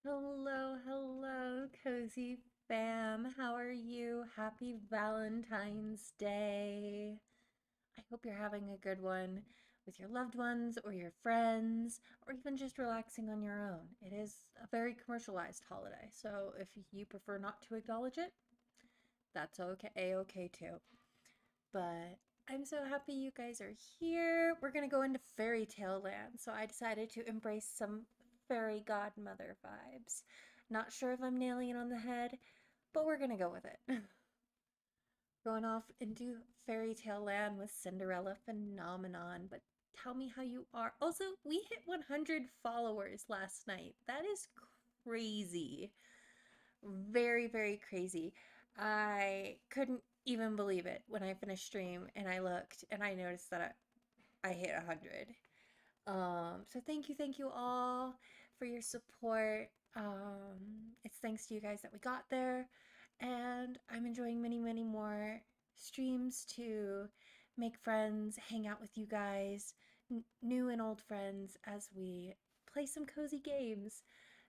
Hello, hello, cozy fam. How are you? Happy Valentine's Day. I hope you're having a good one with your loved ones or your friends, or even just relaxing on your own. It is a very commercialized holiday, so if you prefer not to acknowledge it, that's okay, a-okay too. But I'm so happy you guys are here. We're gonna go into fairy tale land, so I decided to embrace some fairy godmother vibes. Not sure if I'm nailing it on the head, but we're gonna go with it. going off into fairy tale land with Cinderella phenomenon. But tell me how you are. Also, we hit 100 followers last night. That is crazy. Very, very crazy. I couldn't even believe it when I finished stream and I looked and I noticed that I hit 100. So thank you all for your support. It's thanks to you guys that we got there, and I'm enjoying many, many more streams to make friends, hang out with you guys, new and old friends, as we play some cozy games.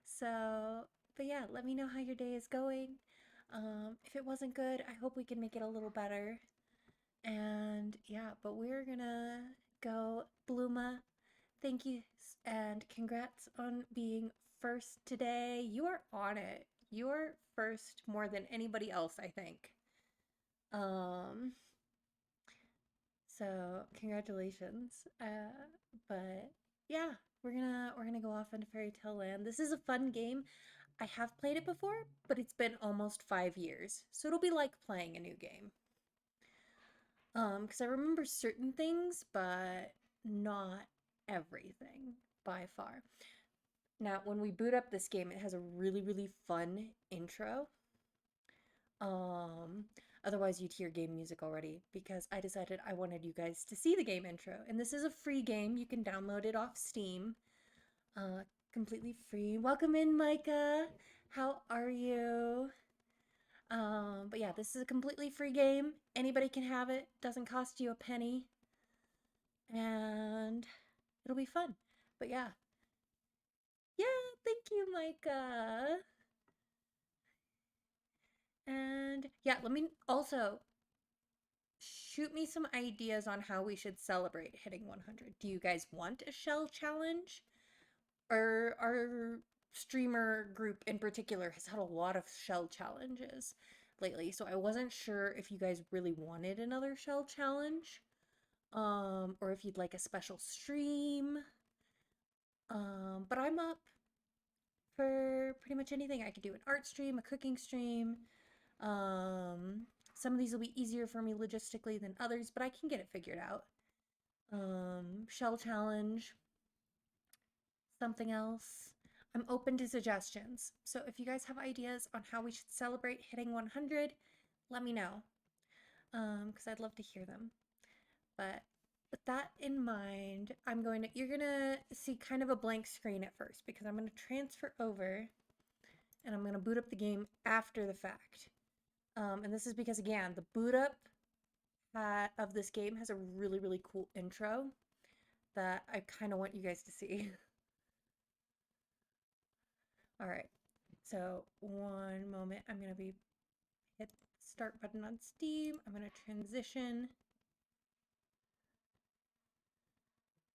So, but yeah, let me know how your day is going. If it wasn't good, I hope we can make it a little better. And yeah, but we're gonna go. Bluma, thank you and congrats on being first today. You are on it. You are first more than anybody else, I think. Um, so congratulations. But yeah, we're gonna go off into Fairy Tale Land. This is a fun game. I have played it before, but it's been almost 5 years, so it'll be like playing a new game. Because I remember certain things, but not everything by far. Now, when we boot up this game, it has a really, really fun intro. Otherwise you'd hear game music already because I decided I wanted you guys to see the game intro. And this is a free game. You can download it off Steam. Completely free. Welcome in, Micah. How are you? But yeah, this is a completely free game. Anybody can have it. Doesn't cost you a penny. And it'll be fun. But yeah. Yeah, thank you, Micah. And yeah, let me also shoot me some ideas on how we should celebrate hitting 100. Do you guys want a shell challenge? Or our streamer group in particular has had a lot of shell challenges lately, so I wasn't sure if you guys really wanted another shell challenge, or if you'd like a special stream. But I'm up for pretty much anything. I could do an art stream, a cooking stream. Some of these will be easier for me logistically than others, but I can get it figured out. Shell challenge, something else. I'm open to suggestions. So if you guys have ideas on how we should celebrate hitting 100, let me know. Because I'd love to hear them. But with that in mind, you're gonna see kind of a blank screen at first because I'm gonna transfer over and I'm gonna boot up the game after the fact. And this is because, again, the boot up of this game has a really, really cool intro that I kind of want you guys to see. All right, so one moment. I'm going to hit the start button on Steam. I'm going to transition.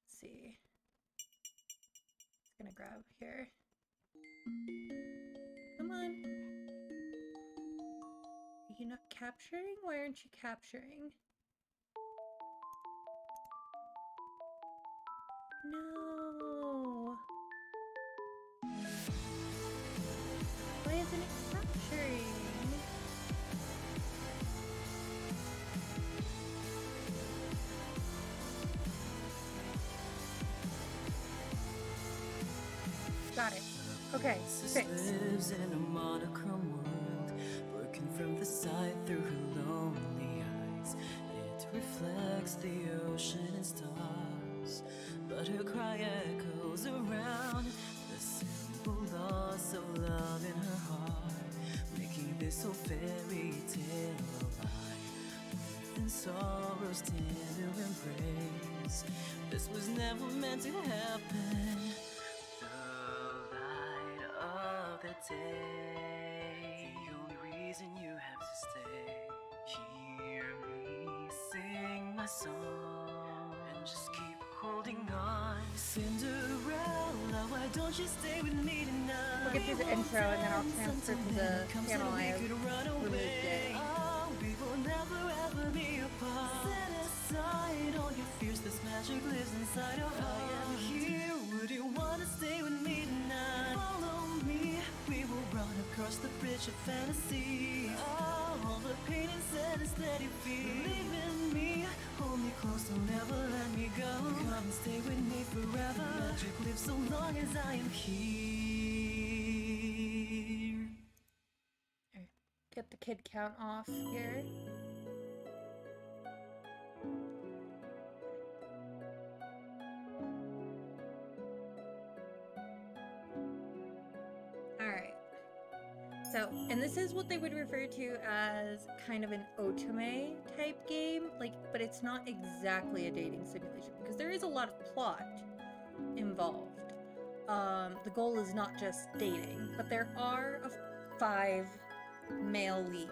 Let's see. It's going to grab here. Come on. Are you not capturing? Why aren't you capturing? No. Why isn't it capturing? Got it. Okay, fixed. Lives in a monochrome world, working from the side through her lonely eyes. It reflects the ocean and stars, but her cry echoes around the simple loss of love in her heart, making this whole fairy tale alive. Within sorrow's tender embrace, this was never meant to happen. The only reason you have to stay. Hear me sing my song and just keep holding on. Cinderella, why don't you stay with me tonight? We'll get through the intro and then I'll transfer to the channel I have removed it. Oh, we will never ever be apart. Set aside all your fears, this magic lives inside your heart. I am here, would you wanna stay with me tonight? Follow me, we will run across the bridge of fantasy. All the pain instead, instead you feel. Believe in me, hold me close, don't ever let me go. Come and stay with me forever. Magic lives so long as I am here. Get the kid count off here. Alright. So, and this is what they would refer to as kind of an otome type game, like, but it's not exactly a dating simulation because there is a lot of plot involved. The goal is not just dating, but there are 5 male leads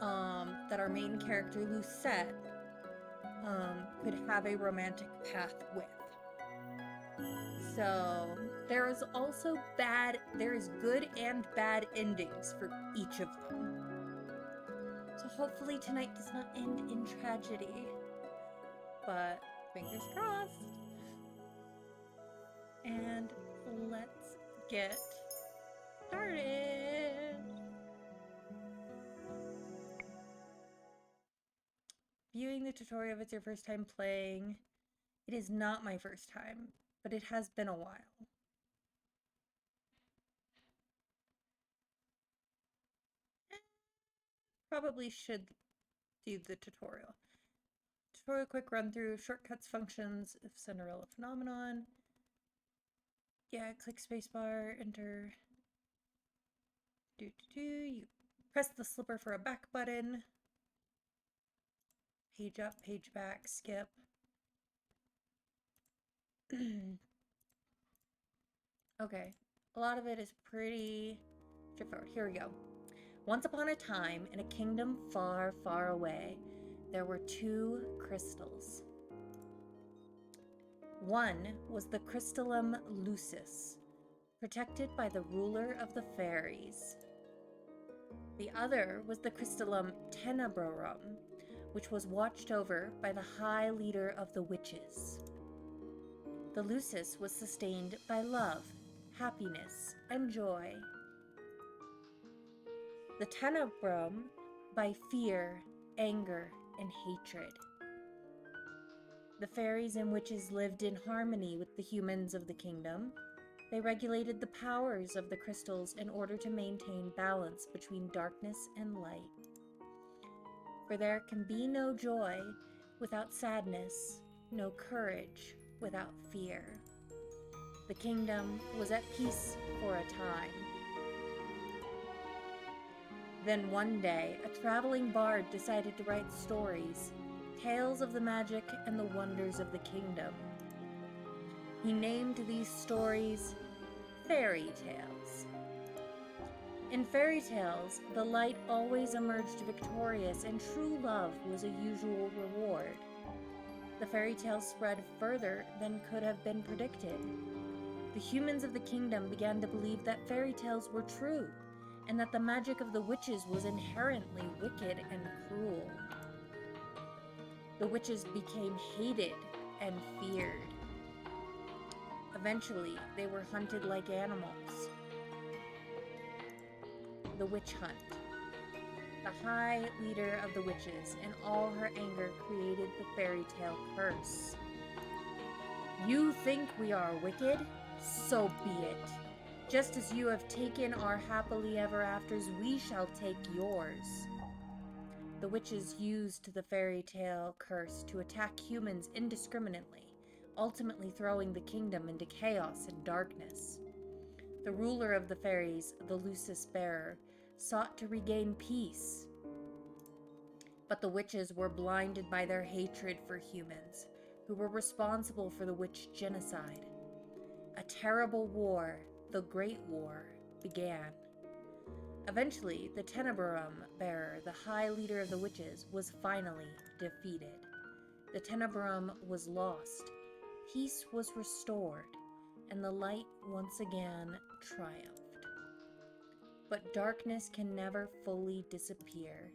that our main character Lucette could have a romantic path with. So there is also good and bad endings for each of them. So hopefully tonight does not end in tragedy, but fingers crossed. And let's get started. Viewing the tutorial if it's your first time playing. It is not my first time, but it has been a while. Probably should do the tutorial. Tutorial quick run through, shortcuts, functions, if Cinderella phenomenon. Yeah, click spacebar, enter. You press the slipper for a back button. Page up, page back, skip. Okay, a lot of it is pretty straightforward. Here we go. Once upon a time, in a kingdom far, far away, there were 2 crystals. One was the crystallum lucis, protected by the ruler of the fairies. The other was the crystallum tenebrarum, which was watched over by the high leader of the witches. The lucis was sustained by love, happiness, and joy. The tenebrum by fear, anger, and hatred. The fairies and witches lived in harmony with the humans of the kingdom. They regulated the powers of the crystals in order to maintain balance between darkness and light. For there can be no joy without sadness, no courage without fear. The kingdom was at peace for a time. Then one day, a traveling bard decided to write stories, tales of the magic and the wonders of the kingdom. He named these stories fairy tales. In fairy tales, the light always emerged victorious and true love was a usual reward. The fairy tales spread further than could have been predicted. The humans of the kingdom began to believe that fairy tales were true, and that the magic of the witches was inherently wicked and cruel. The witches became hated and feared. Eventually, they were hunted like animals. The witch hunt. The high leader of the witches, in all her anger, created the fairy tale curse. You think we are wicked? So be it. Just as you have taken our happily ever afters, we shall take yours. The witches used the fairy tale curse to attack humans indiscriminately, ultimately throwing the kingdom into chaos and darkness. The ruler of the fairies, the Lucis bearer, sought to regain peace. But the witches were blinded by their hatred for humans, who were responsible for the witch genocide. A terrible war, the Great War, began. Eventually, the Tenebrarum bearer, the high leader of the witches, was finally defeated. The Tenebrarum was lost, peace was restored, and the light once again triumphed. But darkness can never fully disappear.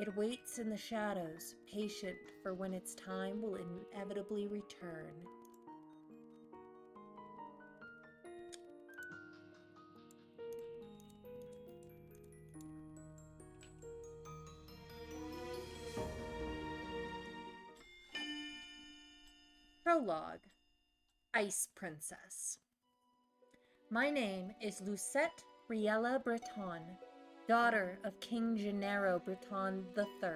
It waits in the shadows, patient for when its time will inevitably return. Prologue. Ice Princess. My name is Lucette Riella Breton, daughter of King Gennaro Breton III.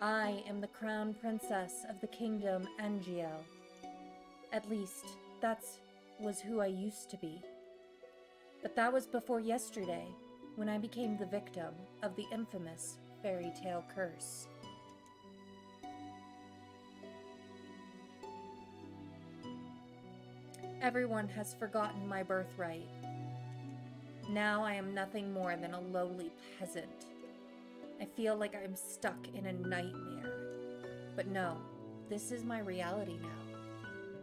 I am the crown princess of the kingdom Angiel. At least, was who I used to be. But that was before yesterday, when I became the victim of the infamous fairy tale curse. Everyone has forgotten my birthright. Now I am nothing more than a lowly peasant. I feel like I'm stuck in a nightmare. But no, this is my reality now.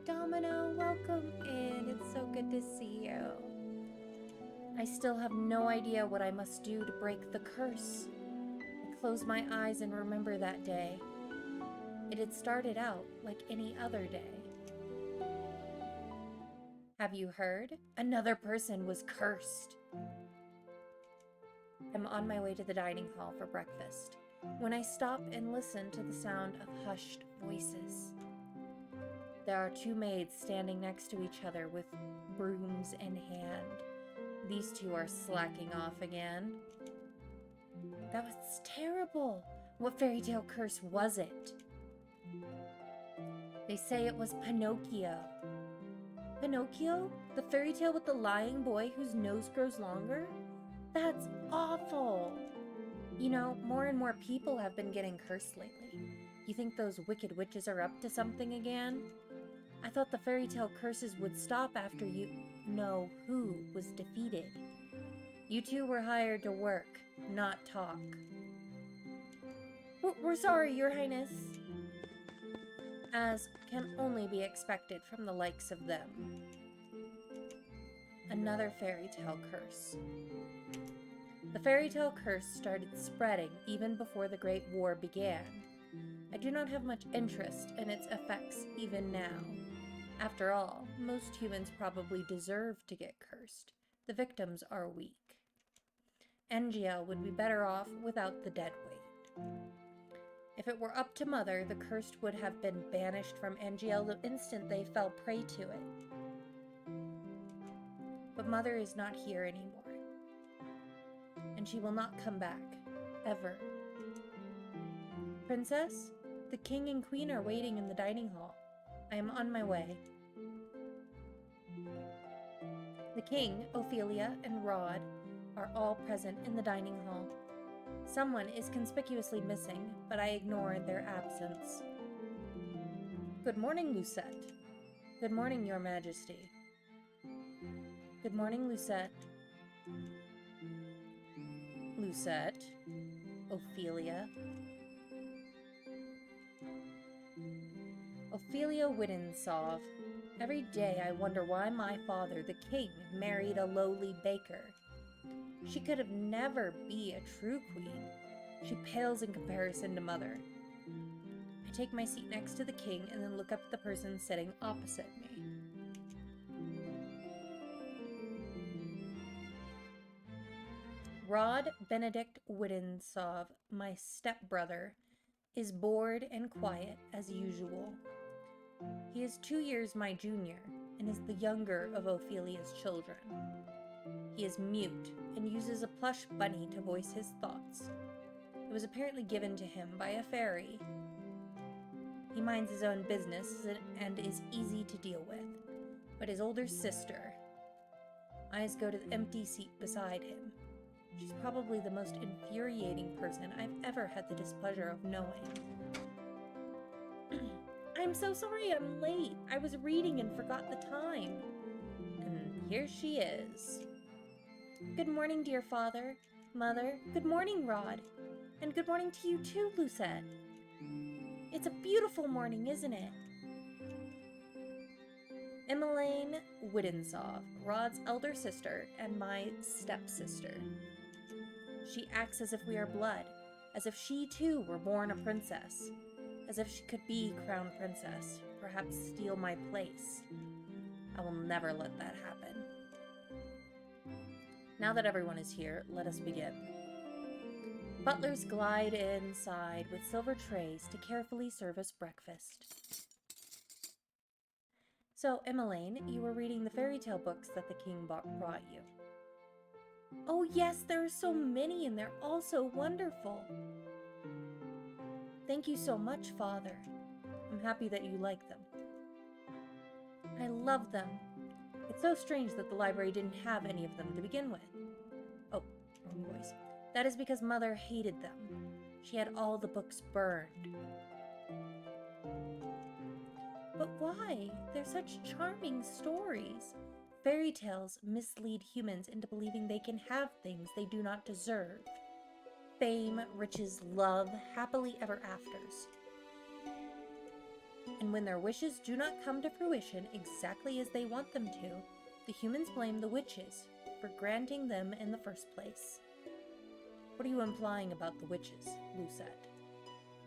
Domino, welcome in. It's so good to see you. I still have no idea what I must do to break the curse. I close my eyes and remember that day. It had started out like any other day. Have you heard? Another person was cursed. I'm on my way to the dining hall for breakfast when I stop and listen to the sound of hushed voices. There are two maids standing next to each other with brooms in hand. These two are slacking off again. That was terrible. What fairy tale curse was it? They say it was Pinocchio. Pinocchio? The fairy tale with the lying boy whose nose grows longer? That's awful. You know, more and more people have been getting cursed lately. You think those wicked witches are up to something again? I thought the fairy tale curses would stop after you know who was defeated. You two were hired to work, not talk. We're sorry, Your Highness. As can only be expected from the likes of them. Another fairy tale curse. The fairy tale curse started spreading even before the Great War began. I do not have much interest in its effects even now. After all, most humans probably deserve to get cursed. The victims are weak. Angiel would be better off without the dead weight. If it were up to Mother, the cursed would have been banished from Angiel the instant they fell prey to it. But Mother is not here anymore. And she will not come back. Ever. Princess, the King and Queen are waiting in the dining hall. I am on my way. The King, Ophelia, and Rod are all present in the dining hall. Someone is conspicuously missing, but I ignore their absence. Good morning, Lucette. Good morning, Your Majesty. Good morning, Lucette. Lucette. Ophelia. Ophelia Wittensov. Every day I wonder why my father, the king, married a lowly baker. She could have never be a true queen. She pales in comparison to Mother. I take my seat next to the king and then look up at the person sitting opposite me. Rod Benedict Wittensov, my stepbrother, is bored and quiet as usual. He is 2 years my junior and is the younger of Ophelia's children. He is mute and uses a plush bunny to voice his thoughts. It was apparently given to him by a fairy. He minds his own business and is easy to deal with. But his older sister, eyes go to the empty seat beside him. She's probably the most infuriating person I've ever had the displeasure of knowing. I'm so sorry I'm late. I was reading and forgot the time. And here she is. Good morning, dear father, mother. Good morning, Rod. And good morning to you too, Lucette. It's a beautiful morning, isn't it? Emmeline Wittensov, Rod's elder sister and my stepsister. She acts as if we are blood, as if she too were born a princess, as if she could be crown princess, perhaps steal my place. I will never let that happen. Now that everyone is here, let us begin. Butlers glide inside with silver trays to carefully serve us breakfast. So, Emmeline, you were reading the fairy tale books that the king brought you. Oh yes, there are so many and they're all so wonderful. Thank you so much, Father. I'm happy that you like them. I love them. It's so strange that the library didn't have any of them to begin with. Oh, wrong voice. That is because Mother hated them. She had all the books burned. But why? They're such charming stories. Fairy tales mislead humans into believing they can have things they do not deserve. Fame, riches, love, happily ever afters. And when their wishes do not come to fruition exactly as they want them to, the humans blame the witches for granting them in the first place. What are you implying about the witches? Lou said.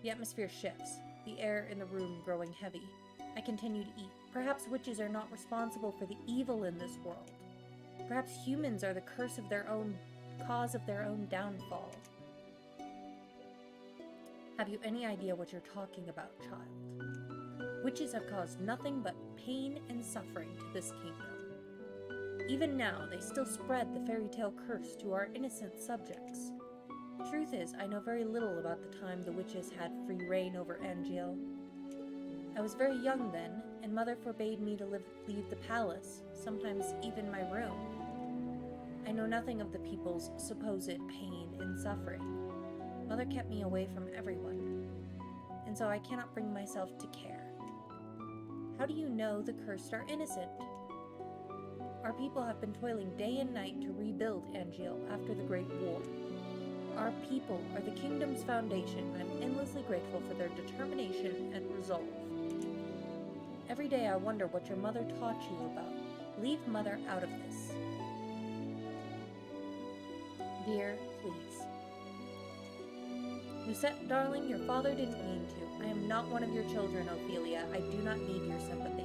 The atmosphere shifts, the air in the room growing heavy. I continue to eat. Perhaps witches are not responsible for the evil in this world. Perhaps humans are the cause of their own downfall. Have you any idea what you're talking about, child? Witches have caused nothing but pain and suffering to this kingdom. Even now, they still spread the fairy tale curse to our innocent subjects. Truth is, I know very little about the time the witches had free reign over Angiel. I was very young then, and Mother forbade me to leave the palace, sometimes even my room. I know nothing of the people's supposed pain and suffering. Mother kept me away from everyone, and so I cannot bring myself to care. How do you know the cursed are innocent? Our people have been toiling day and night to rebuild Angiel after the Great War. Our people are the kingdom's foundation, and I'm endlessly grateful for their determination and resolve. Every day I wonder what your mother taught you about. Leave Mother out of this. Dear, please. Lucette, darling, your father didn't mean to. I am not one of your children, Ophelia. I do not need your sympathy.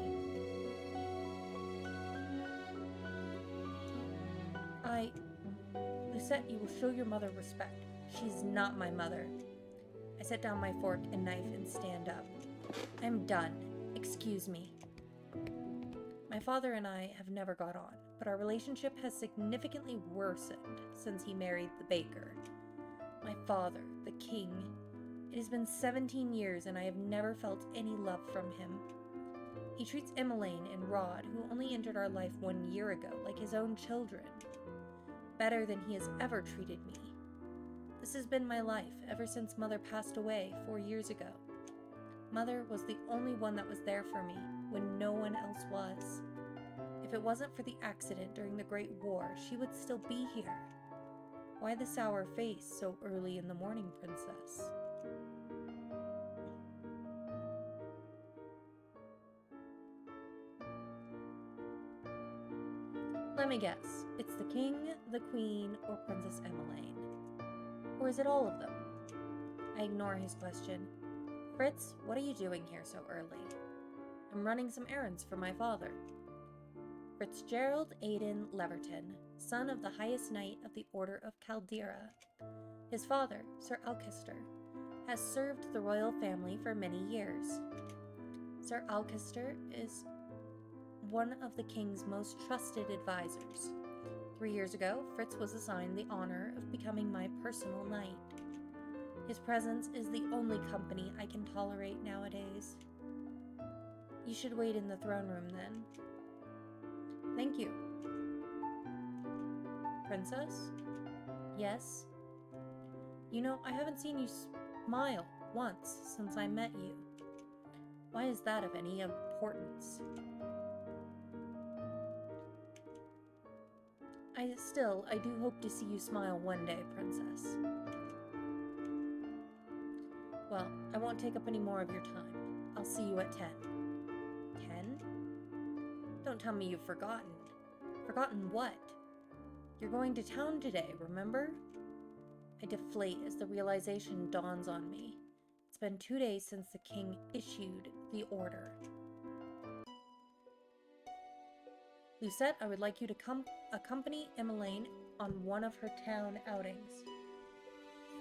Lucette, you will show your mother respect. She's not my mother. I set down my fork and knife and stand up. I'm done. Excuse me. My father and I have never got on, but our relationship has significantly worsened since he married the baker. My father, the king. It has been 17 years and I have never felt any love from him. He treats Emmeline and Rod, who only entered our life 1 year ago, like his own children. Better than he has ever treated me. This has been my life ever since Mother passed away 4 years ago. Mother was the only one that was there for me when no one else was. If it wasn't for the accident during the Great War, she would still be here. Why the sour face so early in the morning, Princess? Let me guess. It's the king, the queen, or Princess Emmeline. Or is it all of them? I ignore his question. Fritz, what are you doing here so early? I'm running some errands for my father. Fitzgerald Aidan Leverton, son of the highest knight of the Order of Caldera. His father, Sir Alcester, has served the royal family for many years. Sir Alcester is one of the king's most trusted advisors. 3 years ago, Fritz was assigned the honor of becoming my personal knight. His presence is the only company I can tolerate nowadays. You should wait in the throne room then. Thank you. Princess? Yes? You know, I haven't seen you smile once since I met you. Why is that of any importance? I do hope to see you smile one day, Princess. Well, I won't take up any more of your time. I'll see you at 10. 10? Don't tell me you've forgotten. Forgotten what? You're going to town today, remember? I deflate as the realization dawns on me. It's been 2 days since the king issued the order. Lucette, I would like you to accompany Emmeline on one of her town outings.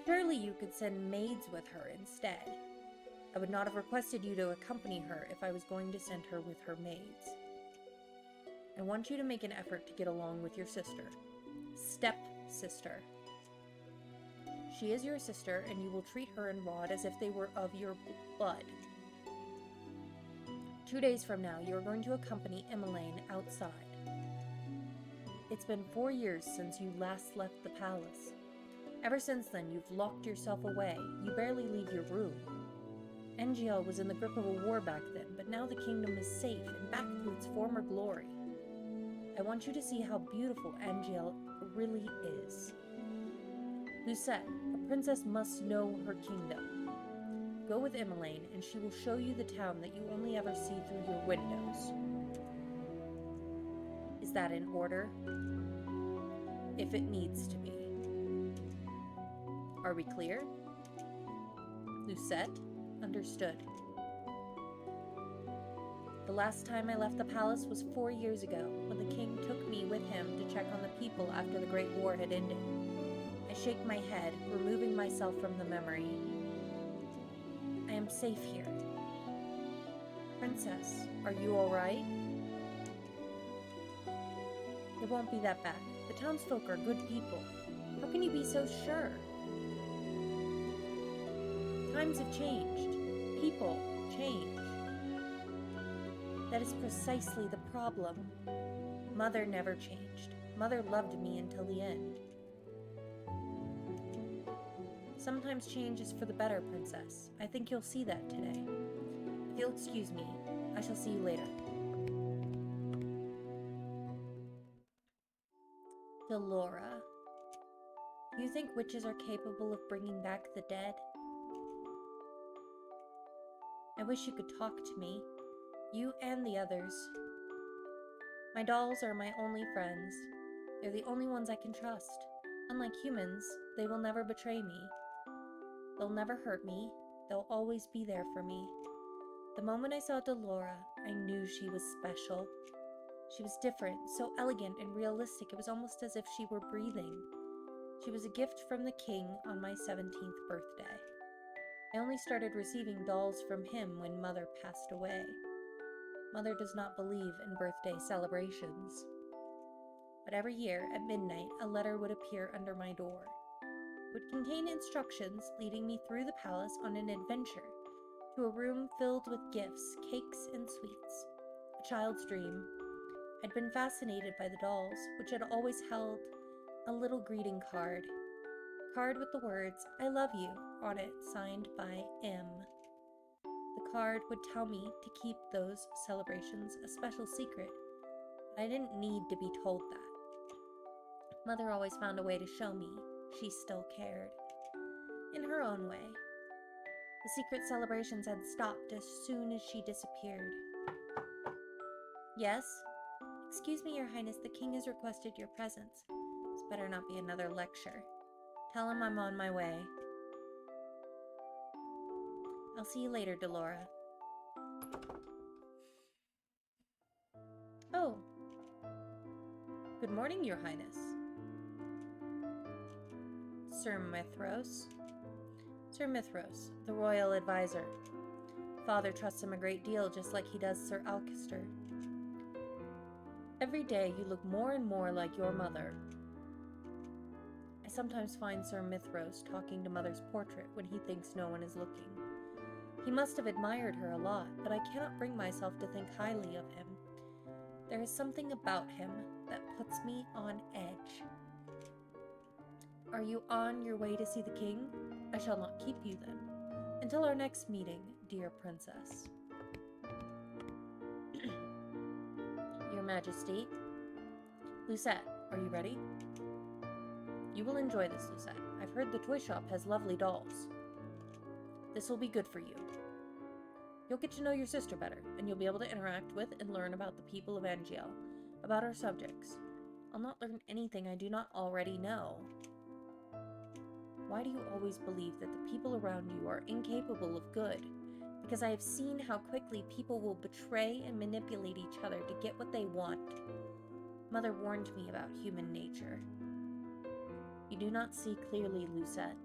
Surely you could send maids with her instead. I would not have requested you to accompany her if I was going to send her with her maids. I want you to make an effort to get along with your sister. Step-sister. She is your sister, and you will treat her and Rod as if they were of your blood. 2 days from now, you are going to accompany Emmeline outside. It's been 4 years since you last left the palace. Ever since then, you've locked yourself away. You barely leave your room. Angiel was in the grip of a war back then, but now the kingdom is safe and back to its former glory. I want you to see how beautiful Angiel really is. Lucette, a princess must know her kingdom. Go with Emmeline, and she will show you the town that you only ever see through your windows. Is that in order? If it needs to be. Are we clear? Lucette understood. The last time I left the palace was 4 years ago, when the king took me with him to check on the people after the Great War had ended. I shake my head, removing myself from the memory. I am safe here. Princess, are you all right? It won't be that bad. The townsfolk are good people. How can you be so sure? Times have changed. People change. That is precisely the problem. Mother never changed. Mother loved me until the end. Sometimes change is for the better, Princess. I think you'll see that today. If you'll excuse me, I shall see you later. Delora. Do you think witches are capable of bringing back the dead? I wish you could talk to me. You and the others. My dolls are my only friends. They're the only ones I can trust. Unlike humans, they will never betray me. They'll never hurt me. They'll always be there for me. The moment I saw Delora, I knew she was special. She was different, so elegant and realistic, it was almost as if she were breathing. She was a gift from the king on my 17th birthday. I only started receiving dolls from him when Mother passed away. Mother does not believe in birthday celebrations. But every year, at midnight, a letter would appear under my door. It would contain instructions leading me through the palace on an adventure to a room filled with gifts, cakes, and sweets. A child's dream. I'd been fascinated by the dolls, which had always held a little greeting card. Card with the words, "I love you," on it, signed by M. The card would tell me to keep those celebrations a special secret. I didn't need to be told that. Mother always found a way to show me she still cared. In her own way. The secret celebrations had stopped as soon as she disappeared. Yes? Excuse me, Your Highness, the king has requested your presence. This better not be another lecture. Tell him I'm on my way. I'll see you later, Delora. Oh. Good morning, Your Highness. Sir Mithros. Sir Mithros, the royal advisor. Father trusts him a great deal, just like he does Sir Alcester. Every day you look more and more like your mother. I sometimes find Sir Mithros talking to Mother's portrait when he thinks no one is looking. He must have admired her a lot, but I cannot bring myself to think highly of him. There is something about him that puts me on edge. Are you on your way to see the king? I shall not keep you then. Until our next meeting, dear princess. Your Majesty. Lucette, are you ready? You will enjoy this, Lucette. I've heard the toy shop has lovely dolls. This will be good for you. You'll get to know your sister better, and you'll be able to interact with and learn about the people of Angiel, about our subjects. I'll not learn anything I do not already know. Why do you always believe that the people around you are incapable of good? Because I have seen how quickly people will betray and manipulate each other to get what they want. Mother warned me about human nature. You do not see clearly, Lucette.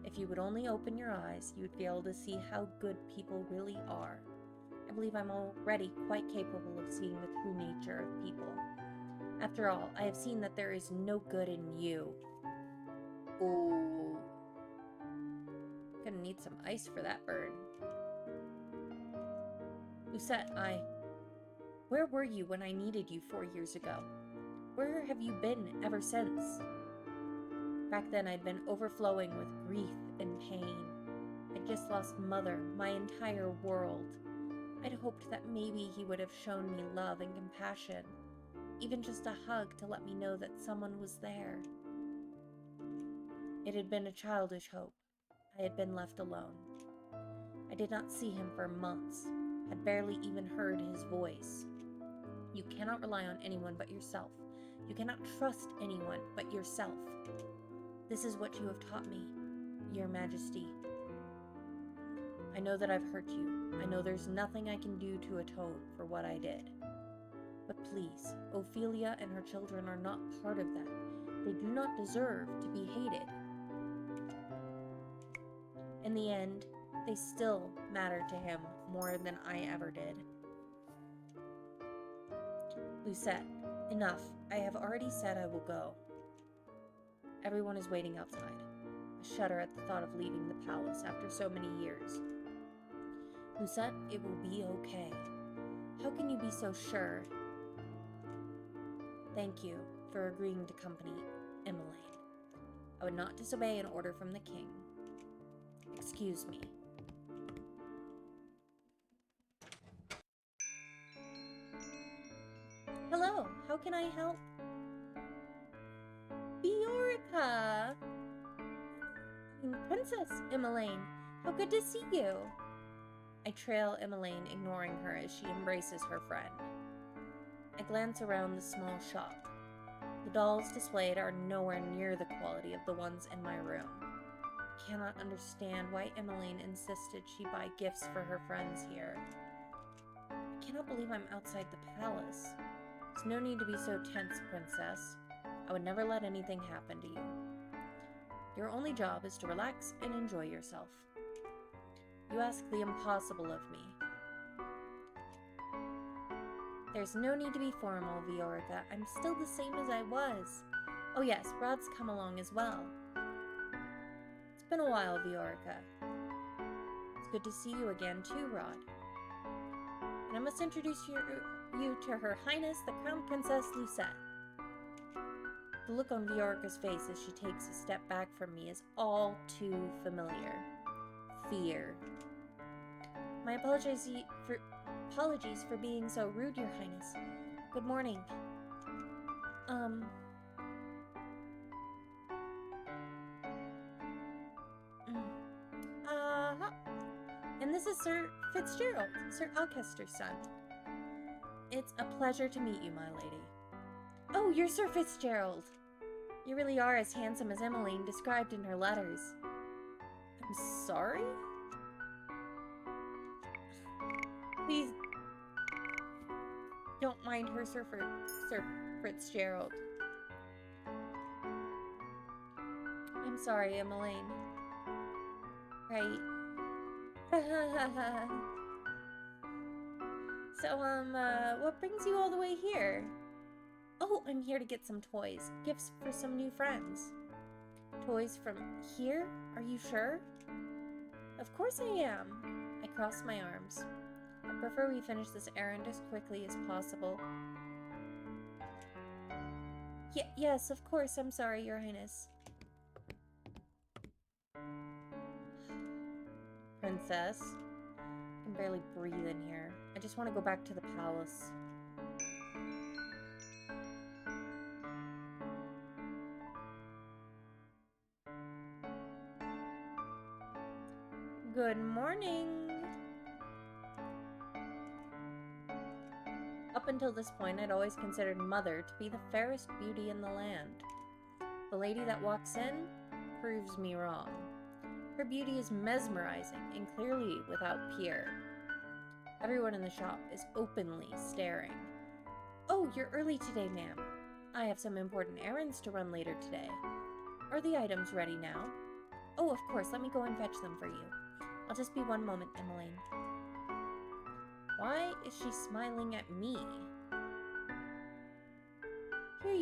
If you would only open your eyes, you would be able to see how good people really are. I believe I'm already quite capable of seeing the true nature nature of people. After all, I have seen that there is no good in you. Ooh. Gonna need some ice for that burn. Lucette, where were you when I needed you 4 years ago? Where have you been ever since? Back then I'd been overflowing with grief and pain. I'd just lost Mother, my entire world. I'd hoped that maybe he would have shown me love and compassion, even just a hug to let me know that someone was there. It had been a childish hope. I had been left alone. I did not see him for months, had barely even heard his voice. You cannot rely on anyone but yourself. You cannot trust anyone but yourself. This is what you have taught me, Your Majesty. I know that I've hurt you. I know there's nothing I can do to atone for what I did. But please, Ophelia and her children are not part of that. They do not deserve to be hated. In the end, they still matter to him more than I ever did. Lucette, enough. I have already said I will go. Everyone is waiting outside. I shudder at the thought of leaving the palace after so many years. Lucette, it will be okay. How can you be so sure? Thank you for agreeing to accompany Emmeline. I would not disobey an order from the king. Excuse me. Hello, how can I help? Biorica! Princess Emmeline, how good to see you. I trail Emmeline, ignoring her as she embraces her friend. I glance around the small shop. The dolls displayed are nowhere near the quality of the ones in my room. I cannot understand why Emmeline insisted she buy gifts for her friends here. I cannot believe I'm outside the palace. There's no need to be so tense, Princess. I would never let anything happen to you. Your only job is to relax and enjoy yourself. You ask the impossible of me. There's no need to be formal, Viorica. I'm still the same as I was. Oh yes, Rod's come along as well. It's been a while, Viorica. It's good to see you again too, Rod. And I must introduce you to Her Highness, the Crown Princess Lucette. The look on Viorica's face as she takes a step back from me is all too familiar. Fear. My apologies for being so rude, Your Highness. Good morning. And this is Sir Fitzgerald, Sir Alcester's son. It's a pleasure to meet you, my lady. Oh, you're Sir Fitzgerald. You really are as handsome as Emmeline described in her letters. I'm sorry? Please don't mind her, Sir Fitzgerald. I'm sorry, Emmeline. Right. So, what brings you all the way here? Oh, I'm here to get some toys. Gifts for some new friends. Toys from here? Are you sure? Of course I am. I cross my arms. I prefer we finish this errand as quickly as possible. Yes, of course. I'm sorry, Your Highness. Princess. I can barely breathe in here. I just want to go back to the palace. Good morning! Up until this point, I'd always considered Mother to be the fairest beauty in the land. The lady that walks in proves me wrong. Her beauty is mesmerizing and clearly without peer. Everyone in the shop is openly staring. Oh, you're early today, ma'am. I have some important errands to run later today. Are the items ready now? Oh, of course, let me go and fetch them for you. I'll just be one moment, Emmeline. Why is she smiling at me?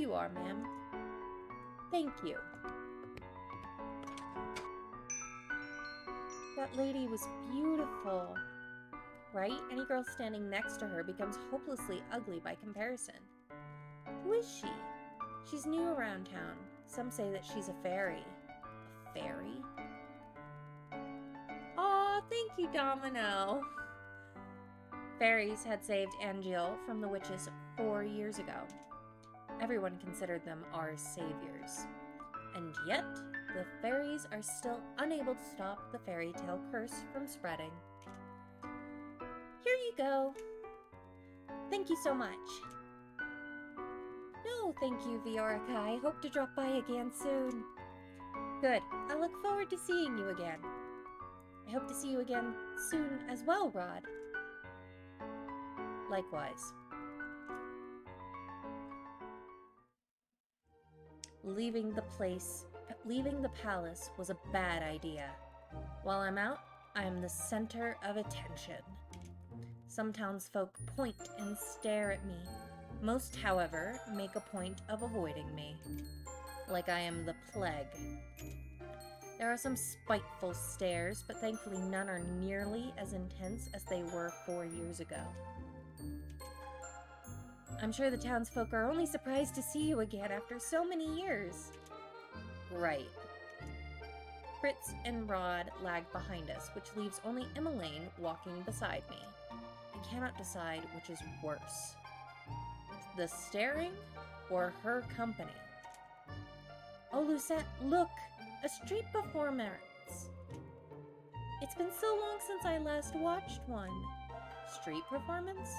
you are, ma'am. Thank you. That lady was beautiful, right? Any girl standing next to her becomes hopelessly ugly by comparison. Who is she? She's new around town. Some say that she's a fairy. A fairy? Aw, thank you, Domino. Fairies had saved Angeal from the witches 4 years ago. Everyone considered them our saviors. And yet, the fairies are still unable to stop the fairy tale curse from spreading. Here you go. Thank you so much. No, thank you, Viorica. I hope to drop by again soon. Good. I look forward to seeing you again. I hope to see you again soon as well, Rod. Likewise. Leaving the palace was a bad idea. While I'm out, I'm the center of attention. Some townsfolk point and stare at me. Most, however, make a point of avoiding me, like I am the plague. There are some spiteful stares, but thankfully none are nearly as intense as they were 4 years ago. I'm sure the townsfolk are only surprised to see you again after so many years. Right. Fritz and Rod lag behind us, which leaves only Emmeline walking beside me. I cannot decide which is worse. The staring or her company? Oh, Lucette, look! A street performance! It's been so long since I last watched one. Street performance?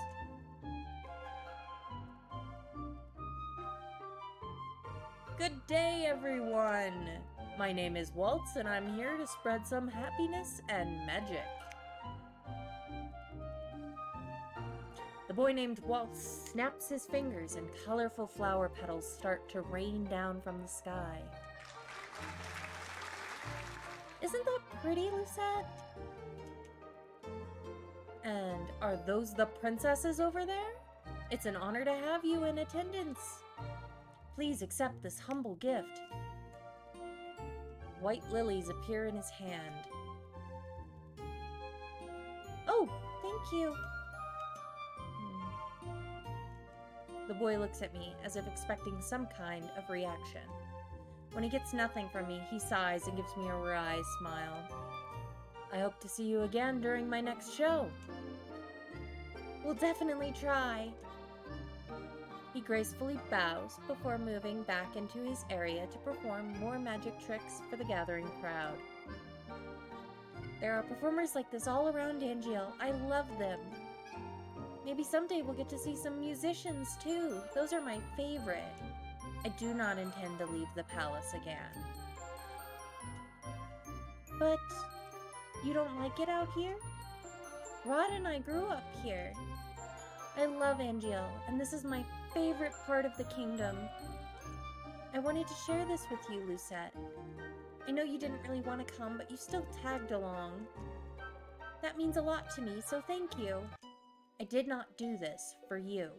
Good day, everyone! My name is Waltz, and I'm here to spread some happiness and magic. The boy named Waltz snaps his fingers, and colorful flower petals start to rain down from the sky. Isn't that pretty, Lucette? And are those the princesses over there? It's an honor to have you in attendance. Please accept this humble gift. White lilies appear in his hand. Oh, thank you. The boy looks at me as if expecting some kind of reaction. When he gets nothing from me, he sighs and gives me a wry smile. I hope to see you again during my next show. We'll definitely try. He gracefully bows before moving back into his area to perform more magic tricks for the gathering crowd. There are performers like this all around Angeal. I love them. Maybe someday we'll get to see some musicians too. Those are my favorite. I do not intend to leave the palace again. But you don't like it out here? Rod and I grew up here. I love Angeal, and this is my favorite part of the kingdom. I wanted to share this with you, Lucette. I know you didn't really want to come, but you still tagged along. That means a lot to me, so thank you. I did not do this for you.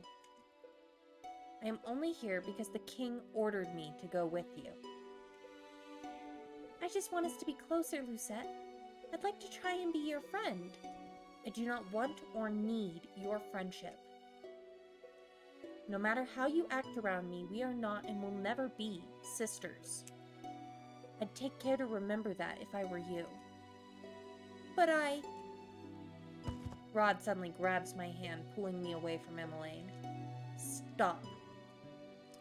I am only here because the king ordered me to go with you. I just want us to be closer, Lucette. I'd like to try and be your friend. I do not want or need your friendship. No matter how you act around me, we are not and will never be sisters. I'd take care to remember that if I were you. But Rod suddenly grabs my hand, pulling me away from Emmeline. Stop.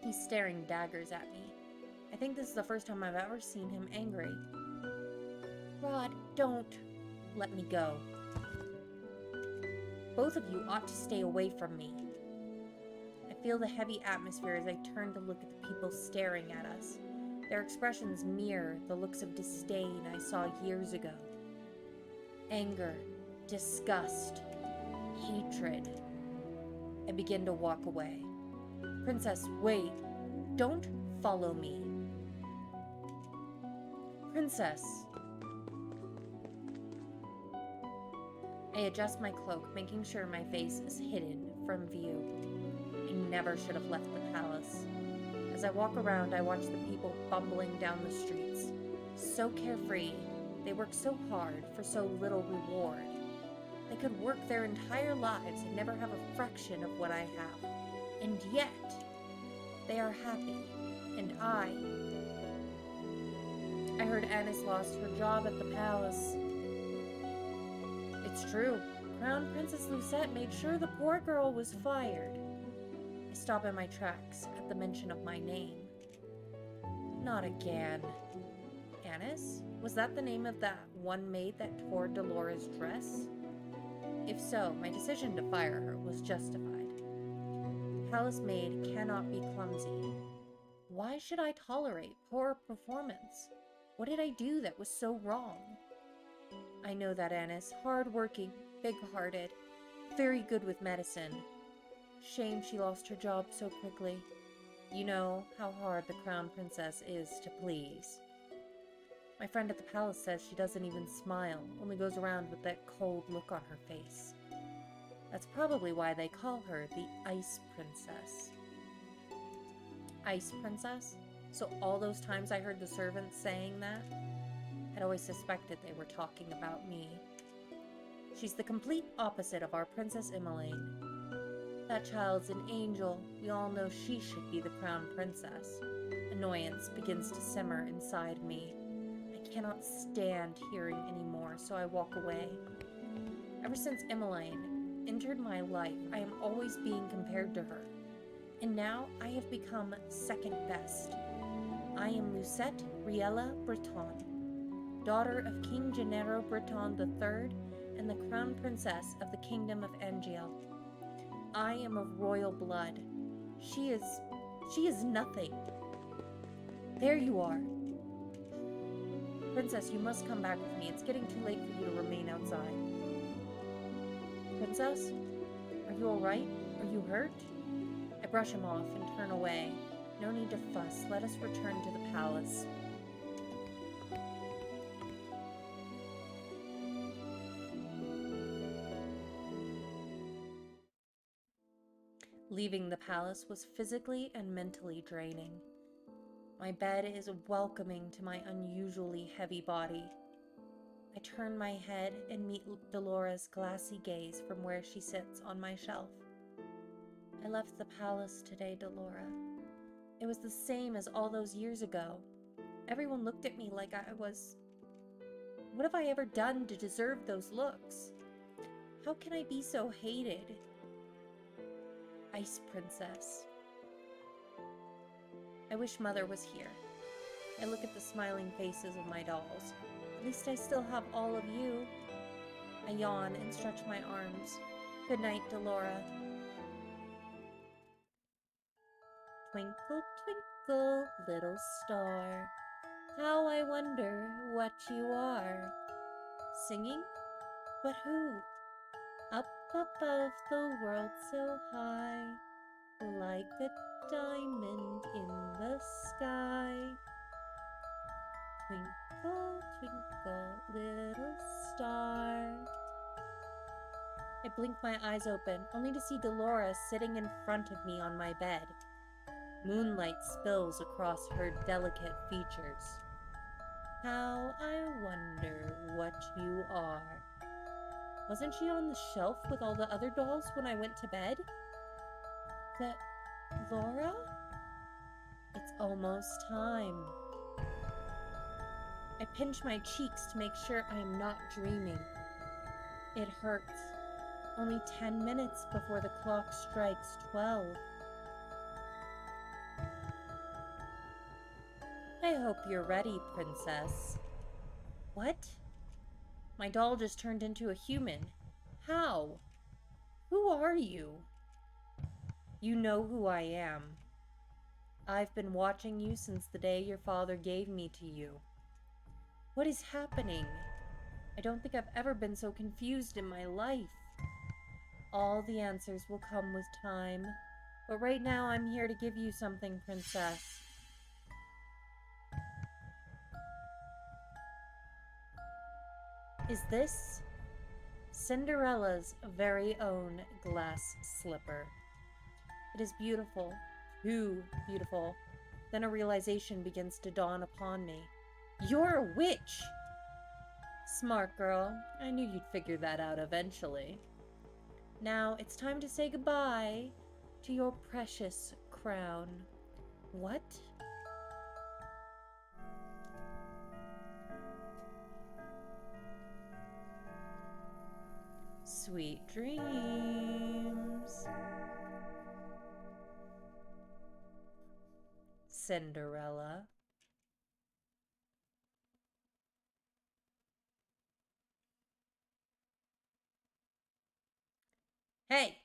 He's staring daggers at me. I think this is the first time I've ever seen him angry. Rod, don't. Let me go. Both of you ought to stay away from me. I feel the heavy atmosphere as I turn to look at the people staring at us. Their expressions mirror the looks of disdain I saw years ago. Anger, disgust, hatred. I begin to walk away. Princess, wait. Don't follow me. Princess. I adjust my cloak, making sure my face is hidden from view. I never should have left the palace. As I walk around, I watch the people bumbling down the streets. So carefree, they work so hard for so little reward. They could work their entire lives and never have a fraction of what I have. And yet, they are happy. And I heard Annis lost her job at the palace. It's true. Crown Princess Lucette made sure the poor girl was fired. I stop in my tracks at the mention of my name. Not again. Annis? Was that the name of that one maid that tore Dolores' dress? If so, my decision to fire her was justified. The palace maid cannot be clumsy. Why should I tolerate poor performance? What did I do that was so wrong? I know that Annis, hard-working, big-hearted, very good with medicine. Shame she lost her job so quickly. You know how hard the crown princess is to please. My friend at the palace says she doesn't even smile, only goes around with that cold look on her face. That's probably why they call her the Ice Princess. Ice Princess? So all those times I heard the servants saying that, I'd always suspected they were talking about me. She's the complete opposite of our Princess Emmeline. That child's an angel. We all know she should be the crown princess. Annoyance begins to simmer inside me. I cannot stand hearing anymore, so I walk away. Ever since Emmeline entered my life, I am always being compared to her. And now I have become second best. I am Lucette Riella Breton, daughter of King Gennaro Breton III and the crown princess of the kingdom of Angiel. I am of royal blood. She is nothing. There you are. Princess, you must come back with me. It's getting too late for you to remain outside. Princess? Are you all right? Are you hurt? I brush him off and turn away. No need to fuss. Let us return to the palace. Leaving the palace was physically and mentally draining. My bed is welcoming to my unusually heavy body. I turn my head and meet Dolores' glassy gaze from where she sits on my shelf. I left the palace today, Dolora. It was the same as all those years ago. Everyone looked at me like I was... What have I ever done to deserve those looks? How can I be so hated? Ice Princess. I wish Mother was here. I look at the smiling faces of my dolls. At least I still have all of you. I yawn and stretch my arms. Good night, Dolora. Twinkle, twinkle, little star, how I wonder what you are. Singing? But who? Up above the world so high, like a diamond in the sky. Twinkle, twinkle, little star. I blink my eyes open, only to see Dolores sitting in front of me on my bed. Moonlight spills across her delicate features. How I wonder what you are. Wasn't she on the shelf with all the other dolls when I went to bed? Laura? It's almost time. I pinch my cheeks to make sure I am not dreaming. It hurts. Only 10 minutes before the clock strikes 12. I hope you're ready, Princess. What? My doll just turned into a human. How? Who are you? You know who I am. I've been watching you since the day your father gave me to you. What is happening? I don't think I've ever been so confused in my life. All the answers will come with time, but right now I'm here to give you something, Princess. Is this Cinderella's very own glass slipper? It is beautiful, too beautiful. Then a realization begins to dawn upon me. You're a witch! Smart girl. I knew you'd figure that out eventually. Now it's time to say goodbye to your precious crown. What? Sweet dreams. Cinderella. Hey,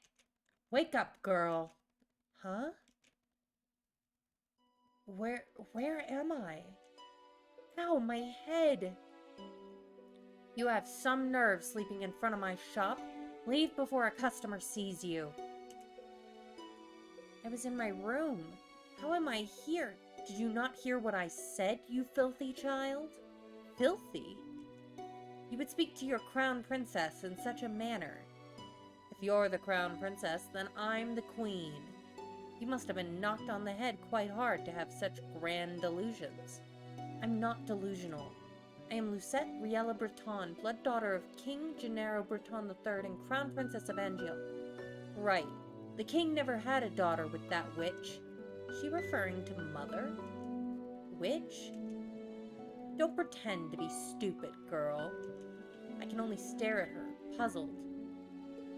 wake up, girl. Huh? Where am I? Ow, my head. You have some nerve sleeping in front of my shop. Leave before a customer sees you. I was in my room. How am I here? Did you not hear what I said, you filthy child? Filthy? You would speak to your crown princess in such a manner. If you're the crown princess, then I'm the queen. You must have been knocked on the head quite hard to have such grand delusions. I'm not delusional. I am Lucette Riella Breton, blood daughter of King Gennaro Breton III and Crown Princess of Anjou. Right. The king never had a daughter with that witch. Is she referring to mother? Witch? Don't pretend to be stupid, girl. I can only stare at her, puzzled.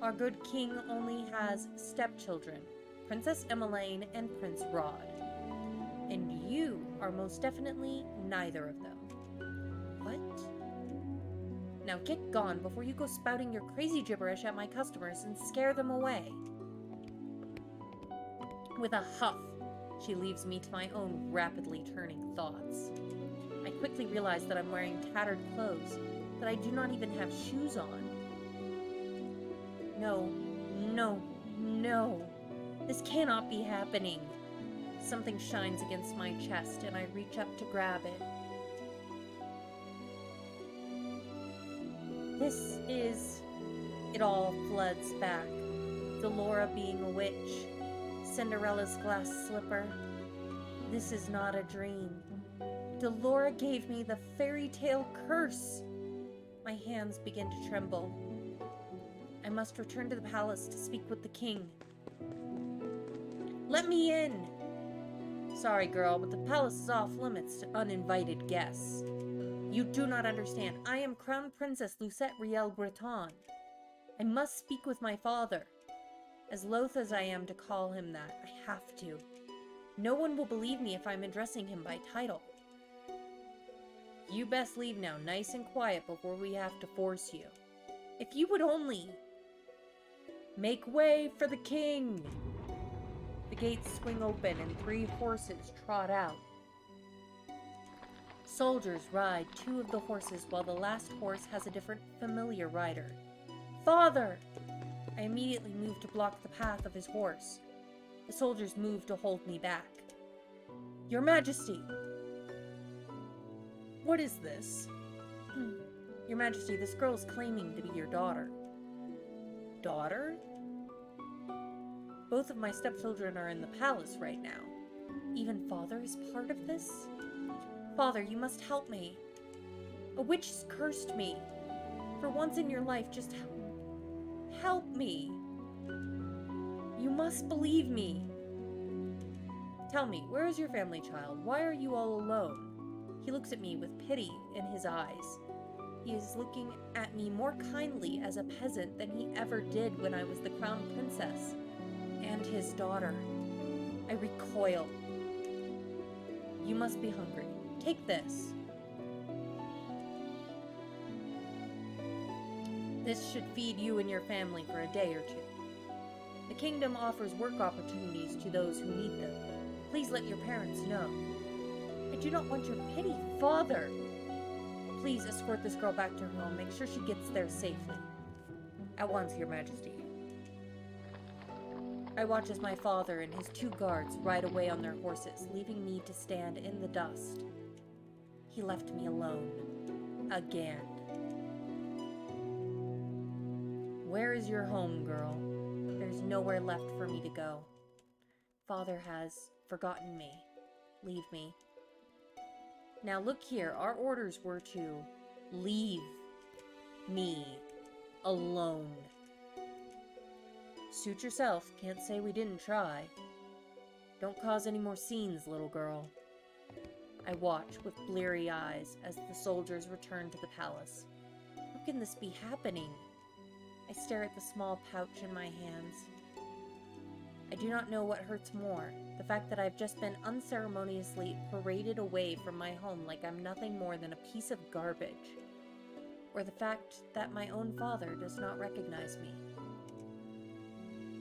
Our good king only has stepchildren, Princess Emmeline and Prince Rod. And you are most definitely neither of them. What? Now get gone before you go spouting your crazy gibberish at my customers and scare them away. With a huff, she leaves me to my own rapidly turning thoughts. I quickly realize that I'm wearing tattered clothes, that I do not even have shoes on. No, no, no. This cannot be happening. Something shines against my chest and I reach up to grab it. This is... It all floods back. Delora being a witch. Cinderella's glass slipper. This is not a dream. Delora gave me the fairy tale curse. My hands begin to tremble. I must return to the palace to speak with the king. Let me in! Sorry, girl, but the palace is off limits to uninvited guests. You do not understand. I am Crown Princess Lucette Riel Breton. I must speak with my father. As loath as I am to call him that, I have to. No one will believe me if I'm addressing him by title. You best leave now, nice and quiet, before we have to force you. If you would only... Make way for the king! The gates swing open and 3 horses trot out. Soldiers ride 2 of the horses while the last horse has a different familiar rider. Father! I immediately move to block the path of his horse. The soldiers move to hold me back. Your Majesty! What is this? Your Majesty, this girl is claiming to be your daughter. Daughter? Both of my stepchildren are in the palace right now. Even father is part of this? Father, you must help me. A witch has cursed me. For once in your life, just help me. You must believe me. Tell me, where is your family, child? Why are you all alone? He looks at me with pity in his eyes. He is looking at me more kindly as a peasant than he ever did when I was the crown princess. And his daughter. I recoil. You must be hungry. Take this. This should feed you and your family for a day or 2. The kingdom offers work opportunities to those who need them. Please let your parents know. I do not want your pity, Father. Please escort this girl back to her home. Make sure she gets there safely. At once, Your Majesty. I watch as my father and his 2 guards ride away on their horses, leaving me to stand in the dust. He left me alone. Again. Where is your home, girl? There's nowhere left for me to go. Father has forgotten me. Leave me. Now look here, our orders were to leave me alone. Suit yourself, can't say we didn't try. Don't cause any more scenes, little girl. I watch with bleary eyes as the soldiers return to the palace. How can this be happening? I stare at the small pouch in my hands. I do not know what hurts more, the fact that I've just been unceremoniously paraded away from my home like I'm nothing more than a piece of garbage, or the fact that my own father does not recognize me.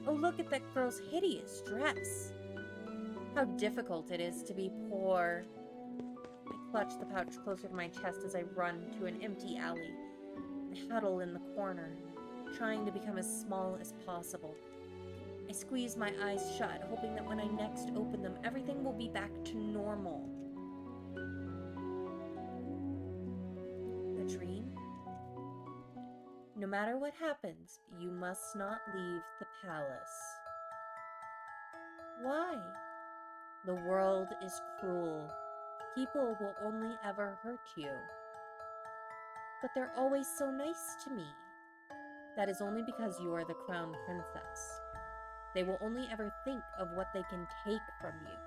Oh, look at that girl's hideous dress. How difficult it is to be poor. I clutch the pouch closer to my chest as I run to an empty alley. I huddle in the corner, trying to become as small as possible. I squeeze my eyes shut, hoping that when I next open them, everything will be back to normal. A dream? No matter what happens, you must not leave the palace. Why? The world is cruel. People will only ever hurt you. But they're always so nice to me. That is only because you are the crown princess. They will only ever think of what they can take from you.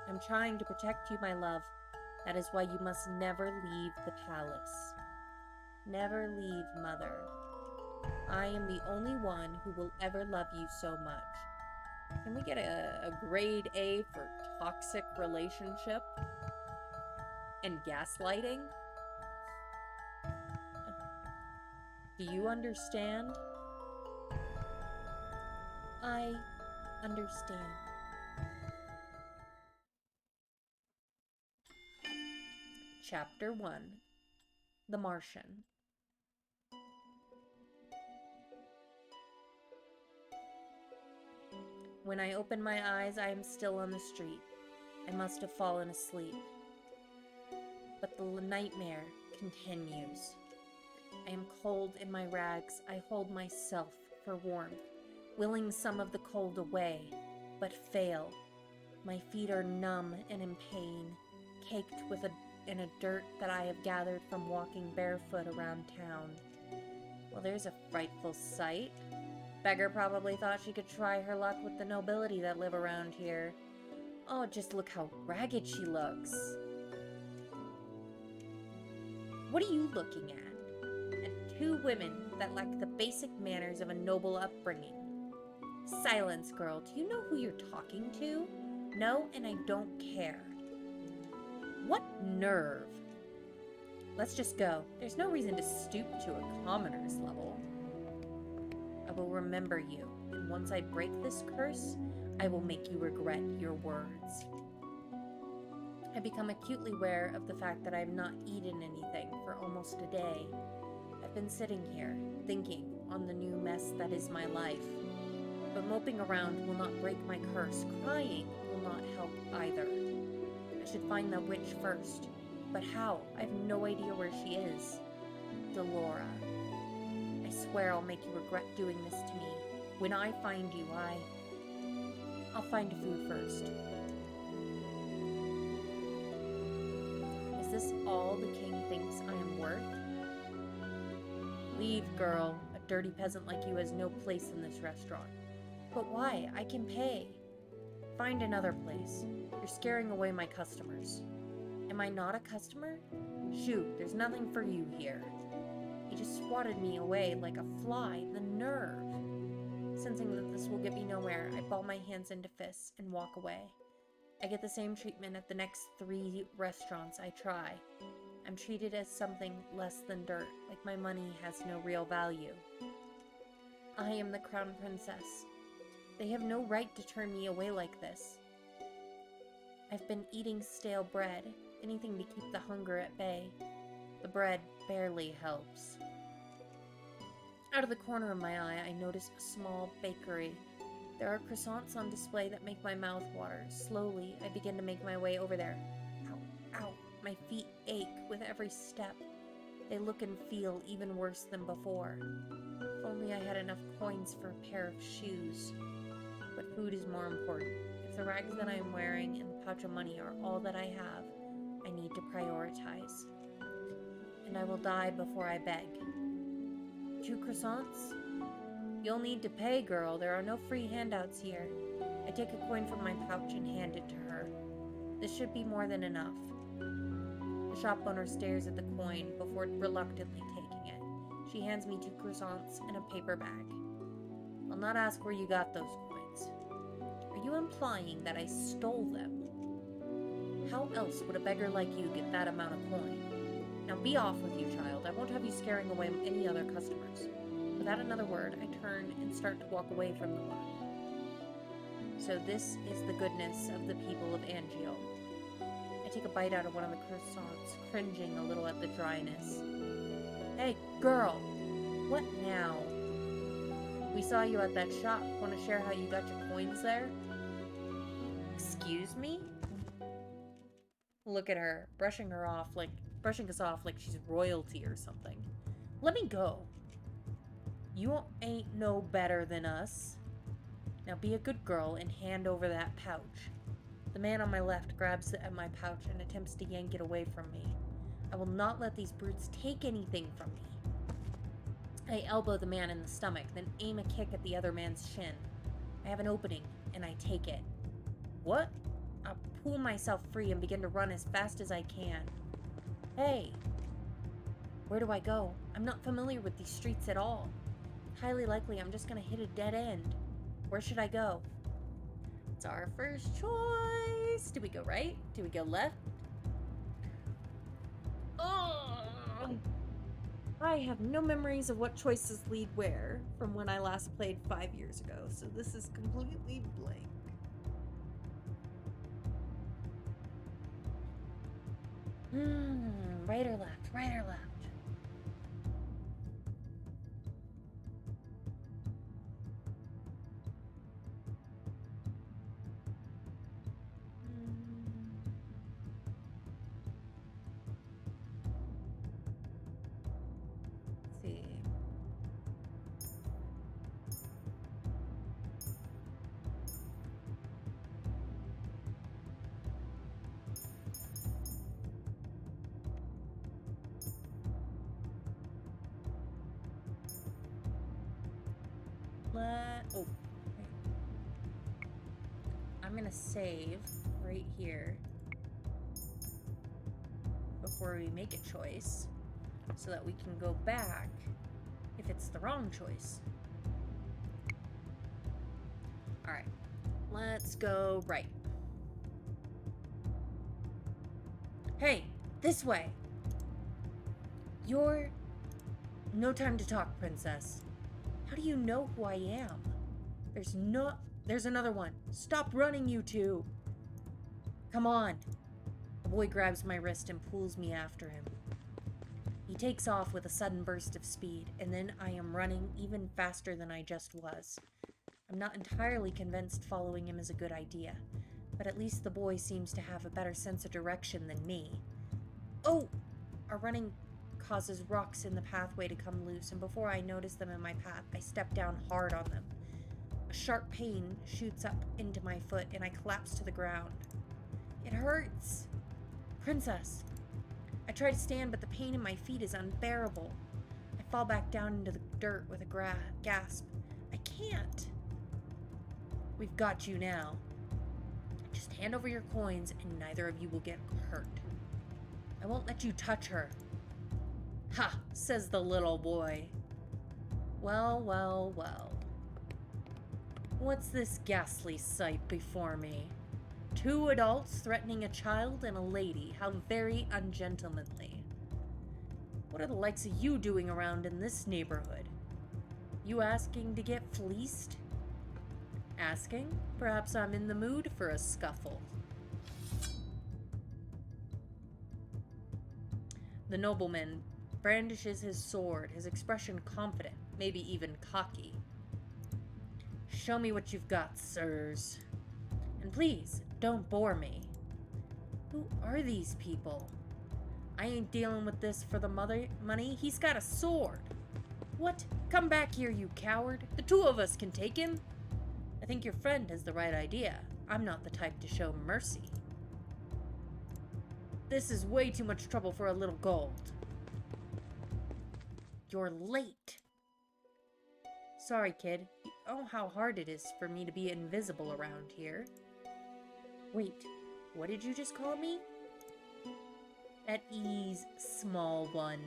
I'm trying to protect you, my love. That is why you must never leave the palace. Never leave, mother. I am the only one who will ever love you so much. Can we get a grade A for toxic relationship and gaslighting? Do you understand? I understand. Chapter 1. The Martian. When I open my eyes, I am still on the street. I must have fallen asleep. But the nightmare continues. I am cold in my rags. I hold myself for warmth, willing some of the cold away, but fail. My feet are numb and in pain, caked in a dirt that I have gathered from walking barefoot around town. Well, there's a frightful sight. Beggar probably thought she could try her luck with the nobility that live around here. Oh, just look how ragged she looks. What are you looking at? Two women that lack the basic manners of a noble upbringing. Silence, girl. Do you know who you're talking to? No, and I don't care. What nerve? Let's just go. There's no reason to stoop to a commoner's level. I will remember you, and once I break this curse, I will make you regret your words. I become acutely aware of the fact that I have not eaten anything for almost a day. I've been sitting here, thinking on the new mess that is my life. But moping around will not break my curse. Crying will not help either. I should find the witch first. But how? I have no idea where she is. Delora. I swear I'll make you regret doing this to me. When I find you, I'll find food first. Is this all the king thinks I am worth? Leave, girl. A dirty peasant like you has no place in this restaurant. But why? I can pay. Find another place. You're scaring away my customers. Am I not a customer? Shoot, there's nothing for you here. He just swatted me away like a fly. The nerve. Sensing that this will get me nowhere, I ball my hands into fists and walk away. I get the same treatment at the next 3 restaurants I try. I'm treated as something less than dirt, like my money has no real value. I am the crown princess. They have no right to turn me away like this. I've been eating stale bread, anything to keep the hunger at bay. The bread barely helps. Out of the corner of my eye, I notice a small bakery. There are croissants on display that make my mouth water. Slowly, I begin to make my way over there. Ow, ow. My feet ache with every step. They look and feel even worse than before. If only I had enough coins for a pair of shoes. But food is more important. If the rags that I am wearing and the pouch of money are all that I have, I need to prioritize. And I will die before I beg. 2 croissants? You'll need to pay, girl. There are no free handouts here. I take a coin from my pouch and hand it to her. This should be more than enough. The shop owner stares at the coin before reluctantly taking it. She hands me 2 croissants and a paper bag. I'll not ask where you got those coins. Are you implying that I stole them? How else would a beggar like you get that amount of coin? Now be off with you, child. I won't have you scaring away any other customers. Without another word, I turn and start to walk away from the woman. So this is the goodness of the people of Angio. I take a bite out of one of the croissants, cringing a little at the dryness. Hey, girl! What now? We saw you at that shop. Want to share how you got your coins there? Excuse me? Look at her, brushing us off like she's royalty or something. Let me go. You ain't no better than us. Now be a good girl and hand over that pouch. The man on my left grabs at my pouch and attempts to yank it away from me. I will not let these brutes take anything from me. I elbow the man in the stomach, then aim a kick at the other man's shin. I have an opening, and I take it. What? I pull myself free and begin to run as fast as I can. Hey! Where do I go? I'm not familiar with these streets at all. Highly likely I'm just gonna hit a dead end. Where should I go? It's our first choice. Do we go right? Do we go left? Oh! I have no memories of what choices lead where from when I last played 5 years ago, so this is completely blank. Right or left? Right or left? Let's see. Oh, I'm gonna save right here before we make a choice so that we can go back if it's the wrong choice. Alright, let's go right. Hey, this way! You're... No time to talk, princess. How do you know who I am? There's another one. Stop running, you two. Come on. The boy grabs my wrist and pulls me after him. He takes off with a sudden burst of speed, and then I am running even faster than I just was. I'm not entirely convinced following him is a good idea, but at least the boy seems to have a better sense of direction than me. Oh! Our running causes rocks in the pathway to come loose, and before I notice them in my path, I step down hard on them. A sharp pain shoots up into my foot, and I collapse to the ground. It hurts! Princess! I try to stand, but the pain in my feet is unbearable. I fall back down into the dirt with a gasp. I can't! We've got you now. Just hand over your coins, and neither of you will get hurt. I won't let you touch her. Ha! Says the little boy. Well, well, well. What's this ghastly sight before me? 2 adults threatening a child and a lady. How very ungentlemanly. What are the likes of you doing around in this neighborhood? You asking to get fleeced? Asking? Perhaps I'm in the mood for a scuffle. The nobleman brandishes his sword, his expression confident, maybe even cocky. Show me what you've got, sirs. And please, don't bore me. Who are these people? I ain't dealing with this for the money. He's got a sword. What? Come back here, you coward. The 2 of us can take him. I think your friend has the right idea. I'm not the type to show mercy. This is way too much trouble for a little gold. You're late. Sorry, kid. You know how hard it is for me to be invisible around here. Wait, what did you just call me? At ease, small one.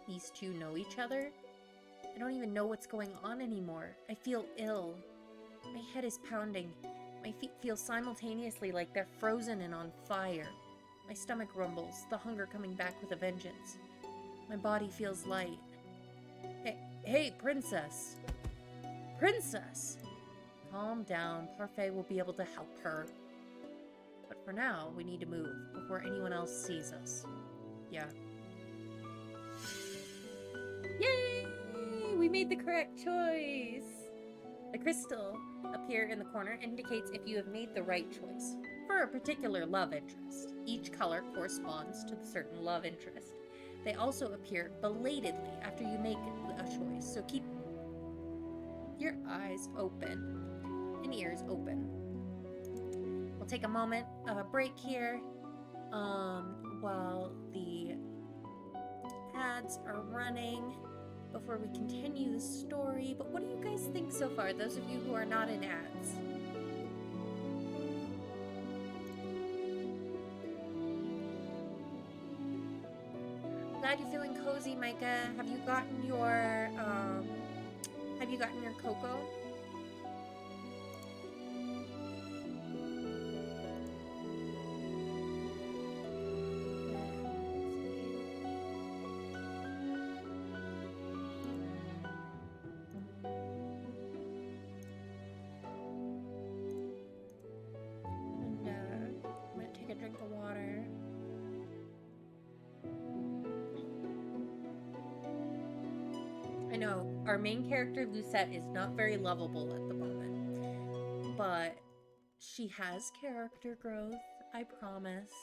These two know each other? I don't even know what's going on anymore. I feel ill. My head is pounding. My feet feel simultaneously like they're frozen and on fire. My stomach rumbles, the hunger coming back with a vengeance. My body feels light. Hey, princess. Princess! Calm down. Parfait will be able to help her. But for now, we need to move before anyone else sees us. Yeah. Yay! We made the correct choice! The crystal up here in the corner indicates if you have made the right choice for a particular love interest. Each color corresponds to the certain love interest. They also appear belatedly after you make a choice, so keep your eyes open and ears open. We'll take a moment of a break here while the ads are running before we continue the story. But what do you guys think so far, those of you who are not in ads? I'm glad you're feeling cozy, Micah. Have you gotten your cocoa? I'm gonna take a drink of water. I know, our main character, Lucette, is not very lovable at the moment, but she has character growth, I promise.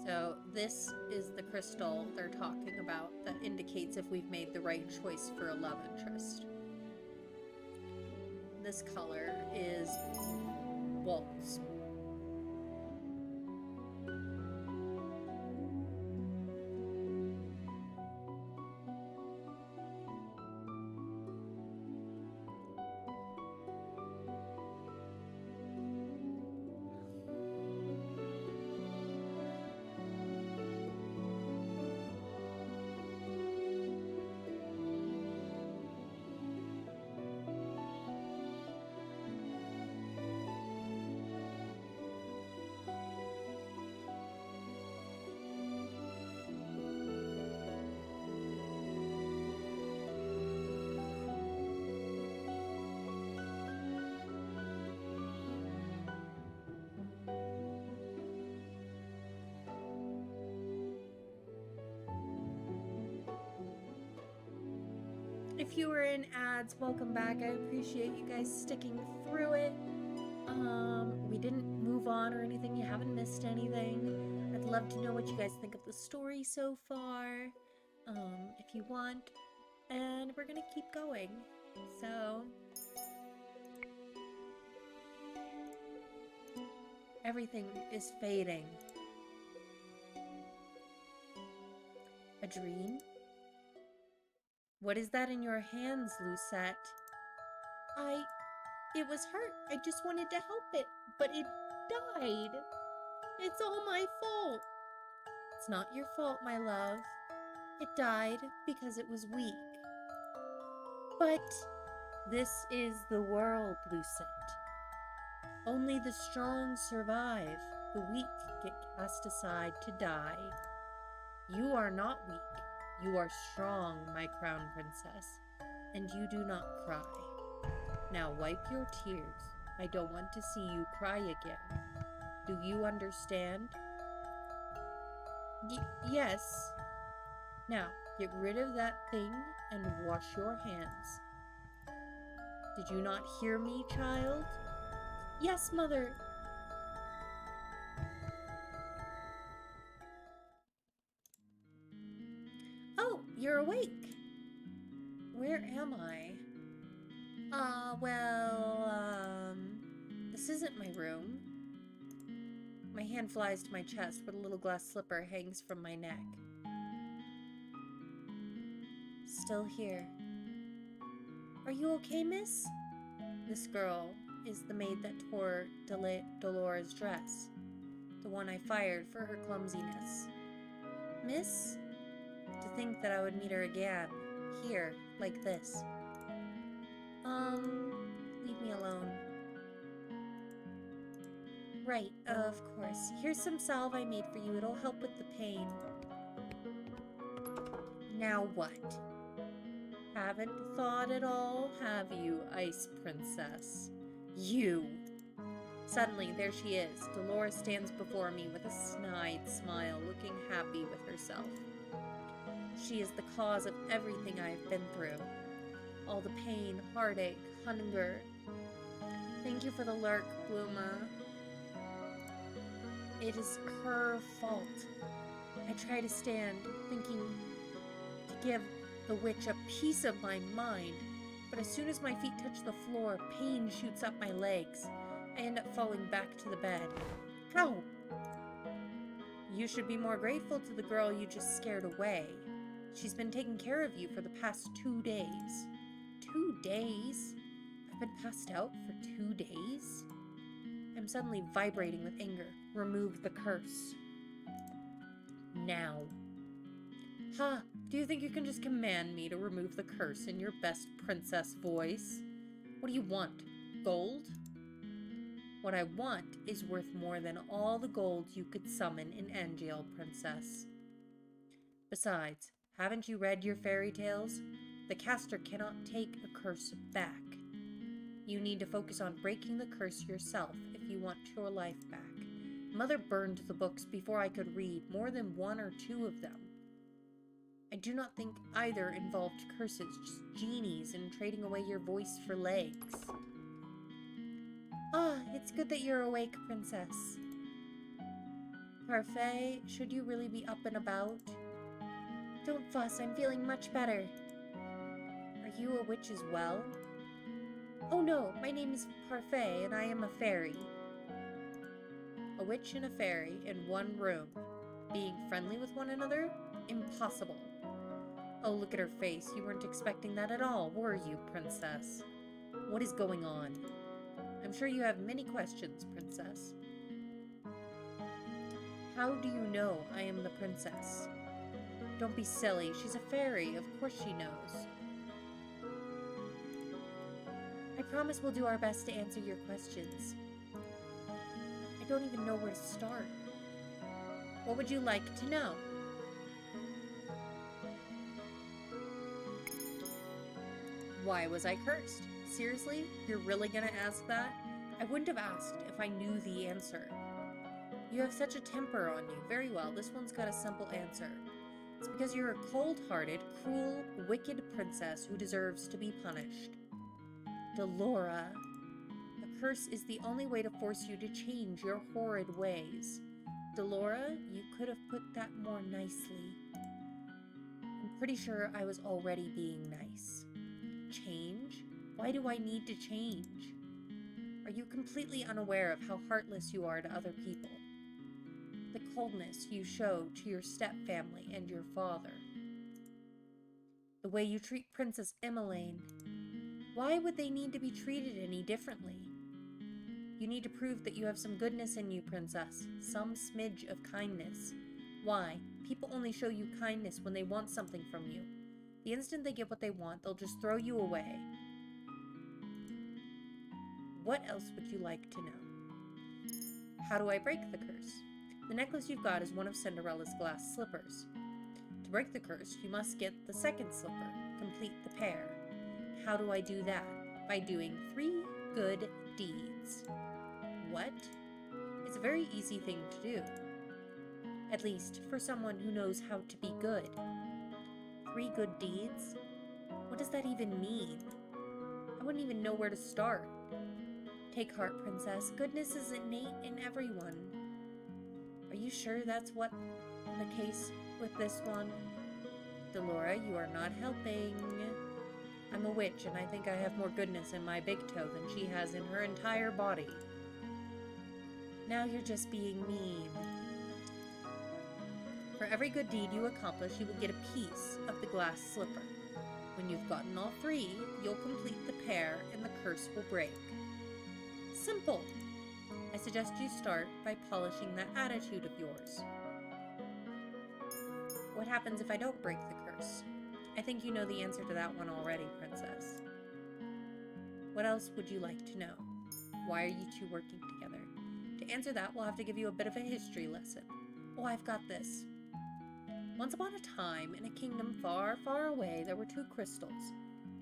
So this is the crystal they're talking about that indicates if we've made the right choice for a love interest. This color is waltz. If you were in ads, welcome back. I appreciate you guys sticking through it. We didn't move on or anything. You haven't missed anything. I'd love to know what you guys think of the story so far, if you want. And we're gonna keep going. So everything is fading. A dream? What is that in your hands, Lucette? It was hurt. I just wanted to help it, but it died. It's all my fault. It's not your fault, my love. It died because it was weak. But This is the world, Lucent. Only the strong survive. The weak get cast aside to die. You are not weak. You are strong, my crown princess, and you do not cry. Now wipe your tears. I don't want to see you cry again. Do you understand? Yes. Now, get rid of that thing and wash your hands. Did you not hear me, child? Yes, Mother. Oh, you're awake. Where am I? This isn't my room. My hand flies to my chest, but a little glass slipper hangs from my neck. Still here. Are you okay, miss? This girl is the maid that tore Dolores' dress. The one I fired for her clumsiness. Miss? To think that I would meet her again. Here, like this. Leave me alone. Right, of course. Here's some salve I made for you. It'll help with the pain. Now what? Haven't thought at all, have you, Ice Princess? You! Suddenly, there she is. Dolores stands before me with a snide smile, looking happy with herself. She is the cause of everything I have been through. All the pain, heartache, hunger. Thank you for the lurk, Bluma. It is her fault. I try to stand, thinking to give the witch a piece of my mind, but as soon as my feet touch the floor, pain shoots up my legs. I end up falling back to the bed. Ow! You should be more grateful to the girl you just scared away. She's been taking care of you for the past 2 days. 2 days? I've been passed out for 2 days? I'm suddenly vibrating with anger. Remove the curse. Now. Ha! Do you think you can just command me to remove the curse in your best princess voice? What do you want? Gold? What I want is worth more than all the gold you could summon in Angeal, princess. Besides, haven't you read your fairy tales? The caster cannot take a curse back. You need to focus on breaking the curse yourself if you want your life back. Mother burned the books before I could read, more than 1 or 2 of them. I do not think either involved curses, just genies and trading away your voice for legs. Ah, it's good that you're awake, princess. Parfait, should you really be up and about? Don't fuss, I'm feeling much better. Are you a witch as well? Oh no, my name is Parfait and I am a fairy. A witch and a fairy in one room. Being friendly with one another? Impossible. Oh, look at her face. You weren't expecting that at all, were you, princess? What is going on? I'm sure you have many questions, princess. How do you know I am the princess? Don't be silly. She's a fairy. Of course she knows. I promise we'll do our best to answer your questions. I don't even know where to start. What would you like to know? Why was I cursed? Seriously? You're really gonna ask that? I wouldn't have asked if I knew the answer. You have such a temper on you. Very well, this one's got a simple answer. It's because you're a cold-hearted, cruel, wicked princess who deserves to be punished. Delora, a curse is the only way to force you to change your horrid ways. Delora, you could have put that more nicely. I'm pretty sure I was already being nice. Change? Why do I need to change? Are you completely unaware of how heartless you are to other people? The coldness you show to your step-family and your father. The way you treat Princess Emmeline. Why would they need to be treated any differently? You need to prove that you have some goodness in you, princess. Some smidge of kindness. Why? People only show you kindness when they want something from you. The instant they get what they want, they'll just throw you away. What else would you like to know? How do I break the curse? The necklace you've got is one of Cinderella's glass slippers. To break the curse, you must get the second slipper, complete the pair. How do I do that? By doing 3 good deeds. What? It's a very easy thing to do. At least for someone who knows how to be good. 3 good deeds? What does that even mean? I wouldn't even know where to start. Take heart, princess. Goodness is innate in everyone. Are you sure that's what the case with this one? Delora, you are not helping. I'm a witch, and I think I have more goodness in my big toe than she has in her entire body. Now you're just being mean. For every good deed you accomplish, you will get a piece of the glass slipper. When you've gotten all 3, you'll complete the pair and the curse will break. Simple. I suggest you start by polishing that attitude of yours. What happens if I don't break the curse? I think you know the answer to that one already, princess. What else would you like to know? Why are you two working together? To answer that, we'll have to give you a bit of a history lesson. Oh, I've got this. Once upon a time, in a kingdom far, far away, there were 2 crystals.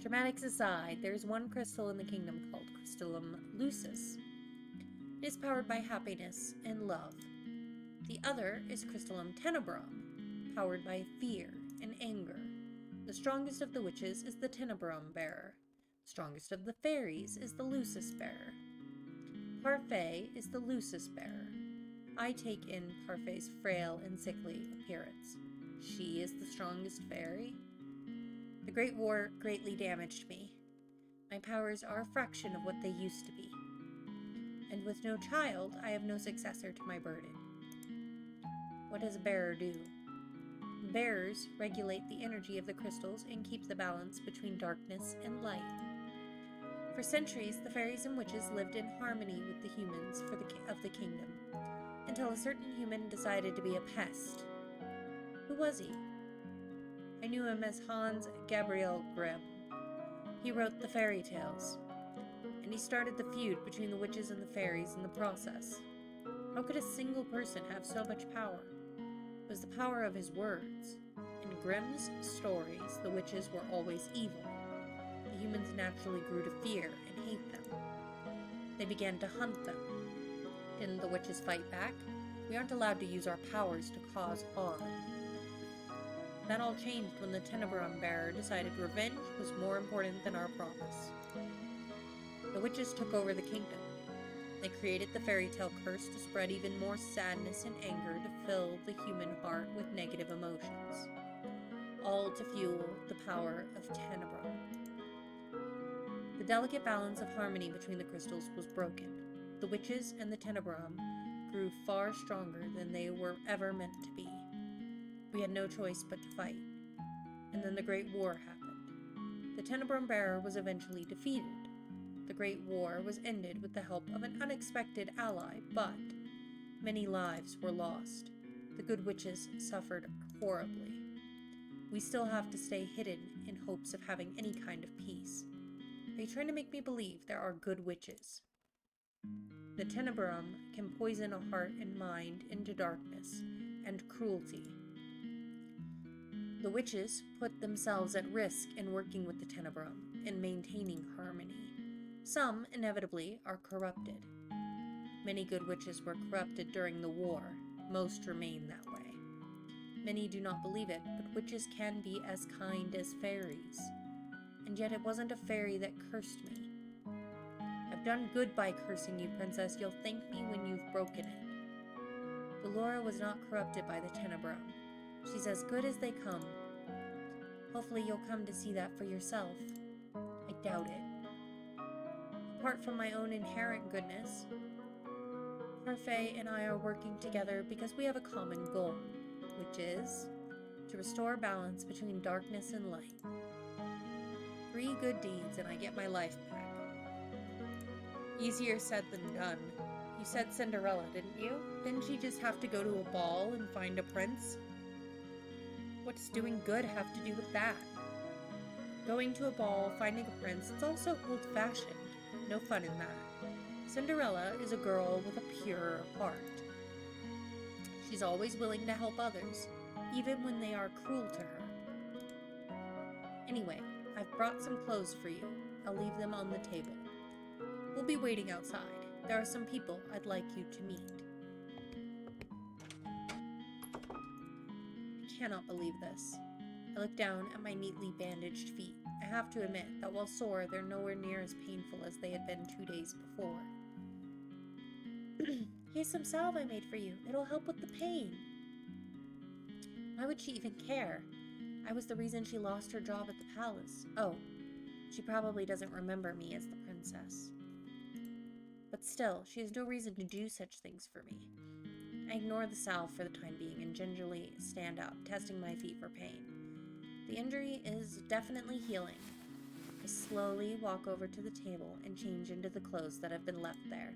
Dramatics aside, there is one crystal in the kingdom called Crystallum Lucis. It is powered by happiness and love. The other is Crystallum Tenebrum, powered by fear and anger. The strongest of the witches is the Tenebrum bearer. The strongest of the fairies is the Lucis bearer. Parfait is the Lucis bearer. I take in Parfait's frail and sickly appearance. She is the strongest fairy. The Great War greatly damaged me. My powers are a fraction of what they used to be. And with no child, I have no successor to my burden. What does a bearer do? Bearers regulate the energy of the crystals and keep the balance between darkness and light. For centuries, the fairies and witches lived in harmony with the humans of the kingdom, until a certain human decided to be a pest. Who was he? I knew him as Hans Gabriel Grimm. He wrote the fairy tales, and he started the feud between the witches and the fairies in the process. How could a single person have so much power? It was the power of his words. In Grimm's stories, the witches were always evil. The humans naturally grew to fear and hate them. They began to hunt them. Didn't the witches fight back? We aren't allowed to use our powers to cause harm. That all changed when the Tenebrum bearer decided revenge was more important than our promise. The witches took over the kingdom. They created the fairy tale curse to spread even more sadness and anger to fill the human heart with negative emotions, all to fuel the power of Tenebrum. The delicate balance of harmony between the crystals was broken. The witches and the Tenebrum grew far stronger than they were ever meant to be. We had no choice but to fight. And then the Great War happened. The Tenebrum bearer was eventually defeated. The Great War was ended with the help of an unexpected ally, but many lives were lost. The good witches suffered horribly. We still have to stay hidden in hopes of having any kind of peace. Are you trying to make me believe there are good witches? The Tenebrum can poison a heart and mind into darkness and cruelty. The witches put themselves at risk in working with the Tenebrum and maintaining harmony. Some, inevitably, are corrupted. Many good witches were corrupted during the war. Most remain that way. Many do not believe it, but witches can be as kind as fairies. And yet it wasn't a fairy that cursed me. I've done good by cursing you, princess. You'll thank me when you've broken it. Delora was not corrupted by the Tenebrum. She's as good as they come. Hopefully you'll come to see that for yourself. I doubt it. Apart from my own inherent goodness, Parfait and I are working together because we have a common goal, which is to restore balance between darkness and light. 3 good deeds and I get my life back. Easier said than done. You said Cinderella, didn't you? Didn't she just have to go to a ball and find a prince? What does doing good have to do with that? Going to a ball, finding a prince, it's all so old-fashioned. No fun in that. Cinderella is a girl with a pure heart. She's always willing to help others, even when they are cruel to her. Anyway, I've brought some clothes for you. I'll leave them on the table. We'll be waiting outside. There are some people I'd like you to meet. I cannot believe this. I look down at my neatly bandaged feet. I have to admit that while sore, they're nowhere near as painful as they had been 2 days before. Here's some salve I made for you. It'll help with the pain. Why would she even care? I was the reason she lost her job at the palace. Oh, she probably doesn't remember me as the princess. But still, she has no reason to do such things for me. I ignore the salve for the time being and gingerly stand up, testing my feet for pain. The injury is definitely healing. I slowly walk over to the table and change into the clothes that have been left there.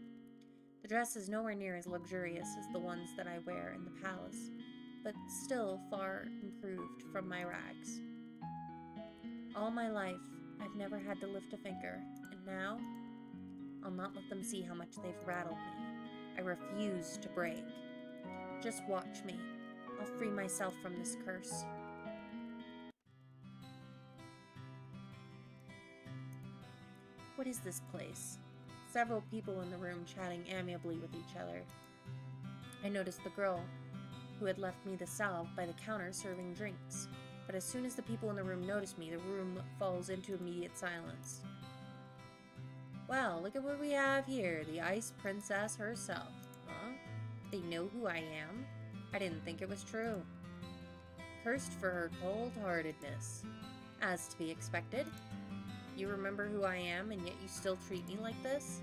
The dress is nowhere near as luxurious as the ones that I wear in the palace, but still far improved from my rags. All my life, I've never had to lift a finger, and now, I'll not let them see how much they've rattled me. I refuse to break. Just watch me. I'll free myself from this curse. What is this place? Several people in the room chatting amiably with each other. I noticed the girl who had left me the salve by the counter serving drinks. But as soon as the people in the room notice me, the room falls into immediate silence. Well, look at what we have here, the Ice Princess herself. Huh? They know who I am? I didn't think it was true. Cursed for her cold-heartedness. As to be expected. You remember who I am, and yet you still treat me like this?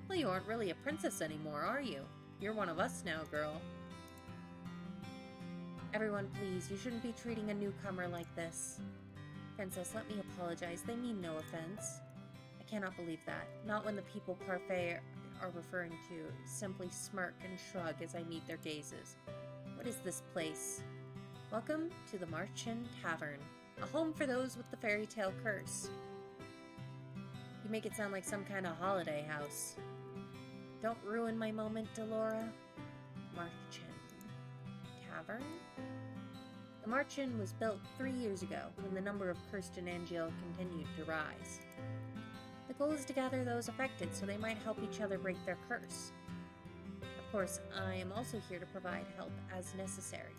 Well, you aren't really a princess anymore, are you? You're one of us now, girl. Everyone, please, you shouldn't be treating a newcomer like this. Princess, let me apologize. They mean no offense. I cannot believe that. Not when the people Parfait are referring to simply smirk and shrug as I meet their gazes. What is this place? Welcome to the Marchen Tavern, a home for those with the fairy tale curse. You make it sound like some kind of holiday house. Don't ruin my moment, Delora. Marchen Tavern? The Marchen was built 3 years ago when the number of cursed in Angiel continued to rise. The goal is to gather those affected so they might help each other break their curse. Of course, I am also here to provide help as necessary.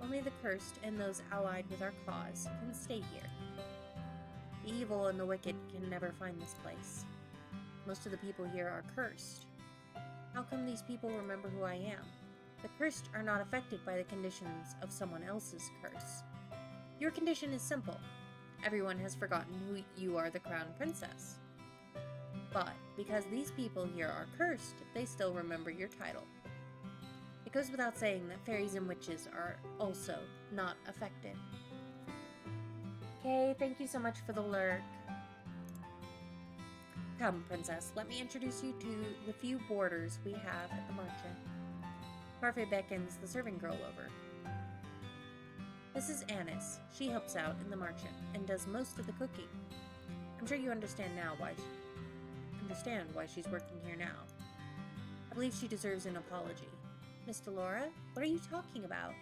Only the cursed and those allied with our cause can stay here. The evil and the wicked can never find this place. Most of the people here are cursed. How come these people remember who I am? The cursed are not affected by the conditions of someone else's curse. Your condition is simple. Everyone has forgotten who you are, the crown princess. But because these people here are cursed, they still remember your title. It goes without saying that fairies and witches are also not affected. Okay, thank you so much for the lurk. Come, princess, let me introduce you to the few boarders we have at the Marchen. Parfait beckons the serving girl over. This is Annis. She helps out in the Marchen and does most of the cooking. I'm sure you understand why she's working here now. I believe she deserves an apology. Miss Delora, what are you talking about?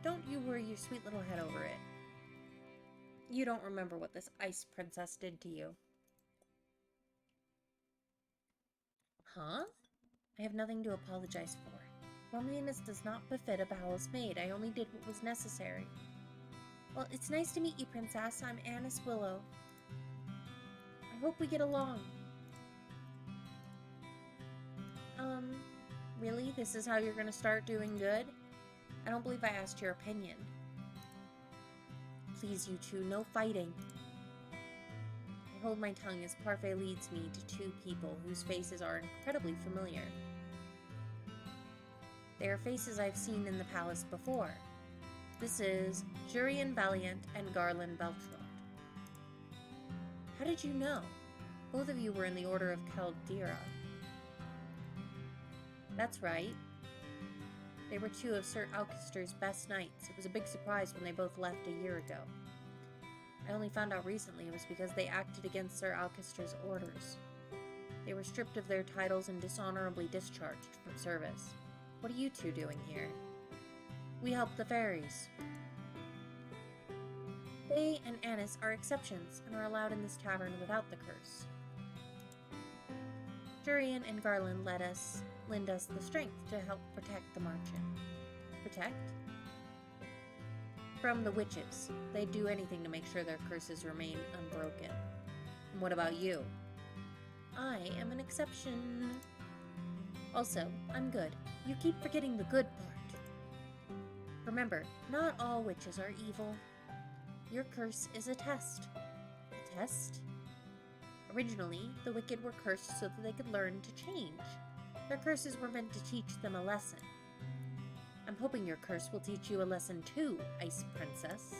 Don't you worry your sweet little head over it. You don't remember what this ice princess did to you. Huh? I have nothing to apologize for. Womanliness does not befit a palace maid. I only did what was necessary. Well, it's nice to meet you, Princess. I'm Annis Willow. I hope we get along. Really? This is how you're gonna start doing good? I don't believe I asked your opinion. Please, you two, no fighting. I hold my tongue as Parfait leads me to two people whose faces are incredibly familiar. They are faces I've seen in the palace before. This is Jurian Valiant and Garland Beltrot. How did you know? Both of you were in the Order of Caldera. That's right. They were two of Sir Alkester's best knights. It was a big surprise when they both left a year ago. I only found out recently it was because they acted against Sir Alkester's orders. were stripped of their titles and dishonorably discharged from service. What are you two doing here? We help the fairies. They and Annis are exceptions and are allowed in this tavern without the curse. Jurian and Garland lend us the strength to help protect the marchand. Protect? From the witches. They'd do anything to make sure their curses remain unbroken. And what about you? I am an exception. Also, I'm good. You keep forgetting the good part. Remember, not all witches are evil. Your curse is a test. A test? Originally, the wicked were cursed so that they could learn to change. Their curses were meant to teach them a lesson. I'm hoping your curse will teach you a lesson too, Ice Princess.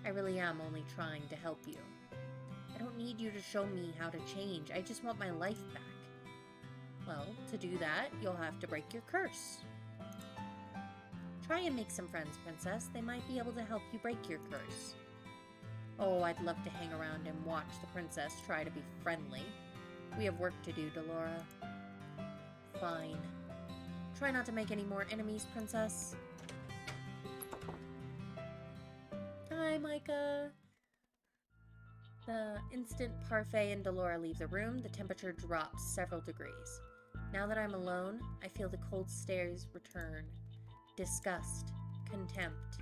I really am only trying to help you. I don't need you to show me how to change. I just want my life back. Well, to do that, you'll have to break your curse. Try and make some friends, Princess. They might be able to help you break your curse. Oh, I'd love to hang around and watch the princess try to be friendly. We have work to do, Delora. Fine. Try not to make any more enemies, Princess. Hi, Micah. The instant Parfait and Delora leave the room, the temperature drops several degrees. Now that I'm alone, I feel the cold stares return. Disgust, contempt,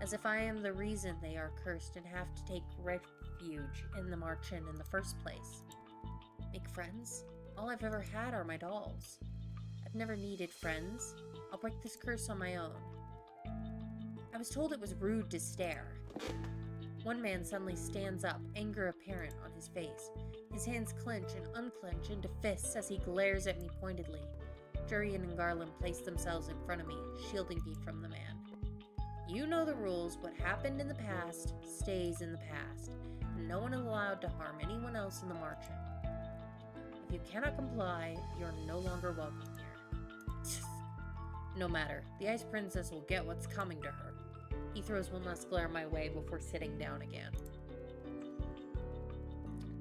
as if I am the reason they are cursed and have to take refuge in the marchand in the first place. Make friends? All I've ever had are my dolls. I've never needed friends. I'll break this curse on my own. I was told it was rude to stare. One man suddenly stands up, anger apparent on his face. His hands clench and unclench into fists as he glares at me pointedly. Jurian and Garland place themselves in front of me, shielding me from the man. You know the rules. What happened in the past stays in the past, and no one is allowed to harm anyone else in the marchand. If you cannot comply, you're no longer welcome here. No matter, the Ice Princess will get what's coming to her. He throws one last glare my way before sitting down again.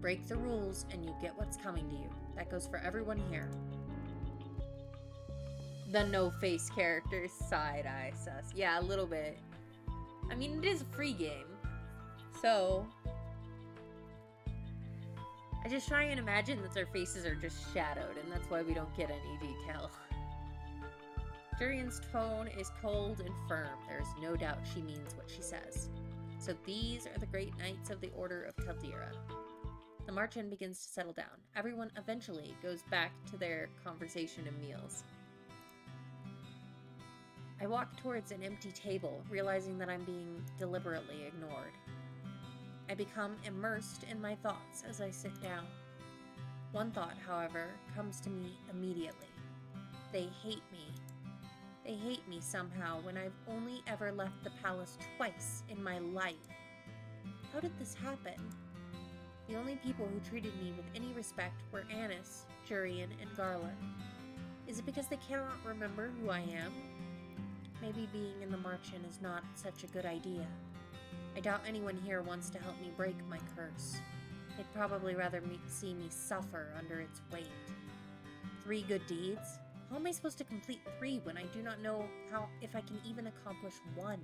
Break the rules and you get what's coming to you. That goes for everyone here. The no-face characters side-eye sus. Yeah, a little bit. I mean, it is a free game. So I just try and imagine that their faces are just shadowed, and that's why we don't get any detail. Jurian's tone is cold and firm. There is no doubt she means what she says. So these are the great knights of the Order of Caldera. The marchand begins to settle down. Everyone eventually goes back to their conversation and meals. I walk towards an empty table, realizing that I'm being deliberately ignored. I become immersed in my thoughts as I sit down. One thought, however, comes to me immediately. They hate me. They hate me somehow when I've only ever left the palace twice in my life. How did this happen? The only people who treated me with any respect were Annis, Jurian, and Garland. Is it because they cannot remember who I am? Maybe being in the marchand is not such a good idea. I doubt anyone here wants to help me break my curse. They'd probably rather see me suffer under its weight. 3 good deeds? How am I supposed to complete 3 when I do not know if I can even accomplish 1?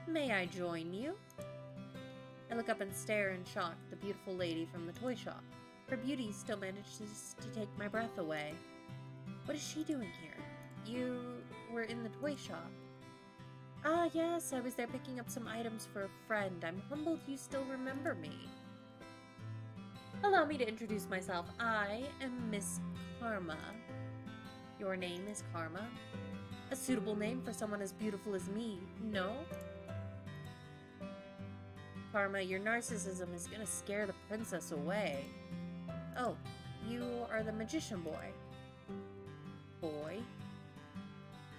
May I join you? I look up and stare in shock at the beautiful lady from the toy shop. Her beauty still manages to take my breath away. What is she doing here? You were in the toy shop. Ah, yes, I was there picking up some items for a friend. I'm humbled you still remember me. Allow me to introduce myself. I am Miss Karma. Your name is Karma? A suitable name for someone as beautiful as me, no? Karma, your narcissism is gonna scare the princess away. Oh, you are the magician boy. Boy?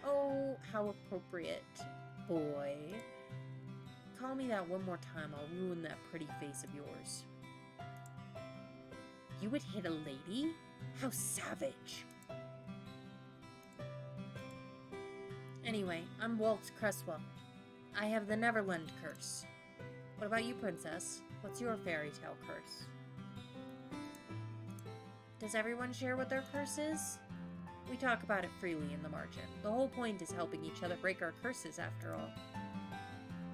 Oh, how appropriate. Boy. Call me that one more time, I'll ruin that pretty face of yours. You would hit a lady? How savage. Anyway, I'm Walt Cresswell. I have the Neverland curse. What about you, princess? What's your fairy tale curse? Does everyone share what their curse is? We talk about it freely in the margin. The whole point is helping each other break our curses, after all.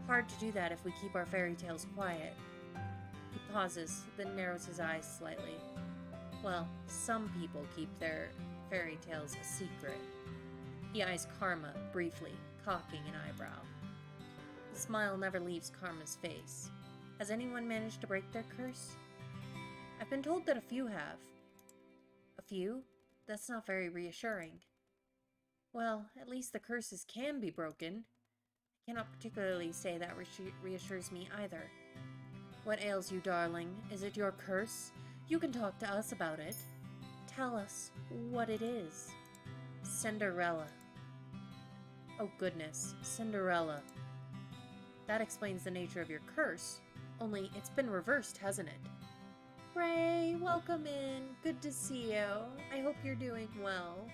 Hard to do that if we keep our fairy tales quiet. He pauses, then narrows his eyes slightly. Well, some people keep their fairy tales a secret. He eyes Karma briefly, cocking an eyebrow. The smile never leaves Karma's face. Has anyone managed to break their curse? I've been told that a few have. A few? That's not very reassuring. Well, at least the curses can be broken. I cannot particularly say that reassures me either. What ails you, darling? Is it your curse? You can talk to us about it. Tell us what it is. Cinderella. Oh goodness, Cinderella. That explains the nature of your curse. Only it's been reversed, hasn't it? Ray, welcome in. Good to see you. I hope you're doing well.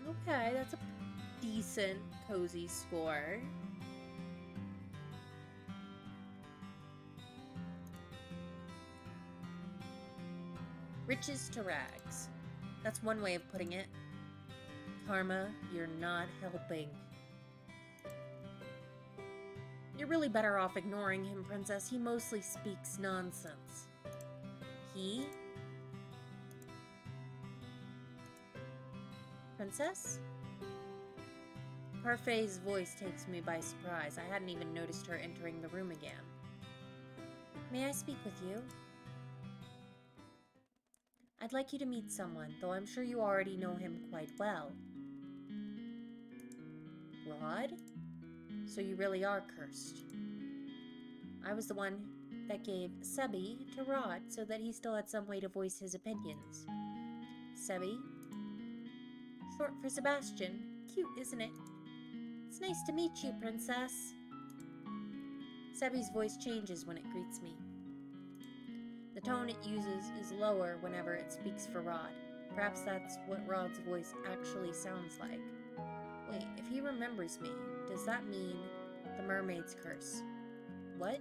Okay, that's a decent, cozy score. Riches to rags. That's one way of putting it. Karma, you're not helping. You're really better off ignoring him, Princess. He mostly speaks nonsense. He? Princess? Parfait's voice takes me by surprise. I hadn't even noticed her entering the room again. May I speak with you? I'd like you to meet someone, though I'm sure you already know him quite well. Rod? So you really are cursed. I was the one that gave Sebi to Rod so that he still had some way to voice his opinions. Sebi? Short for Sebastian. Cute, isn't it? It's nice to meet you, Princess. Sebi's voice changes when it greets me. The tone it uses is lower whenever it speaks for Rod. Perhaps that's what Rod's voice actually sounds like. Wait, if he remembers me, does that mean the mermaid's curse? What?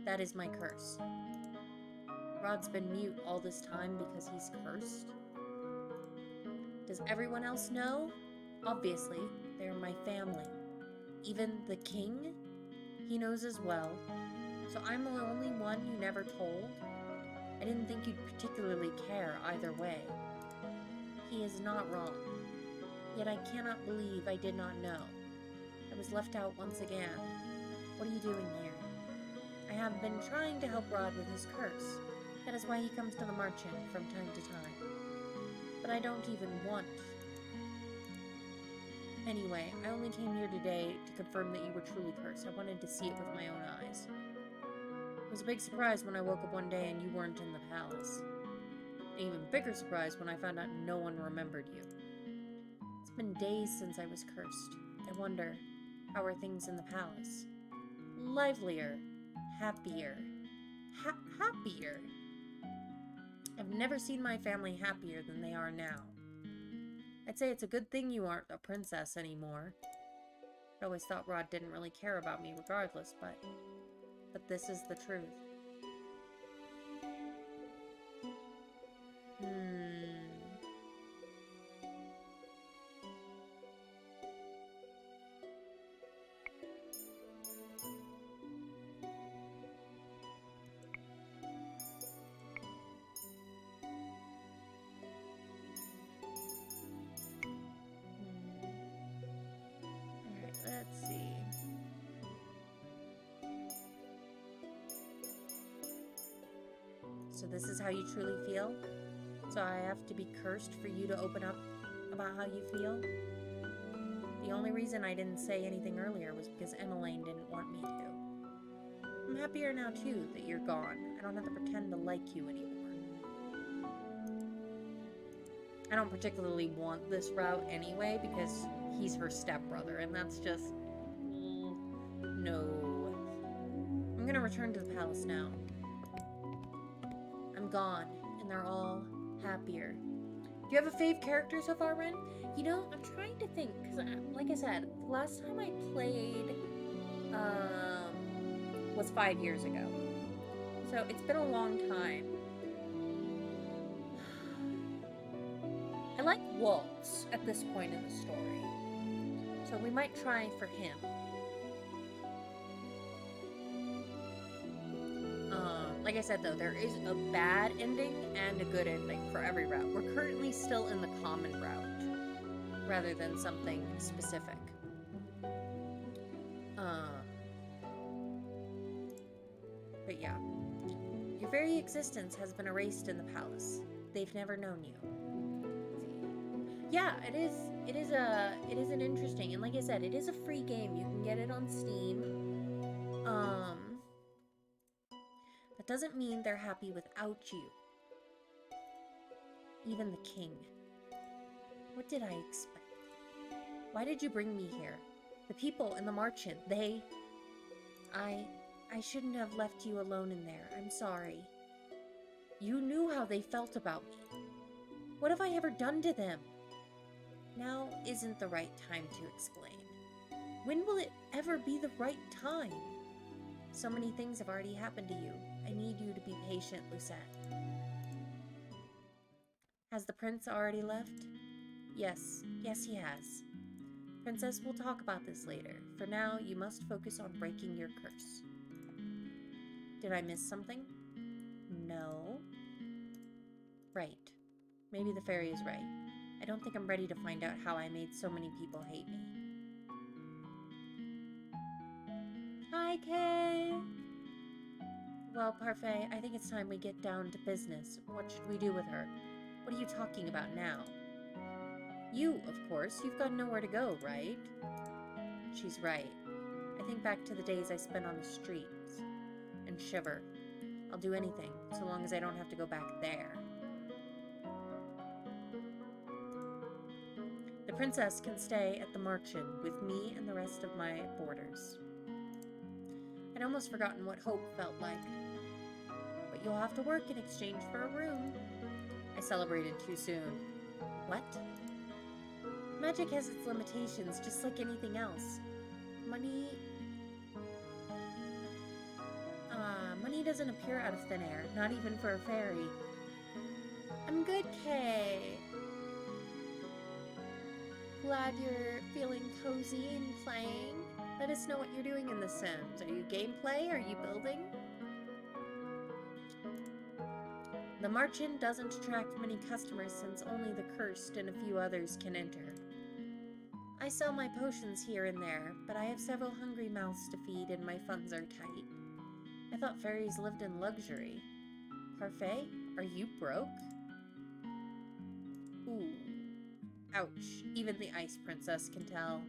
That is my curse. Rod's been mute all this time because he's cursed? Does everyone else know? Obviously, they're my family. Even the king? He knows as well. So I'm the only one you never told? I didn't think you'd particularly care either way. He is not wrong. Yet I cannot believe I did not know. I was left out once again. What are you doing here? I have been trying to help Rod with his curse. That is why he comes to the march-in from time to time. But I don't even want. Anyway, I only came here today to confirm that you were truly cursed. I wanted to see it with my own eyes. It was a big surprise when I woke up one day and you weren't in the palace. An even bigger surprise when I found out no one remembered you. It's been days since I was cursed. I wonder, how are things in the palace? Livelier. Happier. Happier? I've never seen my family happier than they are now. I'd say it's a good thing you aren't a princess anymore. I always thought Rod didn't really care about me regardless, but this is the truth. Alright, let's see. So this is how you truly feel? So I have to be cursed for you to open up about how you feel? The only reason I didn't say anything earlier was because Emmeline didn't want me to. I'm happier now too that you're gone. I don't have to pretend to like you anymore. I don't particularly want this route anyway because he's her stepbrother and that's just... no. I'm gonna return to the palace now. I'm gone, and they're all happier. Do you have a fave character so far, Ren? You know, I'm trying to think, because like I said, the last time I played was 5 years ago. So it's been a long time. I like Waltz at this point in the story. So we might try for him. Like I said, though, there is a bad ending and a good ending for every route. We're currently still in the common route, rather than something specific. But yeah. Your very existence has been erased in the palace. They've never known you. Yeah, it is an interesting, and like I said, it is a free game. You can get it on Steam. That doesn't mean they're happy without you. Even the king. What did I expect? Why did you bring me here? The people in the marchant, I shouldn't have left you alone in there. I'm sorry. You knew how they felt about me. What have I ever done to them? Now isn't the right time to explain. When will it ever be the right time? So many things have already happened to you. I need you to be patient, Lucette. Has the prince already left? Yes, he has. Princess, we'll talk about this later. For now, you must focus on breaking your curse. Did I miss something? No. Right. Maybe the fairy is right. I don't think I'm ready to find out how I made so many people hate me. Hi, Kay! Well, Parfait, I think it's time we get down to business. What should we do with her? What are you talking about now? You, of course. You've got nowhere to go, right? She's right. I think back to the days I spent on the streets and shiver. I'll do anything, so long as I don't have to go back there. The princess can stay at the Marchand with me and the rest of my boarders. I'd almost forgotten what hope felt like. But you'll have to work in exchange for a room. I celebrated too soon. What? Magic has its limitations, just like anything else. Money doesn't appear out of thin air, not even for a fairy. I'm good, Kay. Glad you're feeling cozy and playing. Let us know what you're doing in The Sims. Are you gameplay? Are you building? The Marchand doesn't attract many customers since only the cursed and a few others can enter. I sell my potions here and there, but I have several hungry mouths to feed and my funds are tight. I thought fairies lived in luxury. Parfait, are you broke? Ooh. Ouch, even the Ice Princess can tell.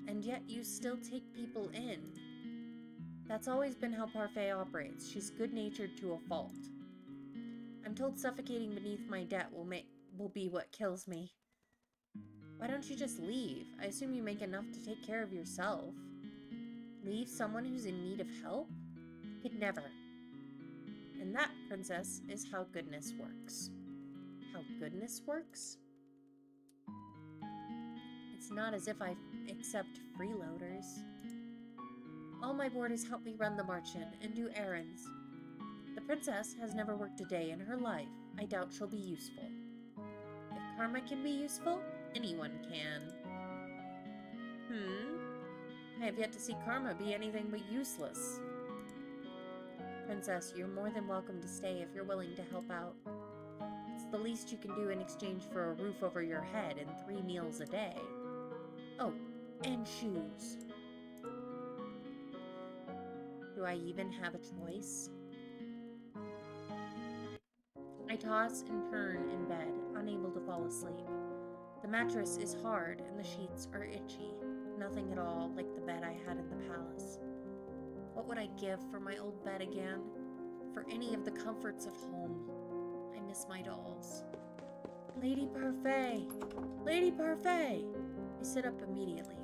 And yet you still take people in. That's always been how Parfait operates. She's good-natured to a fault. I'm told suffocating beneath my debt will be what kills me. Why don't you just leave? I assume you make enough to take care of yourself. Leave someone who's in need of help? Could never. And that, princess, is how goodness works. How goodness works? It's not as if I accept freeloaders. All my boarders help me run the Marchand and do errands. The princess has never worked a day in her life. I doubt she'll be useful. If karma can be useful, anyone can. I have yet to see karma be anything but useless. Princess, you're more than welcome to stay if you're willing to help out. It's the least you can do in exchange for a roof over your head and 3 meals a day. Oh, and shoes. Do I even have a choice? I toss and turn in bed, unable to fall asleep. The mattress is hard and the sheets are itchy. Nothing at all like the bed I had in the palace. What would I give for my old bed again? For any of the comforts of home. I miss my dolls. Lady Parfait! Lady Parfait! I sit up immediately.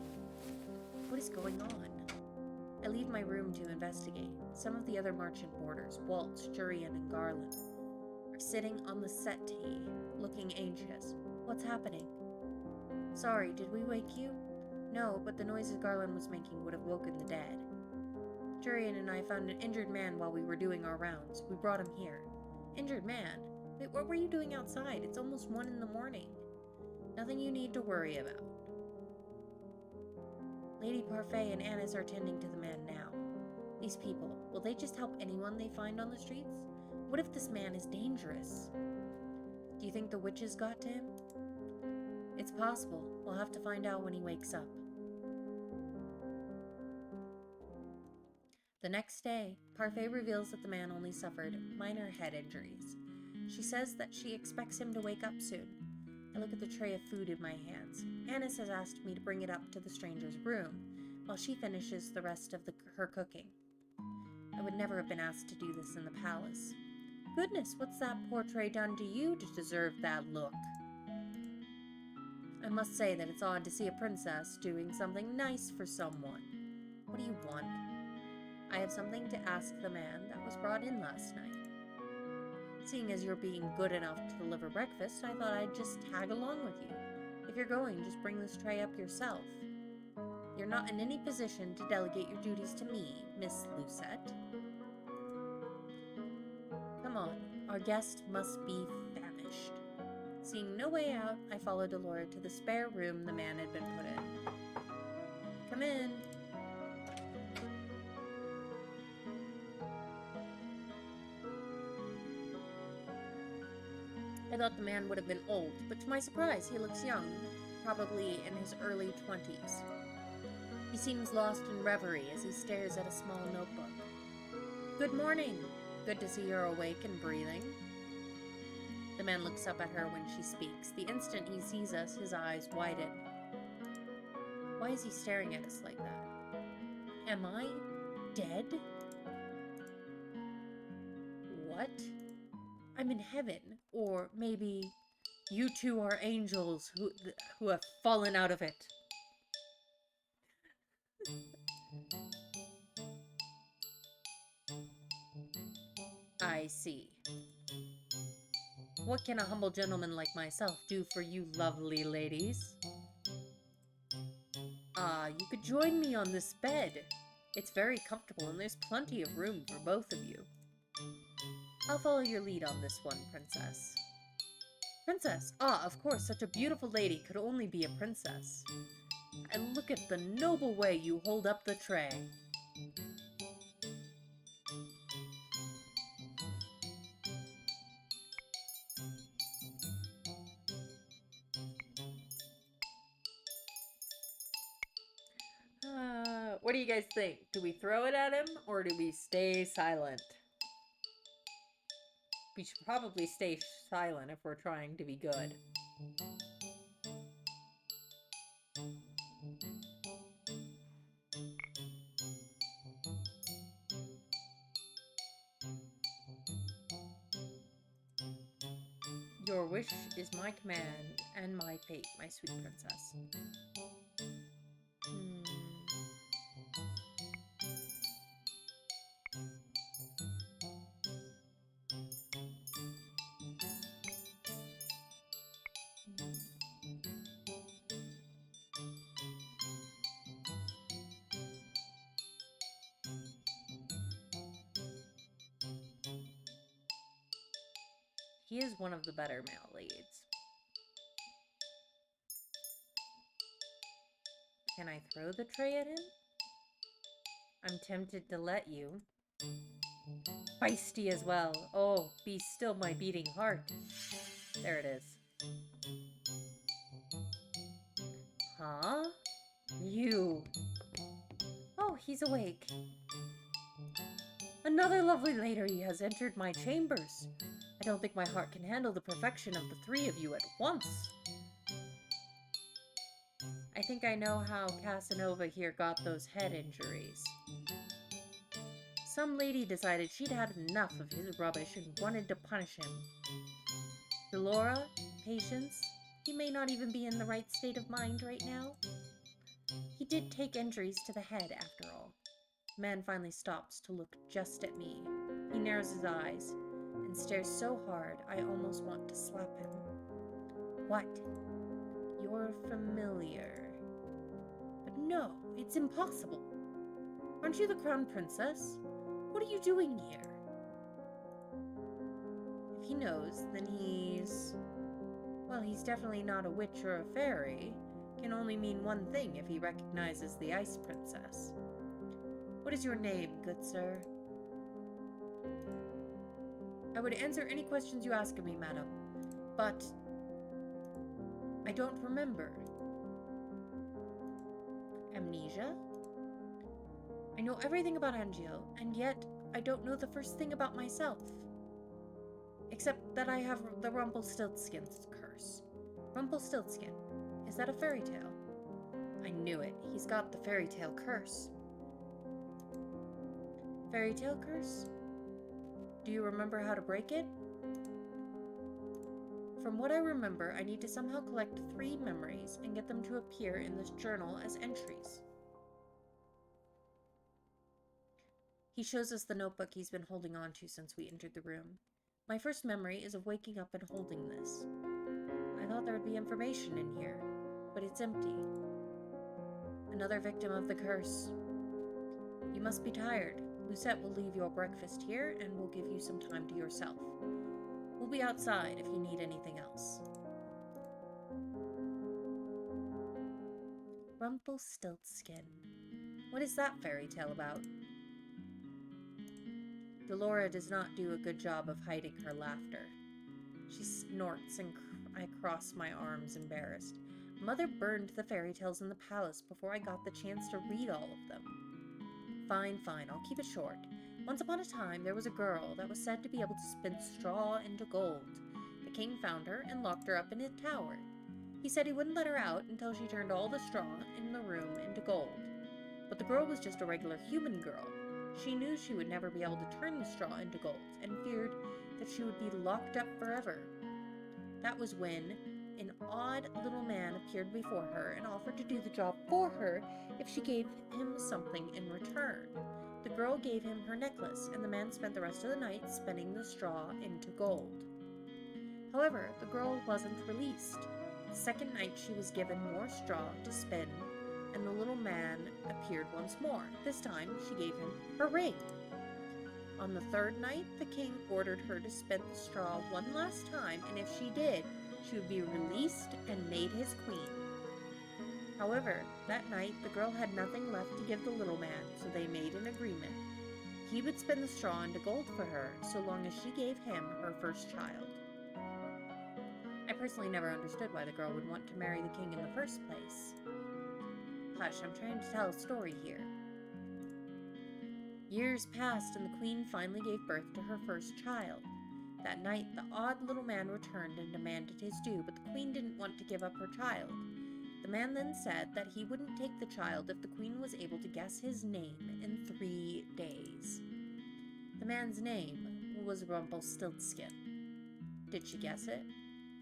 What is going on? I leave my room to investigate. Some of the other Marchand boarders, Waltz, Jurian, and Garland, are sitting on the settee, looking anxious. What's happening? Sorry, did we wake you? No, but the noises Garland was making would have woken the dead. Jurian and I found an injured man while we were doing our rounds. We brought him here. Injured man? Wait, what were you doing outside? It's almost 1 in the morning. Nothing you need to worry about. Lady Parfait and Annis are tending to the man now. These people, will they just help anyone they find on the streets? What if this man is dangerous? Do you think the witches got to him? It's possible. We'll have to find out when he wakes up. The next day, Parfait reveals that the man only suffered minor head injuries. She says that she expects him to wake up soon. I look at the tray of food in my hands. Annis has asked me to bring it up to the stranger's room, while she finishes the rest of her cooking. I would never have been asked to do this in the palace. Goodness, what's that poor tray done to you to deserve that look? I must say that it's odd to see a princess doing something nice for someone. What do you want? I have something to ask the man that was brought in last night. Seeing as you're being good enough to deliver breakfast, I thought I'd just tag along with you. If you're going, just bring this tray up yourself. You're not in any position to delegate your duties to me, Miss Lucette. Come on, our guest must be famished. Seeing no way out, I followed Delora to the spare room the man had been put in. Come in. I thought the man would have been old, but to my surprise, he looks young, probably in his early 20s. He seems lost in reverie as he stares at a small notebook. Good morning. Good to see you're awake and breathing. The man looks up at her when she speaks. The instant he sees us, his eyes widen. Why is he staring at us like that? Am I dead? What? I'm in heaven, or maybe you two are angels who have fallen out of it. I see. What can a humble gentleman like myself do for you lovely ladies? You could join me on this bed. It's very comfortable and there's plenty of room for both of you. I'll follow your lead on this one, Princess. Princess? Ah, of course, such a beautiful lady could only be a princess. And look at the noble way you hold up the tray. What do you guys think? Do we throw it at him or do we stay silent? We should probably stay silent if we're trying to be good. Your wish is my command and my fate, my sweet princess. He is one of the better male leads. Can I throw the tray at him? I'm tempted to let you. Feisty as well. Oh, be still my beating heart. There it is. Huh? You. Oh, he's awake. Another lovely lady has entered my chambers. I don't think my heart can handle the perfection of the three of you at once. I think I know how Casanova here got those head injuries. Some lady decided she'd had enough of his rubbish and wanted to punish him. Delora, Patience, he may not even be in the right state of mind right now. He did take injuries to the head, after all. The man finally stops to look just at me. He narrows his eyes and stares so hard I almost want to slap him. What? You're familiar. But no, it's impossible. Aren't you the crown princess? What are you doing here? If he knows, then well, he's definitely not a witch or a fairy. Can only mean one thing if he recognizes the ice princess. What is your name, good sir? I would answer any questions you ask of me, madam, but I don't remember. Amnesia? I know everything about Angiel, and yet I don't know the first thing about myself. Except that I have the Rumpelstiltskin's curse. Rumpelstiltskin, is that a fairy tale? I knew it. He's got the fairy tale curse. Fairy tale curse? Do you remember how to break it? From what I remember, I need to somehow collect 3 memories and get them to appear in this journal as entries. He shows us the notebook he's been holding on to since we entered the room. My first memory is of waking up and holding this. I thought there would be information in here, but it's empty. Another victim of the curse. You must be tired. Lucette will leave your breakfast here and will give you some time to yourself. We'll be outside if you need anything else. Rumpelstiltskin. What is that fairy tale about? Delora does not do a good job of hiding her laughter. She snorts and I cross my arms, embarrassed. Mother burned the fairy tales in the palace before I got the chance to read all of them. Fine, I'll keep it short. Once upon a time, there was a girl that was said to be able to spin straw into gold. The king found her and locked her up in a tower. He said he wouldn't let her out until she turned all the straw in the room into gold. But the girl was just a regular human girl. She knew she would never be able to turn the straw into gold and feared that she would be locked up forever. That was when an odd little man appeared before her and offered to do the job for her if she gave him something in return. The girl gave him her necklace, and the man spent the rest of the night spinning the straw into gold. However, the girl wasn't released. The second night she was given more straw to spin, and the little man appeared once more. This time she gave him her ring. On the third night, the king ordered her to spin the straw one last time, and if she did, she would be released and made his queen. However, that night the girl had nothing left to give the little man, so they made an agreement. He would spin the straw into gold for her, so long as she gave him her first child. I personally never understood why the girl would want to marry the king in the first place. Hush, I'm trying to tell a story here. Years passed and the queen finally gave birth to her first child. That night, the odd little man returned and demanded his due, but the queen didn't want to give up her child. The man then said that he wouldn't take the child if the queen was able to guess his name in 3 days. The man's name was Rumpelstiltskin. Did she guess it?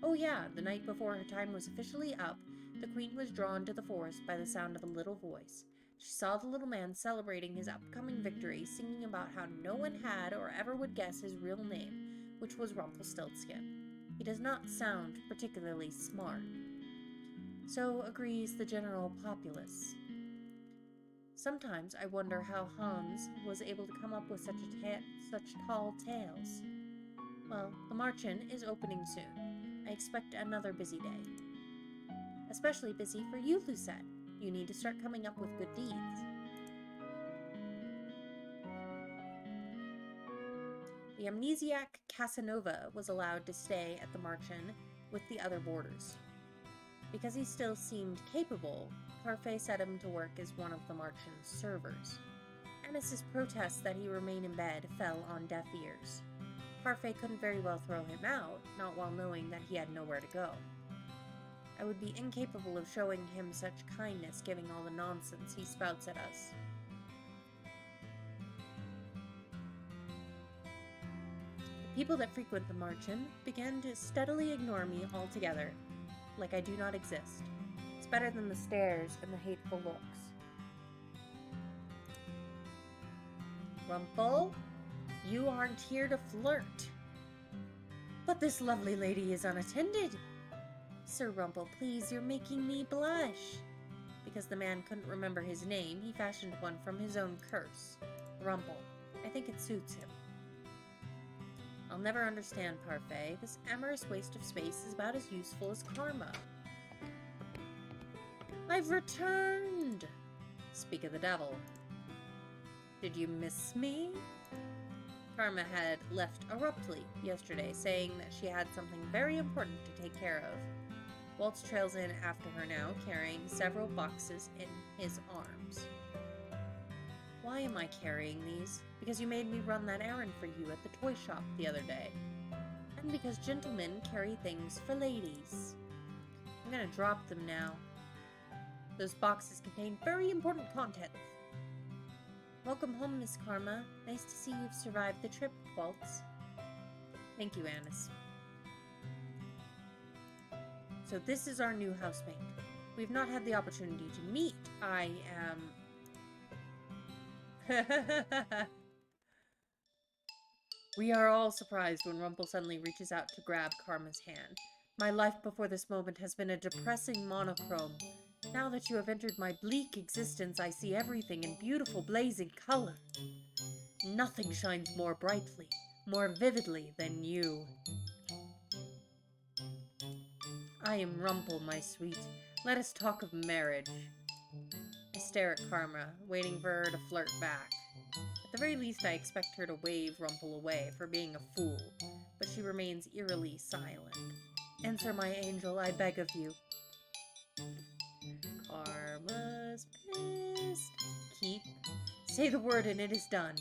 Oh yeah, the night before her time was officially up, the queen was drawn to the forest by the sound of a little voice. She saw the little man celebrating his upcoming victory, singing about how no one had or ever would guess his real name, which was Rumpelstiltskin. He does not sound particularly smart. So agrees the general populace. Sometimes I wonder how Hans was able to come up with such tall tales. Well, the Marchen is opening soon. I expect another busy day. Especially busy for you, Lucette. You need to start coming up with good deeds. The amnesiac Casanova was allowed to stay at the Marchen with the other boarders. Because he still seemed capable, Parfait set him to work as one of the Marchen's servers. Annis's protests that he remain in bed fell on deaf ears. Parfait couldn't very well throw him out, not while knowing that he had nowhere to go. I would be incapable of showing him such kindness given all the nonsense he spouts at us. The people that frequent the Marchen began to steadily ignore me altogether, like I do not exist. It's better than the stares and the hateful looks. Rumple, you aren't here to flirt. But this lovely lady is unattended. Sir Rumple, please, you're making me blush. The Because the man couldn't remember his name, he fashioned one from his own curse. Rumple. I think it suits him. I'll never understand, Parfait. This amorous waste of space is about as useful as karma. I've returned! Speak of the devil. Did you miss me? Karma had left abruptly yesterday, saying that she had something very important to take care of. Waltz trails in after her now, carrying several boxes in his arms. Why am I carrying these? Because you made me run that errand for you at the toy shop the other day. And because gentlemen carry things for ladies. I'm gonna drop them now. Those boxes contain very important contents. Welcome home, Miss Karma. Nice to see you've survived the trip, Waltz. Thank you, Annis. So this is our new housemate. We've not had the opportunity to meet. I am... We are all surprised when Rumple suddenly reaches out to grab Karma's hand. My life before this moment has been a depressing monochrome. Now that you have entered my bleak existence, I see everything in beautiful blazing color. Nothing shines more brightly, more vividly than you. I am Rumple, my sweet. Let us talk of marriage. I stare at Karma, waiting for her to flirt back. At the very least, I expect her to wave Rumple away for being a fool, but she remains eerily silent. Answer, my angel, I beg of you. Karma's pissed. Keep. Say the word and it is done.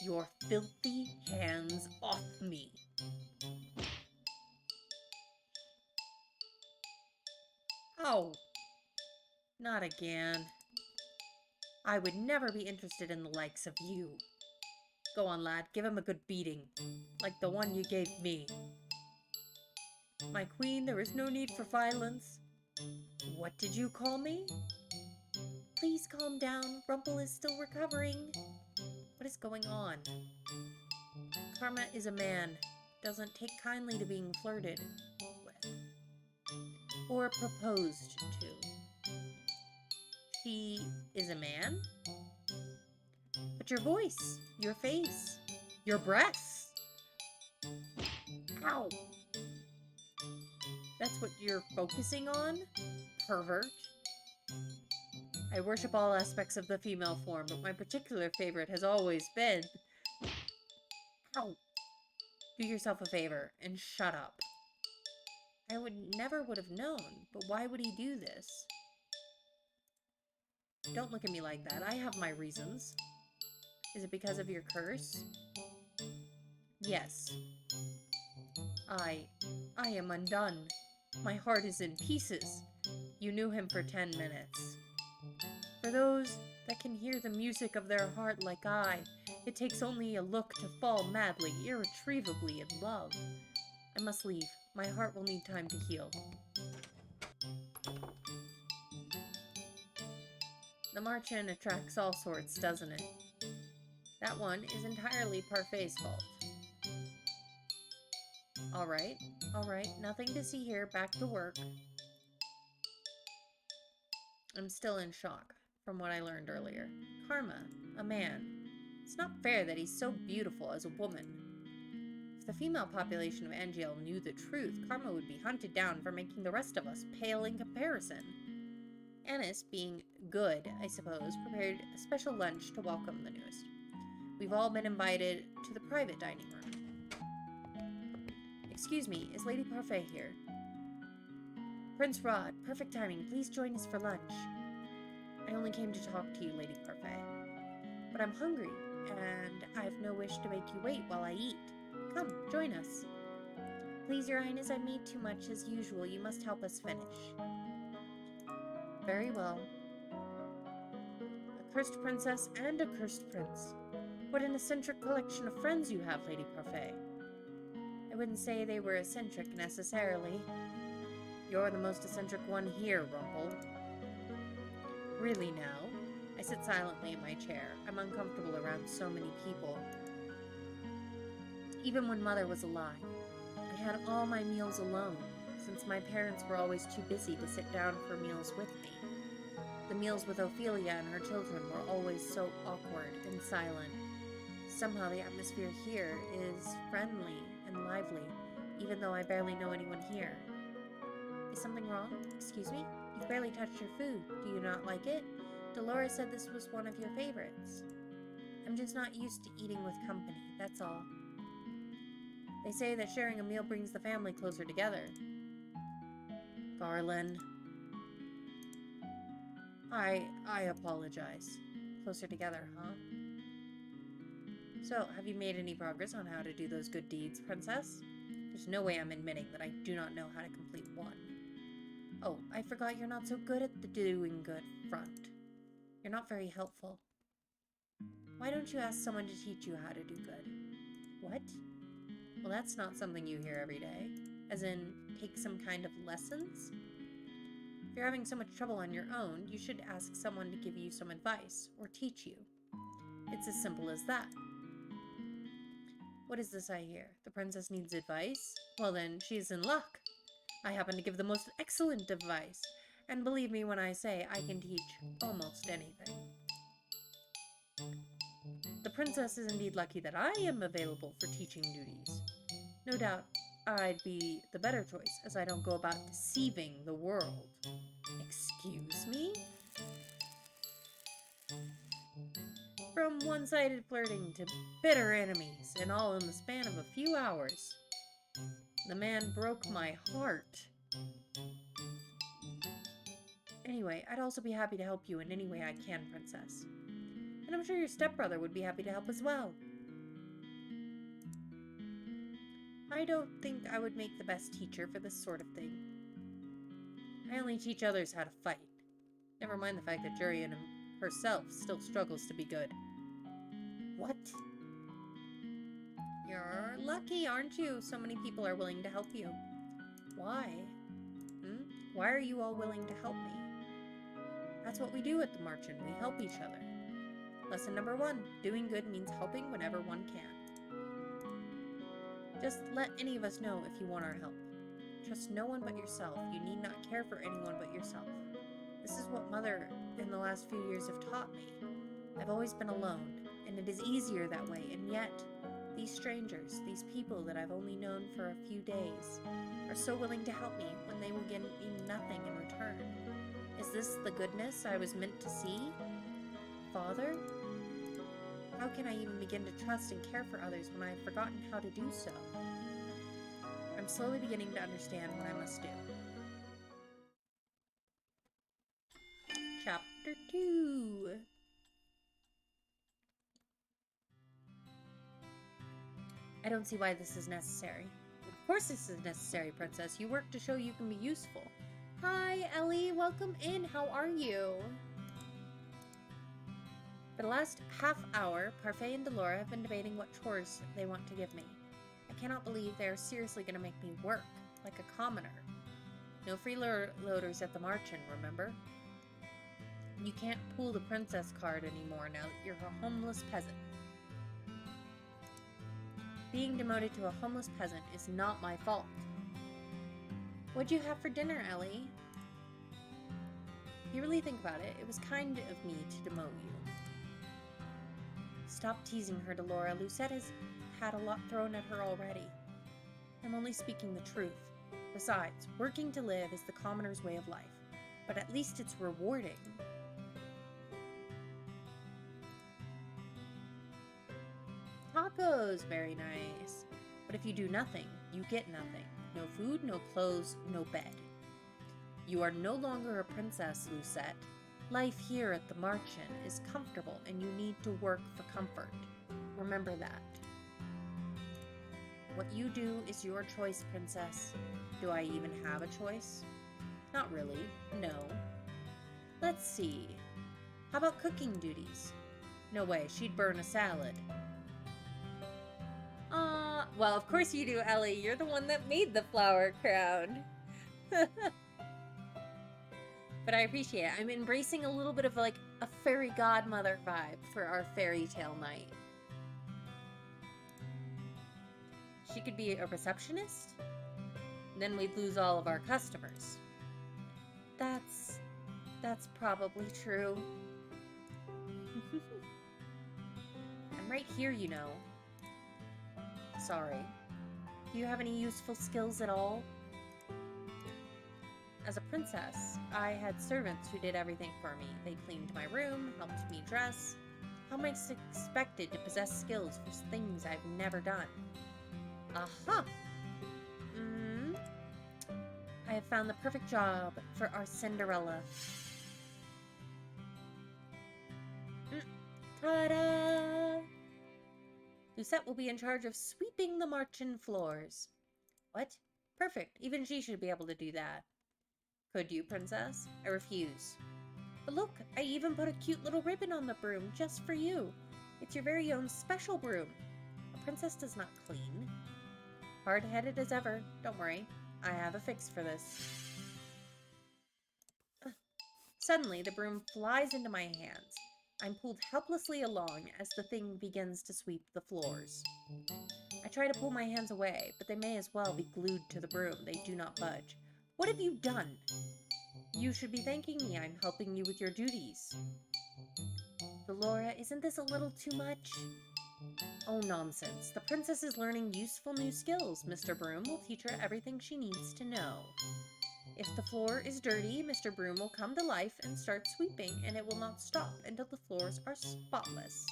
Your filthy hands off me. Oh. Not again. I would never be interested in the likes of you. Go on, lad. Give him a good beating. Like the one you gave me. My queen, there is no need for violence. What did you call me? Please calm down. Rumple is still recovering. What is going on? Karma is a man. Doesn't take kindly to being flirted with. Or proposed to. She is a man? But your voice, your face, your breasts. Ow! That's what you're focusing on? Pervert. I worship all aspects of the female form, but my particular favorite has always been... Ow! Do yourself a favor and shut up. I never would have known, but why would he do this? Don't look at me like that. I have my reasons. Is it because of your curse? Yes. I am undone. My heart is in pieces. You knew him for 10 minutes. For those that can hear the music of their heart like I, it takes only a look to fall madly, irretrievably in love. I must leave. My heart will need time to heal. The march-in attracts all sorts, doesn't it? That one is entirely Parfait's fault. Alright, nothing to see here, back to work. I'm still in shock from what I learned earlier. Karma, a man. It's not fair that he's so beautiful as a woman. If the female population of Angiel knew the truth, Karma would be hunted down for making the rest of us pale in comparison. Annis, being good, I suppose, prepared a special lunch to welcome the newest. We've all been invited to the private dining room. Excuse me, is Lady Parfait here? Prince Rod, perfect timing. Please join us for lunch. I only came to talk to you, Lady Parfait. But I'm hungry, and I've no wish to make you wait while I eat. Come, join us. Please, Your Highness, I've made too much as usual. You must help us finish. Very well. A cursed princess and a cursed prince. What an eccentric collection of friends you have, Lady Parfait. I wouldn't say they were eccentric necessarily. You're the most eccentric one here, Rumple. Really now? I sit silently in my chair. I'm uncomfortable around so many people. Even when Mother was alive, I had all my meals alone, since my parents were always too busy to sit down for meals with me. The meals with Ophelia and her children were always so awkward and silent. Somehow the atmosphere here is friendly and lively, even though I barely know anyone here. Is something wrong? Excuse me? You've barely touched your food. Do you not like it? Dolores said this was one of your favorites. I'm just not used to eating with company, that's all. They say that sharing a meal brings the family closer together. Garland. I apologize. Closer together, huh? So, have you made any progress on how to do those good deeds, Princess? There's no way I'm admitting that I do not know how to complete one. Oh, I forgot you're not so good at the doing good front. You're not very helpful. Why don't you ask someone to teach you how to do good? What? Well, that's not something you hear every day. As in, take some kind of lessons? If you're having so much trouble on your own, you should ask someone to give you some advice, or teach you. It's as simple as that. What is this I hear? The princess needs advice? Well then, she's in luck. I happen to give the most excellent advice, and believe me when I say I can teach almost anything. The princess is indeed lucky that I am available for teaching duties. No doubt I'd be the better choice, as I don't go about deceiving the world. Excuse me? From one-sided flirting to bitter enemies, and all in the span of a few hours. The man broke my heart. Anyway, I'd also be happy to help you in any way I can, Princess. And I'm sure your stepbrother would be happy to help as well. I don't think I would make the best teacher for this sort of thing. I only teach others how to fight. Never mind the fact that Jurian herself still struggles to be good. What? You're lucky, aren't you? So many people are willing to help you. Why? Why are you all willing to help me? That's what we do at the Marchen. We help each other. Lesson number 1. Doing good means helping whenever one can. Just let any of us know if you want our help. Trust no one but yourself. You need not care for anyone but yourself. This is what Mother in the last few years have taught me. I've always been alone, and it is easier that way, and yet these strangers, these people that I've only known for a few days, are so willing to help me when they will give me nothing in return. Is this the goodness I was meant to see? Father? How can I even begin to trust and care for others when I have forgotten how to do so? I'm slowly beginning to understand what I must do. Chapter 2. I don't see why this is necessary. Of course this is necessary, Princess. You work to show you can be useful. Hi, Ellie. Welcome in. How are you? For the last half hour, Parfait and Delora have been debating what chores they want to give me. I cannot believe they are seriously going to make me work, like a commoner. No freeloaders at the Marchen, remember? You can't pull the princess card anymore now that you're a homeless peasant. Being demoted to a homeless peasant is not my fault. What'd you have for dinner, Ellie? If you really think about it, it was kind of me to demote you. Stop teasing her, Delora. Lucette has had a lot thrown at her already. I'm only speaking the truth. Besides, working to live is the commoner's way of life, but at least it's rewarding. Tacos, very nice. But if you do nothing, you get nothing. No food, no clothes, no bed. You are no longer a princess, Lucette. Life here at the Marchen is comfortable and you need to work for comfort. Remember that. What you do is your choice, Princess. Do I even have a choice? Not really, no. Let's see. How about cooking duties? No way, she'd burn a salad. Well, of course you do, Ellie. You're the one that made the flower crown. But I appreciate it. I'm embracing a little bit of like a fairy godmother vibe for our fairy tale night. She could be a receptionist, and then we'd lose all of our customers. That's That's probably true. I'm right here, you know. Sorry. Do you have any useful skills at all? As a princess, I had servants who did everything for me. They cleaned my room, helped me dress. How am I expected to possess skills for things I've never done? Aha! I have found the perfect job for our Cinderella. Ta-da! Lucette will be in charge of sweeping the marchen floors. What? Perfect. Even she should be able to do that. Could you, princess? I refuse. But look, I even put a cute little ribbon on the broom just for you. It's your very own special broom. A princess does not clean. Hard-headed as ever. Don't worry. I have a fix for this. Suddenly, the broom flies into my hands. I'm pulled helplessly along as the thing begins to sweep the floors. I try to pull my hands away, but they may as well be glued to the broom. They do not budge. What have you done? You should be thanking me. I'm helping you with your duties. Dolora, isn't this a little too much? Oh, nonsense. The princess is learning useful new skills. Mr. Broom will teach her everything she needs to know. If the floor is dirty, Mr. Broom will come to life and start sweeping, and it will not stop until the floors are spotless.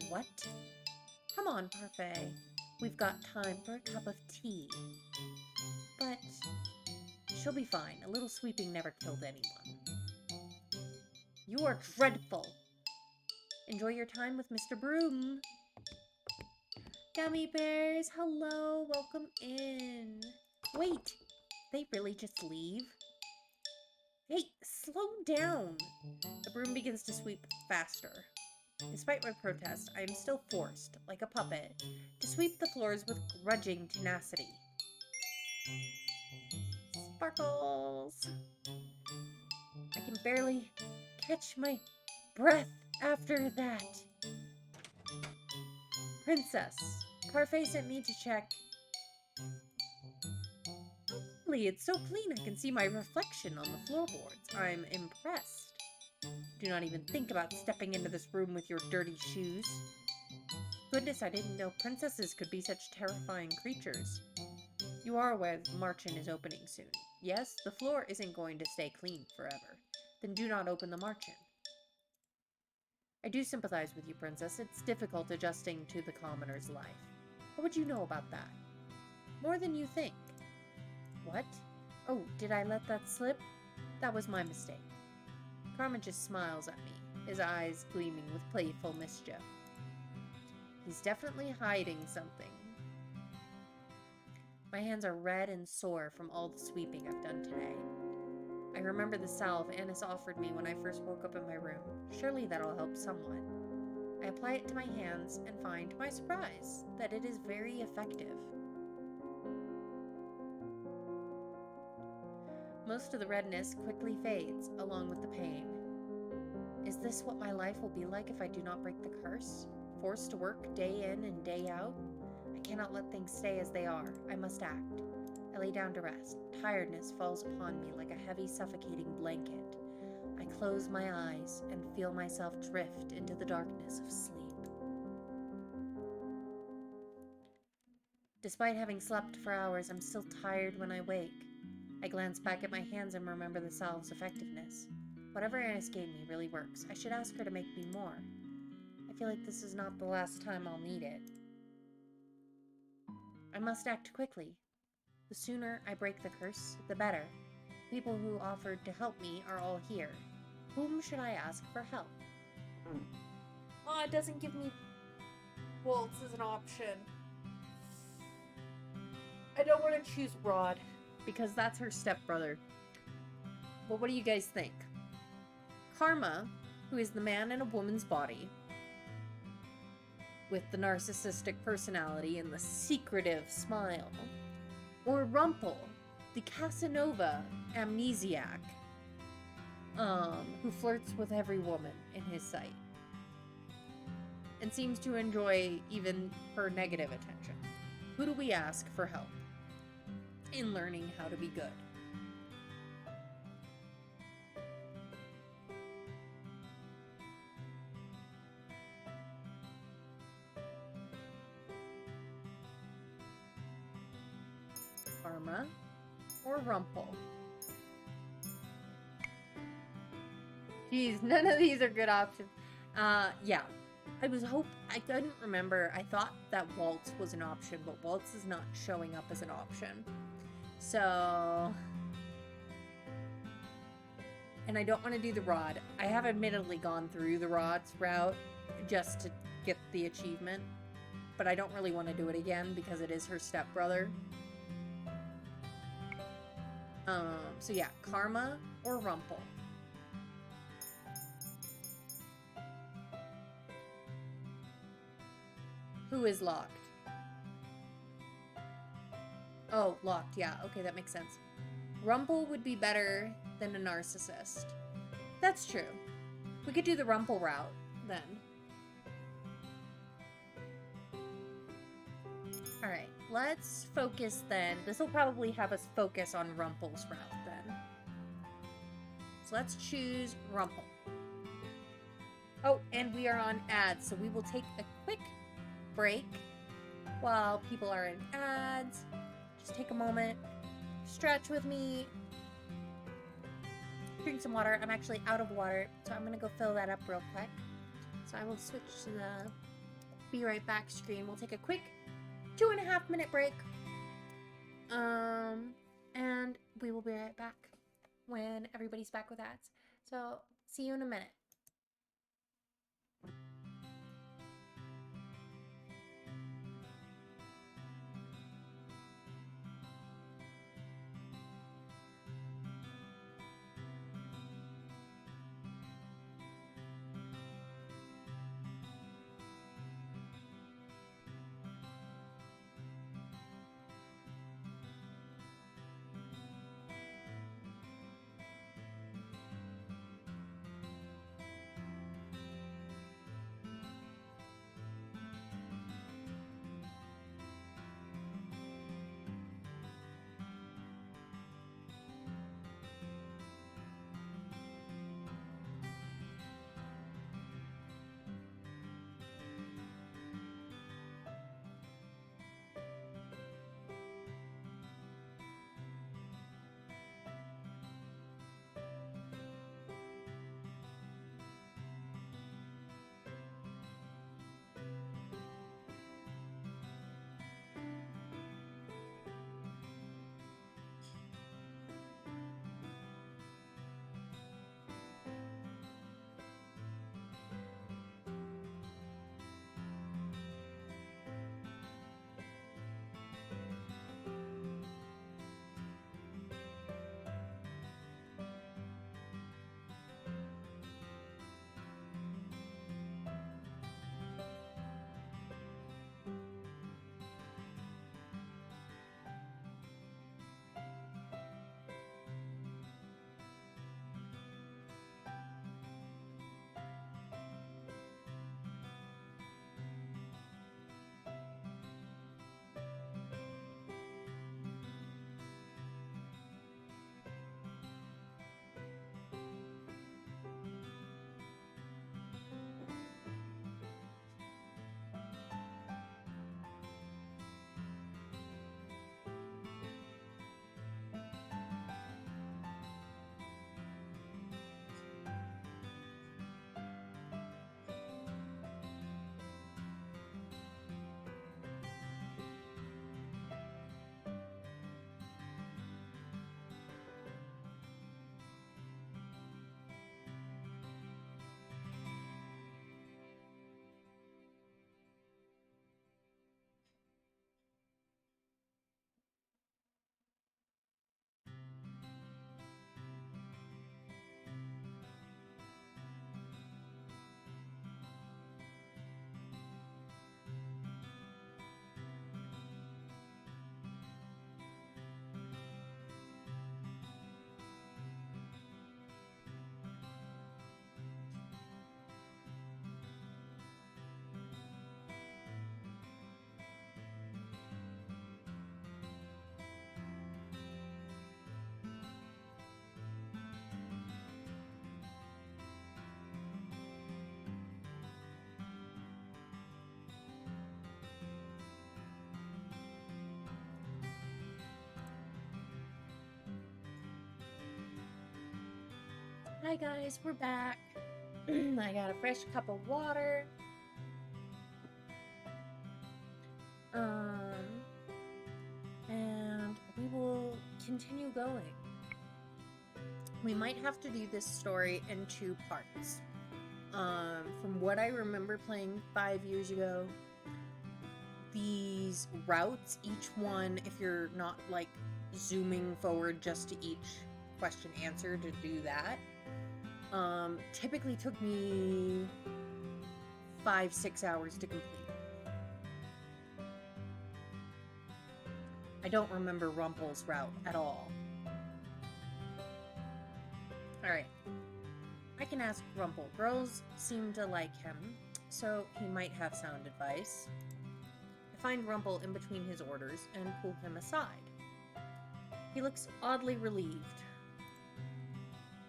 What? Come on, Parfait. We've got time for a cup of tea. But she'll be fine. A little sweeping never killed anyone. You are dreadful. Enjoy your time with Mr. Broom. Gummy bears, hello, welcome in. Wait, they really just leave? Hey, slow down. The broom begins to sweep faster. Despite my protest, I am still forced, like a puppet, to sweep the floors with grudging tenacity. Sparkles! I can barely catch my breath after that. Princess, Parfait sent me to check. Really, it's so clean I can see my reflection on the floorboards. I'm impressed. Do not even think about stepping into this room with your dirty shoes. Goodness, I didn't know princesses could be such terrifying creatures. You are aware that the marchen is opening soon. Yes, the floor isn't going to stay clean forever. Then do not open the marchen. I do sympathize with you, princess. It's difficult adjusting to the commoner's life. What would you know about that? More than you think. What? Oh, did I let that slip? That was my mistake. Carmen just smiles at me, his eyes gleaming with playful mischief. He's definitely hiding something. My hands are red and sore from all the sweeping I've done today. I remember the salve Annis offered me when I first woke up in my room. Surely that'll help somewhat. I apply it to my hands and find, to my surprise, that it is very effective. Most of the redness quickly fades, along with the pain. Is this what my life will be like if I do not break the curse? Forced to work day in and day out? I cannot let things stay as they are. I must act. I lay down to rest. Tiredness falls upon me like a heavy, suffocating blanket. I close my eyes and feel myself drift into the darkness of sleep. Despite having slept for hours, I'm still tired when I wake. I glance back at my hands and remember the salve's effectiveness. Whatever Annis gave me really works. I should ask her to make me more. I feel like this is not the last time I'll need it. I must act quickly. The sooner I break the curse, the better. People who offered to help me are all here. Whom should I ask for help? Oh, it doesn't give me Waltz as an option. I don't want to choose Rod, because that's her stepbrother. But what do you guys think? Karma, who is the man in a woman's body, with the narcissistic personality and the secretive smile, or Rumple, the Casanova amnesiac, who flirts with every woman in his sight and seems to enjoy even her negative attention. Who do we ask for help in learning how to be good? Karma or Rumple? Geez, none of these are good options. Yeah. I couldn't remember. I thought that Waltz was an option, but Waltz is not showing up as an option. So, and I don't want to do the rod. I have admittedly gone through the rod's route just to get the achievement, but I don't really want to do it again because it is her stepbrother. So yeah, Karma or Rumple? Who is locked? Oh, locked, yeah. Okay, that makes sense. Rumple would be better than a narcissist. That's true. We could do the Rumple route, then. Alright, let's focus then. This will probably have us focus on Rumple's route, then. So let's choose Rumple. Oh, and we are on ads, so we will take a quick break while people are in ads. Just take a moment, stretch with me, drink some water. I'm actually out of water, so I'm gonna go fill that up real quick. So I will switch to the be right back screen. We'll take a quick 2.5 minute break. And we will be right back when everybody's back with ads. So see you in a minute. Hi guys, we're back. I got a fresh cup of water. And we will continue going. We might have to do this story in 2 parts. From what I remember playing 5 years ago, these routes, each one, if you're not like zooming forward just to each question answer to do that, typically took me 5-6 hours to complete. I don't remember Rumple's route at all. Alright. I can ask Rumple. Girls seem to like him, so he might have sound advice. I find Rumple in between his orders and pull him aside. He looks oddly relieved.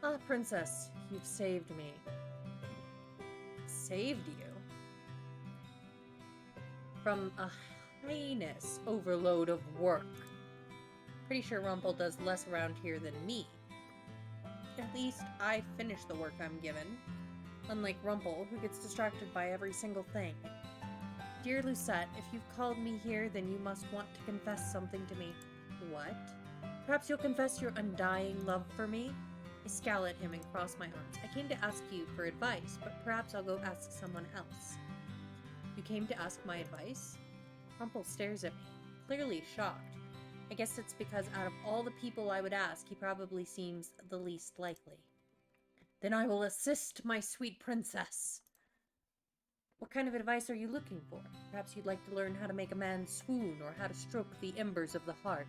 Ah, Princess, you've saved me. Saved you? From a heinous overload of work. Pretty sure Rumple does less around here than me. At least I finish the work I'm given, unlike Rumple, who gets distracted by every single thing. Dear Lucette, if you've called me here, then you must want to confess something to me. What? Perhaps you'll confess your undying love for me? I scowl at him and cross my arms. I came to ask you for advice, but perhaps I'll go ask someone else. You came to ask my advice? Rumple stares at me, clearly shocked. I guess it's because out of all the people I would ask, he probably seems the least likely. Then I will assist my sweet princess. What kind of advice are you looking for? Perhaps you'd like to learn how to make a man swoon or how to stroke the embers of the heart.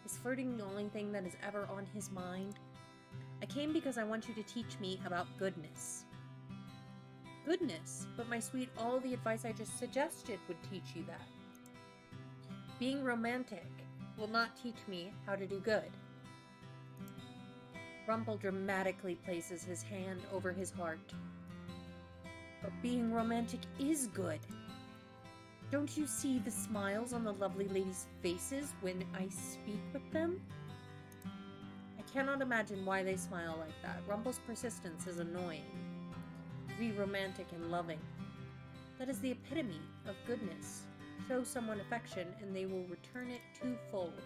Is flirting the only thing that is ever on his mind? I came because I want you to teach me about goodness. Goodness? But my sweet, all the advice I just suggested would teach you that. Being romantic will not teach me how to do good. Rumple dramatically places his hand over his heart. But being romantic is good. Don't you see the smiles on the lovely ladies' faces when I speak with them? I cannot imagine why they smile like that. Rumple's persistence is annoying. Be romantic and loving. That is the epitome of goodness. Show someone affection and they will return it twofold.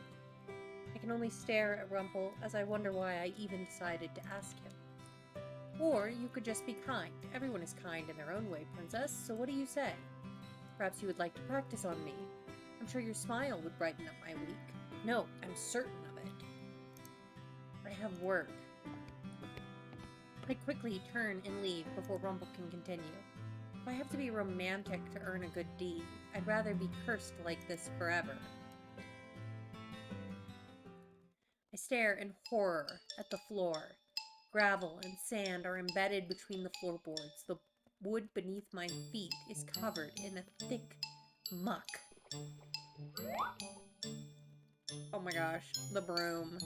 I can only stare at Rumple as I wonder why I even decided to ask him. Or you could just be kind. Everyone is kind in their own way, Princess, so what do you say? Perhaps you would like to practice on me. I'm sure your smile would brighten up my week. No, I'm certain of it. I have work. I quickly turn and leave before Rumple can continue. If I have to be romantic to earn a good deed, I'd rather be cursed like this forever. I stare in horror at the floor. Gravel and sand are embedded between the floorboards. The wood beneath my feet is covered in a thick muck. Oh my gosh, the broom.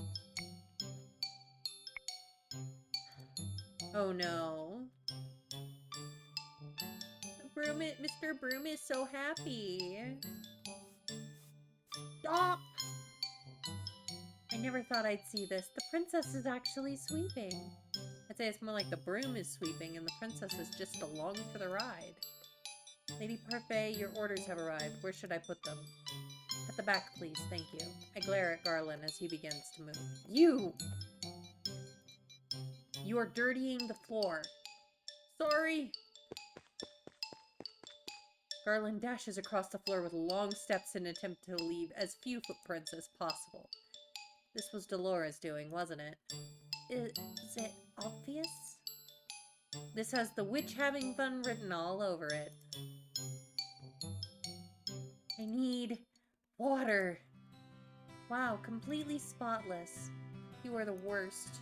Oh no. Mr. Broom is so happy. Stop! I never thought I'd see this. The princess is actually sweeping. I'd say it's more like the broom is sweeping and the princess is just along for the ride. Lady Parfait, your orders have arrived. Where should I put them? At the back, please. Thank you. I glare at Garland as he begins to move. You! You are dirtying the floor. Sorry! Garland dashes across the floor with long steps in an attempt to leave as few footprints as possible. This was Dolores doing, wasn't it? Is it obvious? This has the witch having fun written all over it. I need water. Wow, completely spotless. You are the worst.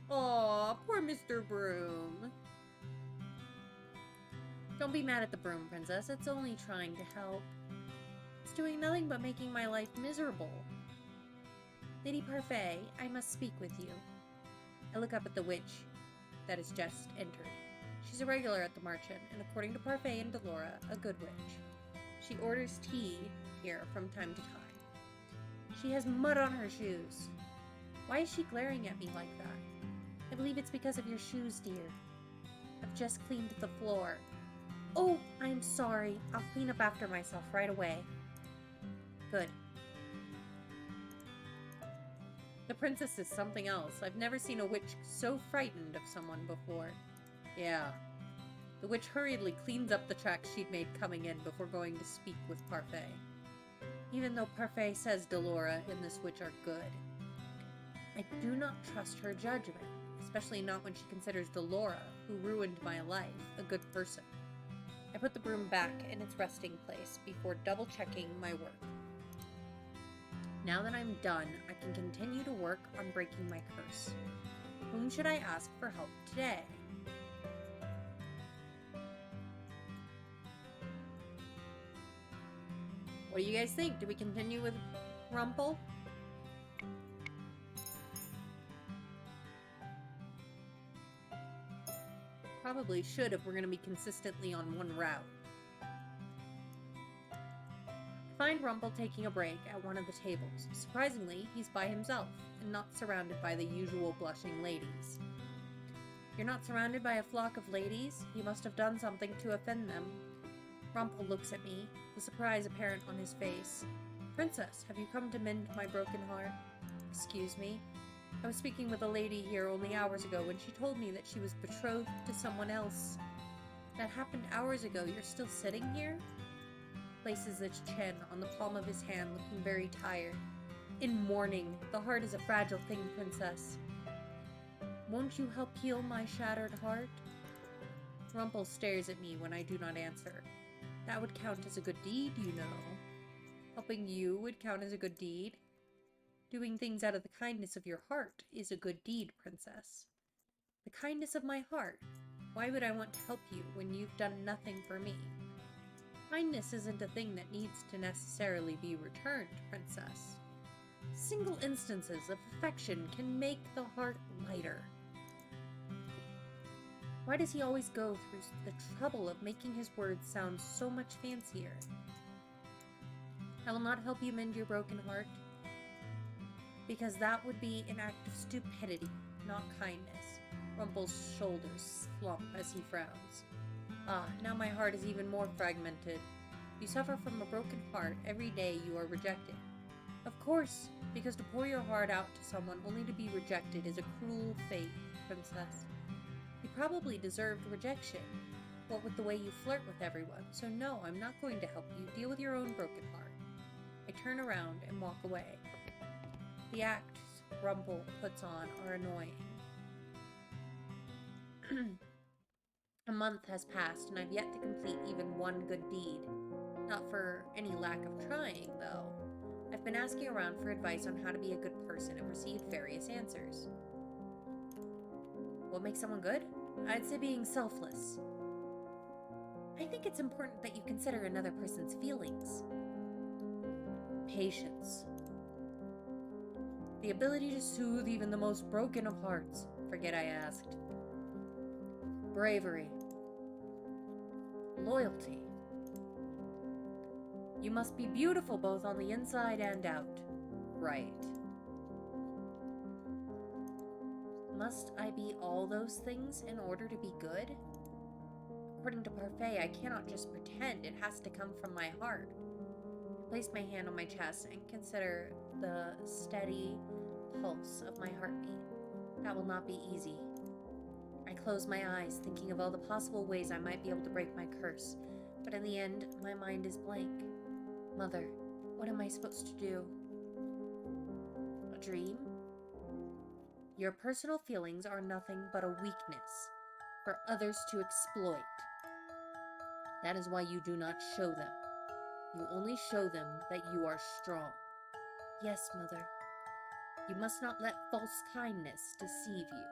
Aw, poor Mr. Broom. Don't be mad at the broom, Princess. It's only trying to help. It's doing nothing but making my life miserable. Lady Parfait, I must speak with you. I look up at the witch that has just entered. She's a regular at the Marchant, and according to Parfait and Delora, a good witch. She orders tea here from time to time. She has mud on her shoes. Why is she glaring at me like that? believe it's because of your shoes, dear. I've just cleaned the floor. Oh, I'm sorry. I'll clean up after myself right away. Good. The princess is something else. I've never seen a witch so frightened of someone before. Yeah. The witch hurriedly cleans up the tracks she'd made coming in before going to speak with Parfait. Even though Parfait says Delora and this witch are good, I do not trust her judgment, especially not when she considers Delora, who ruined my life, a good person. I put the broom back in its resting place before double-checking my work. Now that I'm done, I can continue to work on breaking my curse. Whom should I ask for help today? What do you guys think? Do we continue with Rumple? Probably should if we're going to be consistently on one route. Find Rumple taking a break at one of the tables. Surprisingly, he's by himself and not surrounded by the usual blushing ladies. You're not surrounded by a flock of ladies? You must have done something to offend them. Rumple looks at me, the surprise apparent on his face. Princess, have you come to mend my broken heart? Excuse me? I was speaking with a lady here only hours ago when she told me that she was betrothed to someone else. That happened hours ago. You're still sitting here? Places its chin on the palm of his hand, looking very tired. In mourning. The heart is a fragile thing, Princess. Won't you help heal my shattered heart? Rumple stares at me when I do not answer. That would count as a good deed, you know. Helping you would count as a good deed. Doing things out of the kindness of your heart is a good deed, Princess. The kindness of my heart? Why would I want to help you when you've done nothing for me? Kindness isn't a thing that needs to necessarily be returned, Princess. Single instances of affection can make the heart lighter. Why does he always go through the trouble of making his words sound so much fancier? I will not help you mend your broken heart, because that would be an act of stupidity, not kindness. Rumple's shoulders slump as he frowns. Ah, now my heart is even more fragmented. You suffer from a broken heart every day you are rejected. Of course, because to pour your heart out to someone only to be rejected is a cruel fate, Princess. You probably deserved rejection, what with the way you flirt with everyone, so no, I'm not going to help you. Deal with your own broken heart. I turn around and walk away. The acts Rumple puts on are annoying. A month has passed and I've yet to complete even one good deed. Not for any lack of trying, though. I've been asking around for advice on how to be a good person and received various answers. What makes someone good? I'd say being selfless. I think it's important that you consider another person's feelings. Patience. The ability to soothe even the most broken of hearts. Forget I asked. Bravery. Loyalty. You must be beautiful both on the inside and out. Right. Must I be all those things in order to be good? According to Parfait, I cannot just pretend. It has to come from my heart. I place my hand on my chest and consider the steady pulse of my heartbeat. That will not be easy. I close my eyes, thinking of all the possible ways I might be able to break my curse, but in the end, my mind is blank. Mother, what am I supposed to do? A dream? Your personal feelings are nothing but a weakness for others to exploit. That is why you do not show them. You only show them that you are strong. Yes, Mother. You must not let false kindness deceive you.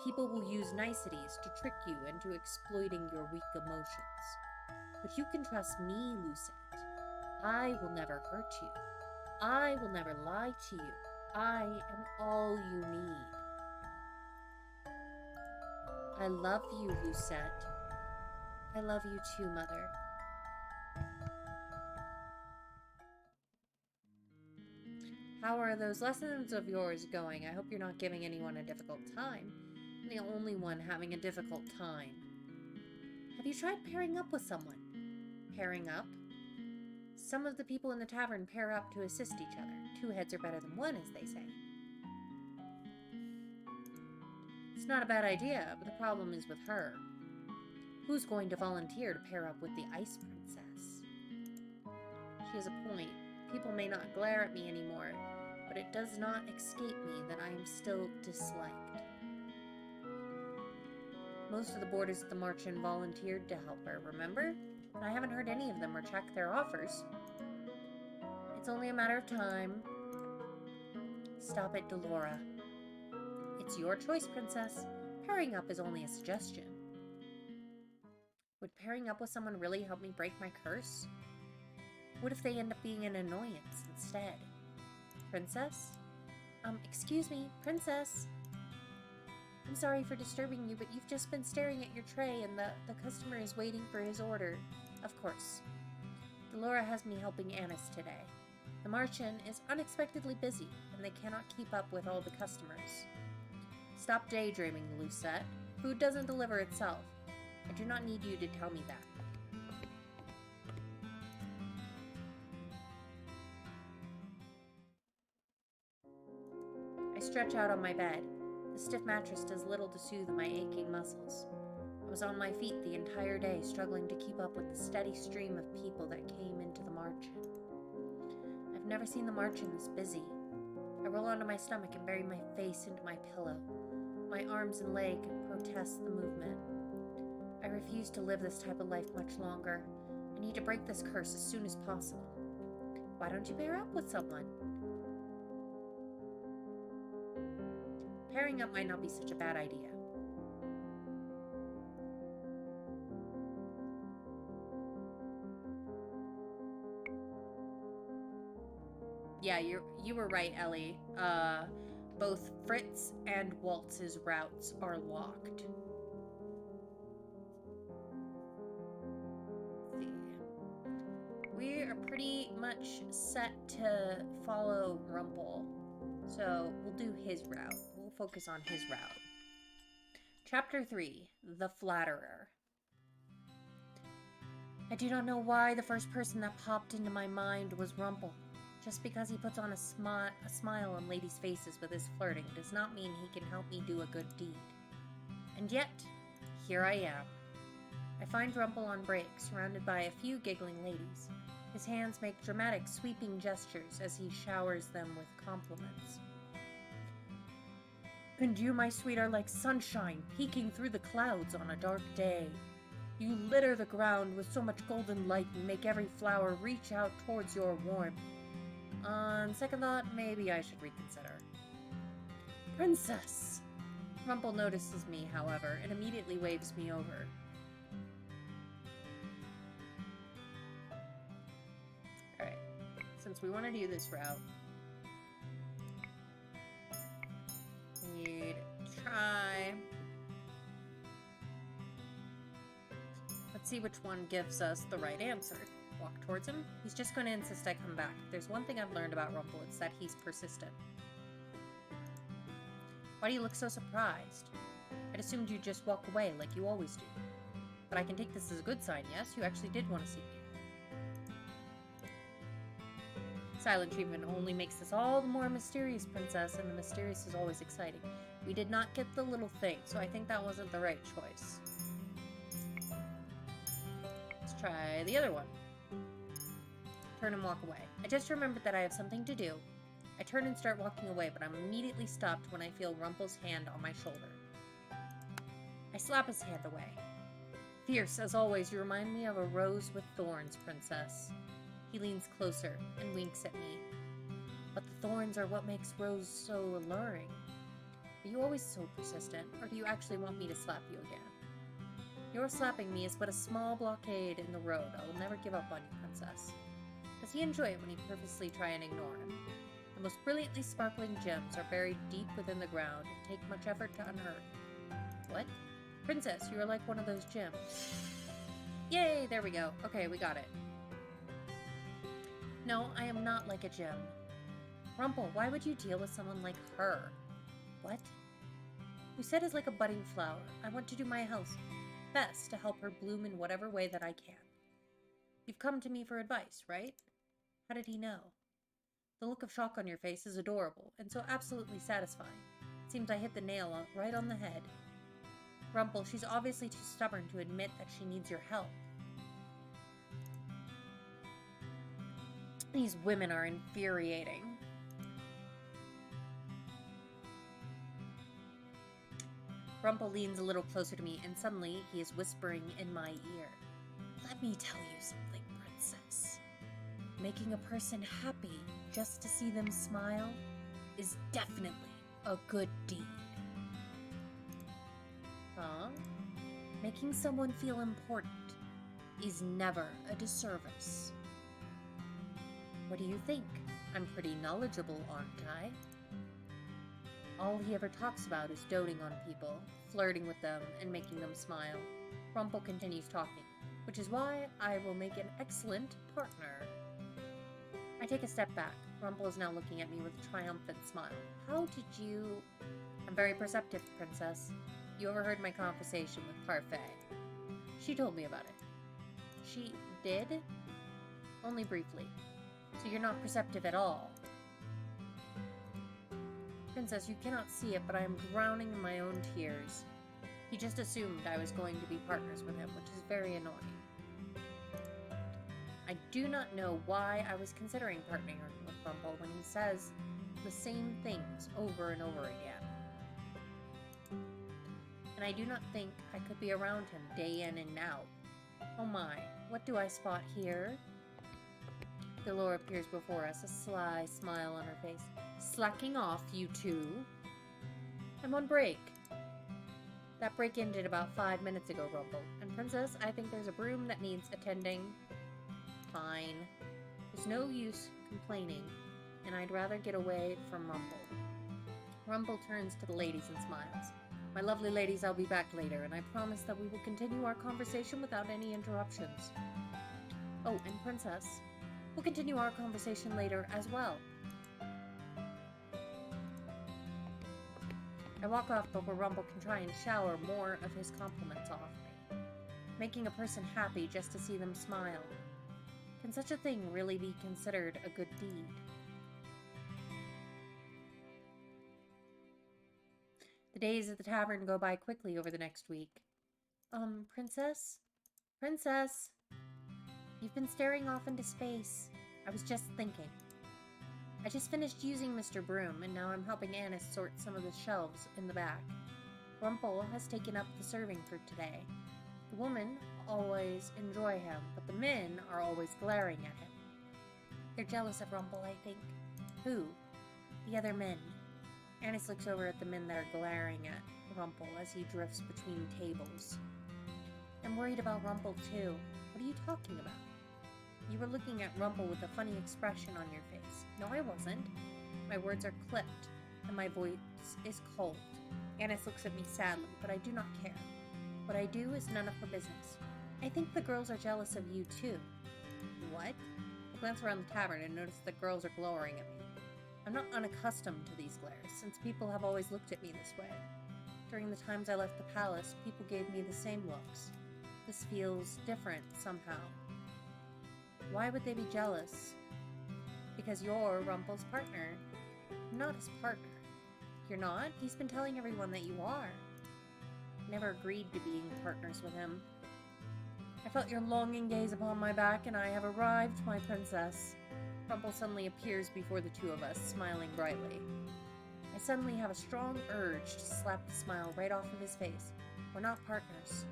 People will use niceties to trick you into exploiting your weak emotions. But you can trust me, Lucette. I will never hurt you. I will never lie to you. I am all you need. I love you, Lucette. I love you too, Mother. How are those lessons of yours going? I hope you're not giving anyone a difficult time. I'm the only one having a difficult time. Have you tried pairing up with someone? Pairing up? Some of the people in the tavern pair up to assist each other. Two heads are better than one, as they say. It's not a bad idea, but the problem is with her. Who's going to volunteer to pair up with the Ice Princess? She has a point. People may not glare at me anymore, but it does not escape me that I am still disliked. Most of the boarders at the March-In volunteered to help her, remember? And I haven't heard any of them retract their offers. It's only a matter of time. Stop it, Delora. It's your choice, Princess. Pairing up is only a suggestion. Would pairing up with someone really help me break my curse? What if they end up being an annoyance instead? Princess? Excuse me, Princess? I'm sorry for disturbing you, but you've just been staring at your tray and the customer is waiting for his order. Of course. Delora has me helping Annis today. The March-In is unexpectedly busy, and they cannot keep up with all the customers. Stop daydreaming, Lucette. Food doesn't deliver itself. I do not need you to tell me that. I stretch out on my bed. The stiff mattress does little to soothe my aching muscles. I was on my feet the entire day, struggling to keep up with the steady stream of people that came into the March-In. I've never seen the March-In this busy. I roll onto my stomach and bury my face into my pillow. My arms and leg protest the movement. I refuse to live this type of life much longer. I need to break this curse as soon as possible. Why don't you pair up with someone? Pairing up might not be such a bad idea. Yeah, you were right, Ellie. Both Fritz and Waltz's routes are locked. Let's see. We are pretty much set to follow Rumple, so we'll do his route. We'll focus on his route. Chapter 3, The Flatterer. I do not know why the first person that popped into my mind was Rumple. Just because he puts on a smile on ladies' faces with his flirting does not mean he can help me do a good deed. And yet, here I am. I find Rumple on break, surrounded by a few giggling ladies. His hands make dramatic, sweeping gestures as he showers them with compliments. And you, my sweet, are like sunshine peeking through the clouds on a dark day. You litter the ground with so much golden light and make every flower reach out towards your warmth. On second thought, maybe I should reconsider. Princess! Rumple notices me, however, and immediately waves me over. Alright, since we want to do this route, we need to try. Let's see which one gives us the right answer. Walk towards him. He's just going to insist I come back. If there's one thing I've learned about Rumple, it's that he's persistent. Why do you look so surprised? I'd assumed you'd just walk away like you always do. But I can take this as a good sign, yes? You actually did want to see me. Silent treatment only makes this all the more mysterious, Princess, and the mysterious is always exciting. We did not get the little thing, so I think that wasn't the right choice. Let's try the other one. Turn and walk away. I just remembered that I have something to do. I turn and start walking away, but I'm immediately stopped when I feel Rumple's hand on my shoulder. I slap his hand away. Fierce, as always, you remind me of a rose with thorns, Princess. He leans closer and winks at me. But the thorns are what makes Rose so alluring. Are you always so persistent, or do you actually want me to slap you again? Your slapping me is but a small blockade in the road. I will never give up on you, Princess. Does he enjoy it when you purposely try and ignore him? The most brilliantly sparkling gems are buried deep within the ground and take much effort to unearth. What? Princess, you are like one of those gems. Yay, there we go. Okay, we got it. No, I am not like a gem. Rumple, why would you deal with someone like her? What? Lucette is like a budding flower. I want to do my best to help her bloom in whatever way that I can. You've come to me for advice, right? How did he know? The look of shock on your face is adorable and so absolutely satisfying. It seems I hit the nail right on the head. Rumple, she's obviously too stubborn to admit that she needs your help. These women are infuriating. Rumple leans a little closer to me, and suddenly he is whispering in my ear. Let me tell you something, princess. Making a person happy just to see them smile is definitely a good deed. Huh? Making someone feel important is never a disservice. What do you think? I'm pretty knowledgeable, aren't I? All he ever talks about is doting on people, flirting with them, and making them smile. Rumple continues talking, which is why I will make an excellent partner. I take a step back. Rumple is now looking at me with a triumphant smile. How did you... I'm very perceptive, princess. You overheard my conversation with Parfait. She told me about it. She did? Only briefly. So you're not perceptive at all. Princess, you cannot see it, but I am drowning in my own tears. He just assumed I was going to be partners with him, which is very annoying. I do not know why I was considering partnering with Rumple when he says the same things over and over again. And I do not think I could be around him day in and out. Oh my, what do I spot here? Galore appears before us, a sly smile on her face. Slacking off, you two. I'm on break. That break ended about 5 minutes ago, Rumple. And Princess, I think there's a broom that needs attending. Fine. There's no use complaining, and I'd rather get away from Rumple. Rumple turns to the ladies and smiles. My lovely ladies, I'll be back later, and I promise that we will continue our conversation without any interruptions. Oh, and Princess, we'll continue our conversation later as well. I walk off before Rumple can try and shower more of his compliments off me. Making a person happy just to see them smile. Can such a thing really be considered a good deed? The days at the tavern go by quickly over the next week. Princess? Princess? You've been staring off into space. I was just thinking. I just finished using Mr. Broom, and now I'm helping Annis sort some of the shelves in the back. Rumple has taken up the serving for today. The women always enjoy him, but the men are always glaring at him. They're jealous of Rumple, I think. Who? The other men. Annis looks over at the men that are glaring at Rumple as he drifts between tables. I'm worried about Rumple too. What are you talking about? You were looking at Rumple with a funny expression on your face. No, I wasn't. My words are clipped, and my voice is cold. Annis looks at me sadly, but I do not care. What I do is none of her business. I think the girls are jealous of you, too. What? I glance around the tavern and notice the girls are glowering at me. I'm not unaccustomed to these glares, since people have always looked at me this way. During the times I left the palace, people gave me the same looks. This feels different, somehow. Why would they be jealous? Because you're Rumple's partner. I'm not his partner. You're not? He's been telling everyone that you are. I never agreed to being partners with him. I felt your longing gaze upon my back, and I have arrived, my princess. Rumple suddenly appears before the two of us, smiling brightly. I suddenly have a strong urge to slap the smile right off of his face. We're not partners.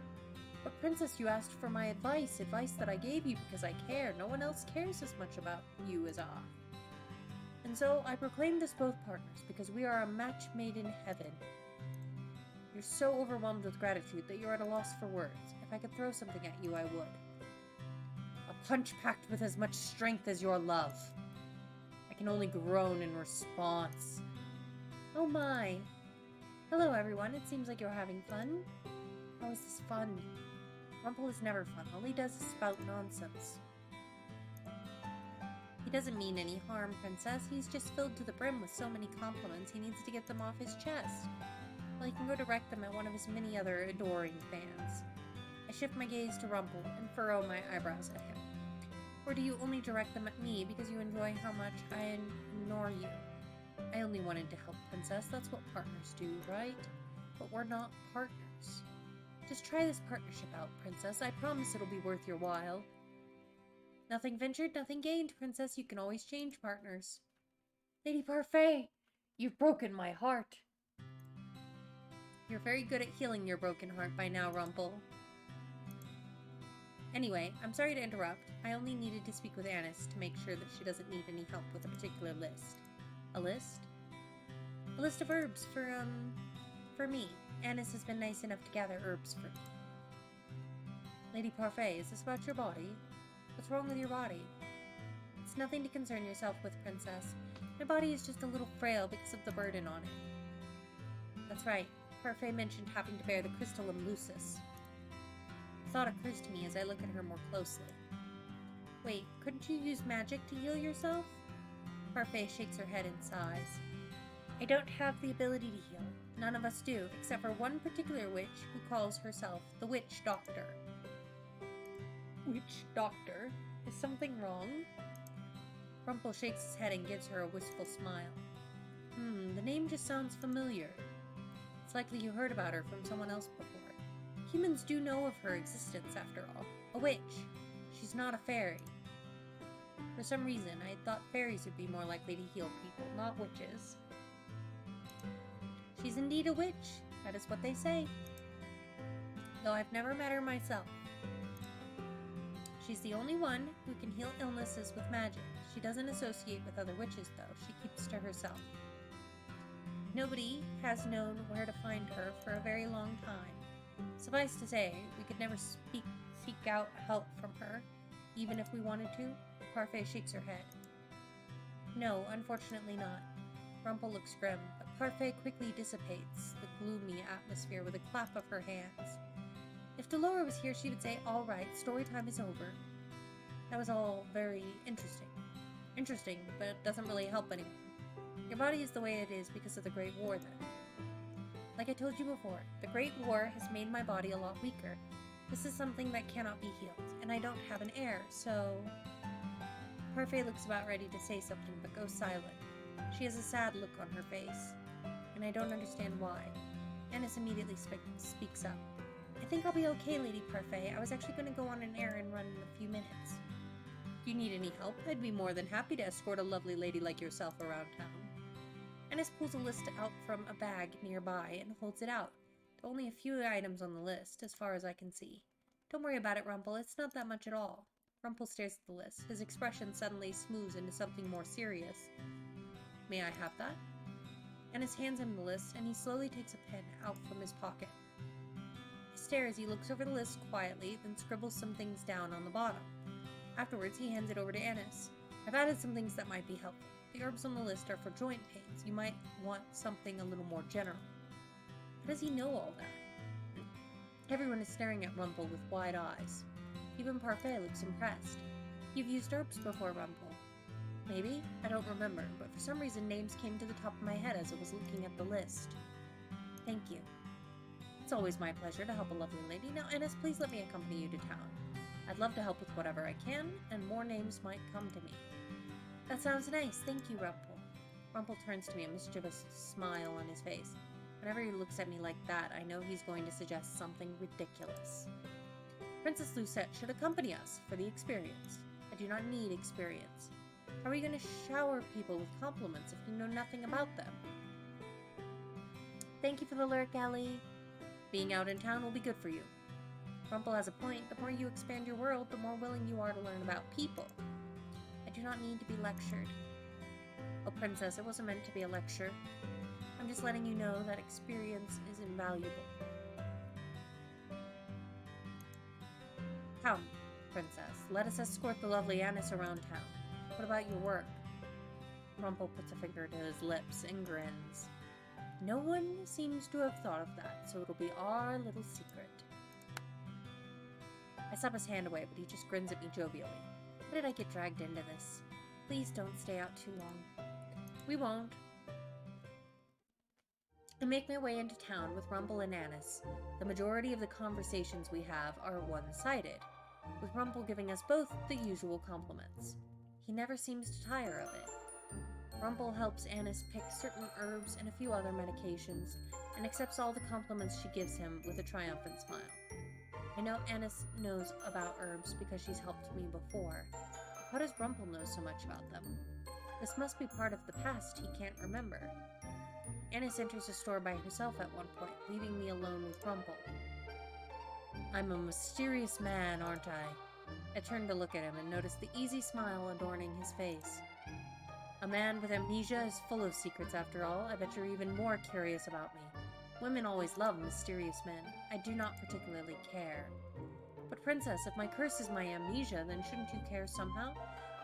But princess, you asked for my advice that I gave you because I care. No one else cares as much about you as I. And so I proclaimed us both partners because we are a match made in heaven. You're so overwhelmed with gratitude that you're at a loss for words. If I could throw something at you, I would. A punch packed with as much strength as your love. I can only groan in response. Oh my. Hello everyone, it seems like you're having fun. How is this fun? Rumple is never fun. All he does is spout nonsense. He doesn't mean any harm, princess. He's just filled to the brim with so many compliments he needs to get them off his chest. Well, he can go direct them at one of his many other adoring fans. I shift my gaze to Rumple and furrow my eyebrows at him. Or do you only direct them at me because you enjoy how much I ignore you? I only wanted to help, Princess. That's what partners do, right? But we're not partners. Just try this partnership out, Princess. I promise it'll be worth your while. Nothing ventured, nothing gained, Princess. You can always change partners. Lady Parfait, you've broken my heart. You're very good at healing your broken heart by now, Rumple. Anyway, I'm sorry to interrupt. I only needed to speak with Annis to make sure that she doesn't need any help with a particular list. A list? A list of herbs for me. Annis has been nice enough to gather herbs for me. Lady Parfait, is this about your body? What's wrong with your body? It's nothing to concern yourself with, Princess. My body is just a little frail because of the burden on it. That's right. Parfait mentioned having to bear the crystallum lucis. The thought occurs to me as I look at her more closely. Wait, couldn't you use magic to heal yourself? Parfait shakes her head and sighs. I don't have the ability to heal. None of us do, except for one particular witch who calls herself the Witch Doctor. Witch Doctor? Is something wrong? Rumple shakes his head and gives her a wistful smile. The name just sounds familiar. It's likely you heard about her from someone else before. Humans do know of her existence, after all. A witch. She's not a fairy. For some reason, I thought fairies would be more likely to heal people, not witches. She's indeed a witch. That is what they say. Though I've never met her myself. She's the only one who can heal illnesses with magic. She doesn't associate with other witches, though. She keeps to herself. Nobody has known where to find her for a very long time. Suffice to say, we could never seek out help from her, even if we wanted to. Parfait shakes her head. No, unfortunately not. Rumple looks grim, but Parfait quickly dissipates the gloomy atmosphere with a clap of her hands. If Delora was here, she would say, all right, story time is over. That was all very interesting. Interesting, but it doesn't really help anyone. Your body is the way it is because of the Great War, then. Like I told you before, the Great War has made my body a lot weaker. This is something that cannot be healed, and I don't have an heir, so... Parfait looks about ready to say something, but goes silent. She has a sad look on her face, and I don't understand why. Annis immediately speaks up. I think I'll be okay, Lady Parfait. I was actually going to go on an errand run in a few minutes. If you need any help, I'd be more than happy to escort a lovely lady like yourself around town. Annis pulls a list out from a bag nearby and holds it out. There are only a few items on the list, as far as I can see. Don't worry about it, Rumple. It's not that much at all. Rumple stares at the list. His expression suddenly smooths into something more serious. May I have that? Annis hands him the list, and he slowly takes a pen out from his pocket. He stares as he looks over the list quietly, then scribbles some things down on the bottom. Afterwards, he hands it over to Annis. I've added some things that might be helpful. The herbs on the list are for joint pains. You might want something a little more general. How does he know all that? Everyone is staring at Rumple with wide eyes. Even Parfait looks impressed. You've used herbs before, Rumple. Maybe? I don't remember, but for some reason names came to the top of my head as I was looking at the list. Thank you. It's always my pleasure to help a lovely lady. Now, Annis, please let me accompany you to town. I'd love to help with whatever I can, and more names might come to me. That sounds nice. Thank you, Rumple. Rumple turns to me, a mischievous smile on his face. Whenever he looks at me like that, I know he's going to suggest something ridiculous. Princess Lucette should accompany us for the experience. I do not need experience. How are you going to shower people with compliments if you know nothing about them? Thank you for the lurk, Ellie. Being out in town will be good for you. Rumple has a point. The more you expand your world, the more willing you are to learn about people. I do not need to be lectured. Oh, Princess, it wasn't meant to be a lecture. I'm just letting you know that experience is invaluable. Come, Princess, let us escort the lovely Annis around town. What about your work? Rumple puts a finger to his lips and grins. No one seems to have thought of that, so it'll be our little secret. I slap his hand away, but he just grins at me jovially. How did I get dragged into this? Please don't stay out too long. We won't. I make my way into town with Rumple and Annis. The majority of the conversations we have are one-sided, with Rumple giving us both the usual compliments. He never seems to tire of it. Rumple helps Annis pick certain herbs and a few other medications, and accepts all the compliments she gives him with a triumphant smile. I know Annis knows about herbs because she's helped me before. How does Rumple know so much about them? This must be part of the past he can't remember. Annis enters the store by herself at one point, leaving me alone with Rumple. I'm a mysterious man, aren't I? I turned to look at him and noticed the easy smile adorning his face. A man with amnesia is full of secrets after all. I bet you're even more curious about me. Women always love mysterious men. I do not particularly care. But Princess, if my curse is my amnesia, then shouldn't you care somehow?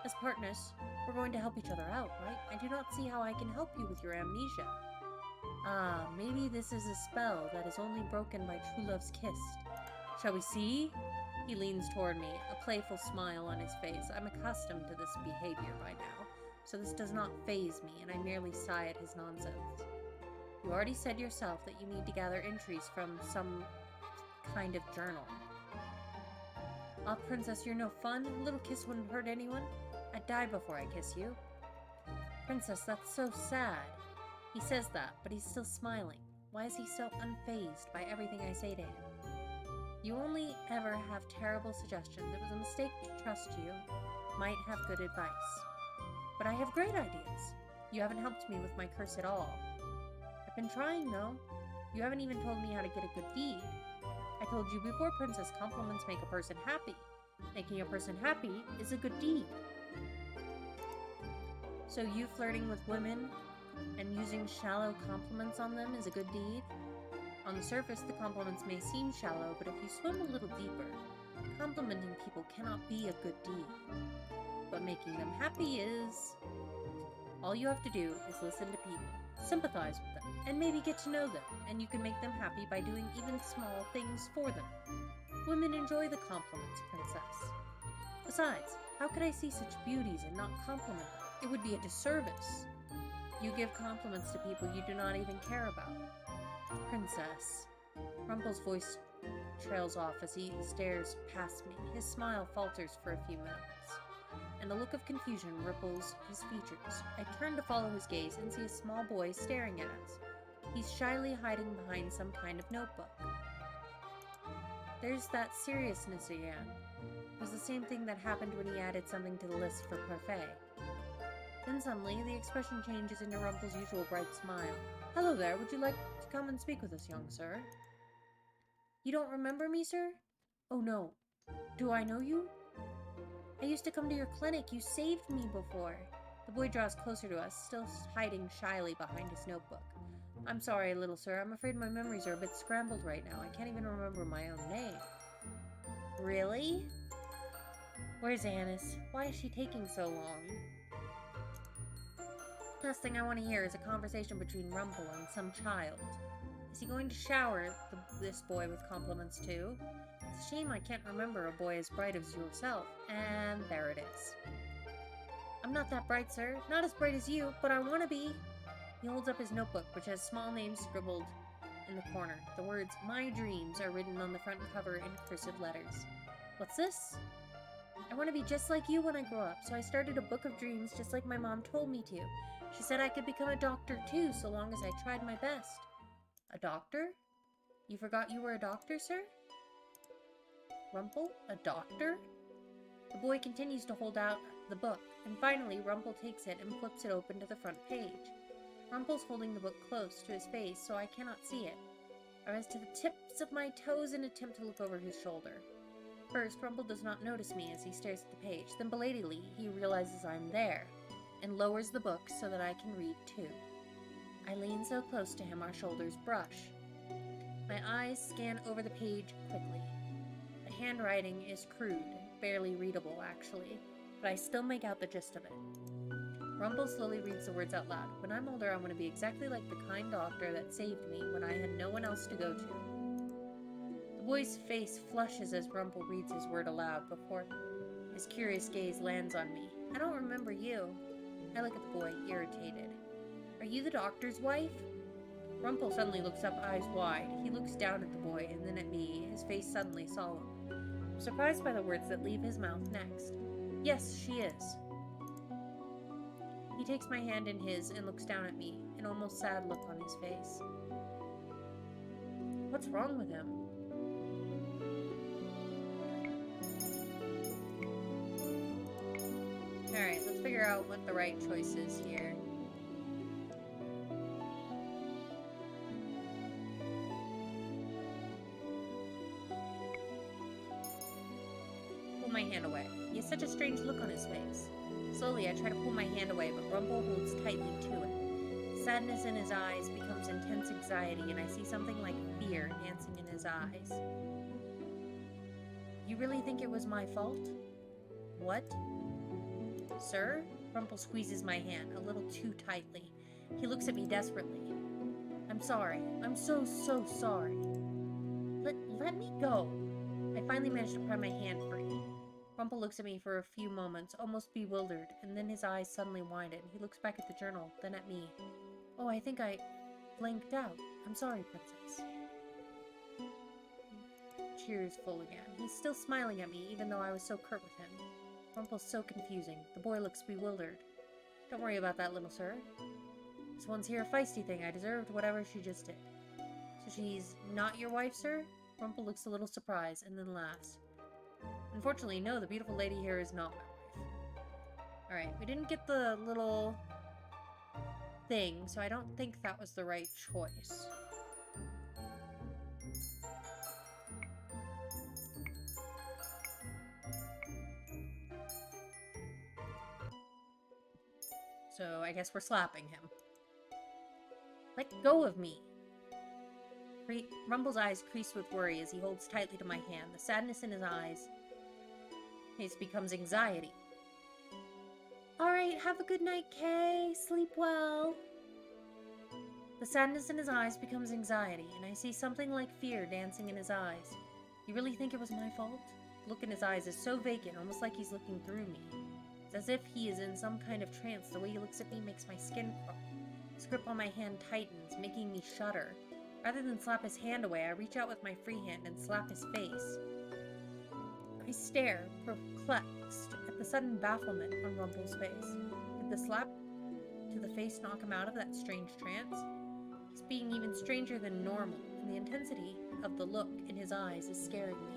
As partners, we're going to help each other out, right? I do not see how I can help you with your amnesia. Ah, maybe this is a spell that is only broken by true love's kiss. Shall we see? He leans toward me, a playful smile on his face. I'm accustomed to this behavior by now, so this does not faze me, and I merely sigh at his nonsense. You already said yourself that you need to gather entries from some kind of journal. Ah, Princess, you're no fun. A little kiss wouldn't hurt anyone. I'd die before I kiss you. Princess, that's so sad. He says that, but he's still smiling. Why is he so unfazed by everything I say to him? You only ever have terrible suggestions. It was a mistake to trust you. Might have good advice. But I have great ideas. You haven't helped me with my curse at all. I've been trying, though. You haven't even told me how to get a good deed. I told you before, Princess, compliments make a person happy. Making a person happy is a good deed. So you flirting with women and using shallow compliments on them is a good deed? On the surface, the compliments may seem shallow, but if you swim a little deeper, complimenting people cannot be a good deed. But making them happy is. All you have to do is listen to people, sympathize with them, and maybe get to know them, and you can make them happy by doing even small things for them. Women enjoy the compliments, Princess. Besides, how could I see such beauties and not compliment them? It would be a disservice. You give compliments to people you do not even care about. Princess. Rumple's voice trails off as he stares past me. His smile falters for a few minutes, and a look of confusion ripples his features. I turn to follow his gaze and see a small boy staring at us. He's shyly hiding behind some kind of notebook. There's that seriousness again. It was the same thing that happened when he added something to the list for parfait. Then suddenly, the expression changes into Rumple's usual bright smile. Hello there, would you like to come and speak with us, young sir? You don't remember me, sir? Oh no. Do I know you? I used to come to your clinic. You saved me before. The boy draws closer to us, still hiding shyly behind his notebook. I'm sorry, little sir. I'm afraid my memories are a bit scrambled right now. I can't even remember my own name. Really? Where's Annis? Why is she taking so long? Last thing I want to hear is a conversation between Rumple and some child. Is he going to shower this boy with compliments too? It's a shame I can't remember a boy as bright as yourself. And there it is. I'm not that bright, sir. Not as bright as you, but I want to be. He holds up his notebook, which has small names scribbled in the corner. The words, My Dreams, are written on the front cover in cursive letters. What's this? I want to be just like you when I grow up, so I started a book of dreams just like my mom told me to. She said I could become a doctor too, so long as I tried my best. A doctor? You forgot you were a doctor, sir? Rumple? A doctor? The boy continues to hold out the book, and finally Rumple takes it and flips it open to the front page. Rumple's holding the book close to his face, so I cannot see it. I rise to the tips of my toes and attempt to look over his shoulder. First, Rumple does not notice me as he stares at the page. Then belatedly, he realizes I'm there, and lowers the book so that I can read too. I lean so close to him our shoulders brush. My eyes scan over the page quickly. The handwriting is crude, barely readable actually, but I still make out the gist of it. Rumple slowly reads the words out loud. When I'm older, I want to be exactly like the kind doctor that saved me when I had no one else to go to. The boy's face flushes as Rumple reads his word aloud before his curious gaze lands on me. I don't remember you. I look at the boy, irritated. Are you the doctor's wife? Rumple suddenly looks up, eyes wide. He looks down at the boy and then at me, his face suddenly solemn. I'm surprised by the words that leave his mouth next. Yes, she is. He takes my hand in his and looks down at me, an almost sad look on his face. What's wrong with him? Alright, let's figure out what the right choice is here. Pull my hand away. He has such a strange look on his face. Slowly, I try to pull my hand away, but Rumple holds tightly to it. Sadness in his eyes becomes intense anxiety, and I see something like fear dancing in his eyes. You really think it was my fault? What? Sir? Rumple squeezes my hand a little too tightly. He looks at me desperately. I'm sorry. I'm so sorry. Let me go. I finally manage to pry my hand free. Rumple looks at me for a few moments, almost bewildered, and then his eyes suddenly widen. He looks back at the journal, then at me. Oh, I think I blanked out. I'm sorry, Princess. Tears full again. He's still smiling at me, even though I was so curt with him. Rumple's so confusing. The boy looks bewildered. Don't worry about that, little sir. This one's here a feisty thing. I deserved whatever she just did. So she's not your wife, sir? Rumple looks a little surprised and then laughs. Unfortunately, no, the beautiful lady here is not my wife. Alright, we didn't get the little thing, so I don't think that was the right choice. So I guess we're slapping him. Let go of me. Rumble's eyes crease with worry as he holds tightly to my hand. The sadness in his eyes becomes anxiety. Alright, have a good night, Kay. Sleep well. The sadness in his eyes becomes anxiety, and I see something like fear dancing in his eyes. You really think it was my fault? The look in his eyes is so vacant, almost like he's looking through me. It's as if he is in some kind of trance. The way he looks at me makes my skin crawl. His grip on my hand tightens, making me shudder. Rather than slap his hand away, I reach out with my free hand and slap his face. I stare, perplexed, at the sudden bafflement on Rumple's face. Did the slap to the face knock him out of that strange trance? He's being even stranger than normal, and the intensity of the look in his eyes is scaring me.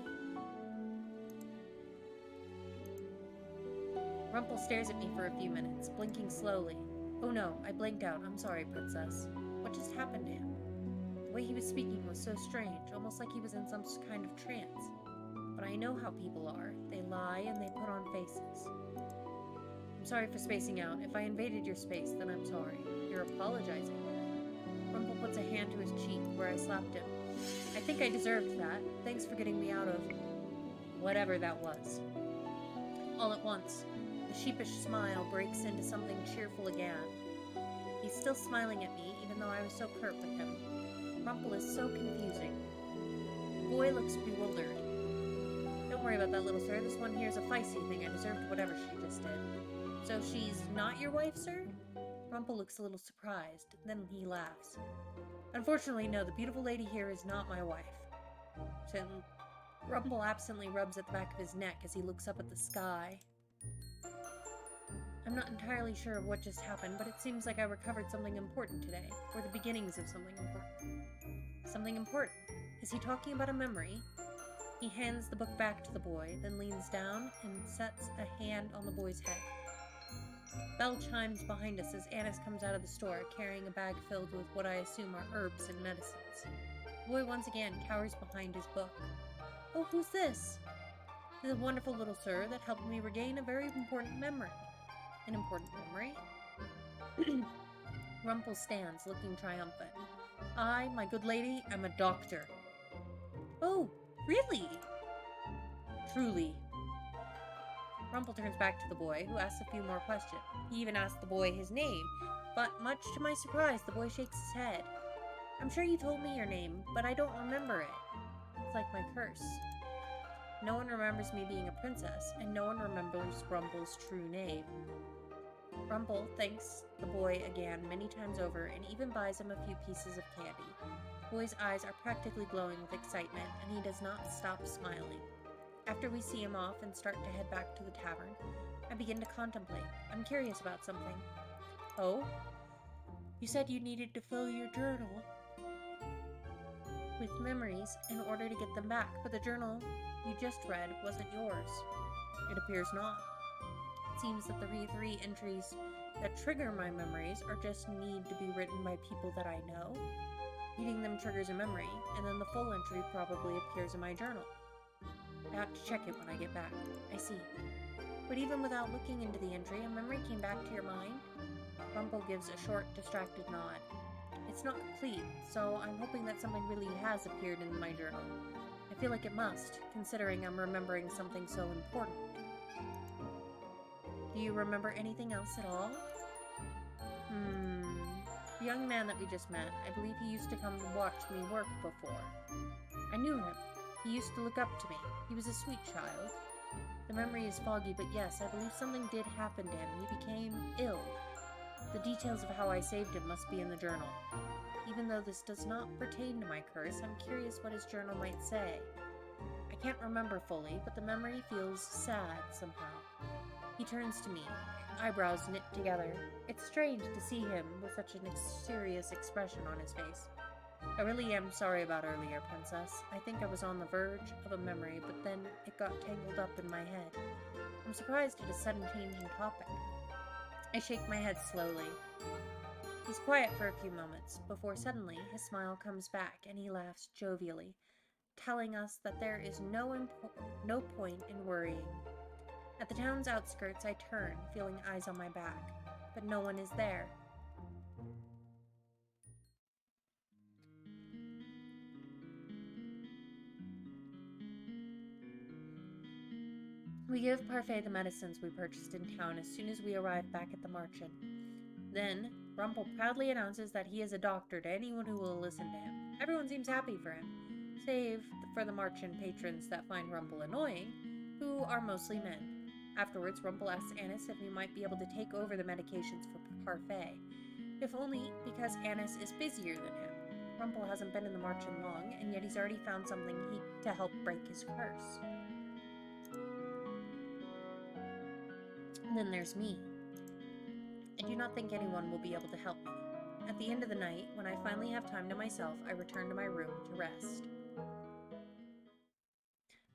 Rumple stares at me for a few minutes, blinking slowly. Oh no, I blinked out. I'm sorry, Princess. What just happened to him? The way he was speaking was so strange, almost like he was in some kind of trance. But I know how people are. They lie and they put on faces. I'm sorry for spacing out. If I invaded your space, then I'm sorry. You're apologizing. Rumple puts a hand to his cheek where I slapped him. I think I deserved that. Thanks for getting me out of whatever that was. All at once, the sheepish smile breaks into something cheerful again. He's still smiling at me, even though I was so curt with him. Rumple is so confusing. The boy looks bewildered. Don't worry about that, little sir. This one here is a feisty thing. I deserved whatever she just did. So she's not your wife, sir? Rumple looks a little surprised. Then he laughs. Unfortunately, no. The beautiful lady here is not my wife. So Rumple absently rubs at the back of his neck as he looks up at the sky. I'm not entirely sure of what just happened, but it seems like I recovered something important today, or the beginnings of something important. Something important. Is he talking about a memory? He hands the book back to the boy, then leans down and sets a hand on the boy's head. Bell chimes behind us as Annis comes out of the store, carrying a bag filled with what I assume are herbs and medicines. The boy once again cowers behind his book. Oh, who's this? This is a wonderful little sir that helped me regain a very important memory. An important memory? Rumple stands, looking triumphant. I, my good lady, am a doctor. Oh, really? Truly. Rumple turns back to the boy, who asks a few more questions. He even asks the boy his name, but much to my surprise, the boy shakes his head. I'm sure you told me your name, but I don't remember it. It's like my curse. No one remembers me being a princess, and no one remembers Rumple's true name. Rumple thanks the boy again many times over and even buys him a few pieces of candy. The boy's eyes are practically glowing with excitement, and he does not stop smiling. After we see him off and start to head back to the tavern, I begin to contemplate. I'm curious about something. Oh? You said you needed to fill your journal with memories in order to get them back, but the journal you just read wasn't yours. It appears not. It seems that the three entries that trigger my memories are just need to be written by people that I know. Reading them triggers a memory, and then the full entry probably appears in my journal. I have to check it when I get back. I see. But even without looking into the entry, a memory came back to your mind? Rumple gives a short, distracted nod. It's not complete, so I'm hoping that something really has appeared in my journal. I feel like it must, considering I'm remembering something so important. Do you remember anything else at all? The young man that we just met, I believe he used to come to watch me work before. I knew him. He used to look up to me. He was a sweet child. The memory is foggy, but yes, I believe something did happen to him. He became ill. The details of how I saved him must be in the journal. Even though this does not pertain to my curse, I'm curious what his journal might say. I can't remember fully, but the memory feels sad somehow. He turns to me, eyebrows knit together. It's strange to see him with such a serious expression on his face. I really am sorry about earlier, Princess. I think I was on the verge of a memory, but then it got tangled up in my head. I'm surprised at a sudden change in topic. I shake my head slowly. He's quiet for a few moments, before suddenly his smile comes back and he laughs jovially, telling us that there is no point in worrying. At the town's outskirts, I turn, feeling eyes on my back, but no one is there. We give Parfait the medicines we purchased in town as soon as we arrive back at the Marchen. Then, Rumple proudly announces that he is a doctor to anyone who will listen to him. Everyone seems happy for him, save for the Marchen patrons that find Rumple annoying, who are mostly men. Afterwards, Rumple asks Annis if he might be able to take over the medications for Parfait, if only because Annis is busier than him. Rumple hasn't been in the Marchen long, and yet he's already found something to help break his curse. And then there's me. I do not think anyone will be able to help me. At the end of the night, when I finally have time to myself, I return to my room to rest.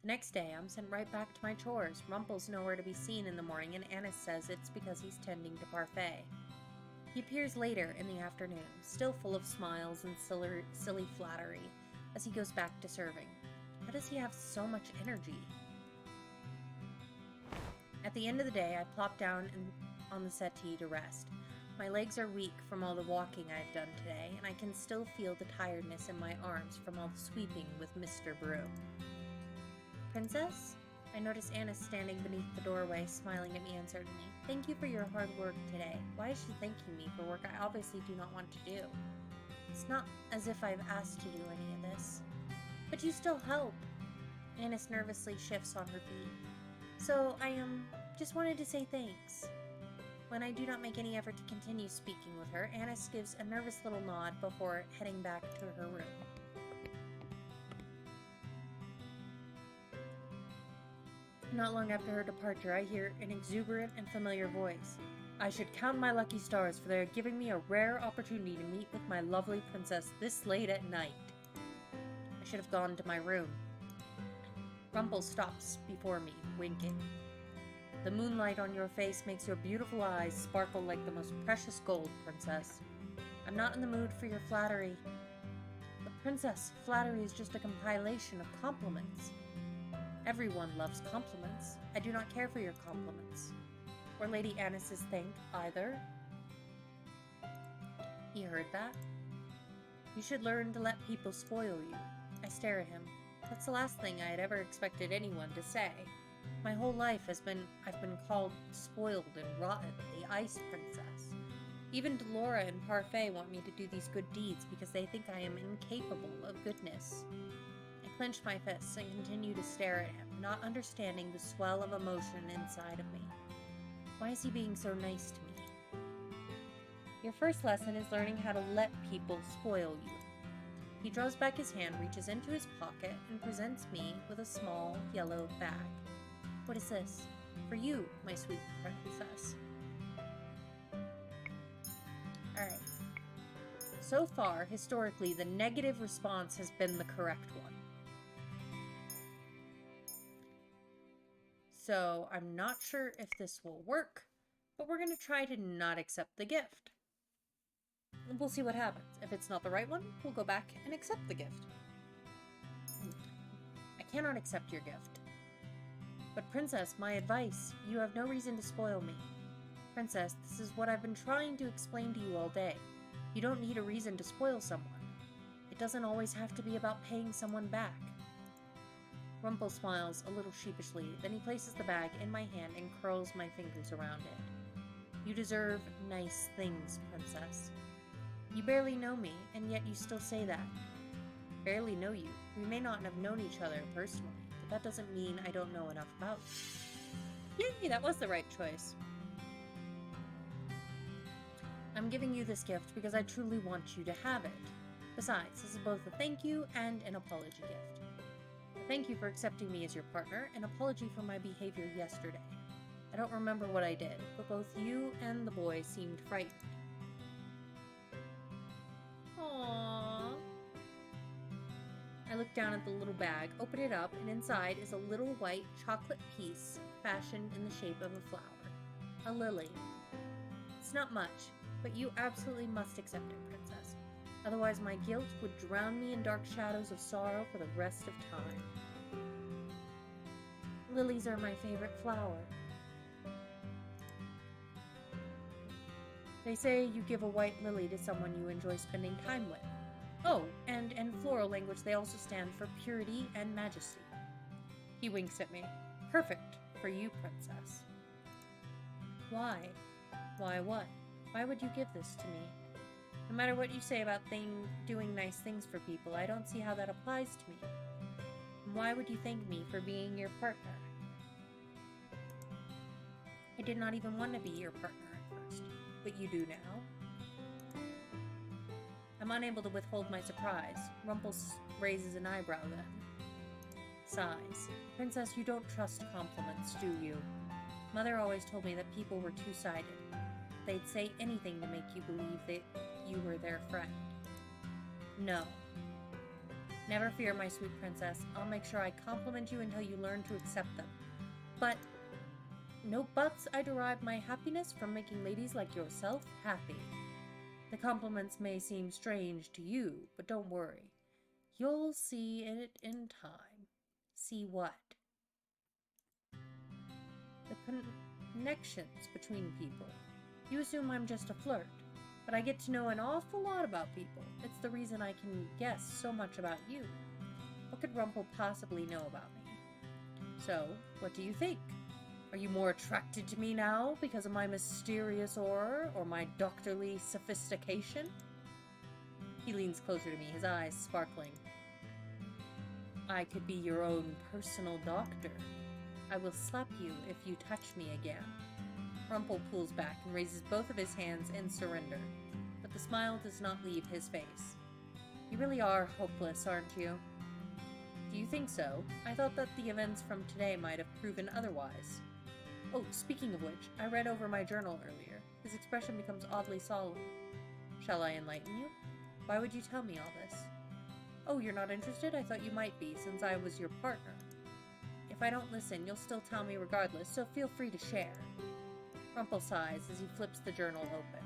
The next day, I'm sent right back to my chores. Rumple's nowhere to be seen in the morning, and Annis says it's because he's tending to Parfait. He appears later in the afternoon, still full of smiles and silly flattery, as he goes back to serving. How does he have so much energy? At the end of the day, I plop down on the settee to rest. My legs are weak from all the walking I've done today, and I can still feel the tiredness in my arms from all the sweeping with Mr. Broom. Princess? I notice Annis standing beneath the doorway, smiling at me uncertainly. Thank you for your hard work today. Why is she thanking me for work I obviously do not want to do? It's not as if I've asked to do any of this. But you still help. Annis nervously shifts on her feet. So, just wanted to say thanks. When I do not make any effort to continue speaking with her, Annis gives a nervous little nod before heading back to her room. Not long after her departure, I hear an exuberant and familiar voice. I should count my lucky stars, for they are giving me a rare opportunity to meet with my lovely princess this late at night. I should have gone to my room. Rumple stops before me, winking. The moonlight on your face makes your beautiful eyes sparkle like the most precious gold, Princess. I'm not in the mood for your flattery. But Princess, flattery is just a compilation of compliments. Everyone loves compliments. I do not care for your compliments. Or Lady Annis's thank either. He heard that. You should learn to let people spoil you. I stare at him. That's the last thing I had ever expected anyone to say. My whole life I've been called spoiled and rotten, the Ice Princess. Even Delora and Parfait want me to do these good deeds because they think I am incapable of goodness. I clench my fists and continue to stare at him, not understanding the swell of emotion inside of me. Why is he being so nice to me? Your first lesson is learning how to let people spoil you. He draws back his hand, reaches into his pocket, and presents me with a small yellow bag. What is this? For you, my sweet princess. Alright. So far, historically, the negative response has been the correct one. So I'm not sure if this will work, but we're going to try to not accept the gift. We'll see what happens. If it's not the right one, we'll go back and accept the gift. I cannot accept your gift. But Princess, my advice, you have no reason to spoil me. Princess, this is what I've been trying to explain to you all day. You don't need a reason to spoil someone. It doesn't always have to be about paying someone back. Rumple smiles a little sheepishly, then he places the bag in my hand and curls my fingers around it. You deserve nice things, Princess. You barely know me, and yet you still say that. Barely know you. We may not have known each other personally, but that doesn't mean I don't know enough about you. Yay, that was the right choice. I'm giving you this gift because I truly want you to have it. Besides, this is both a thank you and an apology gift. A thank you for accepting me as your partner, an apology for my behavior yesterday. I don't remember what I did, but both you and the boy seemed frightened. Aww. I look down at the little bag, open it up, and inside is a little white chocolate piece fashioned in the shape of a flower. A lily. It's not much, but you absolutely must accept it, Princess. Otherwise my guilt would drown me in dark shadows of sorrow for the rest of time. Lilies are my favorite flower. They say you give a white lily to someone you enjoy spending time with. Oh, and in floral language they also stand for purity and majesty. He winks at me. Perfect for you, Princess. Why? Why what? Why would you give this to me? No matter what you say about doing nice things for people, I don't see how that applies to me. And why would you thank me for being your partner? I did not even want to be your partner at first, but you do now. I'm unable to withhold my surprise. Rumple raises an eyebrow then. Sighs. Princess, you don't trust compliments, do you? Mother always told me that people were two-sided. They'd say anything to make you believe that you were their friend. No. Never fear, my sweet princess. I'll make sure I compliment you until you learn to accept them. But, no buts, I derive my happiness from making ladies like yourself happy. The compliments may seem strange to you, but don't worry. You'll see it in time. See what? The connections between people. You assume I'm just a flirt, but I get to know an awful lot about people. It's the reason I can guess so much about you. What could Rumple possibly know about me? So, what do you think? Are you more attracted to me now because of my mysterious aura or my doctorly sophistication? He leans closer to me, his eyes sparkling. I could be your own personal doctor. I will slap you if you touch me again. Rumple pulls back and raises both of his hands in surrender, but the smile does not leave his face. You really are hopeless, aren't you? Do you think so? I thought that the events from today might have proven otherwise. Oh, speaking of which, I read over my journal earlier. His expression becomes oddly solemn. Shall I enlighten you? Why would you tell me all this? Oh, you're not interested? I thought you might be, since I was your partner. If I don't listen, you'll still tell me regardless, so feel free to share. Rumple sighs as he flips the journal open.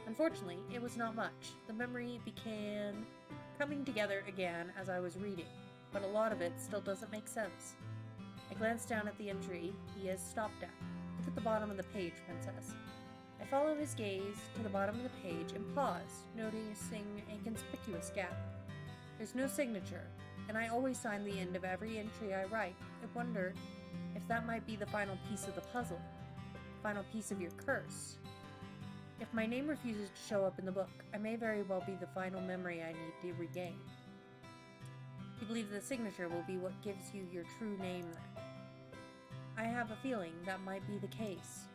Unfortunately, it was not much. The memory began coming together again as I was reading, but a lot of it still doesn't make sense. I glanced down at the entry he has stopped at. Look at the bottom of the page, Princess. I followed his gaze to the bottom of the page and paused, noticing a conspicuous gap. There's no signature, and I always sign the end of every entry I write. I wonder if that might be the final piece of the puzzle, the final piece of your curse. If my name refuses to show up in the book, I may very well be the final memory I need to regain. You believe the signature will be what gives you your true name then? I have a feeling that might be the case.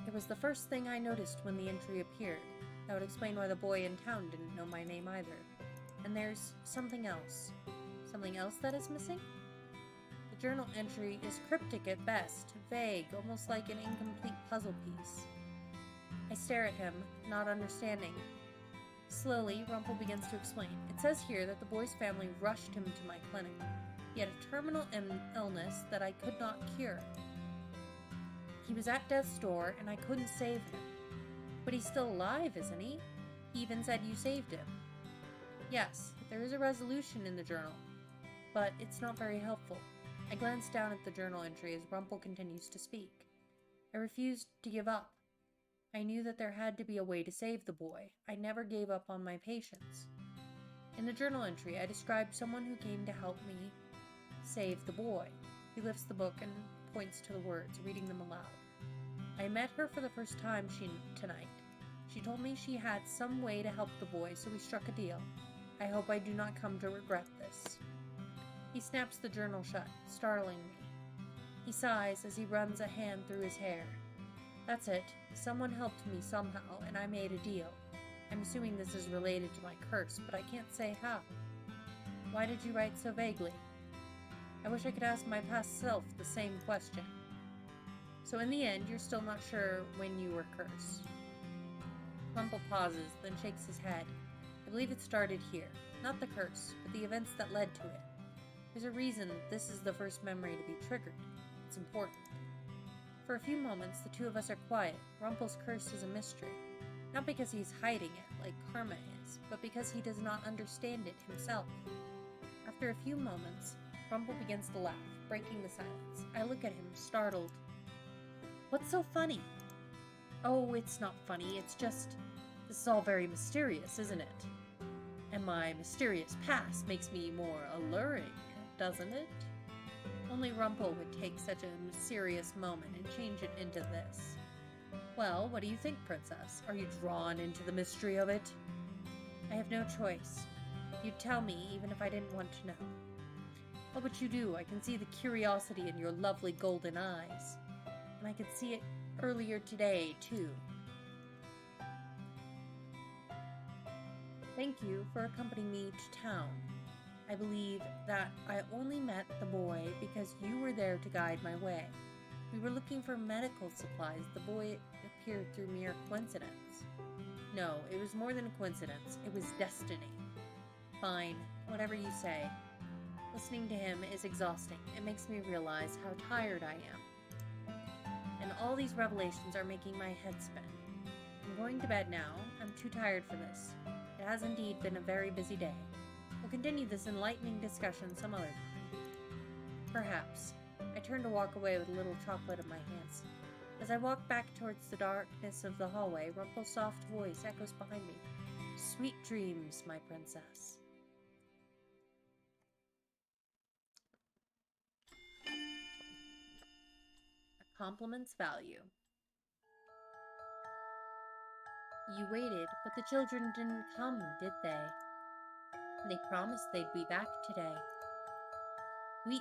It was the first thing I noticed when the entry appeared. That would explain why the boy in town didn't know my name either. And there's something else. Something else that is missing? The journal entry is cryptic at best, vague, almost like an incomplete puzzle piece. I stare at him, not understanding. Slowly, Rumple begins to explain. It says here that the boy's family rushed him to my clinic. He had a terminal illness that I could not cure. He was at death's door, and I couldn't save him. But he's still alive, isn't he? He even said you saved him. Yes, there is a resolution in the journal, but it's not very helpful. I glance down at the journal entry as Rumple continues to speak. I refused to give up. I knew that there had to be a way to save the boy. I never gave up on my patients. In the journal entry, I described someone who came to help me save the boy. He lifts the book and points to the words, reading them aloud. I met her for the first time tonight. She told me she had some way to help the boy, so we struck a deal. I hope I do not come to regret this. He snaps the journal shut, startling me. He sighs as he runs a hand through his hair. That's it. Someone helped me somehow, and I made a deal. I'm assuming this is related to my curse, but I can't say how. Why did you write so vaguely? I wish I could ask my past self the same question. So in the end, you're still not sure when you were cursed. Rumple pauses, then shakes his head. I believe it started here. Not the curse, but the events that led to it. There's a reason this is the first memory to be triggered. It's important. For a few moments, the two of us are quiet. Rumple's curse is a mystery. Not because he's hiding it, like Karma is, but because he does not understand it himself. After a few moments, Rumple begins to laugh, breaking the silence. I look at him, startled. What's so funny? Oh, it's not funny, it's just... This is all very mysterious, isn't it? And my mysterious past makes me more alluring, doesn't it? Only Rumple would take such a serious moment and change it into this. Well, what do you think, Princess? Are you drawn into the mystery of it? I have no choice. You'd tell me even if I didn't want to know. What would you do? I can see the curiosity in your lovely golden eyes. And I could see it earlier today, too. Thank you for accompanying me to town. I believe that I only met the boy because you were there to guide my way. We were looking for medical supplies. The boy appeared through mere coincidence. No, it was more than a coincidence. It was destiny. Fine, whatever you say. Listening to him is exhausting. It makes me realize how tired I am. And all these revelations are making my head spin. I'm going to bed now. I'm too tired for this. It has indeed been a very busy day. We'll continue this enlightening discussion some other time. Perhaps. I turn to walk away with a little chocolate in my hands. As I walk back towards the darkness of the hallway, Rumple's soft voice echoes behind me. Sweet dreams, my princess. A compliment's value. You waited, but the children didn't come, did they? They promised they'd be back today. They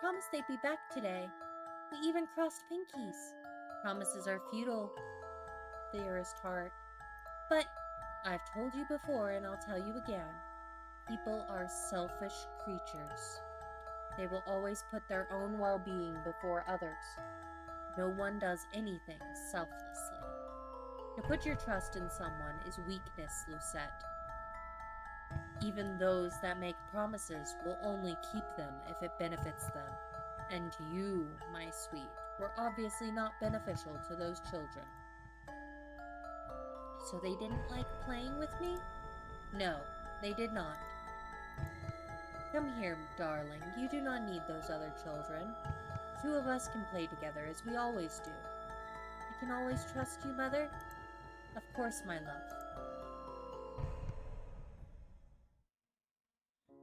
promised they'd be back today. We even crossed pinkies. Promises are futile, dearest heart. But I've told you before, and I'll tell you again. People are selfish creatures. They will always put their own well-being before others. No one does anything selflessly. To put your trust in someone is weakness, Lucette. Even those that make promises will only keep them if it benefits them. And you, my sweet, were obviously not beneficial to those children. So they didn't like playing with me? No, they did not. Come here, darling. You do not need those other children. Two of us can play together as we always do. I can always trust you, Mother? Of course, my love.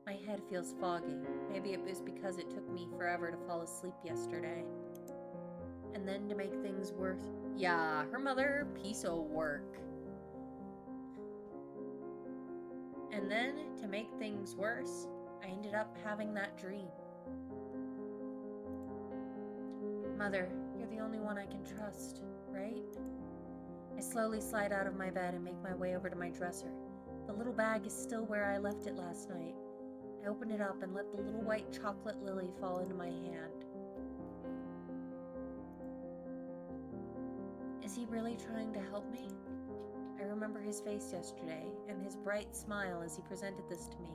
My head feels foggy. Maybe it was because it took me forever to fall asleep yesterday. And then to make things worse... Yeah, her mother, piece of work. And then, to make things worse, I ended up having that dream. Mother, you're the only one I can trust, right? I slowly slide out of my bed and make my way over to my dresser. The little bag is still where I left it last night. I open it up and let the little white chocolate lily fall into my hand. Is he really trying to help me? I remember his face yesterday and his bright smile as he presented this to me.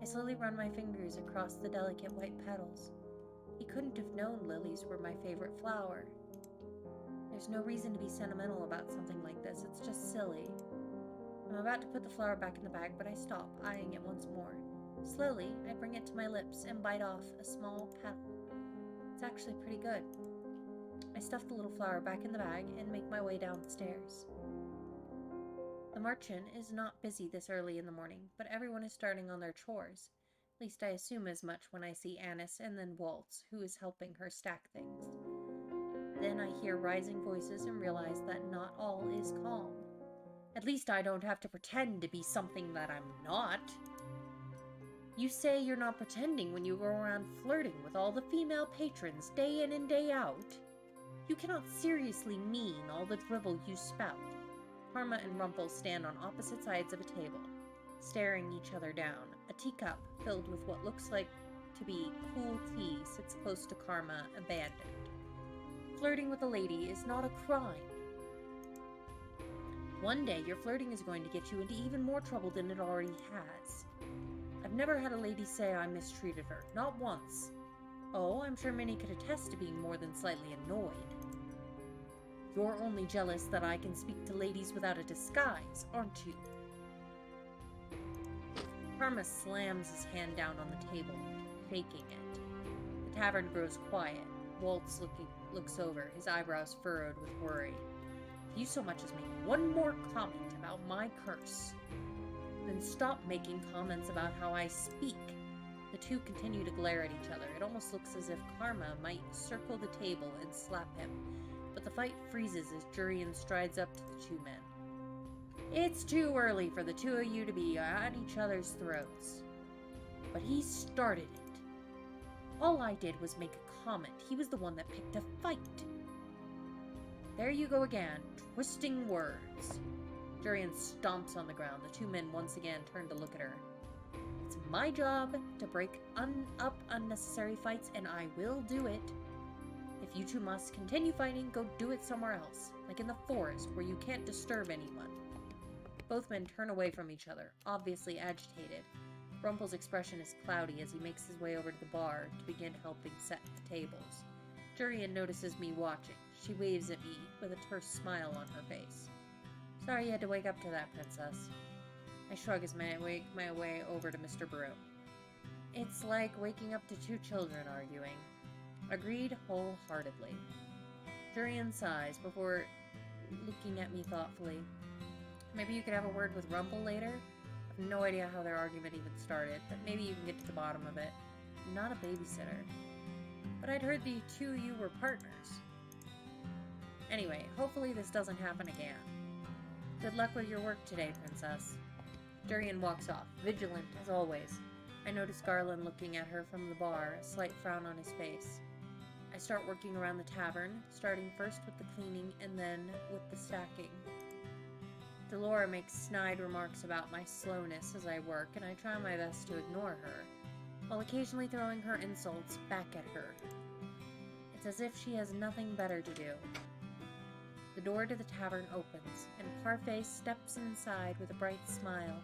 I slowly run my fingers across the delicate white petals. He couldn't have known lilies were my favorite flower. There's no reason to be sentimental about something like this, it's just silly. I'm about to put the flower back in the bag, but I stop, eyeing it once more. Slowly, I bring it to my lips and bite off a small petal. It's actually pretty good. I stuff the little flower back in the bag and make my way downstairs. The merchant is not busy this early in the morning, but everyone is starting on their chores. At least I assume as much when I see Annis and then Waltz, who is helping her stack things. Then I hear rising voices and realize that not all is calm. At least I don't have to pretend to be something that I'm not. You say you're not pretending when you go around flirting with all the female patrons day in and day out. You cannot seriously mean all the dribble you spout. Karma and Rumple stand on opposite sides of a table, staring each other down. A teacup filled with what looks like to be cool tea sits close to Karma, abandoned. Flirting with a lady is not a crime. One day, your flirting is going to get you into even more trouble than it already has. I've never had a lady say I mistreated her, not once. Oh, I'm sure many could attest to being more than slightly annoyed. You're only jealous that I can speak to ladies without a disguise, aren't you? Karma slams his hand down on the table, shaking it. The tavern grows quiet. Waltz looks over, his eyebrows furrowed with worry. If you so much as make one more comment about my curse, then stop making comments about how I speak. The two continue to glare at each other. It almost looks as if Karma might circle the table and slap him, but the fight freezes as Jurian strides up to the two men. It's too early for the two of you to be at each other's throats. But he started it. All I did was make a comment. He was the one that picked a fight. There you go again, twisting words. Jurian stomps on the ground. The two men once again turn to look at her. It's my job to break up unnecessary fights, and I will do it. If you two must continue fighting, go do it somewhere else, like in the forest where you can't disturb anyone. Both men turn away from each other, obviously agitated. Rumple's expression is cloudy as he makes his way over to the bar to begin helping set the tables. Jurian notices me watching. She waves at me with a terse smile on her face. Sorry you had to wake up to that, Princess. I shrug as I make my way over to Mr. Broom. It's like waking up to two children arguing. Agreed wholeheartedly. Jurian sighs before looking at me thoughtfully. Maybe you could have a word with Rumple later? I have no idea how their argument even started, but maybe you can get to the bottom of it. I'm not a babysitter. But I'd heard the two of you were partners. Anyway, hopefully this doesn't happen again. Good luck with your work today, Princess. Jurian walks off, vigilant as always. I notice Garland looking at her from the bar, a slight frown on his face. I start working around the tavern, starting first with the cleaning and then with the stacking. Delora makes snide remarks about my slowness as I work, and I try my best to ignore her, while occasionally throwing her insults back at her. It's as if she has nothing better to do. The door to the tavern opens, and Parfait steps inside with a bright smile.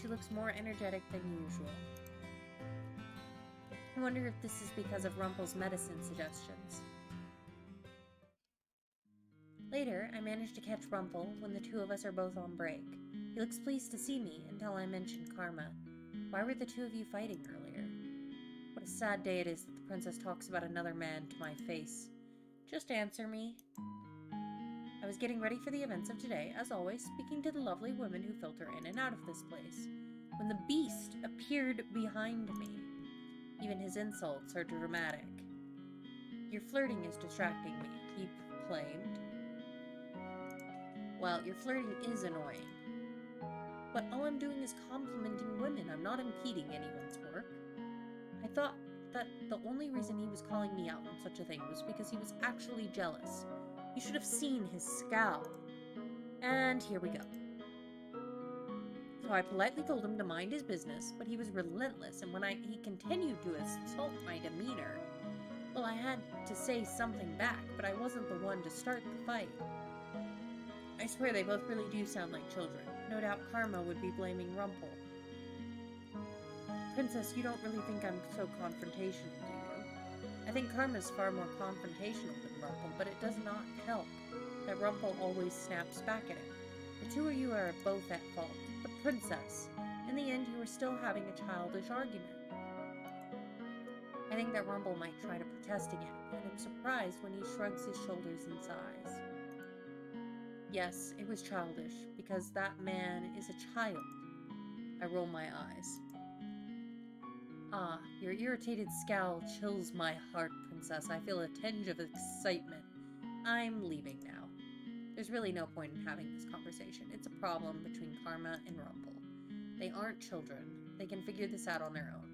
She looks more energetic than usual. I wonder if this is because of Rumple's medicine suggestions. Later, I manage to catch Rumple when the two of us are both on break. He looks pleased to see me until I mention Karma. Why were the two of you fighting earlier? What a sad day it is that the princess talks about another man to my face. Just answer me. I was getting ready for the events of today, as always, speaking to the lovely women who filter in and out of this place, when the beast appeared behind me. Even his insults are dramatic. Your flirting is distracting me, he proclaimed. Well, your flirting is annoying. But all I'm doing is complimenting women. I'm not impeding anyone's work. I thought that the only reason he was calling me out on such a thing was because he was actually jealous. You should have seen his scowl. And here we go. So I politely told him to mind his business, but he was relentless, and when he continued to assault my demeanor, well, I had to say something back, but I wasn't the one to start the fight. I swear they both really do sound like children. No doubt Karma would be blaming Rumple. Princess, you don't really think I'm so confrontational, do you? I think Karma's far more confrontational than Rumple, but it does not help that Rumple always snaps back at him. The two of you are both at fault. But Princess, in the end you are still having a childish argument. I think that Rumple might try to protest again, and I'm surprised when he shrugs his shoulders and sighs. Yes, it was childish, because that man is a child. I roll my eyes. Ah, your irritated scowl chills my heart, Princess. I feel a tinge of excitement. I'm leaving now. There's really no point in having this conversation. It's a problem between Karma and Rumple. They aren't children. They can figure this out on their own.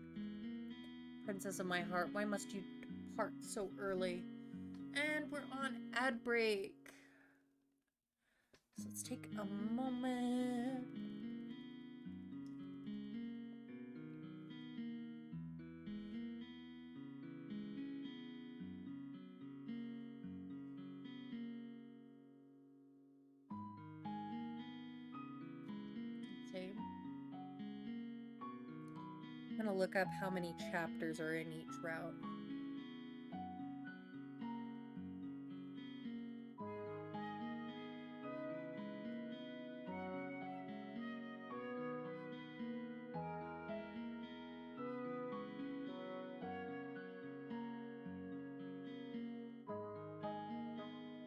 Princess of my heart, why must you depart so early? And we're on ad break. So let's take a moment. Okay. I'm gonna look up how many chapters are in each route.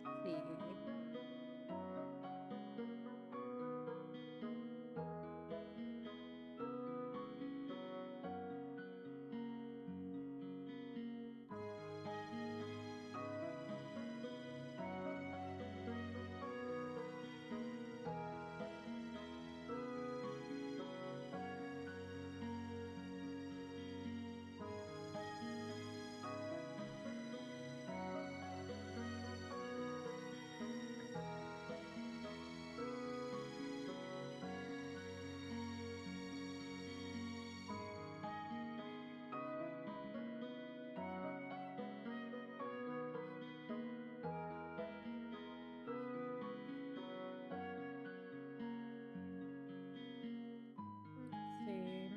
Let's see. Let's see. Okay, let's see.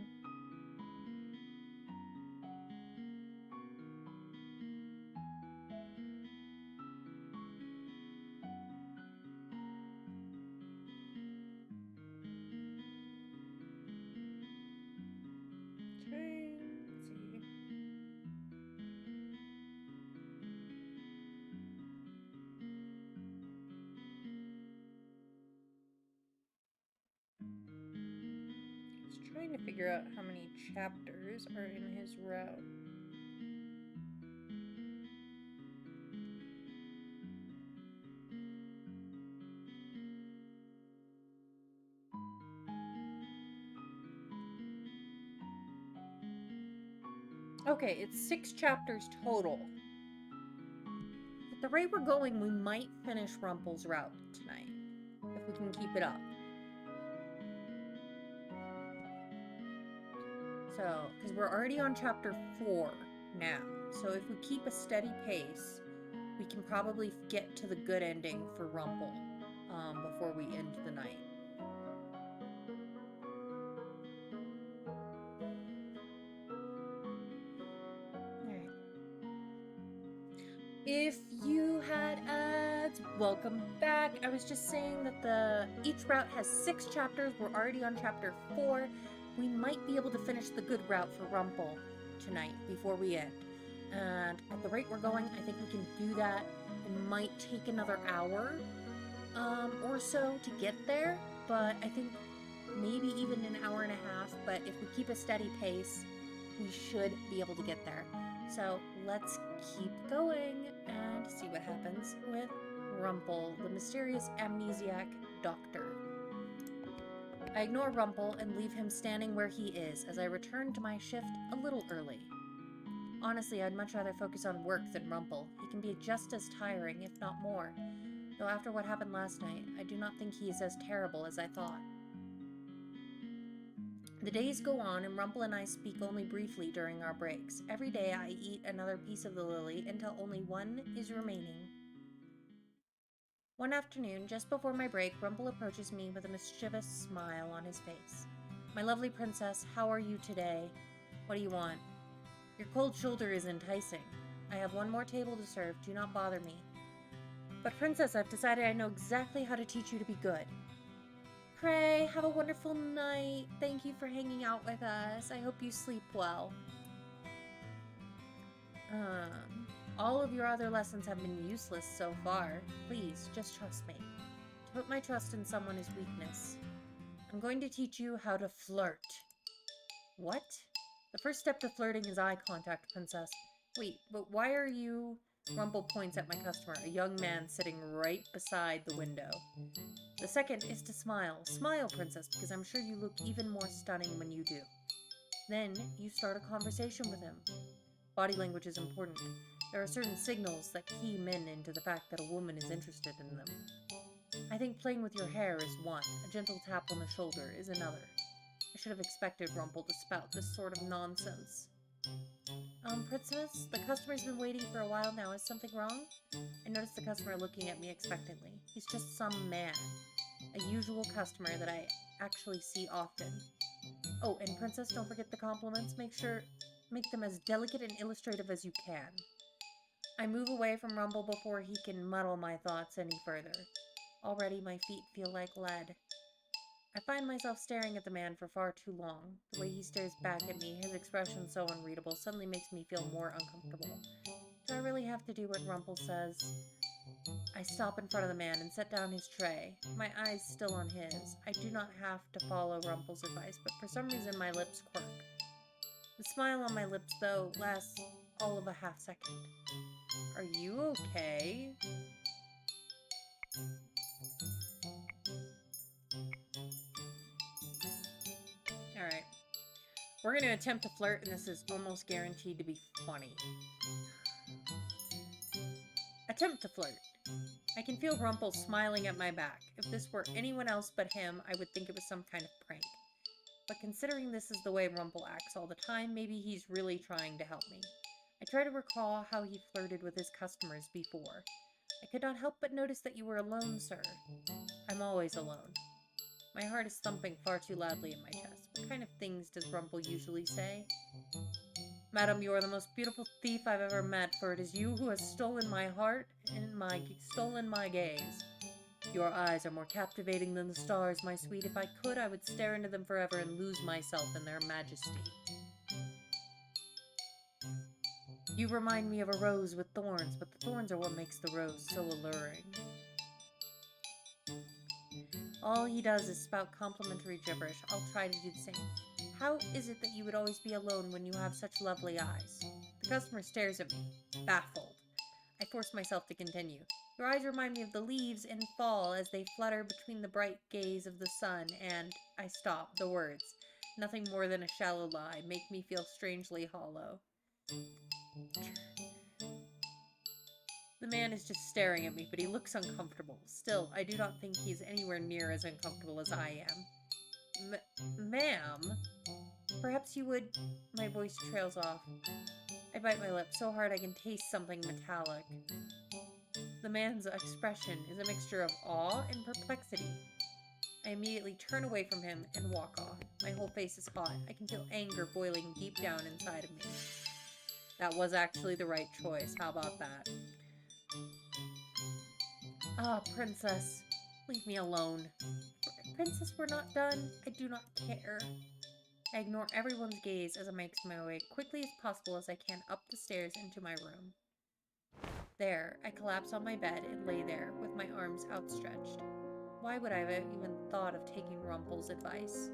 He's trying to figure out how many chapters are in his route. Okay, it's 6 chapters total. At the rate we're going, we might finish Rumple's route tonight, if we can keep it up. So, because we're already on chapter 4 now, so if we keep a steady pace, we can probably get to the good ending for Rumple before we end the night. Alright. If you had ads, welcome back. I was just saying that each route has 6 chapters. We're already on chapter 4. We might be able to finish the good route for Rumple tonight before we end. And at the rate we're going, I think we can do that. It might take another hour or so to get there, but I think maybe even an hour and a half. But if we keep a steady pace, we should be able to get there. So let's keep going and see what happens with Rumple, the mysterious amnesiac doctor. I ignore Rumple and leave him standing where he is as I return to my shift a little early. Honestly, I'd much rather focus on work than Rumple. He can be just as tiring, if not more. Though after what happened last night, I do not think he is as terrible as I thought. The days go on, and Rumple and I speak only briefly during our breaks. Every day I eat another piece of the lily until only one is remaining. One afternoon, just before my break, Rumple approaches me with a mischievous smile on his face. My lovely princess, how are you today? What do you want? Your cold shoulder is enticing. I have one more table to serve. Do not bother me. But princess, I've decided I know exactly how to teach you to be good. Pray, have a wonderful night. Thank you for hanging out with us. I hope you sleep well. All of your other lessons have been useless so far. Please, just trust me. To put my trust in someone is weakness. I'm going to teach you how to flirt. What? The first step to flirting is eye contact, princess. Wait, but why are you... Rumple points at my customer, a young man sitting right beside the window. The second is to smile. Smile, princess, because I'm sure you look even more stunning when you do. Then you start a conversation with him. Body language is important. There are certain signals that key men into the fact that a woman is interested in them. I think playing with your hair is one. A gentle tap on the shoulder is another. I should have expected Rumple to spout this sort of nonsense. Princess, the customer's been waiting for a while now. Is something wrong? I noticed the customer looking at me expectantly. He's just some man. A usual customer that I actually see often. Oh, and princess, don't forget the compliments. Make them as delicate and illustrative as you can. I move away from Rumble before he can muddle my thoughts any further. Already my feet feel like lead. I find myself staring at the man for far too long. The way he stares back at me, his expression so unreadable, suddenly makes me feel more uncomfortable. Do I really have to do what Rumple says? I stop in front of the man and set down his tray, my eyes still on his. I do not have to follow Rumple's advice, but for some reason my lips quirk. The smile on my lips, though, lasts all of a half second. Are you okay? Alright. We're going to attempt to flirt, and this is almost guaranteed to be funny. Attempt to flirt. I can feel Rumple smiling at my back. If this were anyone else but him, I would think it was some kind of prank. But considering this is the way Rumple acts all the time, maybe he's really trying to help me. I try to recall how he flirted with his customers before. I could not help but notice that you were alone, sir. I'm always alone. My heart is thumping far too loudly in my chest. What kind of things does Rumple usually say? Madam, you are the most beautiful thief I've ever met, for it is you who has stolen my heart and stolen my gaze. Your eyes are more captivating than the stars, my sweet. If I could, I would stare into them forever and lose myself in their majesty. You remind me of a rose with thorns, but the thorns are what makes the rose so alluring. All he does is spout complimentary gibberish. I'll try to do the same. How is it that you would always be alone when you have such lovely eyes? The customer stares at me, baffled. I force myself to continue. Your eyes remind me of the leaves in fall as they flutter between the bright gaze of the sun, and I stop. The words, nothing more than a shallow lie, make me feel strangely hollow. The man is just staring at me, but he looks uncomfortable. Still, I do not think he is anywhere near as uncomfortable as I am. Ma'am? Perhaps you would... My voice trails off. I bite my lip so hard I can taste something metallic. The man's expression is a mixture of awe and perplexity. I immediately turn away from him and walk off. My whole face is hot. I can feel anger boiling deep down inside of me. That was actually the right choice. How about that? Ah, princess. Leave me alone. Princess, we're not done. I do not care. I ignore everyone's gaze as I make my way quickly as possible as I can up the stairs into my room. There, I collapse on my bed and lay there with my arms outstretched. Why would I have even thought of taking Rumple's advice?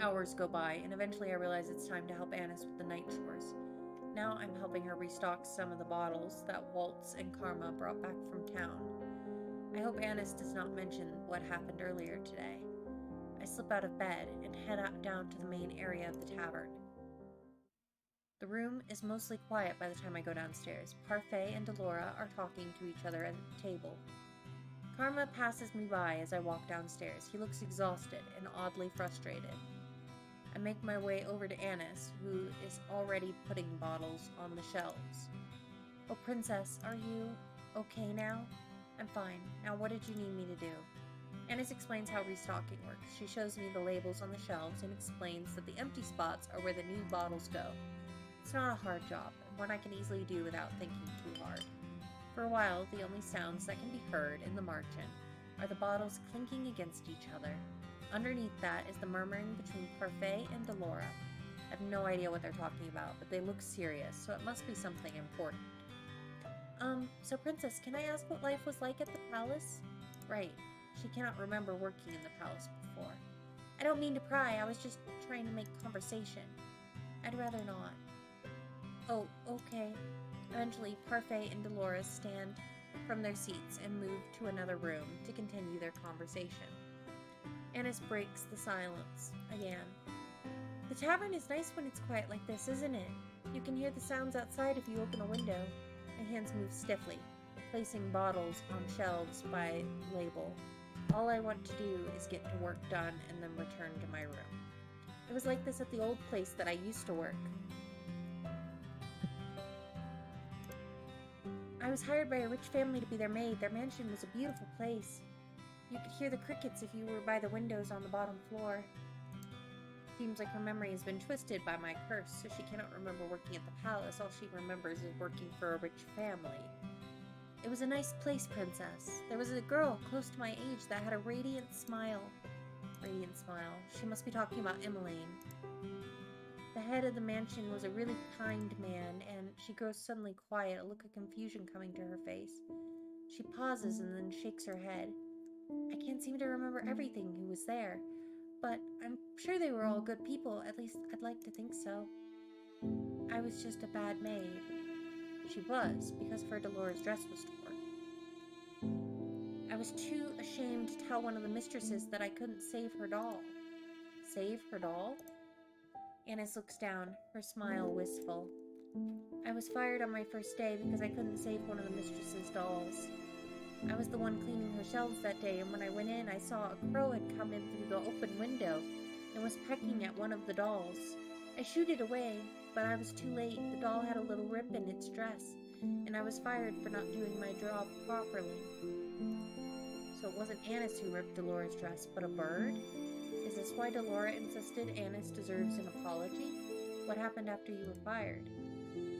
Hours go by, and eventually I realize it's time to help Annis with the night chores. Now I'm helping her restock some of the bottles that Waltz and Karma brought back from town. I hope Annis does not mention what happened earlier today. I slip out of bed and head down to the main area of the tavern. The room is mostly quiet by the time I go downstairs. Parfait and Delora are talking to each other at the table. Karma passes me by as I walk downstairs. He looks exhausted and oddly frustrated. I make my way over to Annis, who is already putting bottles on the shelves. Oh, Princess, are you okay now? I'm fine. Now what did you need me to do? Annis explains how restocking works. She shows me the labels on the shelves and explains that the empty spots are where the new bottles go. It's not a hard job, and one I can easily do without thinking too hard. For a while, the only sounds that can be heard in the margin are the bottles clinking against each other. Underneath that is the murmuring between Parfait and Delora. I have no idea what they're talking about, but they look serious, so it must be something important. So Princess, can I ask what life was like at the palace? Right. She cannot remember working in the palace before. I don't mean to pry, I was just trying to make conversation. I'd rather not. Oh, okay. Eventually, Parfait and Dolores stand from their seats and move to another room to continue their conversation. Annis breaks the silence again. The tavern is nice when it's quiet like this, isn't it? You can hear the sounds outside if you open a window. My hands move stiffly, placing bottles on shelves by label. All I want to do is get to work done and then return to my room. It was like this at the old place that I used to work. I was hired by a rich family to be their maid. Their mansion was a beautiful place. You could hear the crickets if you were by the windows on the bottom floor. Seems like her memory has been twisted by my curse, so she cannot remember working at the palace. All she remembers is working for a rich family. It was a nice place, Princess. There was a girl close to my age that had a radiant smile. Radiant smile. She must be talking about Emmeline. The head of the mansion was a really kind man, and she grows suddenly quiet, a look of confusion coming to her face. She pauses and then shakes her head. I can't seem to remember everything who was there, but I'm sure they were all good people. At least I'd like to think so. I was just a bad maid. She was, because of her Dolores' dress was torn. I was too ashamed to tell one of the mistresses that I couldn't save her doll. Save her doll? Annis looks down, her smile wistful. I was fired on my first day because I couldn't save one of the mistress's dolls. I was the one cleaning her shelves that day, and when I went in, I saw a crow had come in through the open window and was pecking at one of the dolls. I shooed it away, but I was too late. The doll had a little rip in its dress, and I was fired for not doing my job properly. So it wasn't Annis who ripped Dolores' dress, but a bird? Is this why Delora insisted Annis deserves an apology? What happened after you were fired?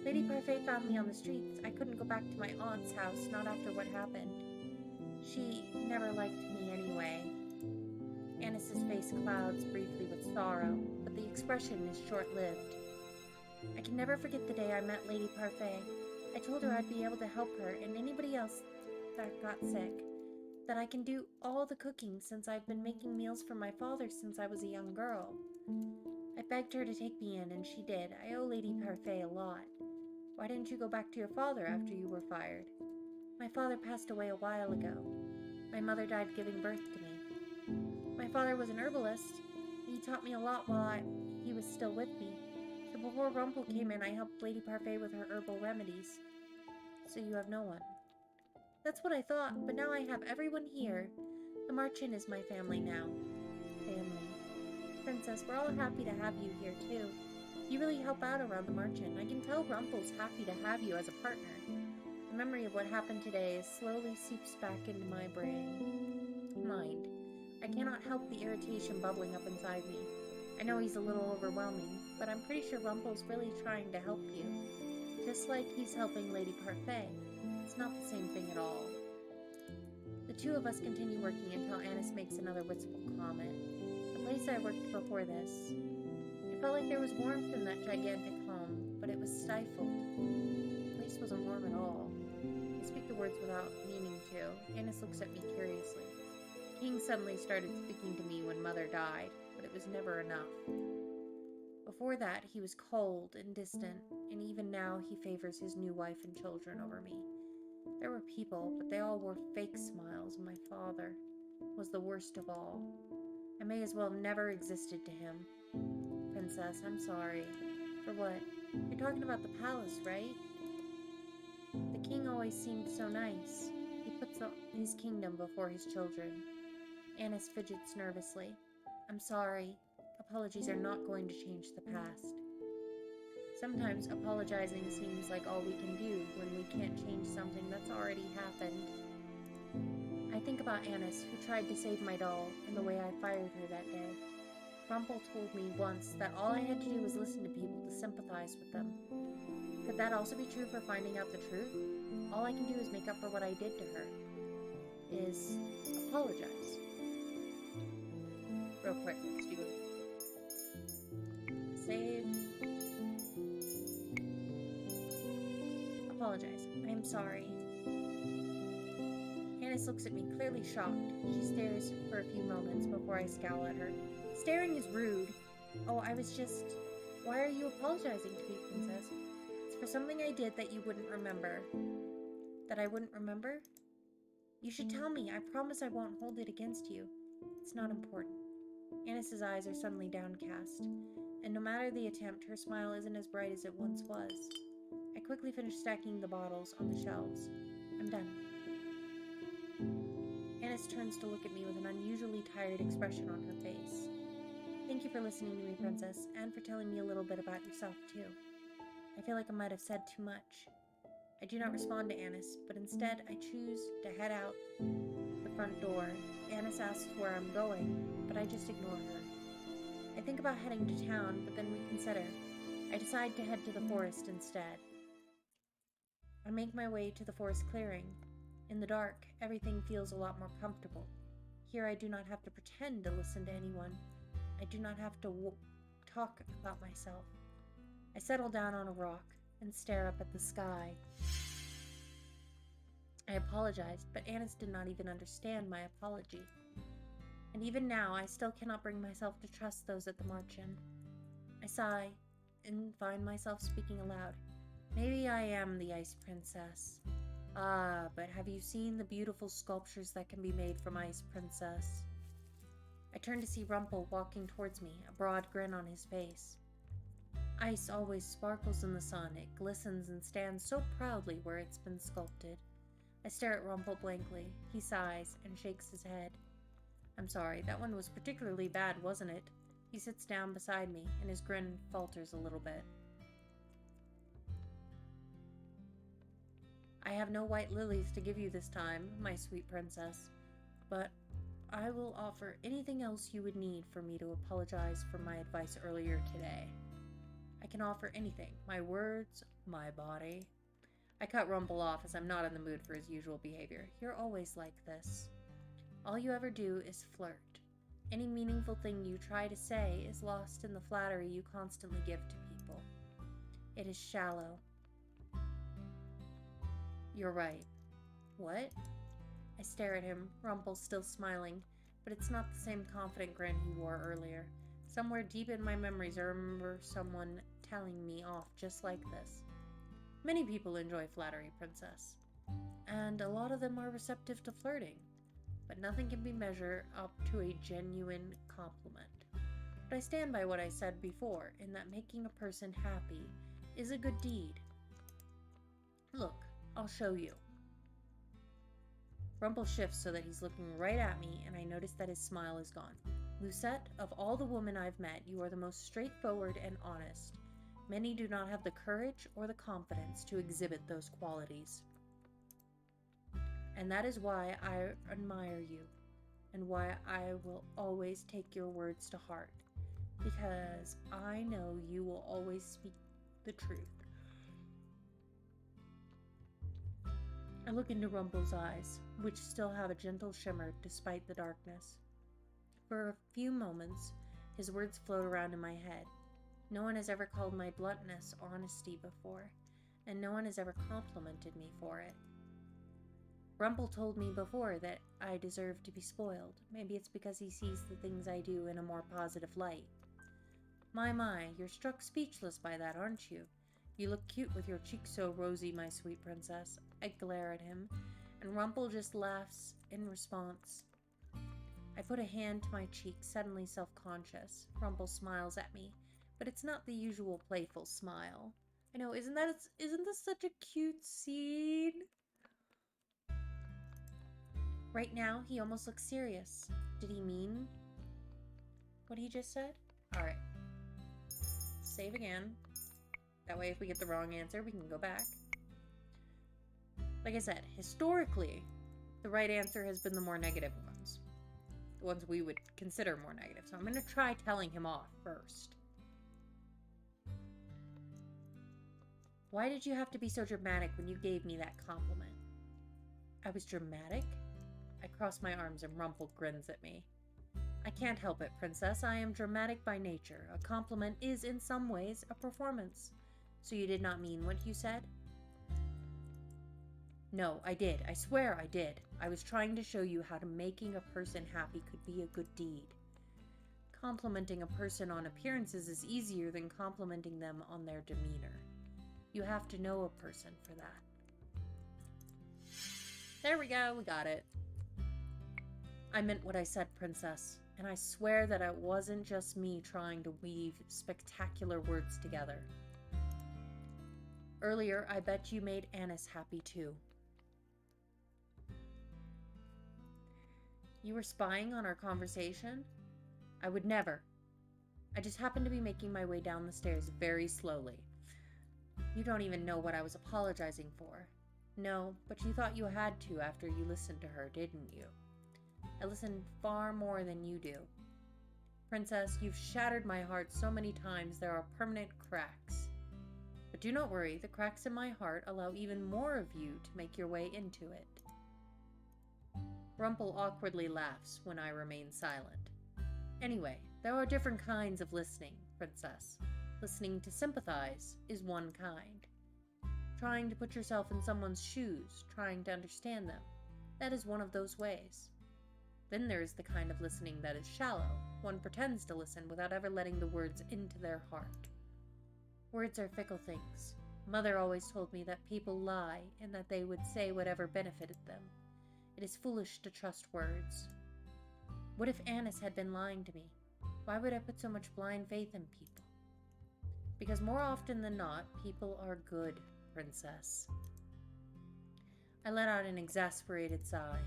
Lady Parfait found me on the streets. I couldn't go back to my aunt's house, not after what happened. She never liked me anyway. Annis's face clouds briefly with sorrow, but the expression is short-lived. I can never forget the day I met Lady Parfait. I told her I'd be able to help her and anybody else that got sick. That I can do all the cooking since I've been making meals for my father since I was a young girl. I begged her to take me in, and she did. I owe Lady Parfait a lot. Why didn't you go back to your father after you were fired? My father passed away a while ago. My mother died giving birth to me. My father was an herbalist. He taught me a lot while he was still with me. So before Rumple came in, I helped Lady Parfait with her herbal remedies. So you have no one. That's what I thought, but now I have everyone here. The Marchand is my family now. Family. Princess, we're all happy to have you here, too. You really help out around the Marchand. I can tell Rumple's happy to have you as a partner. The memory of what happened today slowly seeps back into my mind. I cannot help the irritation bubbling up inside me. I know he's a little overwhelming, but I'm pretty sure Rumple's really trying to help you. Just like he's helping Lady Parfait. It's not the same thing at all. The two of us continue working until Annis makes another wistful comment. The place I worked before this. It felt like there was warmth in that gigantic home, but it was stifled. The place wasn't warm at all. I speak the words without meaning to. Annis looks at me curiously. King suddenly started speaking to me when Mother died, but it was never enough. Before that, he was cold and distant, and even now he favors his new wife and children over me. There were people, but they all wore fake smiles, and my father was the worst of all. I may as well have never existed to him. Princess, I'm sorry. For what? You're talking about the palace, right? The king always seemed so nice. He puts his kingdom before his children. Annis fidgets nervously. I'm sorry. Apologies are not going to change the past. Sometimes apologizing seems like all we can do when we can't change something that's already happened. I think about Annis, who tried to save my doll, and the way I fired her that day. Rumple told me once that all I had to do was listen to people to sympathize with them. Could that also be true for finding out the truth? All I can do is make up for what I did to her. Is apologize. Real quick, let's do it. Save. Apologize. I am sorry. Annis looks at me, clearly shocked. She stares for a few moments before I scowl at her. Staring is rude. Oh, I was just... Why are you apologizing to me, Princess? It's for something I did that you wouldn't remember. That I wouldn't remember? You should tell me. I promise I won't hold it against you. It's not important. Annis's eyes are suddenly downcast, and no matter the attempt, her smile isn't as bright as it once was. I quickly finish stacking the bottles on the shelves. I'm done. Annis turns to look at me with an unusually tired expression on her face. Thank you for listening to me, Princess, and for telling me a little bit about yourself, too. I feel like I might have said too much. I do not respond to Annis, but instead I choose to head out the front door. Annis asks where I'm going, but I just ignore her. I think about heading to town, but then reconsider. I decide to head to the forest instead. I make my way to the forest clearing. In the dark, everything feels a lot more comfortable. Here I do not have to pretend to listen to anyone. I do not have to talk about myself. I settle down on a rock and stare up at the sky. I apologized, but Annis did not even understand my apology. And even now, I still cannot bring myself to trust those at the March-In. I sigh and find myself speaking aloud. Maybe I am the Ice Princess. Ah, but have you seen the beautiful sculptures that can be made from Ice, Princess? I turn to see Rumple walking towards me, a broad grin on his face. Ice always sparkles in the sun. It glistens and stands so proudly where it's been sculpted. I stare at Rumple blankly. He sighs and shakes his head. I'm sorry, that one was particularly bad, wasn't it? He sits down beside me, and his grin falters a little bit. I have no white lilies to give you this time, my sweet princess, but I will offer anything else you would need for me to apologize for my advice earlier today. I can offer anything, my words, my body. I cut Rumple off as I'm not in the mood for his usual behavior. You're always like this. All you ever do is flirt. Any meaningful thing you try to say is lost in the flattery you constantly give to people. It is shallow. You're right. What? I stare at him, Rumple still smiling, but it's not the same confident grin he wore earlier. Somewhere deep in my memories I remember someone telling me off just like this. Many people enjoy flattery, Princess, and a lot of them are receptive to flirting, but nothing can be measured up to a genuine compliment. But I stand by what I said before, in that making a person happy is a good deed. Look, I'll show you. Rumple shifts so that he's looking right at me, and I notice that his smile is gone. Lucette, of all the women I've met, you are the most straightforward and honest. Many do not have the courage or the confidence to exhibit those qualities. And that is why I admire you, and why I will always take your words to heart, because I know you will always speak the truth. I look into Rumple's eyes, which still have a gentle shimmer despite the darkness. For a few moments, his words float around in my head. No one has ever called my bluntness honesty before, and no one has ever complimented me for it. Rumple told me before that I deserve to be spoiled. Maybe it's because he sees the things I do in a more positive light. My, you're struck speechless by that, aren't you? You look cute with your cheeks so rosy, my sweet princess. I glare at him, and Rumple just laughs in response. I put a hand to my cheek, suddenly self-conscious. Rumple smiles at me, but it's not the usual playful smile. I know, isn't this such a cute scene? Right now, he almost looks serious. Did he mean what he just said? All right. Save again. That way, if we get the wrong answer, we can go back. Like I said, historically, the right answer has been the more negative ones. The ones we would consider more negative. So I'm going to try telling him off first. Why did you have to be so dramatic when you gave me that compliment? I was dramatic? I cross my arms and Rumple grins at me. I can't help it, Princess. I am dramatic by nature. A compliment is, in some ways, a performance. So you did not mean what you said? No, I did. I swear I did. I was trying to show you how to making a person happy could be a good deed. Complimenting a person on appearances is easier than complimenting them on their demeanor. You have to know a person for that. There we go, we got it. I meant what I said, Princess, and I swear that it wasn't just me trying to weave spectacular words together. Earlier, I bet you made Annis happy too. You were spying on our conversation? I would never. I just happened to be making my way down the stairs very slowly. You don't even know what I was apologizing for. No, but you thought you had to after you listened to her, didn't you? I listened far more than you do. Princess, you've shattered my heart so many times there are permanent cracks. But do not worry, the cracks in my heart allow even more of you to make your way into it. Rumple awkwardly laughs when I remain silent. Anyway, there are different kinds of listening, Princess. Listening to sympathize is one kind. Trying to put yourself in someone's shoes, trying to understand them, that is one of those ways. Then there is the kind of listening that is shallow. One pretends to listen without ever letting the words into their heart. Words are fickle things. Mother always told me that people lie and that they would say whatever benefited them. It is foolish to trust words. What if Annis had been lying to me? Why would I put so much blind faith in people? Because more often than not, people are good, Princess. I let out an exasperated sigh.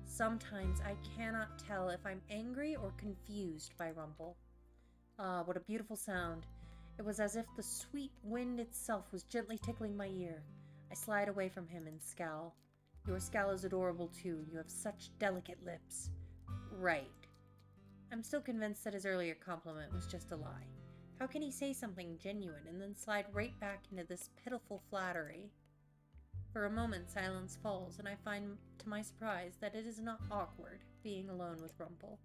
Sometimes I cannot tell if I'm angry or confused by Rumple. Ah, what a beautiful sound. It was as if the sweet wind itself was gently tickling my ear. I slide away from him and scowl. Your scowl is adorable too. You have such delicate lips. Right. I'm still convinced that his earlier compliment was just a lie. How can he say something genuine and then slide right back into this pitiful flattery? For a moment, silence falls, and I find to my surprise that it is not awkward being alone with Rumple.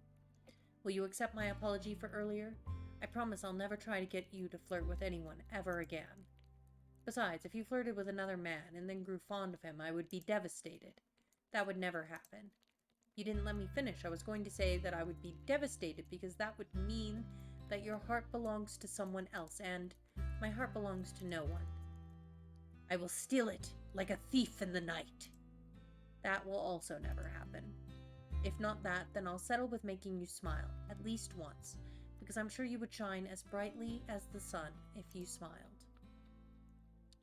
Will you accept my apology for earlier? I promise I'll never try to get you to flirt with anyone ever again. Besides, if you flirted with another man and then grew fond of him, I would be devastated. That would never happen. You didn't let me finish. I was going to say that I would be devastated because that would mean that your heart belongs to someone else, and my heart belongs to no one. I will steal it like a thief in the night. That will also never happen. If not that, then I'll settle with making you smile, at least once, because I'm sure you would shine as brightly as the sun if you smiled.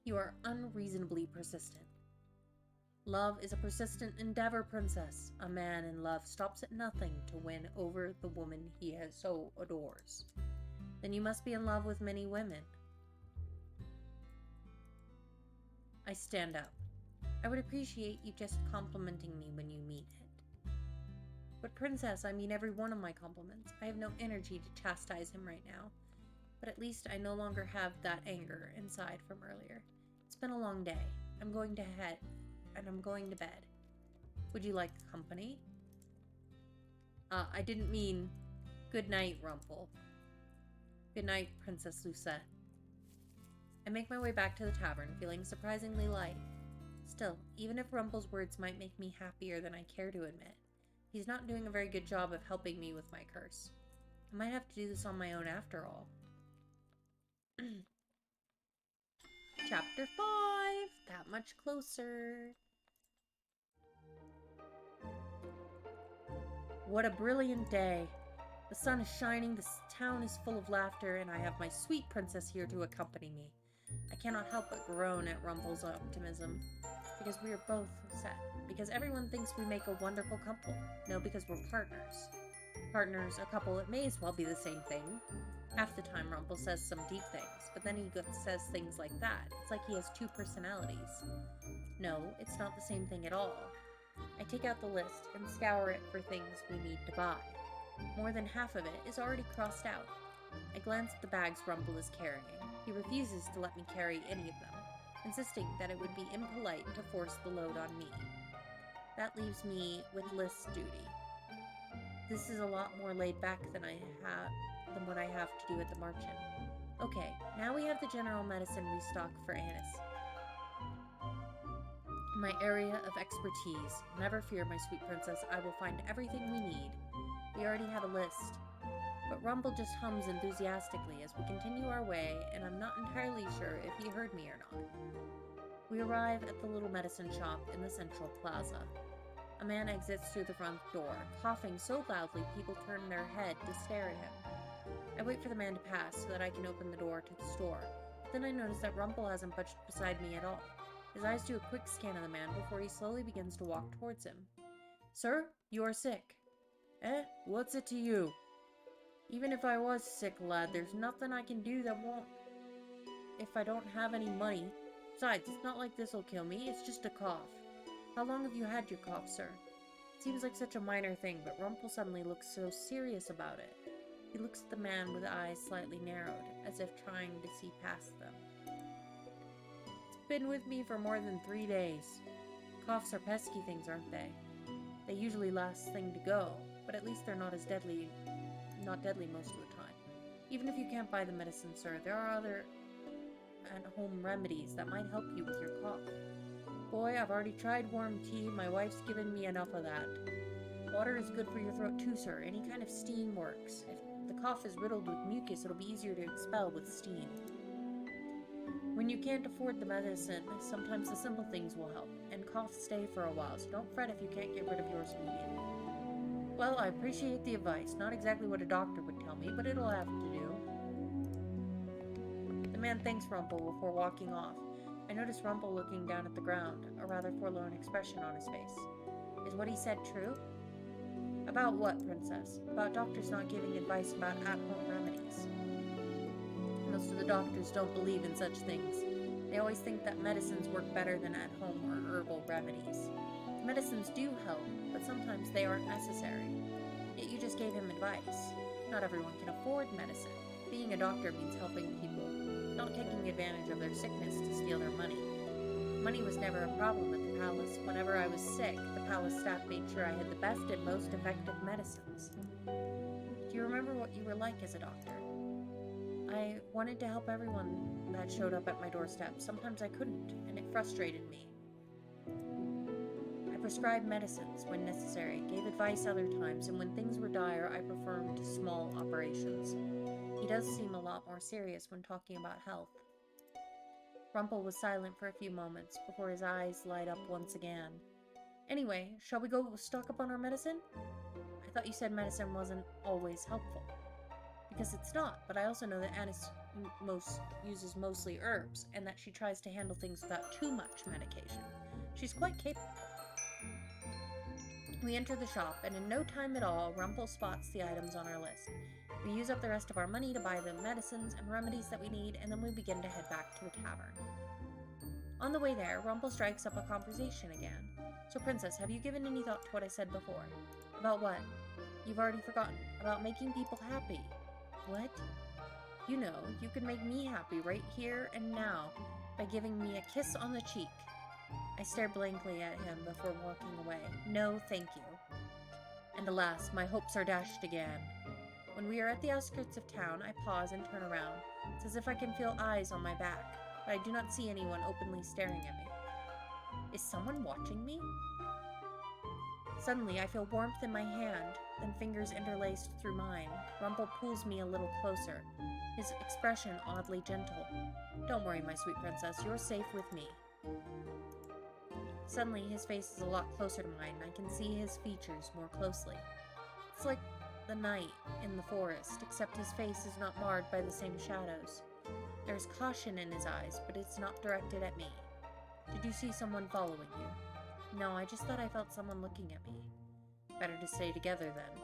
You are unreasonably persistent. Love is a persistent endeavor, Princess. A man in love stops at nothing to win over the woman he so adores. Then you must be in love with many women. I stand up. I would appreciate you just complimenting me when you mean it. But Princess, I mean every one of my compliments. I have no energy to chastise him right now. But at least I no longer have that anger inside from earlier. It's been a long day. I'm going to bed. Would you like company? I didn't mean good night, Rumple. Good night, Princess Lucette. I make my way back to the tavern, feeling surprisingly light. Still, even if Rumple's words might make me happier than I care to admit, he's not doing a very good job of helping me with my curse. I might have to do this on my own after all. Chapter 5! That much closer. What a brilliant day. The sun is shining, the town is full of laughter, and I have my sweet princess here to accompany me. I cannot help but groan at Rumple's optimism, because we are both set. Because everyone thinks we make a wonderful couple. No, because we're partners. Partners, a couple, it may as well be the same thing. Half the time Rumple says some deep things, but then he says things like that. It's like he has two personalities. No, it's not the same thing at all. I take out the list and scour it for things we need to buy. More than half of it is already crossed out. I glance at the bags Rumple is carrying. He refuses to let me carry any of them, insisting that it would be impolite to force the load on me. That leaves me with list duty. This is a lot more laid back than what I have to do at the marchand. Okay, now we have the general medicine restock for Anis. My area of expertise. Never fear, my sweet princess, I will find everything we need. We already have a list. But Rumple just hums enthusiastically as we continue our way, and I'm not entirely sure if he heard me or not. We arrive at the little medicine shop in the central plaza. A man exits through the front door, coughing so loudly people turn their head to stare at him. I wait for the man to pass so that I can open the door to the store. Then I notice that Rumple hasn't budged beside me at all. His eyes do a quick scan of the man before he slowly begins to walk towards him. Sir, you are sick. Eh? What's it to you? Even if I was sick, lad, there's nothing I can do that won't... If I don't have any money. Besides, it's not like this'll kill me, it's just a cough. How long have you had your cough, sir? It seems like such a minor thing, but Rumple suddenly looks so serious about it. He looks at the man with eyes slightly narrowed, as if trying to see past them. It's been with me for more than 3 days. Coughs are pesky things, aren't they? They usually last thing to go, but at least they're not deadly most of the time. Even if you can't buy the medicine, sir, there are other at-home remedies that might help you with your cough. Boy, I've already tried warm tea. My wife's given me enough of that. Water is good for your throat too, sir. Any kind of steam works. If the cough is riddled with mucus, it'll be easier to expel with steam. When you can't afford the medicine, sometimes the simple things will help, and coughs stay for a while, so don't fret if you can't get rid of yours immediately. Well, I appreciate the advice. Not exactly what a doctor would tell me, but it'll have to do. The man thanks Rumple before walking off. I notice Rumple looking down at the ground, a rather forlorn expression on his face. Is what he said true? About what, princess? About doctors not giving advice about at-home remedies. Most of the doctors don't believe in such things. They always think that medicines work better than at-home or herbal remedies. The medicines do help, but sometimes they aren't necessary. Yet you just gave him advice. Not everyone can afford medicine. Being a doctor means helping people, not taking advantage of their sickness to steal their money. Money was never a problem at the palace. Whenever I was sick, the palace staff made sure I had the best and most effective medicines. Do you remember what you were like as a doctor? I wanted to help everyone that showed up at my doorstep. Sometimes I couldn't, and it frustrated me. I prescribed medicines when necessary, gave advice other times, and when things were dire, I performed small operations. He does seem a lot more serious when talking about health. Rumple was silent for a few moments before his eyes light up once again. Anyway, shall we go stock up on our medicine? I thought you said medicine wasn't always helpful. Because it's not, but I also know that Anis uses mostly herbs, and that she tries to handle things without too much medication. She's quite capable. We enter the shop, and in no time at all, Rumple spots the items on our list. We use up the rest of our money to buy the medicines and remedies that we need, and then we begin to head back to the tavern. On the way there, Rumple strikes up a conversation again. So, Princess, have you given any thought to what I said before? About what? You've already forgotten. About making people happy. What? You know, you could make me happy right here and now by giving me a kiss on the cheek. I stare blankly at him before walking away. No, thank you. And alas, my hopes are dashed again. When we are at the outskirts of town, I pause and turn around. It's as if I can feel eyes on my back, but I do not see anyone openly staring at me. Is someone watching me? Suddenly, I feel warmth in my hand, then fingers interlaced through mine. Rumple pulls me a little closer, his expression oddly gentle. Don't worry, my sweet princess, you're safe with me. Suddenly, his face is a lot closer to mine, and I can see his features more closely. It's like the night in the forest, except his face is not marred by the same shadows. There's caution in his eyes, but it's not directed at me. Did you see someone following you? No, I just thought I felt someone looking at me. Better to stay together then.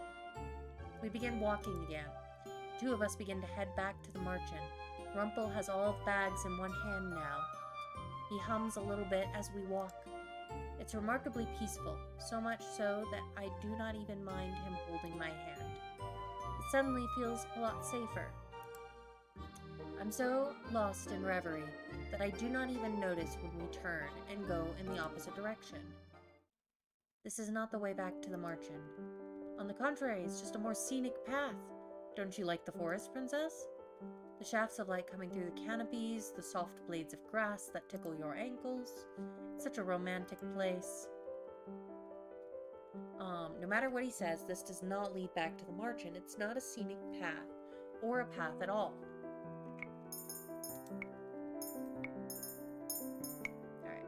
We begin walking again. Two of us begin to head back to the margin. Rumple has all the bags in one hand now. He hums a little bit as we walk. It's remarkably peaceful, so much so that I do not even mind him holding my hand. It suddenly feels a lot safer. I'm so lost in reverie that I do not even notice when we turn and go in the opposite direction. This is not the way back to the margin. On the contrary, it's just a more scenic path. Don't you like the forest, Princess? The shafts of light coming through the canopies, the soft blades of grass that tickle your ankles. It's such a romantic place. No matter what he says, this does not lead back to the margin. It's not a scenic path, or a path at all. Alright,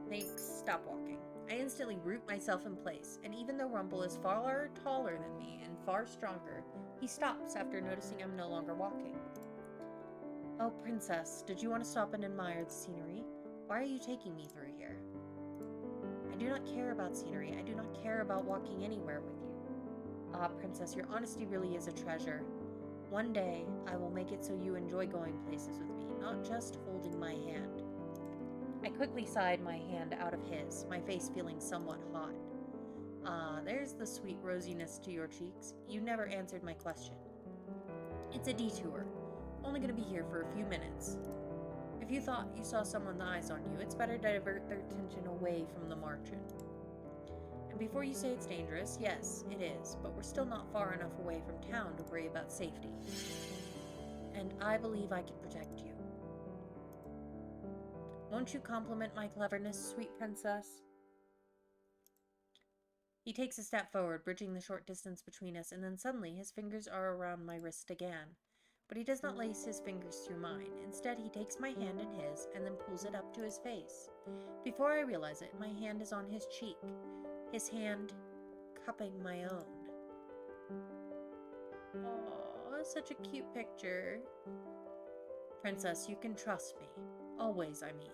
thanks, stop walking. I instantly root myself in place, and even though Rumple is far taller than me and far stronger, he stops after noticing I'm no longer walking. Oh, Princess, did you want to stop and admire the scenery? Why are you taking me through here? I do not care about scenery. I do not care about walking anywhere with you. Ah, Princess, your honesty really is a treasure. One day, I will make it so you enjoy going places with me, not just holding my hand. I quickly side my hand out of his, my face feeling somewhat hot. Ah, there's the sweet rosiness to your cheeks. You never answered my question. It's a detour. Only gonna be here for a few minutes. If you thought you saw someone's eyes on you, it's better to divert their attention away from the margin. And before you say it's dangerous, yes, it is, but we're still not far enough away from town to worry about safety. And I believe I can protect you. Won't you compliment my cleverness, sweet princess? He takes a step forward, bridging the short distance between us, and then suddenly his fingers are around my wrist again. But he does not lace his fingers through mine. Instead, he takes my hand in his and then pulls it up to his face. Before I realize it, my hand is on his cheek, his hand cupping my own. Aww, such a cute picture. Princess, you can trust me. Always, I mean.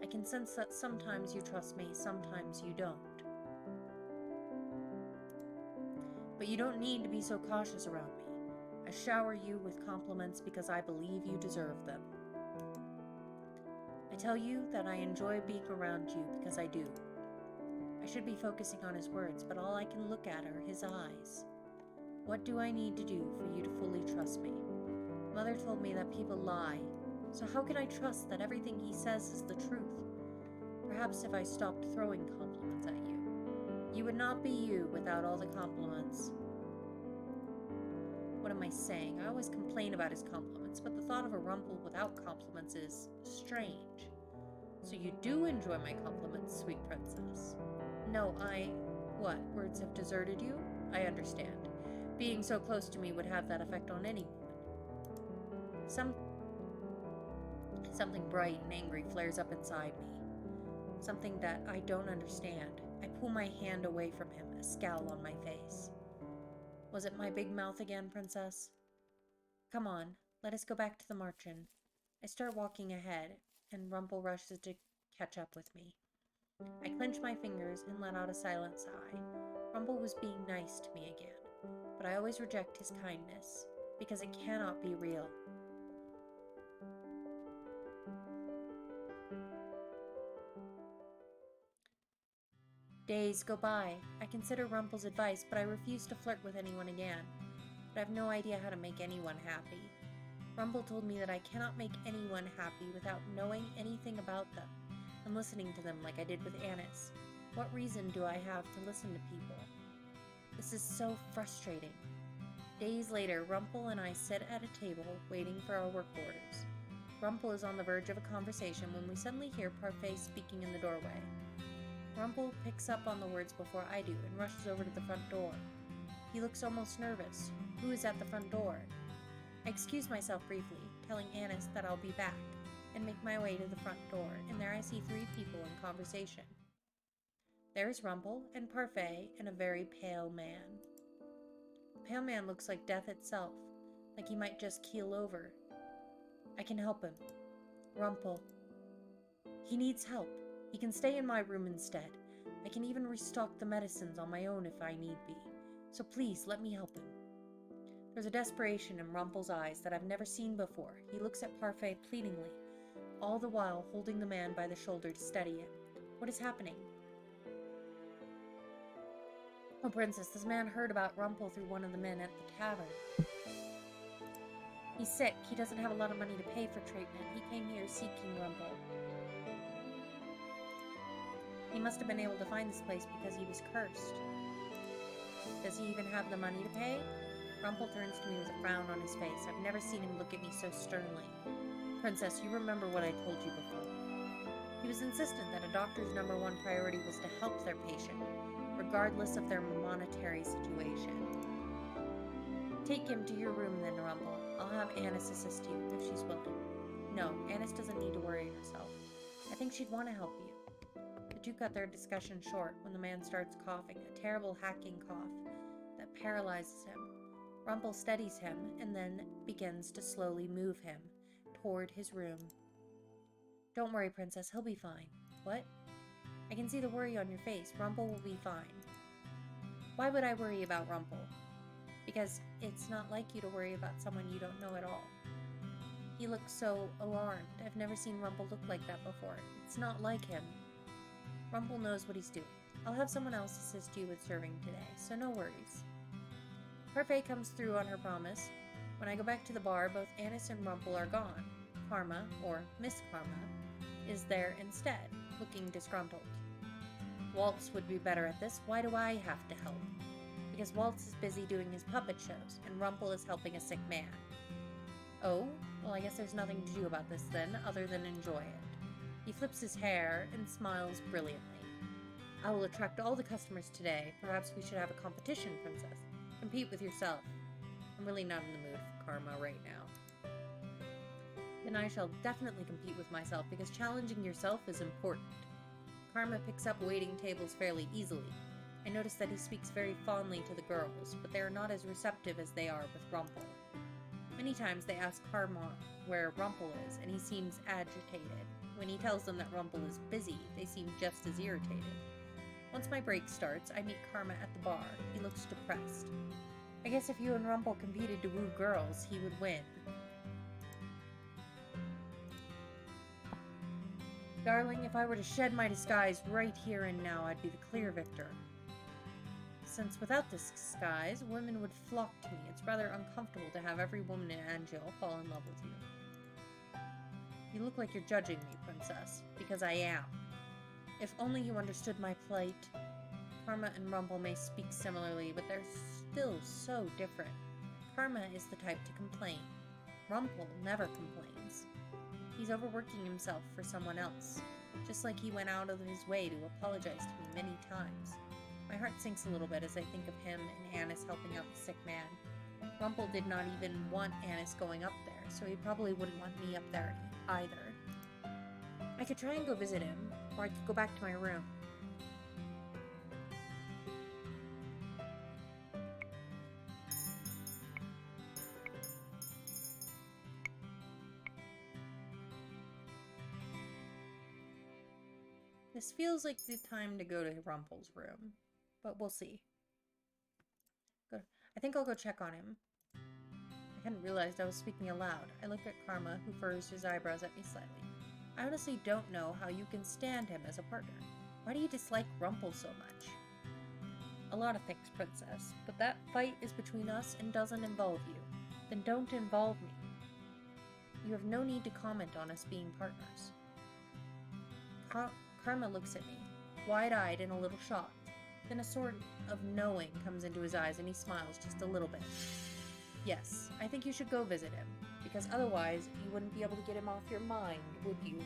I can sense that sometimes you trust me, sometimes you don't. But you don't need to be so cautious around me. I shower you with compliments because I believe you deserve them. I tell you that I enjoy being around you because I do. I should be focusing on his words, but all I can look at are his eyes. What do I need to do for you to fully trust me? Mother told me that people lie, so how can I trust that everything he says is the truth? Perhaps if I stopped throwing compliments at you. You would not be you without all the compliments. What am I saying? I always complain about his compliments, but the thought of a Rumple without compliments is strange. So you do enjoy my compliments, sweet princess? No, What, words have deserted you? I understand. Being so close to me would have that effect on any woman. Something bright and angry flares up inside me. Something that I don't understand. I pull my hand away from him, a scowl on my face. Was it my big mouth again, princess? Come on, let us go back to the margin. I start walking ahead, and Rumple rushes to catch up with me. I clench my fingers and let out a silent sigh. Rumple was being nice to me again, but I always reject his kindness, because it cannot be real. Days go by. I consider Rumple's advice, but I refuse to flirt with anyone again. But I have no idea how to make anyone happy. Rumple told me that I cannot make anyone happy without knowing anything about them and listening to them like I did with Annis. What reason do I have to listen to people? This is so frustrating. Days later, Rumple and I sit at a table waiting for our work orders. Rumple is on the verge of a conversation when we suddenly hear Parfait speaking in the doorway. Rumple picks up on the words before I do and rushes over to the front door. He looks almost nervous. Who is at the front door? I excuse myself briefly, telling Annis that I'll be back, and make my way to the front door, and there I see 3 people in conversation. There is Rumple and Parfait and a very pale man. Pale Man looks like death itself, like he might just keel over. I can help him. Rumple. He needs help. He can stay in my room instead. I can even restock the medicines on my own if I need be. So please, let me help him. There's a desperation in Rumple's eyes that I've never seen before. He looks at Parfait pleadingly, all the while holding the man by the shoulder to steady him. What is happening? Oh, Princess, this man heard about Rumple through one of the men at the tavern. He's sick. He doesn't have a lot of money to pay for treatment. He came here seeking Rumple. He must have been able to find this place because he was cursed. Does he even have the money to pay? Rumple turns to me with a frown on his face. I've never seen him look at me so sternly. Princess, you remember what I told you before. He was insistent that a doctor's #1 priority was to help their patient, regardless of their monetary situation. Take him to your room then, Rumple. I'll have Annis assist you, if she's willing. No, Annis doesn't need to worry herself. I think she'd want to help you. The two cut their discussion short when the man starts coughing, a terrible hacking cough that paralyzes him. Rumple steadies him and then begins to slowly move him toward his room. Don't worry, Princess, he'll be fine. What? I can see the worry on your face. Rumple will be fine. Why would I worry about Rumple? Because it's not like you to worry about someone you don't know at all. He looks so alarmed. I've never seen Rumple look like that before. It's not like him. Rumple knows what he's doing. I'll have someone else assist you with serving today, so no worries. Parfait comes through on her promise. When I go back to the bar, both Annis and Rumple are gone. Karma, or Miss Karma, is there instead, looking disgruntled. Waltz would be better at this. Why do I have to help? Because Waltz is busy doing his puppet shows, and Rumple is helping a sick man. Oh, well, I guess there's nothing to do about this then, other than enjoy it. He flips his hair and smiles brilliantly. I will attract all the customers today. Perhaps we should have a competition, Princess. Compete with yourself. I'm really not in the mood for karma right now. Then I shall definitely compete with myself, because challenging yourself is important. Karma picks up waiting tables fairly easily. I notice that he speaks very fondly to the girls, but they are not as receptive as they are with Rumple. Many times they ask Karma where Rumple is, and he seems agitated. When he tells them that Rumple is busy, they seem just as irritated. Once my break starts, I meet Karma at the bar. He looks depressed. I guess if you and Rumple competed to woo girls, he would win. Darling, if I were to shed my disguise right here and now, I'd be the clear victor. Since without this disguise, women would flock to me. It's rather uncomfortable to have every woman in Angel fall in love with you. You look like you're judging me, Princess, because I am. If only you understood my plight. Karma and Rumple may speak similarly, but they're still so different. Karma is the type to complain. Rumple never complains. He's overworking himself for someone else, just like he went out of his way to apologize to me many times. My heart sinks a little bit as I think of him and Annis helping out the sick man. Rumple did not even want Annis going up there, so he probably wouldn't want me up there either. I could try and go visit him, or I could go back to my room. This feels like the time to go to Rumple's room, but we'll see. I think I'll go check on him. I hadn't realized I was speaking aloud. I look at Karma, who furrows his eyebrows at me slightly. I honestly don't know how you can stand him as a partner. Why do you dislike Rumple so much? A lot of things, Princess, but that fight is between us and doesn't involve you. Then don't involve me. You have no need to comment on us being partners. Karma looks at me, wide-eyed and a little shocked. Then a sort of knowing comes into his eyes and he smiles just a little bit. Yes, I think you should go visit him, because otherwise you wouldn't be able to get him off your mind, would you?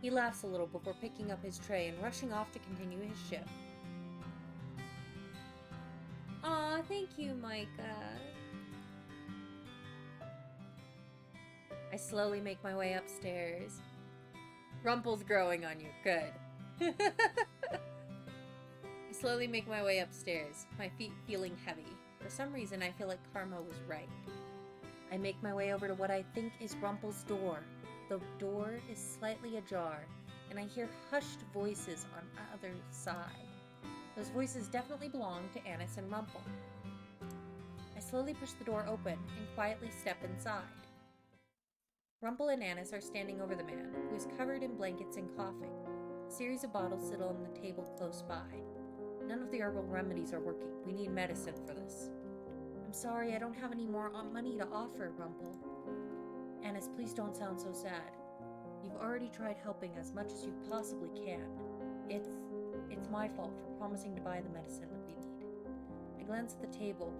He laughs a little before picking up his tray and rushing off to continue his shift. Aw, thank you, Micah. I slowly make my way upstairs. Rumple's growing on you. Good. I slowly make my way upstairs, my feet feeling heavy. For some reason, I feel like karma was right. I make my way over to what I think is Rumple's door. The door is slightly ajar, and I hear hushed voices on the other side. Those voices definitely belong to Annis and Rumple. I slowly push the door open and quietly step inside. Rumple and Annis are standing over the man, who is covered in blankets and coughing. A series of bottles sit on the table close by. None of the herbal remedies are working. We need medicine for this. I'm sorry, I don't have any more money to offer, Rumple. Annis, please don't sound so sad. You've already tried helping as much as you possibly can. It's my fault for promising to buy the medicine that we need. I glance at the table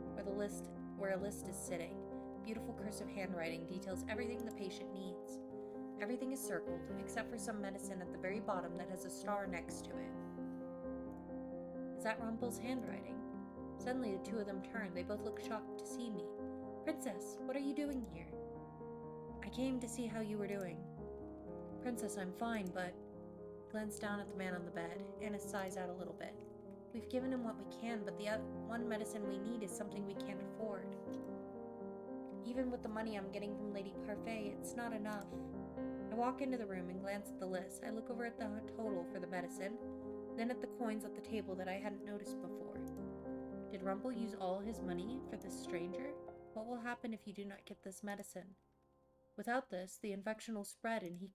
where a list is sitting. Beautiful cursive handwriting details everything the patient needs. Everything is circled, except for some medicine at the very bottom that has a star next to it. Is that Rumple's handwriting? Suddenly the two of them turn. They both look shocked to see me. Princess, what are you doing here? I came to see how you were doing. Princess, I'm fine, but... Glance down at the man on the bed. Anna sighs out a little bit. We've given him what we can, but the one medicine we need is something we can't afford. Even with the money I'm getting from Lady Parfait, it's not enough. I walk into the room and glance at the list. I look over at the total for the medicine, then at the coins at the table that I hadn't noticed before. Did Rumple use all his money for this stranger? What will happen if you do not get this medicine? Without this, the infection will spread and he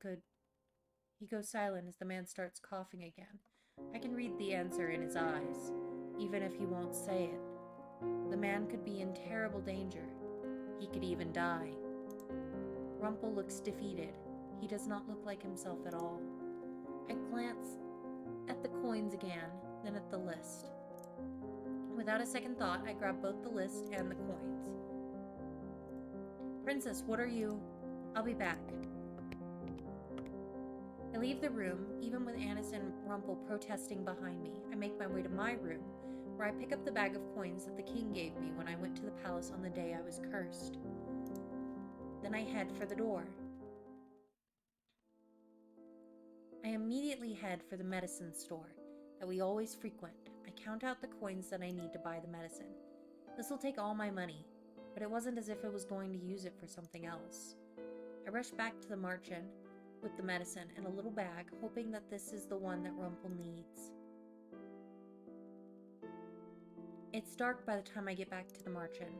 goes silent as the man starts coughing again. I can read the answer in his eyes, even if he won't say it. The man could be in terrible danger. He could even die. Rumple looks defeated. He does not look like himself at all. I glance at the coins again, then at the list. Without a second thought, I grab both the list and the coins. Princess, what are you? I'll be back. I leave the room, even with Annis and Rumple protesting behind me. I make my way to my room, where I pick up the bag of coins that the king gave me when I went to the palace on the day I was cursed. Then I head for the door. I immediately head for the medicine store that we always frequent. I count out the coins that I need to buy the medicine. This will take all my money, but it wasn't as if I was going to use it for something else. I rush back to the marchand with the medicine in a little bag, hoping that this is the one that Rumple needs. It's dark by the time I get back to the marchand.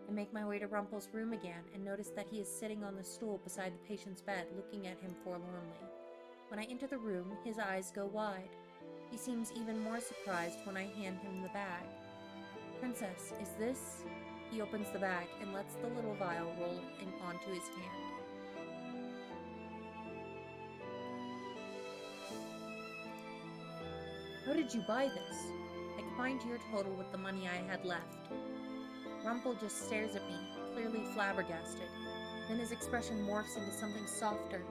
I make my way to Rumple's room again and notice that he is sitting on the stool beside the patient's bed, looking at him forlornly. When I enter the room, his eyes go wide. He seems even more surprised when I hand him the bag. Princess, is this? He opens the bag and lets the little vial roll onto his hand. How did you buy this? I combined your total with the money I had left. Rumple just stares at me, clearly flabbergasted. Then his expression morphs into something softer,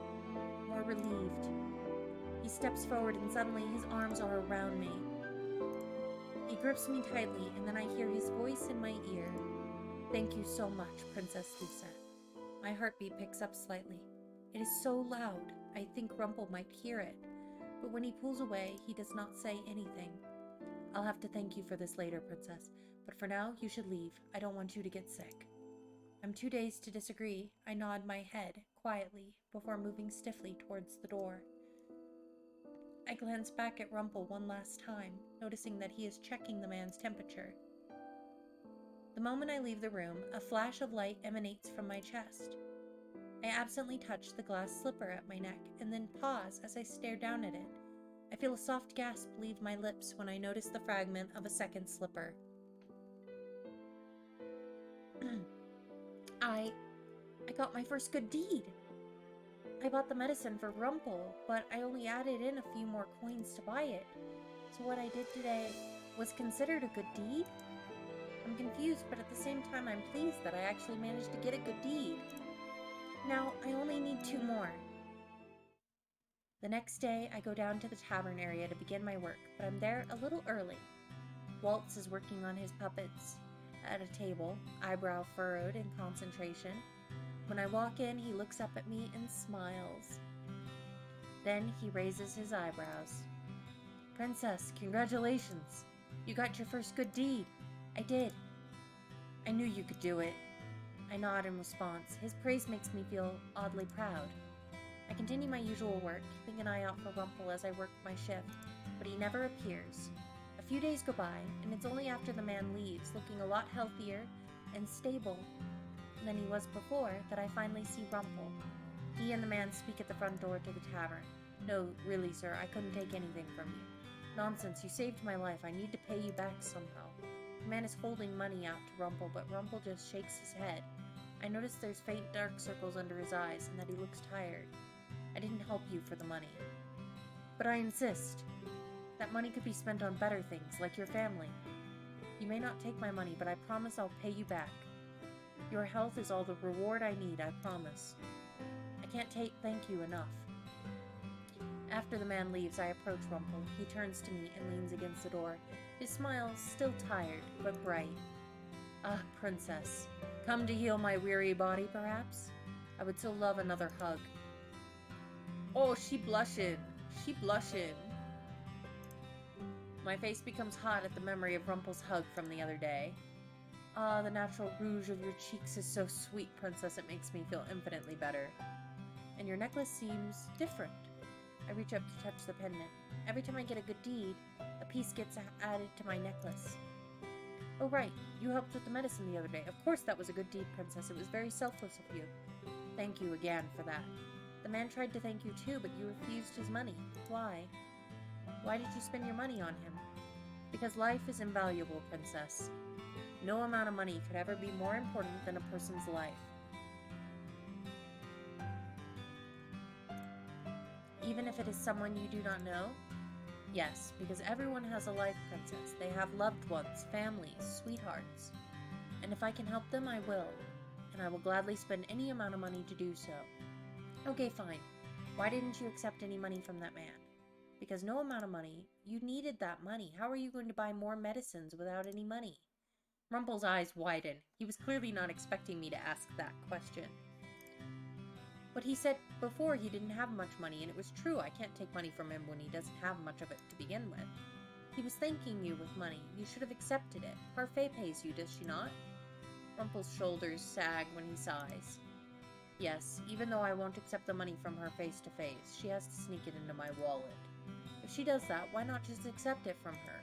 more relieved. He steps forward and suddenly his arms are around me. He grips me tightly and then I hear his voice in my ear. Thank you so much, Princess Lucette. My heartbeat picks up slightly. It is so loud, I think Rumple might hear it. But when he pulls away, he does not say anything. I'll have to thank you for this later, Princess, but for now, you should leave. I don't want you to get sick. I'm too dazed to disagree. I nod my head, quietly, before moving stiffly towards the door. I glance back at Rumple one last time, noticing that he is checking the man's temperature. The moment I leave the room, a flash of light emanates from my chest. I absently touch the glass slipper at my neck and then pause as I stare down at it. I feel a soft gasp leave my lips when I notice the fragment of a second slipper. I got my first good deed. I bought the medicine for Rumple, but I only added in a few more coins to buy it. So what I did today was considered a good deed? I'm confused, but at the same time I'm pleased that I actually managed to get a good deed. Now, I only need 2 more. The next day, I go down to the tavern area to begin my work, but I'm there a little early. Waltz is working on his puppets at a table, eyebrow furrowed in concentration. When I walk in, he looks up at me and smiles. Then he raises his eyebrows. Princess, congratulations. You got your first good deed. I did. I knew you could do it. I nod in response. His praise makes me feel oddly proud. I continue my usual work, keeping an eye out for Rumple as I work my shift, but he never appears. A few days go by, and it's only after the man leaves, looking a lot healthier and stable than he was before, that I finally see Rumple. He and the man speak at the front door to the tavern. No, really, sir, I couldn't take anything from you. Nonsense, you saved my life. I need to pay you back somehow. The man is holding money out to Rumple, but Rumple just shakes his head. I notice there's faint dark circles under his eyes and that he looks tired. I didn't help you for the money. But I insist. That money could be spent on better things, like your family. You may not take my money, but I promise I'll pay you back. Your health is all the reward I need, I promise. I can't thank you enough. After the man leaves, I approach Rumple. He turns to me and leans against the door. His smile still tired, but bright. Ah, princess. Come to heal my weary body, perhaps? I would so love another hug. Oh, she blushing. She blushing. My face becomes hot at the memory of Rumple's hug from the other day. Ah, the natural rouge of your cheeks is so sweet, princess. It makes me feel infinitely better. And your necklace seems different. I reach up to touch the pendant. Every time I get a good deed, a piece gets added to my necklace. Oh right, you helped with the medicine the other day. Of course that was a good deed, princess. It was very selfless of you. Thank you again for that. The man tried to thank you too, but you refused his money. Why? Why did you spend your money on him? Because life is invaluable, princess. No amount of money could ever be more important than a person's life. Even if it is someone you do not know? Yes, because everyone has a life, princess. They have loved ones, families, sweethearts. And if I can help them, I will. And I will gladly spend any amount of money to do so. Okay, fine. Why didn't you accept any money from that man? Because no amount of money. You needed that money. How are you going to buy more medicines without any money? Rumple's eyes widen. He was clearly not expecting me to ask that question. But he said before he didn't have much money, and it was true. I can't take money from him when he doesn't have much of it to begin with. He was thanking you with money. You should have accepted it. Parfait pays you, does she not? Rumple's shoulders sag when he sighs. Yes, even though I won't accept the money from her face to face, she has to sneak it into my wallet. If she does that, why not just accept it from her?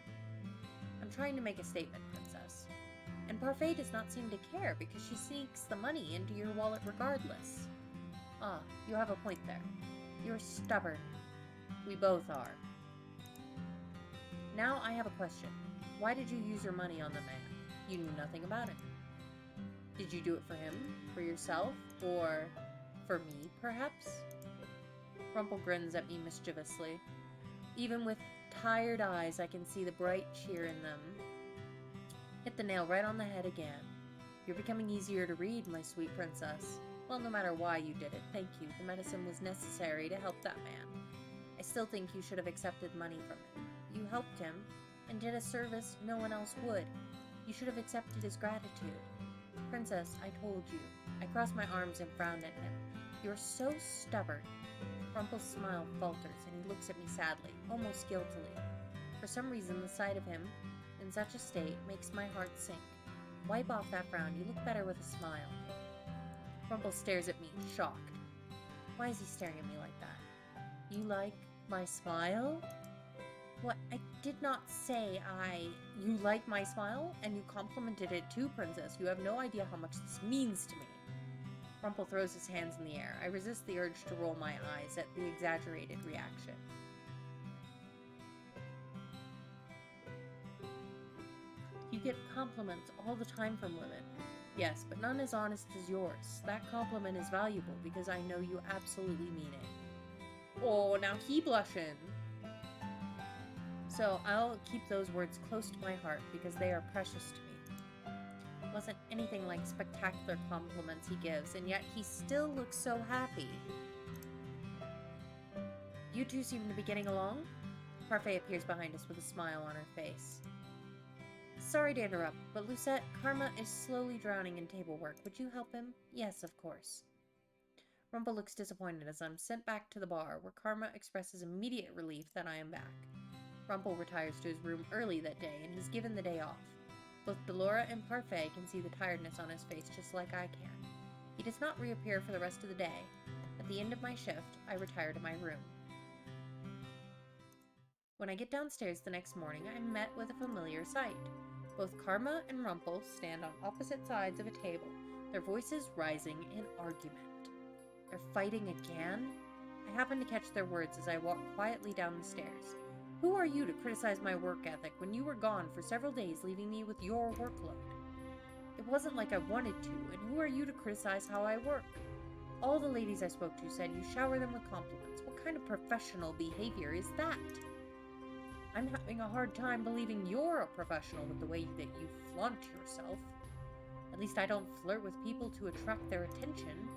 I'm trying to make a statement, princess. And Parfait does not seem to care because she sneaks the money into your wallet regardless. Ah, you have a point there. You're stubborn. We both are. Now I have a question. Why did you use your money on the man? You knew nothing about it. Did you do it for him? For yourself? Or for me, perhaps? Rumple grins at me mischievously. Even with tired eyes, I can see the bright cheer in them. Hit the nail right on the head again. You're becoming easier to read, my sweet princess. Well, no matter why you did it, thank you. The medicine was necessary to help that man. I still think you should have accepted money from him. You helped him, and did a service no one else would. You should have accepted his gratitude. Princess, I told you. I crossed my arms and frowned at him. You're so stubborn. Rumple's smile falters, and he looks at me sadly, almost guiltily. For some reason, the sight of him in such a state makes my heart sink. Wipe off that frown. You look better with a smile. Rumple stares at me, shocked. Why is he staring at me like that? You like my smile? What? I did not say You like my smile? And you complimented it too, princess. You have no idea how much this means to me. Rumple throws his hands in the air. I resist the urge to roll my eyes at the exaggerated reaction. You get compliments all the time from women. Yes, but none as honest as yours. That compliment is valuable because I know you absolutely mean it. Oh, now he blushing. So I'll keep those words close to my heart because they are precious to me. It wasn't anything like spectacular compliments he gives, and yet he still looks so happy. You two seem to be getting along? Parfait appears behind us with a smile on her face. Sorry to interrupt, but Lucette, Karma is slowly drowning in table work. Would you help him? Yes, of course. Rumple looks disappointed as I'm sent back to the bar, where Karma expresses immediate relief that I am back. Rumple retires to his room early that day, and he's given the day off. Both Delora and Parfait can see the tiredness on his face just like I can. He does not reappear for the rest of the day. At the end of my shift, I retire to my room. When I get downstairs the next morning, I'm met with a familiar sight. Both Karma and Rumple stand on opposite sides of a table, their voices rising in argument. They're fighting again? I happen to catch their words as I walk quietly down the stairs. Who are you to criticize my work ethic when you were gone for several days, leaving me with your workload? It wasn't like I wanted to, and who are you to criticize how I work? All the ladies I spoke to said you shower them with compliments. What kind of professional behavior is that? I'm having a hard time believing you're a professional with the way that you flaunt yourself. At least I don't flirt with people to attract their attention.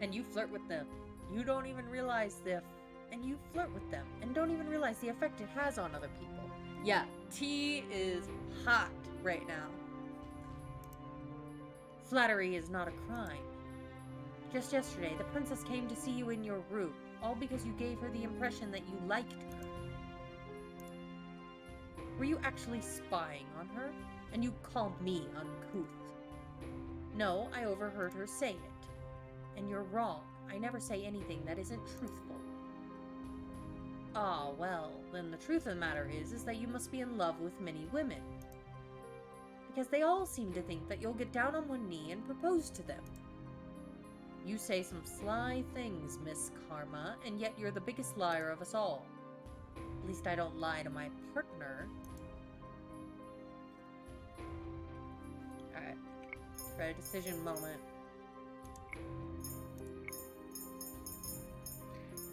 And you flirt with them. You don't even realize and you flirt with them and don't even realize the effect it has on other people. Yeah, tea is hot right now. Flattery is not a crime. Just yesterday, the princess came to see you in your room, all because you gave her the impression that you liked her. Were you actually spying on her? And you called me uncouth. No, I overheard her say it. And you're wrong. I never say anything that isn't truthful. Ah, well, then the truth of the matter is that you must be in love with many women. Because they all seem to think that you'll get down on one knee and propose to them. You say some sly things, Miss Karma, and yet you're the biggest liar of us all. At least I don't lie to my partner. Alright. For a decision moment.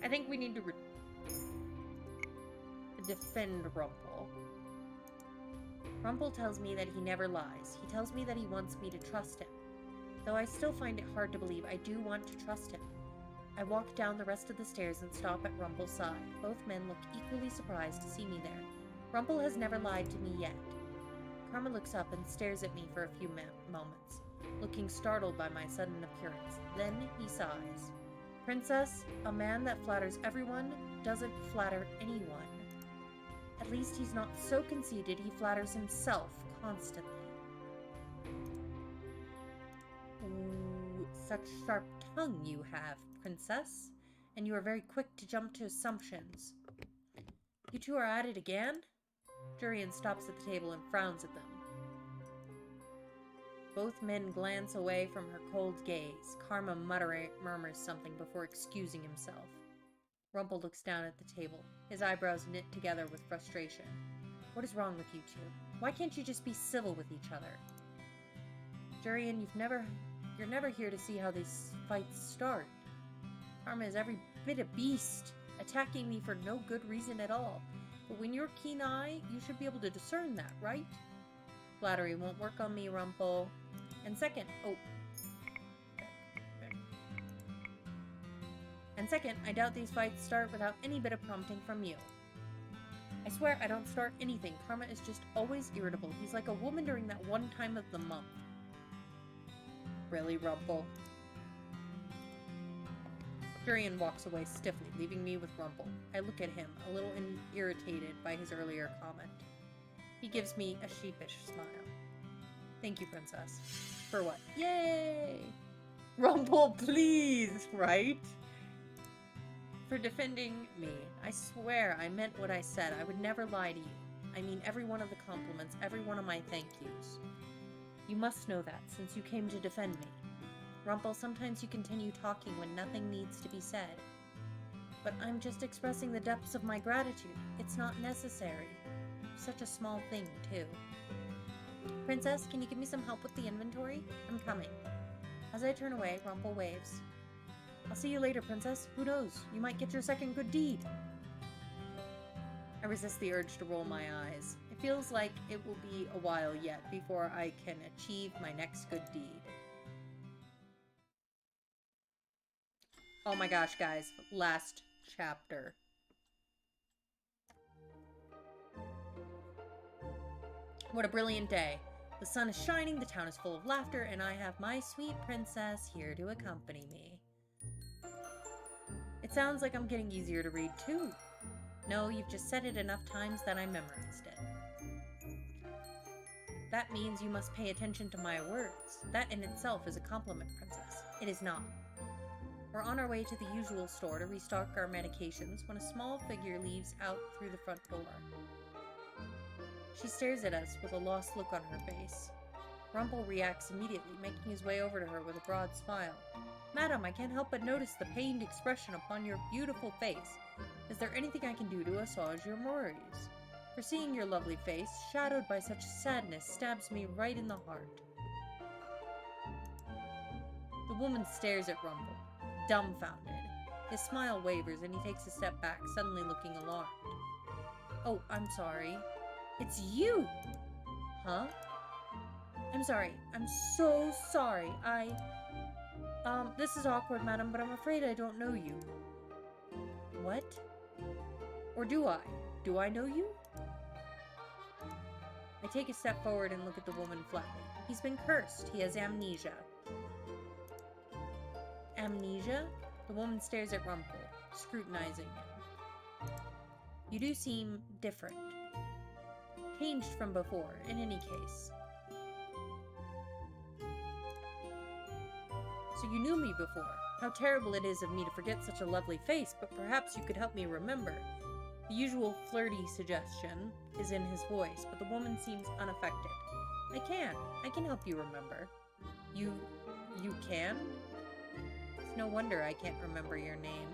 I think we need to defend Rumple. Rumple tells me that he never lies. He tells me that he wants me to trust him. Though I still find it hard to believe, I do want to trust him. I walk down the rest of the stairs and stop at Rumple's side. Both men look equally surprised to see me there. Rumple has never lied to me yet. Karma looks up and stares at me for a few moments, looking startled by my sudden appearance. Then he sighs. Princess, a man that flatters everyone doesn't flatter anyone. At least he's not so conceited he flatters himself constantly. Ooh, such sharp tongue you have, princess, and you are very quick to jump to assumptions. You two are at it again? Jurian stops at the table and frowns at them. Both men glance away from her cold gaze. Karma murmurs something before excusing himself. Rumple looks down at the table, his eyebrows knit together with frustration. What is wrong with you two? Why can't you just be civil with each other? Jurian, you're never here to see how these fights start. Karma is every bit a beast, attacking me for no good reason at all. But when you're keen-eyed, you should be able to discern that, right? Flattery won't work on me, Rumple. And second, I doubt these fights start without any bit of prompting from you. I swear I don't start anything. Karma is just always irritable. He's like a woman during that one time of the month. Really, Rumple? Jurian walks away stiffly, leaving me with Rumple. I look at him, a little irritated by his earlier comment. He gives me a sheepish smile. Thank you, princess. For what? Yay! Rumple, please, right? For defending me. I swear I meant what I said. I would never lie to you. I mean every one of the compliments, every one of my thank yous. You must know that, since you came to defend me. Rumple, sometimes you continue talking when nothing needs to be said. But I'm just expressing the depths of my gratitude. It's not necessary. Such a small thing, too. Princess, can you give me some help with the inventory? I'm coming. As I turn away, Rumple waves. I'll see you later, princess. Who knows? You might get your second good deed. I resist the urge to roll my eyes. It feels like it will be a while yet before I can achieve my next good deed. Oh my gosh, guys. Last chapter. What a brilliant day. The sun is shining, the town is full of laughter, and I have my sweet princess here to accompany me. It sounds like I'm getting easier to read, too. No, you've just said it enough times that I memorized it. That means you must pay attention to my words. That in itself is a compliment, Princess. It is not. We're on our way to the usual store to restock our medications when a small figure leaves out through the front door. She stares at us with a lost look on her face. Rumple reacts immediately, making his way over to her with a broad smile. Madam, I can't help but notice the pained expression upon your beautiful face. Is there anything I can do to assuage your worries? For seeing your lovely face, shadowed by such sadness, stabs me right in the heart. The woman stares at Rumple, dumbfounded. His smile wavers and he takes a step back, suddenly looking alarmed. Oh, I'm sorry. It's you! Huh? I'm sorry. I'm so sorry. This is awkward, madam, but I'm afraid I don't know you. What? Or do I? Do I know you? I take a step forward and look at the woman flatly. He's been cursed. He has amnesia. Amnesia? The woman stares at Rumple, scrutinizing him. You do seem different. Changed from before, in any case. So you knew me before. How terrible it is of me to forget such a lovely face, but perhaps you could help me remember. The usual flirty suggestion is in his voice, but the woman seems unaffected. I can help you remember. You can? It's no wonder I can't remember your name.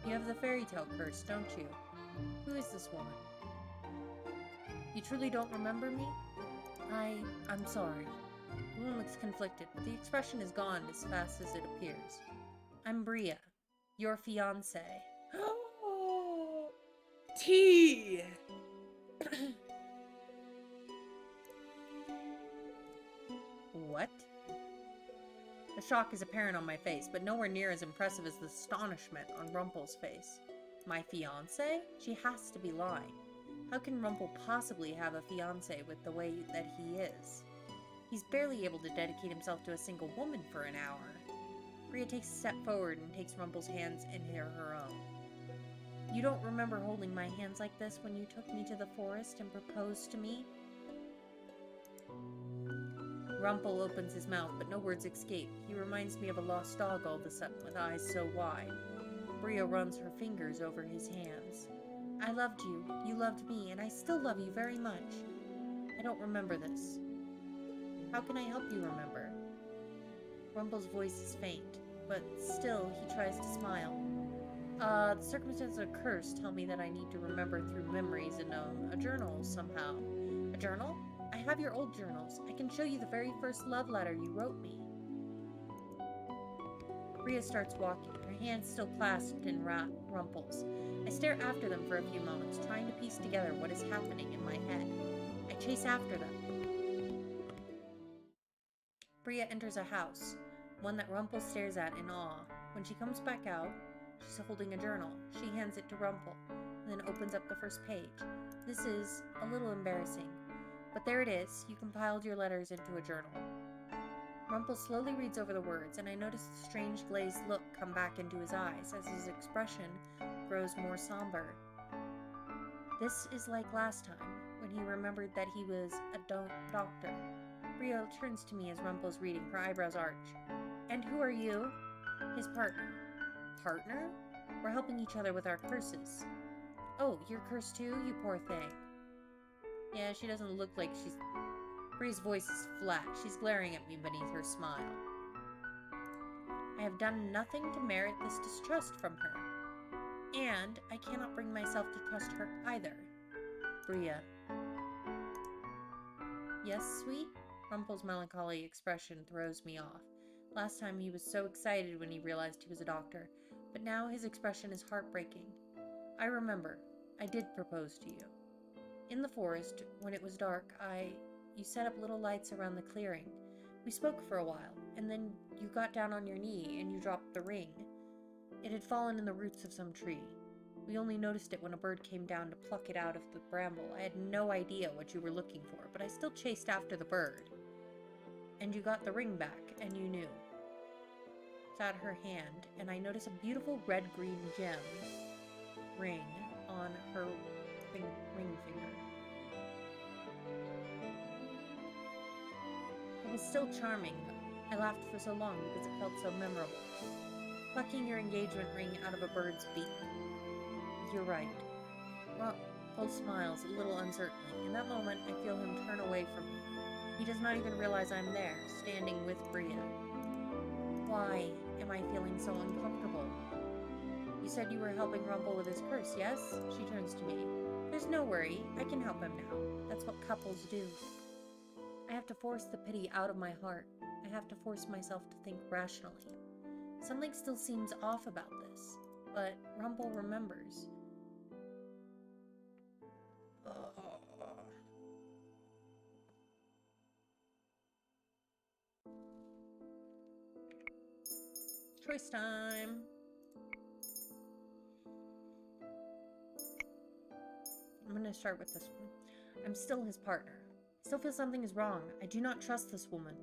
You have the fairy tale curse, don't you? Who is this woman? You truly don't remember me? I'm sorry. The woman looks conflicted, but the expression is gone as fast as it appears. I'm Bria, your fiancé. Tea! What? The shock is apparent on my face, but nowhere near as impressive as the astonishment on Rumple's face. My fiancé? She has to be lying. How can Rumple possibly have a fiancé with the way that he is? He's barely able to dedicate himself to a single woman for an hour. Bria takes a step forward and takes Rumple's hands into her own. You don't remember holding my hands like this when you took me to the forest and proposed to me? Rumple opens his mouth, but no words escape. He reminds me of a lost dog all of a sudden, with eyes so wide. Bria runs her fingers over his hands. I loved you, you loved me, and I still love you very much. I don't remember this. How can I help you remember? Rumple's voice is faint, but still he tries to smile. The circumstances of curse tell me that I need to remember through memories in a journal somehow. A journal? I have your old journals. I can show you the very first love letter you wrote me. Bria starts walking, her hands still clasped in Rumple's. I stare after them for a few moments, trying to piece together what is happening in my head. I chase after them. Bria enters a house, one that Rumple stares at in awe. When she comes back out, she's holding a journal. She hands it to Rumple, and then opens up the first page. This is a little embarrassing, but there it is. You compiled your letters into a journal. Rumple slowly reads over the words, and I notice the strange glazed look come back into his eyes as his expression grows more somber. This is like last time, when he remembered that he was a doctor. Bria turns to me as Rumple's reading, her eyebrows arch. And who are you? His partner. Partner? We're helping each other with our curses. Oh, you're cursed too, you poor thing. Yeah, she doesn't look like she's... Bria's voice is flat. She's glaring at me beneath her smile. I have done nothing to merit this distrust from her. And I cannot bring myself to trust her either. Bria. Yes, sweet? Rumple's melancholy expression throws me off. Last time he was so excited when he realized he was a doctor, but now his expression is heartbreaking. I remember. I did propose to you. In the forest, when it was dark, you set up little lights around the clearing. We spoke for a while, and then you got down on your knee and you dropped the ring. It had fallen in the roots of some tree. We only noticed it when a bird came down to pluck it out of the bramble. I had no idea what you were looking for, but I still chased after the bird. And you got the ring back, and you knew. at her hand, and I notice a beautiful red-green gem ring on her ring finger. It was still charming, though. I laughed for so long because it felt so memorable. Plucking your engagement ring out of a bird's beak. You're right. Rumple smiles a little uncertainly. In that moment, I feel him turn away from me. He does not even realize I'm there, standing with Bria. Why am I feeling so uncomfortable? You said you were helping Rumple with his curse, yes? She turns to me. There's no worry. I can help him now. That's what couples do. I have to force the pity out of my heart. I have to force myself to think rationally. Something still seems off about this, but Rumple remembers. Choice time. I'm going to start with this one. I'm still his partner. I still feel something is wrong. I do not trust this woman.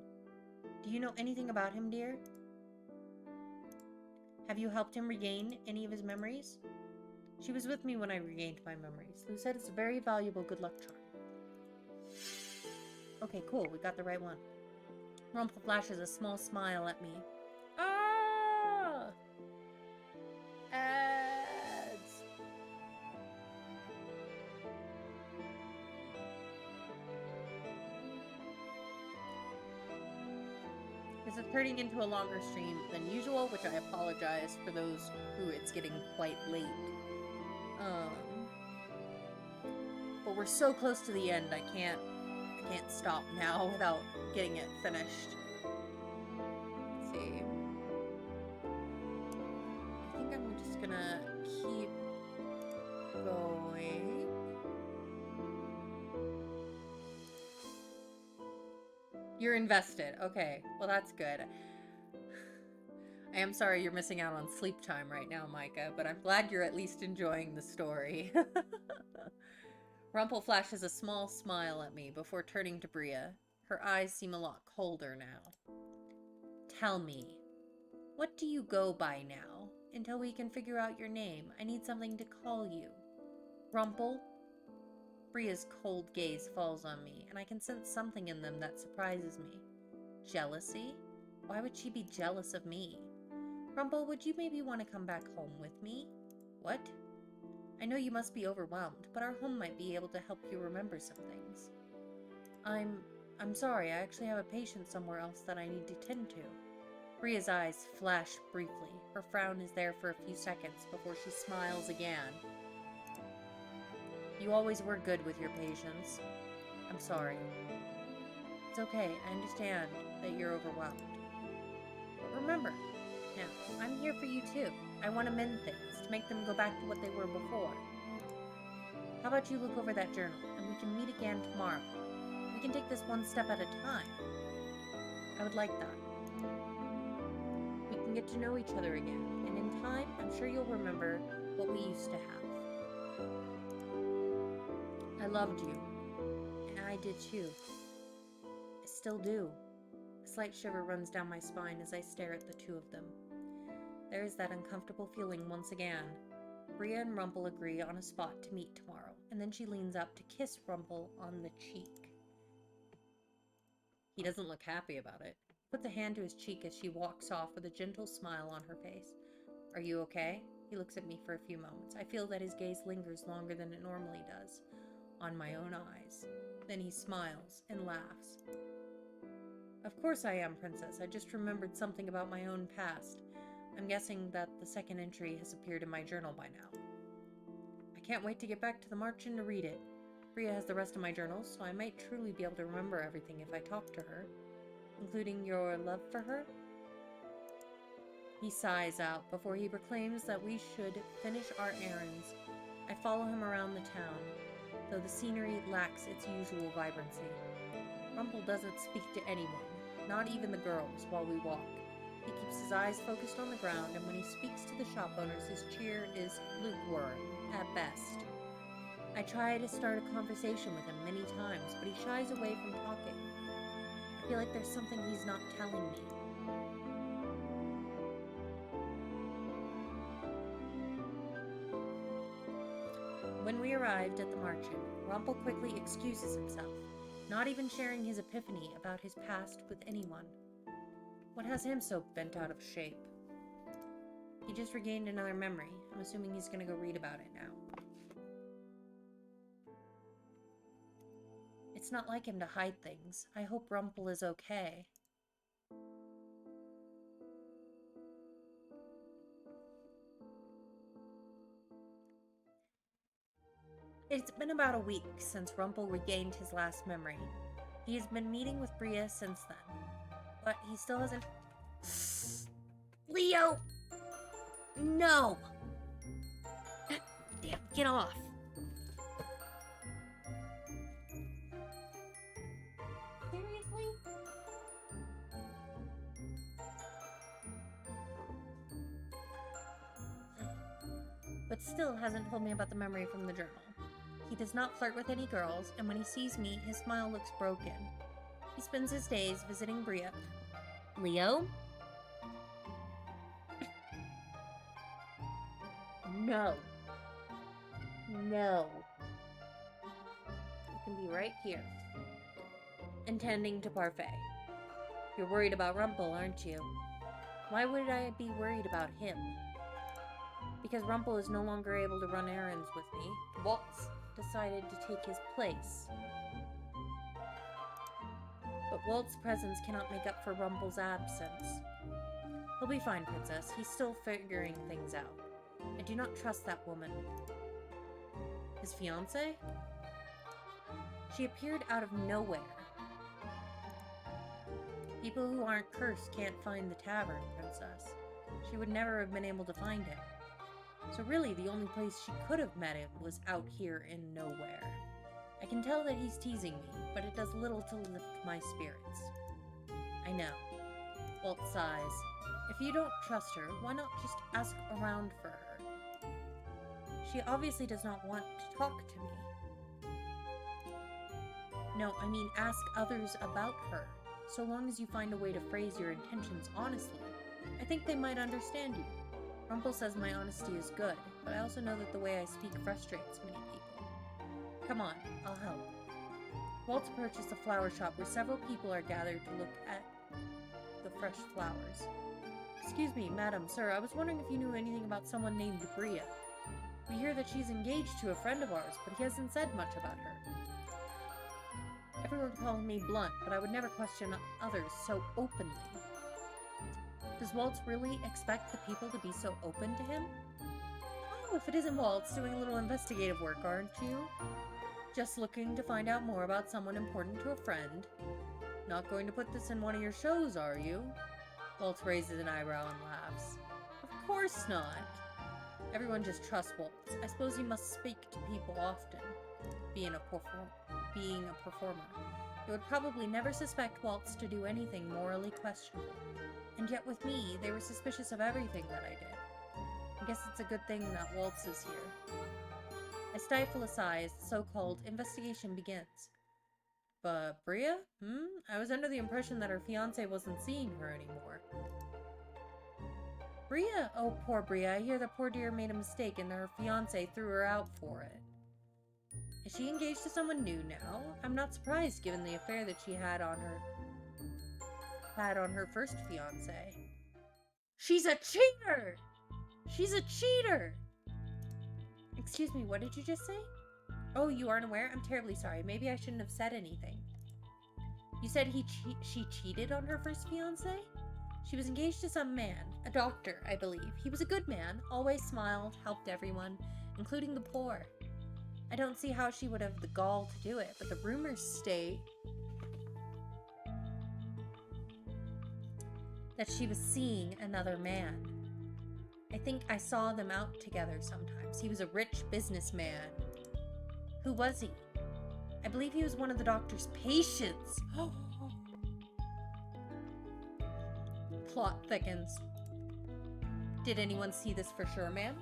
Do you know anything about him, dear? Have you helped him regain any of his memories? She was with me when I regained my memories. Lou said it's a very valuable good luck charm. Okay, cool. We got the right one. Rumple flashes a small smile at me. Ah! Ads! This is turning into a longer stream than usual, which I apologize for those who it's getting quite late. But we're so close to the end, I can't stop now without getting it finished. Let's see. I think I'm just gonna keep going. You're invested. Okay, well that's good. I am sorry you're missing out on sleep time right now, Micah, but I'm glad you're at least enjoying the story. Rumple flashes a small smile at me before turning to Bria. Her eyes seem a lot colder now. Tell me, what do you go by now? Until we can figure out your name, I need something to call you. Rumple? Bria's cold gaze falls on me, and I can sense something in them that surprises me. Jealousy? Why would she be jealous of me? Rumple, would you maybe want to come back home with me? What? I know you must be overwhelmed, but our home might be able to help you remember some things. I'm sorry, I actually have a patient somewhere else that I need to tend to. Bria's eyes flash briefly. Her frown is there for a few seconds before she smiles again. You always were good with your patients. I'm sorry. It's okay, I understand that you're overwhelmed. But remember, now, I'm here for you too. I want to mend things, to make them go back to what they were before. How about you look over that journal, and we can meet again tomorrow. We can take this one step at a time. I would like that. We can get to know each other again, and in time, I'm sure you'll remember what we used to have. I loved you, and I did too. I still do. A slight shiver runs down my spine as I stare at the two of them. There is that uncomfortable feeling once again. Bria and Rumple agree on a spot to meet tomorrow, and then she leans up to kiss Rumple on the cheek. He doesn't look happy about it. Puts a hand to his cheek as she walks off with a gentle smile on her face. Are you okay? He looks at me for a few moments. I feel that his gaze lingers longer than it normally does, on my own eyes. Then he smiles and laughs. Of course I am, Princess. I just remembered something about my own past. I'm guessing that the second entry has appeared in my journal by now. I can't wait to get back to the March Inn to read it. Bria has the rest of my journals, so I might truly be able to remember everything if I talk to her, including your love for her. He sighs out before he proclaims that we should finish our errands. I follow him around the town, though the scenery lacks its usual vibrancy. Rumple doesn't speak to anyone, not even the girls, while we walk. He keeps his eyes focused on the ground, and when he speaks to the shop owners, his cheer is lukewarm, at best. I try to start a conversation with him many times, but he shies away from talking. I feel like there's something he's not telling me. When we arrived at the margin, Rumple quickly excuses himself, not even sharing his epiphany about his past with anyone. What has him so bent out of shape? He just regained another memory. I'm assuming he's gonna go read about it now. It's not like him to hide things. I hope Rumple is okay. It's been about a week since Rumple regained his last memory. He has been meeting with Bria since then, but he still hasn't... Leo! No! Damn, get off! Seriously? But still hasn't told me about the memory from the journal. He does not flirt with any girls, and when he sees me, his smile looks broken. He spends his days visiting Bria. Leo? No. No. You can be right here. Intending to parfait. You're worried about Rumple, aren't you? Why would I be worried about him? Because Rumple is no longer able to run errands with me, Waltz decided to take his place. But Walt's presence cannot make up for Rumple's absence. He'll be fine, Princess. He's still figuring things out. I do not trust that woman. His fiancée? She appeared out of nowhere. People who aren't cursed can't find the tavern, Princess. She would never have been able to find him. So really, the only place she could have met him was out here in nowhere. I can tell that he's teasing me, but it does little to lift my spirits. I know. Walt sighs. If you don't trust her, why not just ask around for her? She obviously does not want to talk to me. No, I mean ask others about her. So long as you find a way to phrase your intentions honestly, I think they might understand you. Rumple says my honesty is good, but I also know that the way I speak frustrates many people. Come on, I'll help. Walt approaches the flower shop where several people are gathered to look at the fresh flowers. Excuse me, madam, sir, I was wondering if you knew anything about someone named Bria. We hear that she's engaged to a friend of ours, but he hasn't said much about her. Everyone calls me blunt, but I would never question others so openly. Does Waltz really expect the people to be so open to him? Oh, if it isn't Waltz doing a little investigative work, aren't you? Just looking to find out more about someone important to a friend. Not going to put this in one of your shows, are you? Waltz raises an eyebrow and laughs. Of course not. Everyone just trusts Waltz. I suppose he must speak to people often. Being a performer. They would probably never suspect Waltz to do anything morally questionable. And yet with me, they were suspicious of everything that I did. I guess it's a good thing that Waltz is here. I stifle a sigh as the so-called investigation begins. But Bria? I was under the impression that her fiancé wasn't seeing her anymore. Bria? Oh, poor Bria. I hear the poor dear made a mistake and her fiancé threw her out for it. Is she engaged to someone new now? I'm not surprised given the affair that she had on her first fiancé. She's a cheater! She's a cheater! Excuse me, what did you just say? Oh, you aren't aware? I'm terribly sorry. Maybe I shouldn't have said anything. You said she cheated on her first fiancé? She was engaged to some man, a doctor, I believe. He was a good man, always smiled, helped everyone, including the poor. I don't see how she would have the gall to do it, but the rumors state that she was seeing another man. I think I saw them out together sometimes. He was a rich businessman. Who was he? I believe he was one of the doctor's patients. Plot thickens. Did anyone see this for sure, ma'am?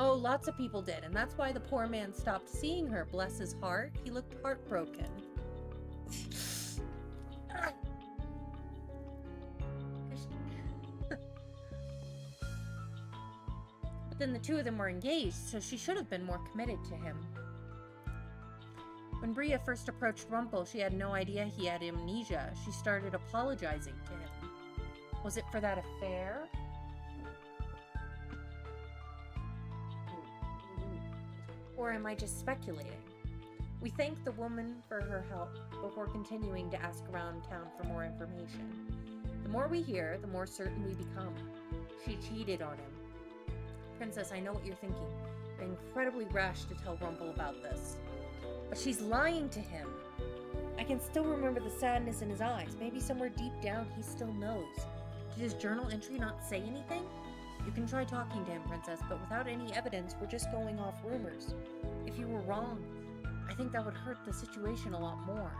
Oh, lots of people did, and that's why the poor man stopped seeing her. Bless his heart. He looked heartbroken. then the two of them were engaged, so she should have been more committed to him. When Bria first approached Rumple, she had no idea he had amnesia. She started apologizing to him. Was it for that affair? Or am I just speculating? We thanked the woman for her help before continuing to ask around town for more information. The more we hear, the more certain we become. She cheated on him. Princess, I know what you're thinking. You're incredibly rash to tell Rumple about this. But she's lying to him. I can still remember the sadness in his eyes. Maybe somewhere deep down he still knows. Did his journal entry not say anything? You can try talking to him, Princess, but without any evidence, we're just going off rumors. If you were wrong, I think that would hurt the situation a lot more.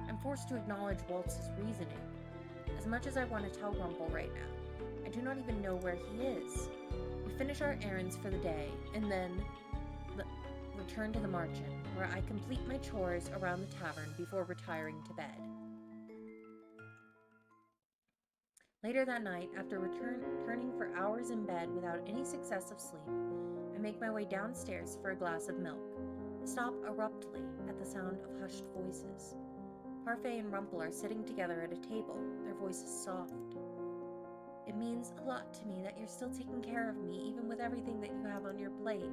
I'm forced to acknowledge Waltz's reasoning. As much as I want to tell Rumple right now, I do not even know where he is. We finish our errands for the day, and then return to the Marchen, where I complete my chores around the tavern before retiring to bed. Later that night, after returning for hours in bed without any success of sleep, I make my way downstairs for a glass of milk. I stop abruptly at the sound of hushed voices. Parfait and Rumple are sitting together at a table, their voices soft. It means a lot to me that you're still taking care of me, even with everything that you have on your plate.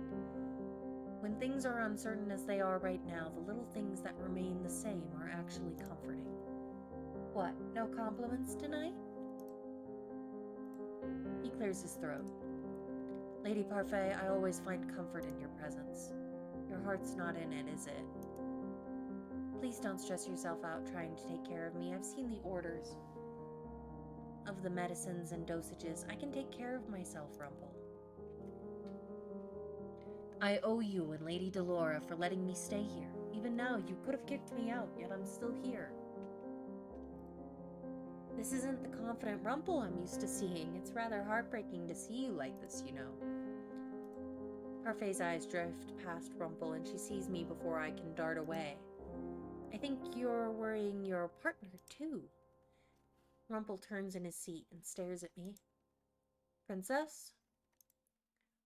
When things are uncertain as they are right now, the little things that remain the same are actually comforting. What, no compliments tonight? He clears his throat. Lady Parfait, I always find comfort in your presence. Your heart's not in it, is it? Please don't stress yourself out trying to take care of me. I've seen the orders of the medicines and dosages. I can take care of myself, Rumple. I owe you and Lady Delora for letting me stay here. Even now, you could have kicked me out, yet I'm still here. This isn't the confident Rumple I'm used to seeing. It's rather heartbreaking to see you like this, you know. Parfait's eyes drift past Rumple, and she sees me before I can dart away. I think you're worrying your partner, too. Rumple turns in his seat and stares at me. Princess?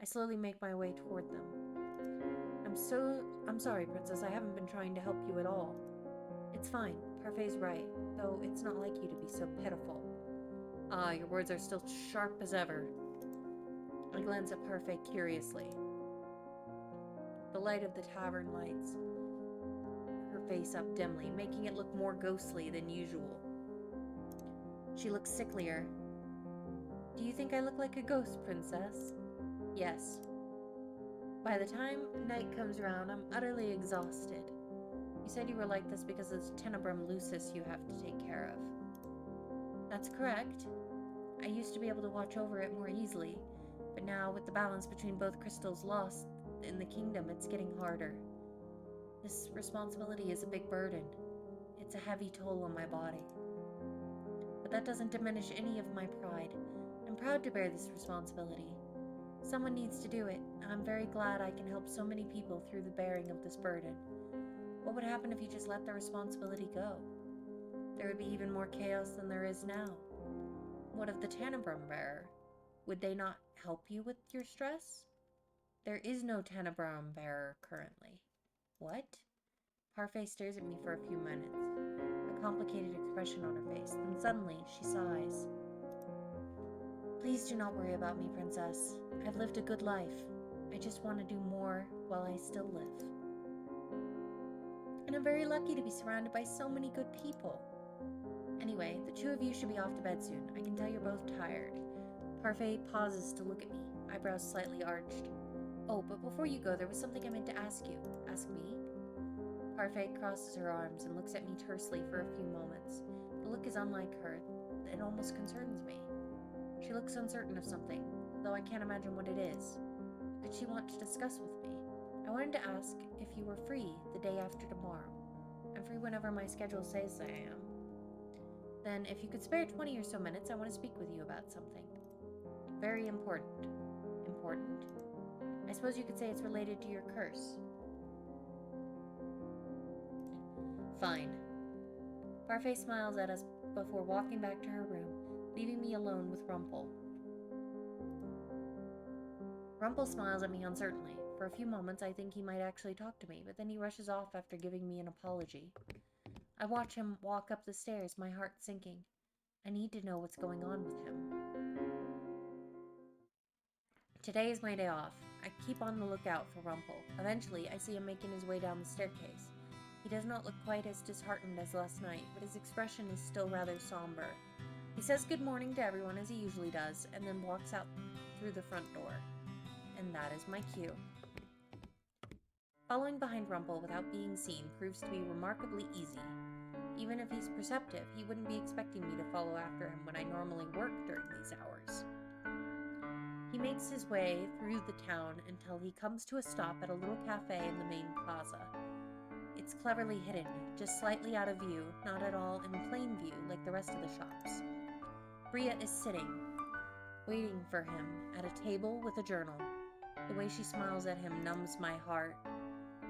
I slowly make my way toward them. I'm sorry, Princess. I haven't been trying to help you at all. It's fine. Parfait's right, though it's not like you to be so pitiful. Ah, your words are still sharp as ever. I glance at Parfait curiously. The light of the tavern lights her face up dimly, making it look more ghostly than usual. She looks sicklier. Do you think I look like a ghost, Princess? Yes. By the time night comes around, I'm utterly exhausted. You said you were like this because of the Tenebrum Lucis you have to take care of. That's correct. I used to be able to watch over it more easily, but now with the balance between both crystals lost in the kingdom, it's getting harder. This responsibility is a big burden. It's a heavy toll on my body. But that doesn't diminish any of my pride. I'm proud to bear this responsibility. Someone needs to do it, and I'm very glad I can help so many people through the bearing of this burden. What would happen if you just let the responsibility go? There would be even more chaos than there is now. What of the Tenebrum bearer? Would they not help you with your stress? There is no Tenebrum bearer currently. What? Parfait stares at me for a few minutes, a complicated expression on her face. Then suddenly, she sighs. Please do not worry about me, Princess. I've lived a good life. I just want to do more while I still live. And I'm very lucky to be surrounded by so many good people. Anyway, the two of you should be off to bed soon. I can tell you're both tired. Parfait pauses to look at me, eyebrows slightly arched. Oh, but before you go, there was something I meant to ask you. Ask me? Parfait crosses her arms and looks at me tersely for a few moments. The look is unlike her. It almost concerns me. She looks uncertain of something, though I can't imagine what it is. What could she want to discuss with me? I wanted to ask if you were free the day after tomorrow. I'm free whenever my schedule says I am. Then, if you could spare 20 or so minutes, I want to speak with you about something. Very important. Important? I suppose you could say it's related to your curse. Fine. Parfait smiles at us before walking back to her room, leaving me alone with Rumple. Rumple smiles at me uncertainly. For a few moments, I think he might actually talk to me, but then he rushes off after giving me an apology. I watch him walk up the stairs, my heart sinking. I need to know what's going on with him. Today is my day off. I keep on the lookout for Rumple. Eventually, I see him making his way down the staircase. He does not look quite as disheartened as last night, but his expression is still rather somber. He says good morning to everyone as he usually does, and then walks out through the front door. And that is my cue. Following behind Rumple without being seen proves to be remarkably easy. Even if he's perceptive, he wouldn't be expecting me to follow after him when I normally work during these hours. He makes his way through the town until he comes to a stop at a little cafe in the main plaza. It's cleverly hidden, just slightly out of view, not at all in plain view like the rest of the shops. Bria is sitting, waiting for him, at a table with a journal. The way she smiles at him numbs my heart.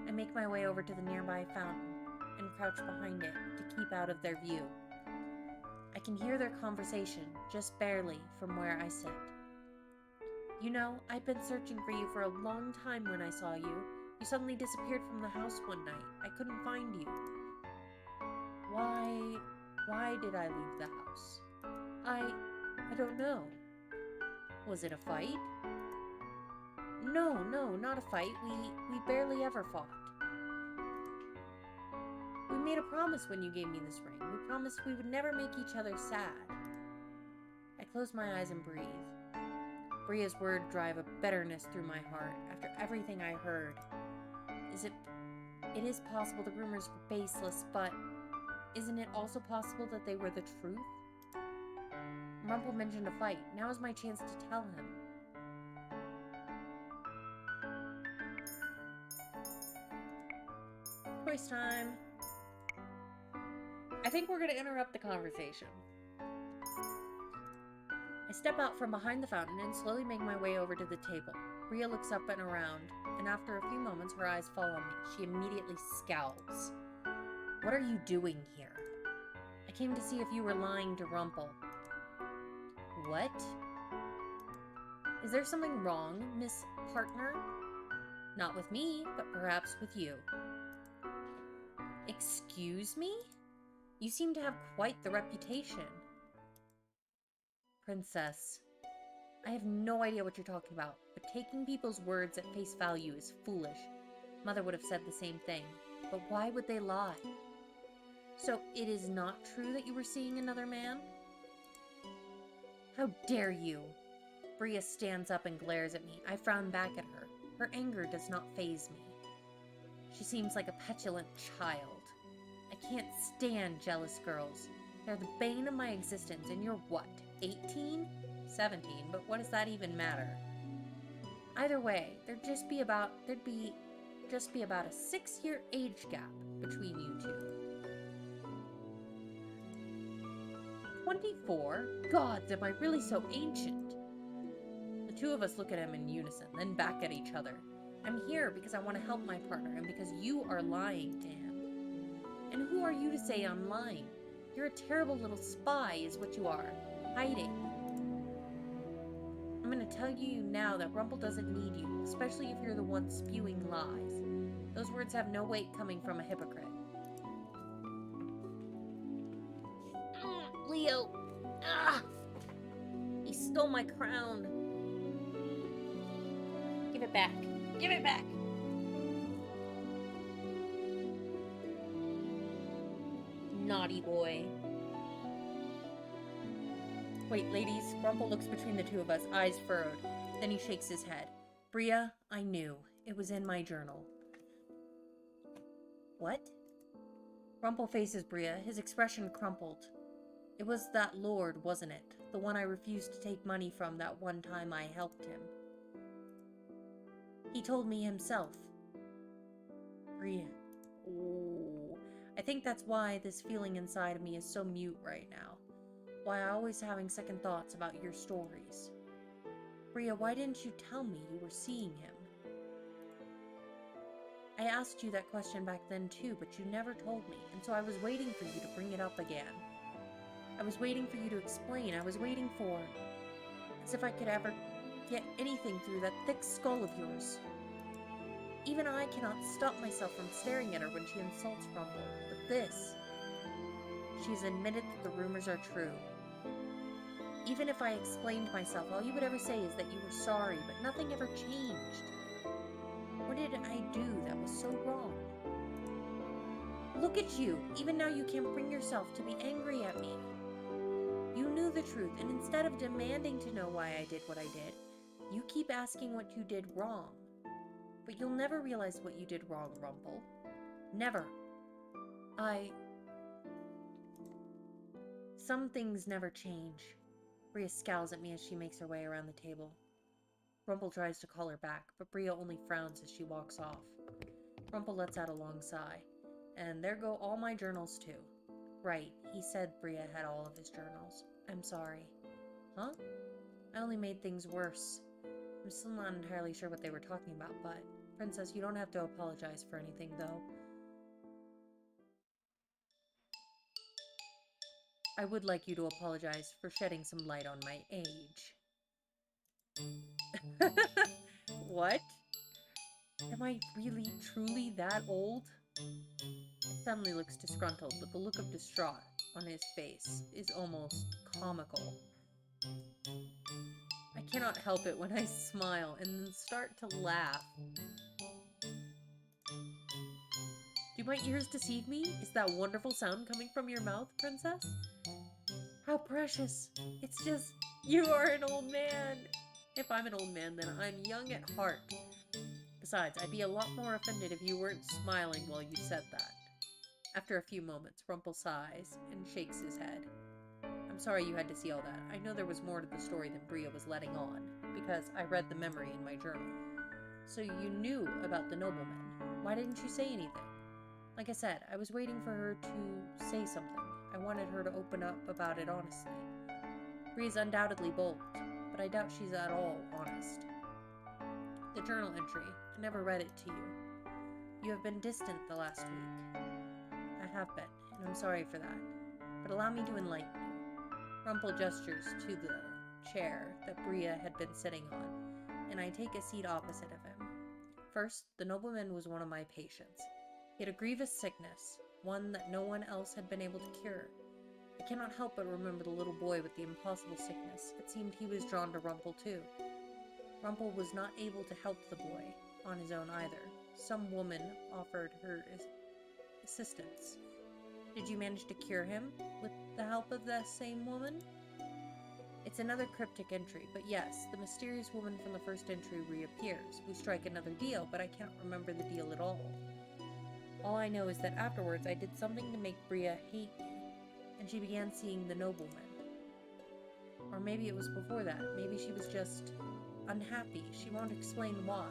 I make my way over to the nearby fountain and crouch behind it to keep out of their view. I can hear their conversation, just barely, from where I sit. You know, I've been searching for you for a long time when I saw you. You suddenly disappeared from the house one night. I couldn't find you. Why did I leave the house? I don't know. Was it a fight? No, not a fight. We barely ever fought. We made a promise when you gave me this ring. We promised we would never make each other sad. I close my eyes and breathe. Bria's words drive a bitterness through my heart after everything I heard. It is possible the rumors were baseless, but isn't it also possible that they were the truth? Rumple mentioned a fight. Now is my chance to tell him. Choice time. I think we're going to interrupt the conversation. I step out from behind the fountain and slowly make my way over to the table. Bria looks up and around, and after a few moments her eyes fall on me. She immediately scowls. What are you doing here? I came to see if you were lying to Rumple. What? Is there something wrong, Miss Partner? Not with me, but perhaps with you. Excuse me? You seem to have quite the reputation. Princess, I have no idea what you're talking about, but taking people's words at face value is foolish. Mother would have said the same thing, but why would they lie? So it is not true that you were seeing another man? How dare you? Bria stands up and glares at me. I frown back at her. Her anger does not faze me. She seems like a petulant child. I can't stand jealous girls. They're the bane of my existence, and you're what, 18? 17, but what does that even matter? Either way, there'd be about a 6-year age gap between you two. 24? Gods, am I really so ancient? The two of us look at him in unison, then back at each other. I'm here because I want to help my partner, and because you are lying to him. And who are you to say I'm lying? You're a terrible little spy, is what you are. Hiding. I'm gonna tell you now that Rumple doesn't need you, especially if you're the one spewing lies. Those words have no weight coming from a hypocrite. Leo! Ah! He stole my crown. Give it back. Give it back! Naughty boy. Wait, ladies. Rumple looks between the two of us, eyes furrowed. Then he shakes his head. Bria, I knew. It was in my journal. What? Rumple faces Bria, his expression crumpled. It was that lord, wasn't it? The one I refused to take money from that one time I helped him. He told me himself. Bria. Oh. I think that's why this feeling inside of me is so mute right now. Why I'm always having second thoughts about your stories. Bria, why didn't you tell me you were seeing him? I asked you that question back then too, but you never told me, and so I was waiting for you to bring it up again. I was waiting for you to explain. I was waiting for... as if I could ever get anything through that thick skull of yours. Even I cannot stop myself from staring at her when she insults Rumple. But this... She's admitted that the rumors are true. Even if I explained myself, all you would ever say is that you were sorry, but nothing ever changed. What did I do that was so wrong? Look at you! Even now you can't bring yourself to be angry at me. You knew the truth, and instead of demanding to know why I did what I did, you keep asking what you did wrong. But you'll never realize what you did wrong, Rumple. Never. Some things never change. Bria scowls at me as she makes her way around the table. Rumple tries to call her back, but Bria only frowns as she walks off. Rumple lets out a long sigh. And there go all my journals too. Right, he said Bria had all of his journals. I'm sorry. Huh? I only made things worse. I'm still not entirely sure what they were talking about, but... Princess, you don't have to apologize for anything, though. I would like you to apologize for shedding some light on my age. What? Am I really, truly that old? He suddenly looks disgruntled, but the look of distraught on his face is almost comical. I cannot help it when I smile and then start to laugh. Do my ears deceive me? Is that wonderful sound coming from your mouth, Princess? How precious. It's just, you are an old man. If I'm an old man, then I'm young at heart. Besides, I'd be a lot more offended if you weren't smiling while you said that. After a few moments, Rumple sighs and shakes his head. I'm sorry you had to see all that. I know there was more to the story than Bria was letting on, because I read the memory in my journal. So you knew about the nobleman. Why didn't you say anything? Like I said, I was waiting for her to say something. I wanted her to open up about it honestly. Bria's undoubtedly bold, but I doubt she's at all honest. The journal entry, I never read it to you. You have been distant the last week. I have been, and I'm sorry for that. But allow me to enlighten you. Rumple gestures to the chair that Bria had been sitting on, and I take a seat opposite of him. First, the nobleman was one of my patients. He had a grievous sickness, one that no one else had been able to cure. I cannot help but remember the little boy with the impossible sickness. It seemed he was drawn to Rumple too. Rumple was not able to help the boy on his own either. Some woman offered her assistance. Did you manage to cure him with the help of that same woman? It's another cryptic entry, but yes, the mysterious woman from the first entry reappears. We strike another deal, but I can't remember the deal at all. All I know is that afterwards I did something to make Bria hate me, and she began seeing the nobleman. Or maybe it was before that. Maybe she was just unhappy. She won't explain why.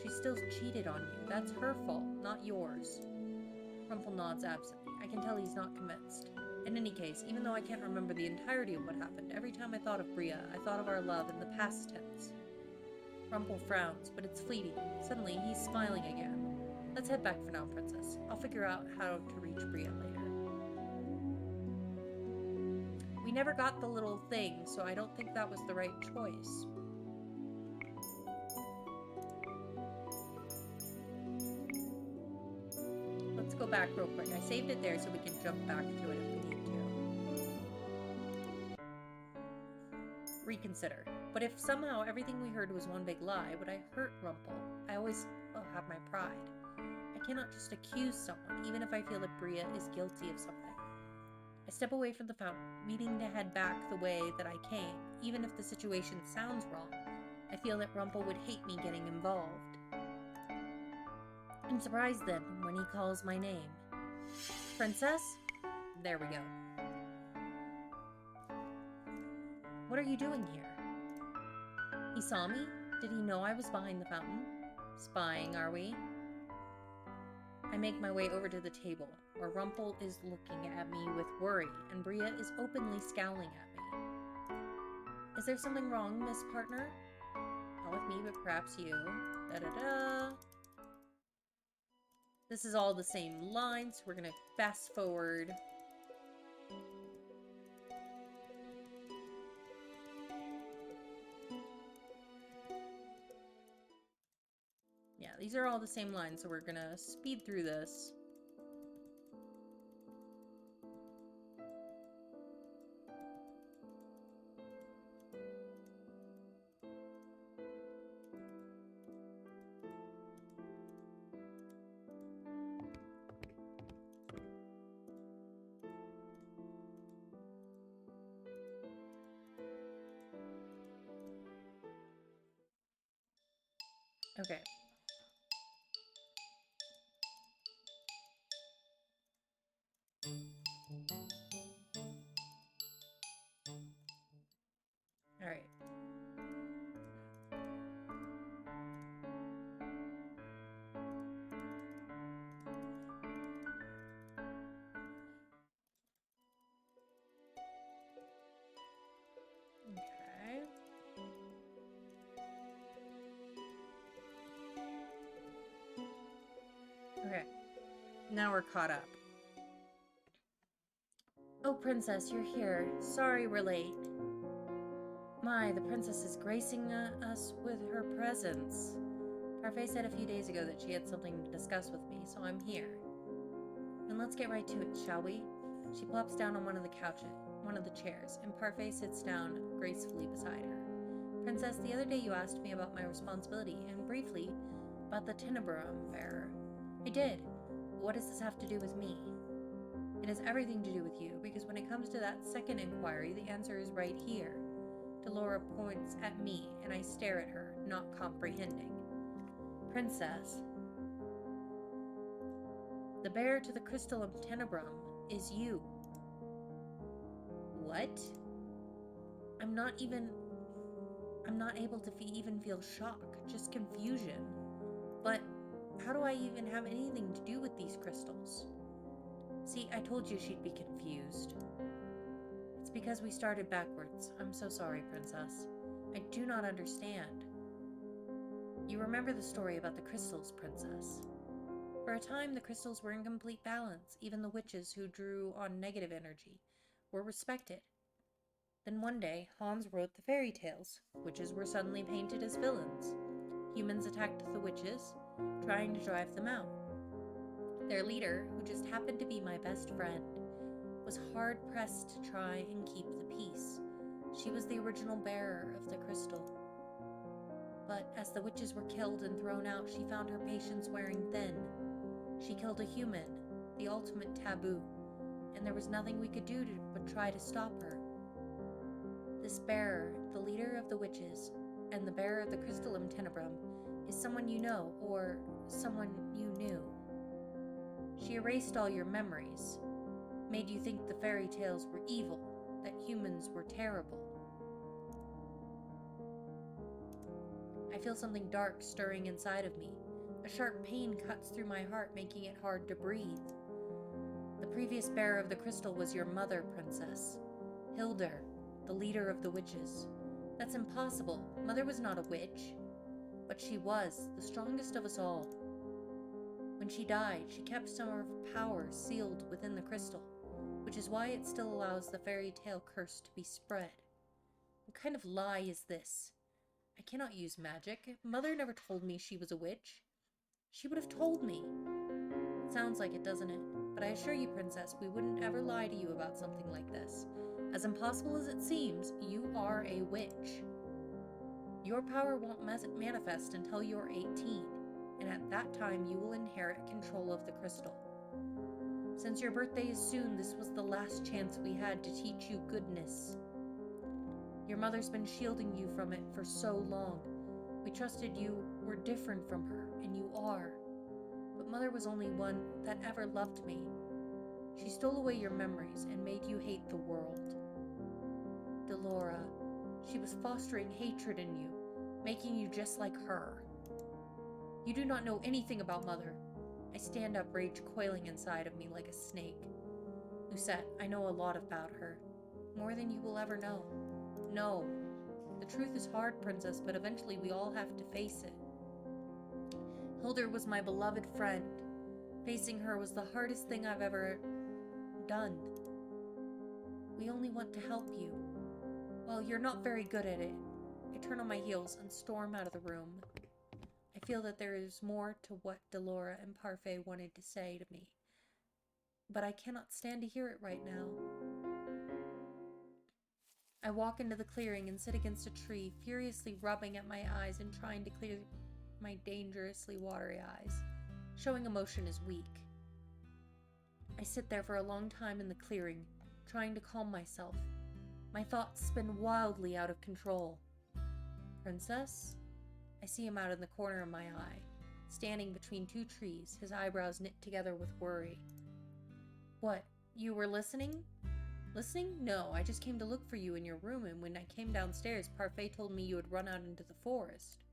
She still cheated on you. That's her fault, not yours. Rumple nods absently. I can tell he's not convinced. In any case, even though I can't remember the entirety of what happened, every time I thought of Bria, I thought of our love in the past tense. Rumple frowns, but it's fleeting. Suddenly, he's smiling again. Let's head back for now, Princess. I'll figure out how to reach Bria later. We never got the little thing, so I don't think that was the right choice. Let's go back real quick. I saved it there so we can jump back to it if we need to. Reconsider. But if somehow everything we heard was one big lie, would I hurt Rumple? I always have my pride. I cannot just accuse someone, even if I feel that Bria is guilty of something. I step away from the fountain, meaning to head back the way that I came. Even if the situation sounds wrong, I feel that Rumple would hate me getting involved. I'm surprised then when he calls my name. Princess? There we go. What are you doing here? He saw me? Did he know I was behind the fountain? Spying, are we? I make my way over to the table, where Rumple is looking at me with worry, and Bria is openly scowling at me. Is there something wrong, Miss Partner? Not with me, but perhaps you. Da-da-da. This is all the same line, so we're gonna fast forward. these are all the same lines, so we're gonna speed through this. Okay. All right. Okay. Okay. Now we're caught up. Oh, princess, you're here. Sorry we're late. My, the princess is gracing us with her presence. Parfait said a few days ago that she had something to discuss with me, so I'm here. And let's get right to it, shall we? She plops down on one of the chairs, and Parfait sits down gracefully beside her. Princess, the other day you asked me about my responsibility, and briefly, about the Tenebrum bearer. I did. But what does this have to do with me? It has everything to do with you, because when it comes to that second inquiry, the answer is right here. Delora points at me, and I stare at her, not comprehending. Princess, the bearer to the crystal of Tenebrum is you. What? I'm not able to even feel shock, just confusion. But how do I even have anything to do with these crystals? See, I told you she'd be confused. It's because we started backwards. I'm so sorry, Princess. I do not understand. You remember the story about the crystals, Princess. For a time, the crystals were in complete balance. Even the witches who drew on negative energy were respected. Then one day, Hans wrote the fairy tales. Witches were suddenly painted as villains. Humans attacked the witches, trying to drive them out. Their leader, who just happened to be my best friend, was hard-pressed to try and keep the peace. She was the original bearer of the crystal. But as the witches were killed and thrown out, she found her patience wearing thin. She killed a human, the ultimate taboo, and there was nothing we could do but try to stop her. This bearer, the leader of the witches, and the bearer of the crystal in Tenebrum, is someone you know, or someone you knew. She erased all your memories, made you think the fairy tales were evil, that humans were terrible. I feel something dark stirring inside of me. A sharp pain cuts through my heart, making it hard to breathe. The previous bearer of the crystal was your mother, Princess. Hildur, the leader of the witches. That's impossible. Mother was not a witch. But she was, the strongest of us all. When she died, she kept some of her power sealed within the crystal, which is why it still allows the fairy tale curse to be spread. What kind of lie is this? I cannot use magic. Mother never told me she was a witch. She would have told me. It sounds like it, doesn't it? But I assure you, Princess, we wouldn't ever lie to you about something like this. As impossible as it seems, you are a witch. Your power won't manifest until you're 18, and at that time you will inherit control of the crystal. Since your birthday is soon, this was the last chance we had to teach you goodness. Your mother's been shielding you from it for so long. We trusted you were different from her, and you are. But Mother was only one that ever loved me. She stole away your memories and made you hate the world. Delora, she was fostering hatred in you, making you just like her. You do not know anything about Mother. I stand up, rage coiling inside of me like a snake. Lucette, I know a lot about her. More than you will ever know. No. The truth is hard, Princess, but eventually we all have to face it. Hildur was my beloved friend. Facing her was the hardest thing I've ever done. We only want to help you. Well, you're not very good at it. I turn on my heels and storm out of the room. I feel that there is more to what Delora and Parfait wanted to say to me, but I cannot stand to hear it right now. I walk into the clearing and sit against a tree, furiously rubbing at my eyes and trying to clear my dangerously watery eyes. Showing emotion is weak. I sit there for a long time in the clearing, trying to calm myself. My thoughts spin wildly out of control. Princess? I see him out in the corner of my eye, standing between two trees, his eyebrows knit together with worry. What, you were listening? Listening? No, I just came to look for you in your room, and when I came downstairs, Parfait told me you had run out into the forest.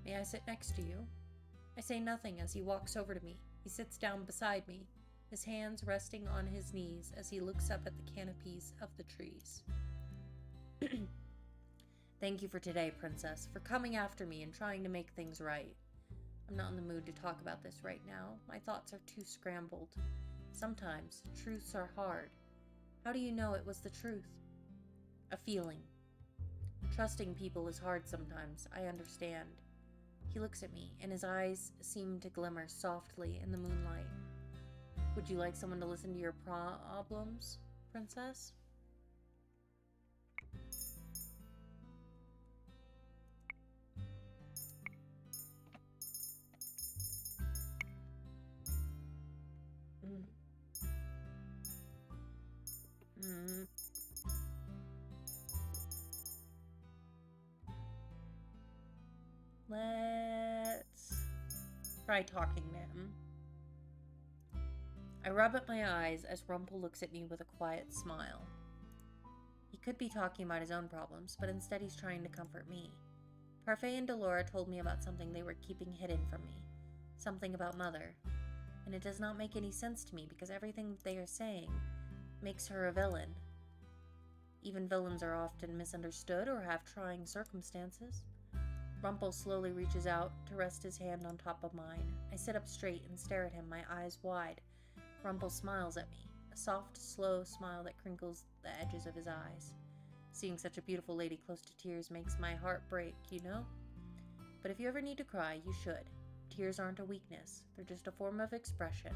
May I sit next to you? I say nothing as he walks over to me. He sits down beside me, his hands resting on his knees as he looks up at the canopies of the trees. Thank you for today, Princess, for coming after me and trying to make things right. I'm not in the mood to talk about this right now. My thoughts are too scrambled. Sometimes truths are hard. How do you know it was the truth? A feeling. Trusting people is hard sometimes, I understand. He looks at me, and his eyes seem to glimmer softly in the moonlight. Would you like someone to listen to your problems, Princess? Let's try talking to him. I rub at my eyes as Rumple looks at me with a quiet smile. He could be talking about his own problems, but instead he's trying to comfort me. Parfait and Delora told me about something they were keeping hidden from me. Something about Mother. And it does not make any sense to me because everything they are saying makes her a villain. Even villains are often misunderstood or have trying circumstances. Rumple slowly reaches out to rest his hand on top of mine. I sit up straight and stare at him, my eyes wide. Rumple smiles at me, a soft, slow smile that crinkles the edges of his eyes. Seeing such a beautiful lady close to tears makes my heart break, you know? But if you ever need to cry, you should. Tears aren't a weakness. They're just a form of expression.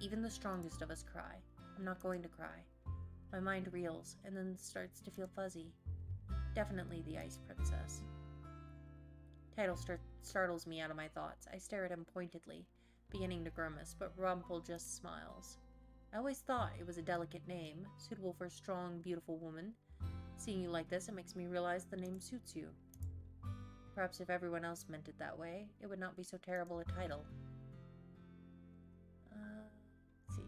Even the strongest of us cry. I'm not going to cry. My mind reels and then starts to feel fuzzy. Definitely the Ice Princess. Title startles me out of my thoughts. I stare at him pointedly, beginning to grimace, but Rumple just smiles. I always thought it was a delicate name, suitable for a strong, beautiful woman. Seeing you like this, it makes me realize the name suits you. Perhaps if everyone else meant it that way, it would not be so terrible a title. Let's see.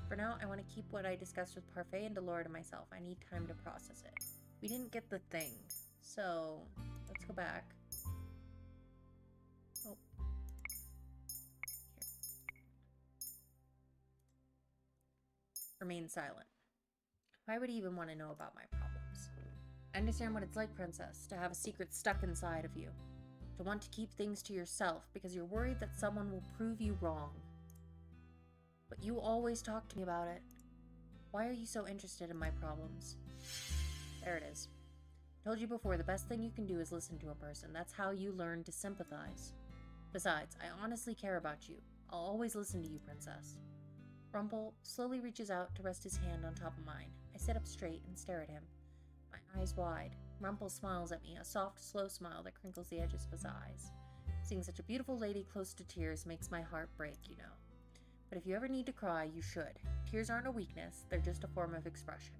For now, I want to keep what I discussed with Parfait and Delora to myself. I need time to process it. We didn't get the thing, so let's go back. Oh. Here. Remain silent. Why would he even want to know about my problems? I understand what it's like, Princess, to have a secret stuck inside of you. To want to keep things to yourself because you're worried that someone will prove you wrong. But you always talk to me about it. Why are you so interested in my problems? There it is. I told you before, the best thing you can do is listen to a person. That's how you learn to sympathize. Besides, I honestly care about you. I'll always listen to you, Princess. Rumple slowly reaches out to rest his hand on top of mine. I sit up straight and stare at him, my eyes wide. Rumple smiles at me, a soft, slow smile that crinkles the edges of his eyes. Seeing such a beautiful lady close to tears makes my heart break, you know. But if you ever need to cry, you should. Tears aren't a weakness, they're just a form of expression.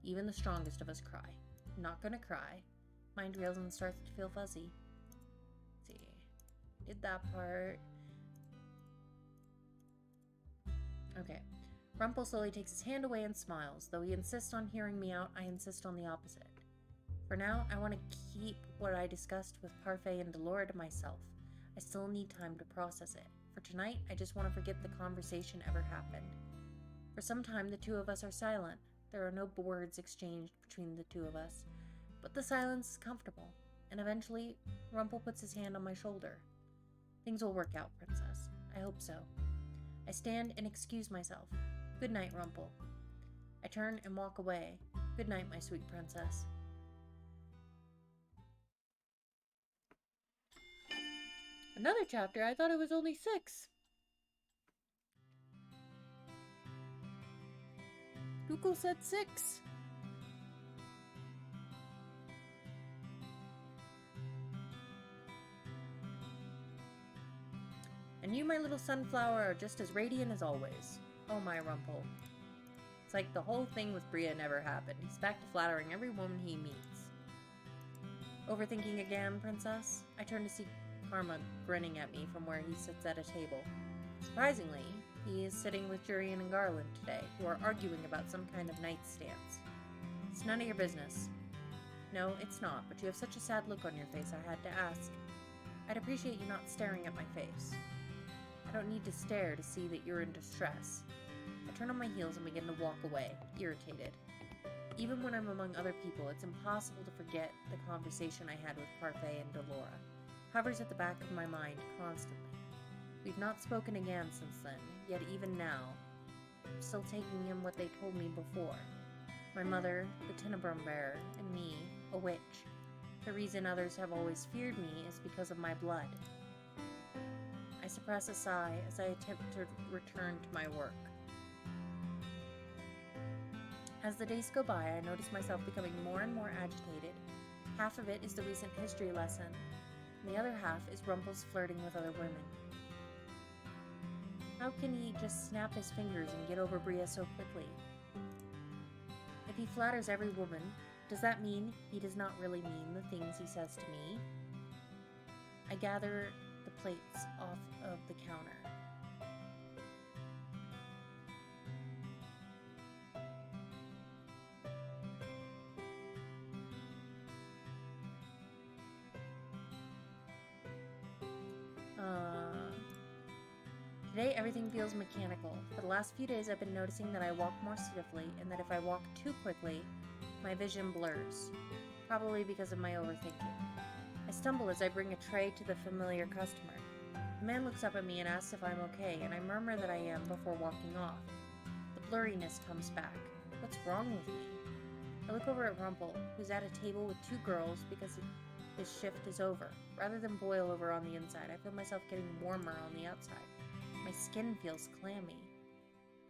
Even the strongest of us cry. I'm not gonna cry. Mind reels and starts to feel fuzzy. Let's see. Did that part. Okay. Rumple slowly takes his hand away and smiles. Though he insists on hearing me out, I insist on the opposite. For now, I want to keep what I discussed with Parfait and Delora to myself. I still need time to process it. For tonight, I just want to forget the conversation ever happened. For some time, the two of us are silent. There are no words exchanged between the two of us, but the silence is comfortable, and eventually, Rumple puts his hand on my shoulder. Things will work out, Princess. I hope so. I stand and excuse myself. Good night, Rumple. I turn and walk away. Good night, my sweet princess. Another chapter? I thought it was only 6. Google said 6. And you, my little sunflower, are just as radiant as always. Oh, my Rumple. It's like the whole thing with Bria never happened. He's back to flattering every woman he meets. Overthinking again, princess? I turn to see Karma grinning at me from where he sits at a table. Surprisingly, he is sitting with Jurian and Garland today, who are arguing about some kind of knight's stance. It's none of your business. No, it's not, but you have such a sad look on your face I had to ask. I'd appreciate you not staring at my face. I don't need to stare to see that you're in distress. I turn on my heels and begin to walk away, irritated. Even when I'm among other people, it's impossible to forget the conversation I had with Parfait and Delora. Hovers at the back of my mind constantly. We've not spoken again since then, yet even now, I'm still taking in what they told me before. My mother, the Tinnabrum bearer, and me, a witch. The reason others have always feared me is because of my blood. I suppress a sigh as I attempt to return to my work. As the days go by, I notice myself becoming more and more agitated. Half of it is the recent history lesson, and the other half is Rumple's flirting with other women. How can he just snap his fingers and get over Bria so quickly? If he flatters every woman, does that mean he does not really mean the things he says to me? I gather the plates off of the counter. Today everything feels mechanical. For the last few days I've been noticing that I walk more stiffly and that if I walk too quickly, my vision blurs. Probably because of my overthinking. I stumble as I bring a tray to the familiar customer. The man looks up at me and asks if I'm okay, and I murmur that I am before walking off. The blurriness comes back. What's wrong with me? I look over at Rumple, who's at a table with 2 girls because his shift is over. Rather than boil over on the inside, I feel myself getting warmer on the outside. My skin feels clammy.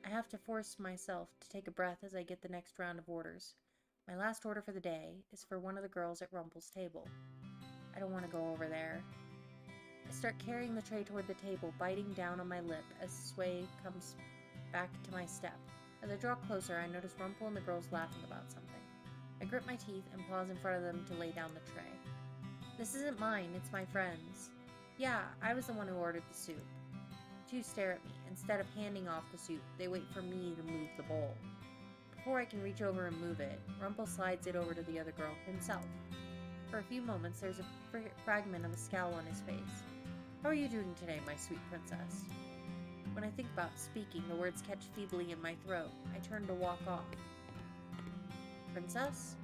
I have to force myself to take a breath as I get the next round of orders. My last order for the day is for one of the girls at Rumple's table. I don't want to go over there. I start carrying the tray toward the table, biting down on my lip as sway comes back to my step. As I draw closer, I notice Rumple and the girls laughing about something. I grit my teeth and pause in front of them to lay down the tray. This isn't mine, it's my friend's. Yeah, I was the one who ordered the soup. The 2 stare at me. Instead of handing off the soup, they wait for me to move the bowl. Before I can reach over and move it, Rumple slides it over to the other girl himself. For a few moments, there's a fragment of a scowl on his face. How are you doing today, my sweet princess? When I think about speaking, the words catch feebly in my throat. I turn to walk off. Princess?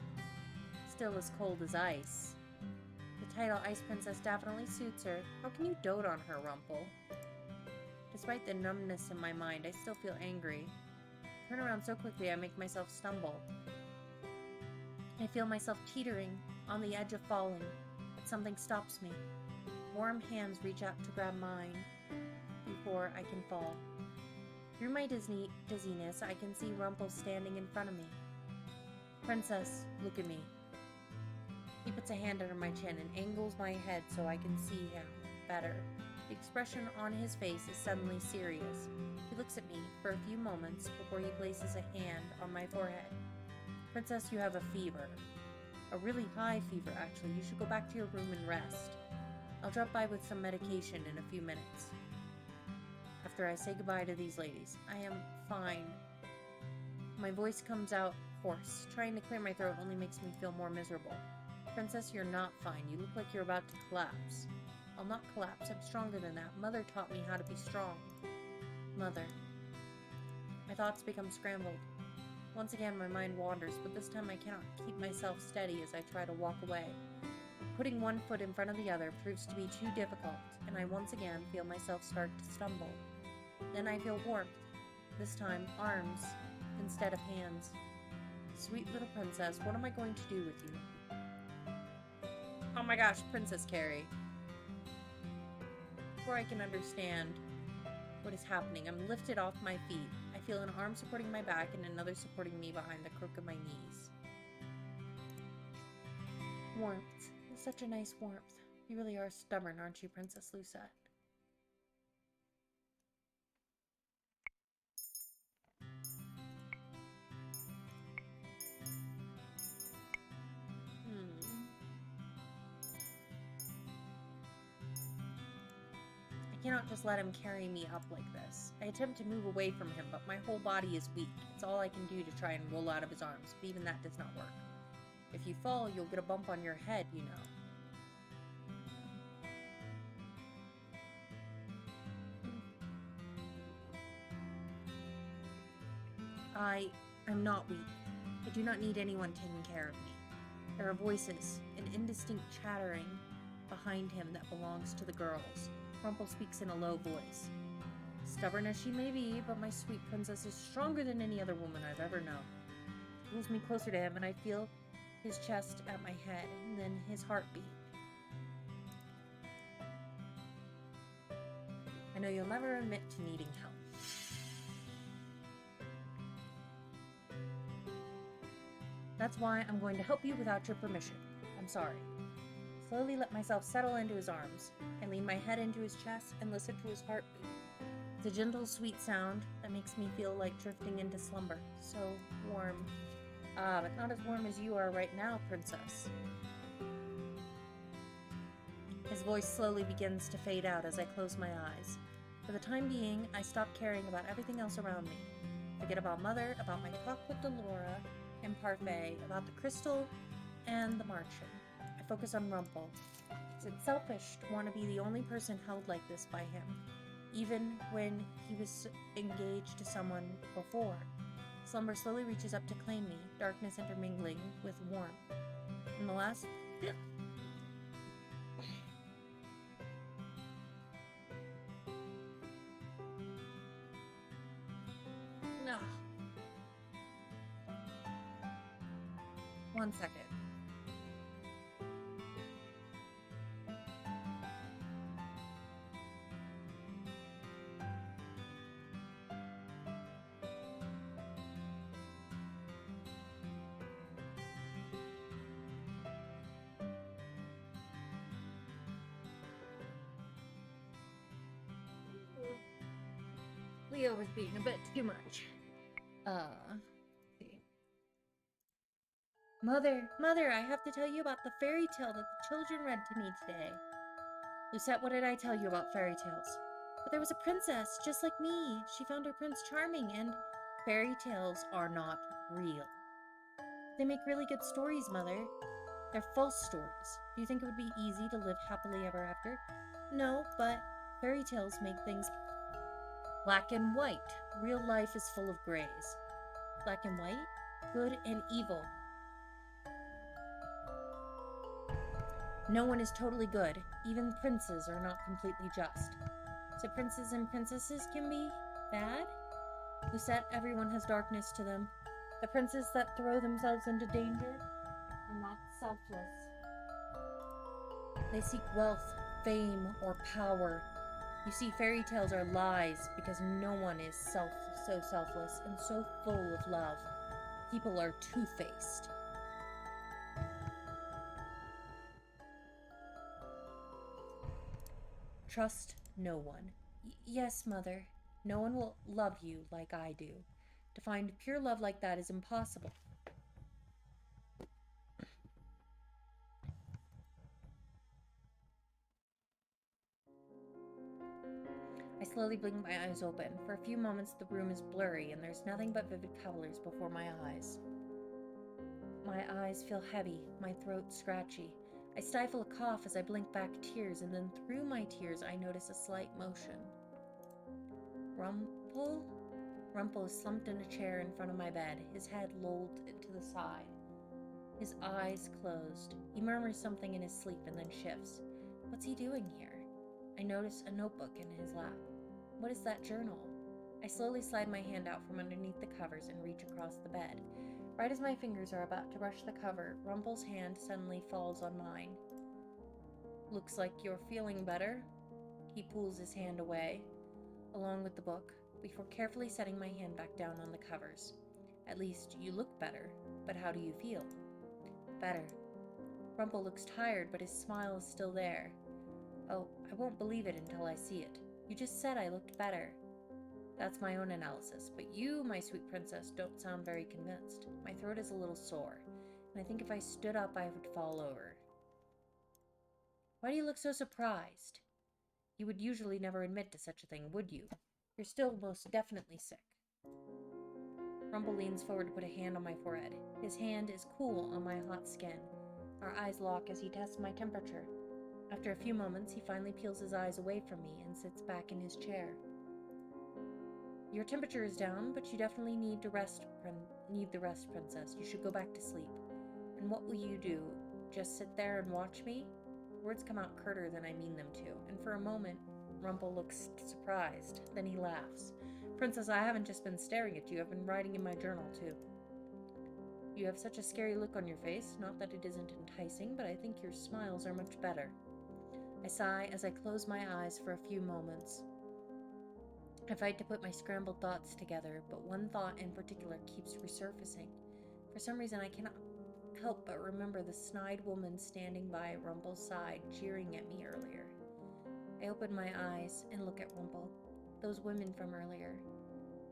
Still as cold as ice. The title Ice Princess definitely suits her. How can you dote on her, Rumple? Despite the numbness in my mind, I still feel angry. I turn around so quickly I make myself stumble. I feel myself teetering, on the edge of falling, but something stops me. Warm hands reach out to grab mine before I can fall. Through my dizziness, I can see Rumple standing in front of me. Princess, look at me. He puts a hand under my chin and angles my head so I can see him better. The expression on his face is suddenly serious. He looks at me for a few moments before he places a hand on my forehead. Princess, you have a fever. A really high fever, actually. You should go back to your room and rest. I'll drop by with some medication in a few minutes. After I say goodbye to these ladies, I am fine. My voice comes out hoarse. Trying to clear my throat only makes me feel more miserable. Princess, you're not fine. You look like you're about to collapse. I'll not collapse. I'm stronger than that. Mother taught me how to be strong. Mother. My thoughts become scrambled. Once again, my mind wanders, but this time I cannot keep myself steady as I try to walk away. Putting one foot in front of the other proves to be too difficult, and I once again feel myself start to stumble. Then I feel warmth. This time, arms instead of hands. Sweet little princess, what am I going to do with you? Oh my gosh, Princess Carrie. before I can understand what is happening, I'm lifted off my feet. I feel an arm supporting my back and another supporting me behind the crook of my knees. Warmth. Such a nice warmth. You really are stubborn, aren't you, Princess Lucette? I cannot just let him carry me up like this. I attempt to move away from him, but my whole body is weak. It's all I can do to try and roll out of his arms, but even that does not work. If you fall, you'll get a bump on your head, you know. I'm not weak. I do not need anyone taking care of me. There are voices, an indistinct chattering behind him that belongs to the girls. Rumple speaks in a low voice. Stubborn as she may be, but my sweet princess is stronger than any other woman I've ever known. He pulls me closer to him, and I feel his chest at my head, and then his heartbeat. I know you'll never admit to needing help. That's why I'm going to help you without your permission. I'm sorry. Slowly let myself settle into his arms. I lean my head into his chest and listen to his heartbeat. It's a gentle, sweet sound that makes me feel like drifting into slumber. So warm. But not as warm as you are right now, princess. His voice slowly begins to fade out as I close my eyes. For the time being, I stop caring about everything else around me. Forget about Mother, about my talk with Delora and Parfait, about the crystal and the Martian. I focus on Rumple. Is it selfish to want to be the only person held like this by him, even when he was engaged to someone before? Slumber slowly reaches up to claim me, darkness intermingling with warmth. In the last... No. 1 second. Leo was being a bit too much. See. Mother, I have to tell you about the fairy tale that the children read to me today. Lucette, what did I tell you about fairy tales? But there was a princess, just like me. She found her Prince Charming, and fairy tales are not real. They make really good stories, Mother. They're false stories. Do you think it would be easy to live happily ever after? No, but fairy tales make things black and white. Real life is full of grays. Black and white? Good and evil. No one is totally good. Even princes are not completely just. So princes and princesses can be bad? Lucette, everyone has darkness to them. The princes that throw themselves into danger are not selfless. They seek wealth, fame, or power. You see, fairy tales are lies because no one is so selfless and so full of love. People are two-faced. Trust no one. Yes, Mother. No one will love you like I do. To find pure love like that is impossible. I slowly blink my eyes open. For a few moments, the room is blurry, and there's nothing but vivid colors before my eyes. My eyes feel heavy, my throat scratchy. I stifle a cough as I blink back tears, and then through my tears, I notice a slight motion. Rumple? Rumple is slumped in a chair in front of my bed, his head lolled to the side. His eyes closed. He murmurs something in his sleep and then shifts. What's he doing here? I notice a notebook in his lap. What is that journal? I slowly slide my hand out from underneath the covers and reach across the bed. Right as my fingers are about to brush the cover, Rumple's hand suddenly falls on mine. Looks like you're feeling better. He pulls his hand away, along with the book, before carefully setting my hand back down on the covers. At least, you look better, but how do you feel? Better. Rumple looks tired, but his smile is still there. Oh, I won't believe it until I see it. You just said I looked better. That's my own analysis, but you, my sweet princess, don't sound very convinced. My throat is a little sore, and I think if I stood up I would fall over. Why do you look so surprised? You would usually never admit to such a thing, would you? You're still most definitely sick. Rumple leans forward to put a hand on my forehead. His hand is cool on my hot skin. Our eyes lock as he tests my temperature. After a few moments, he finally peels his eyes away from me and sits back in his chair. Your temperature is down, but you definitely need the rest, princess. You should go back to sleep. And what will you do? Just sit there and watch me? Words come out curter than I mean them to, and for a moment, Rumple looks surprised. Then he laughs. Princess, I haven't just been staring at you, I've been writing in my journal too. You have such a scary look on your face, not that it isn't enticing, but I think your smiles are much better. I sigh as I close my eyes for a few moments. I fight to put my scrambled thoughts together, but one thought in particular keeps resurfacing. For some reason, I cannot help but remember the snide woman standing by Rumple's side, cheering at me earlier. I open my eyes and look at Rumple. Those women from earlier.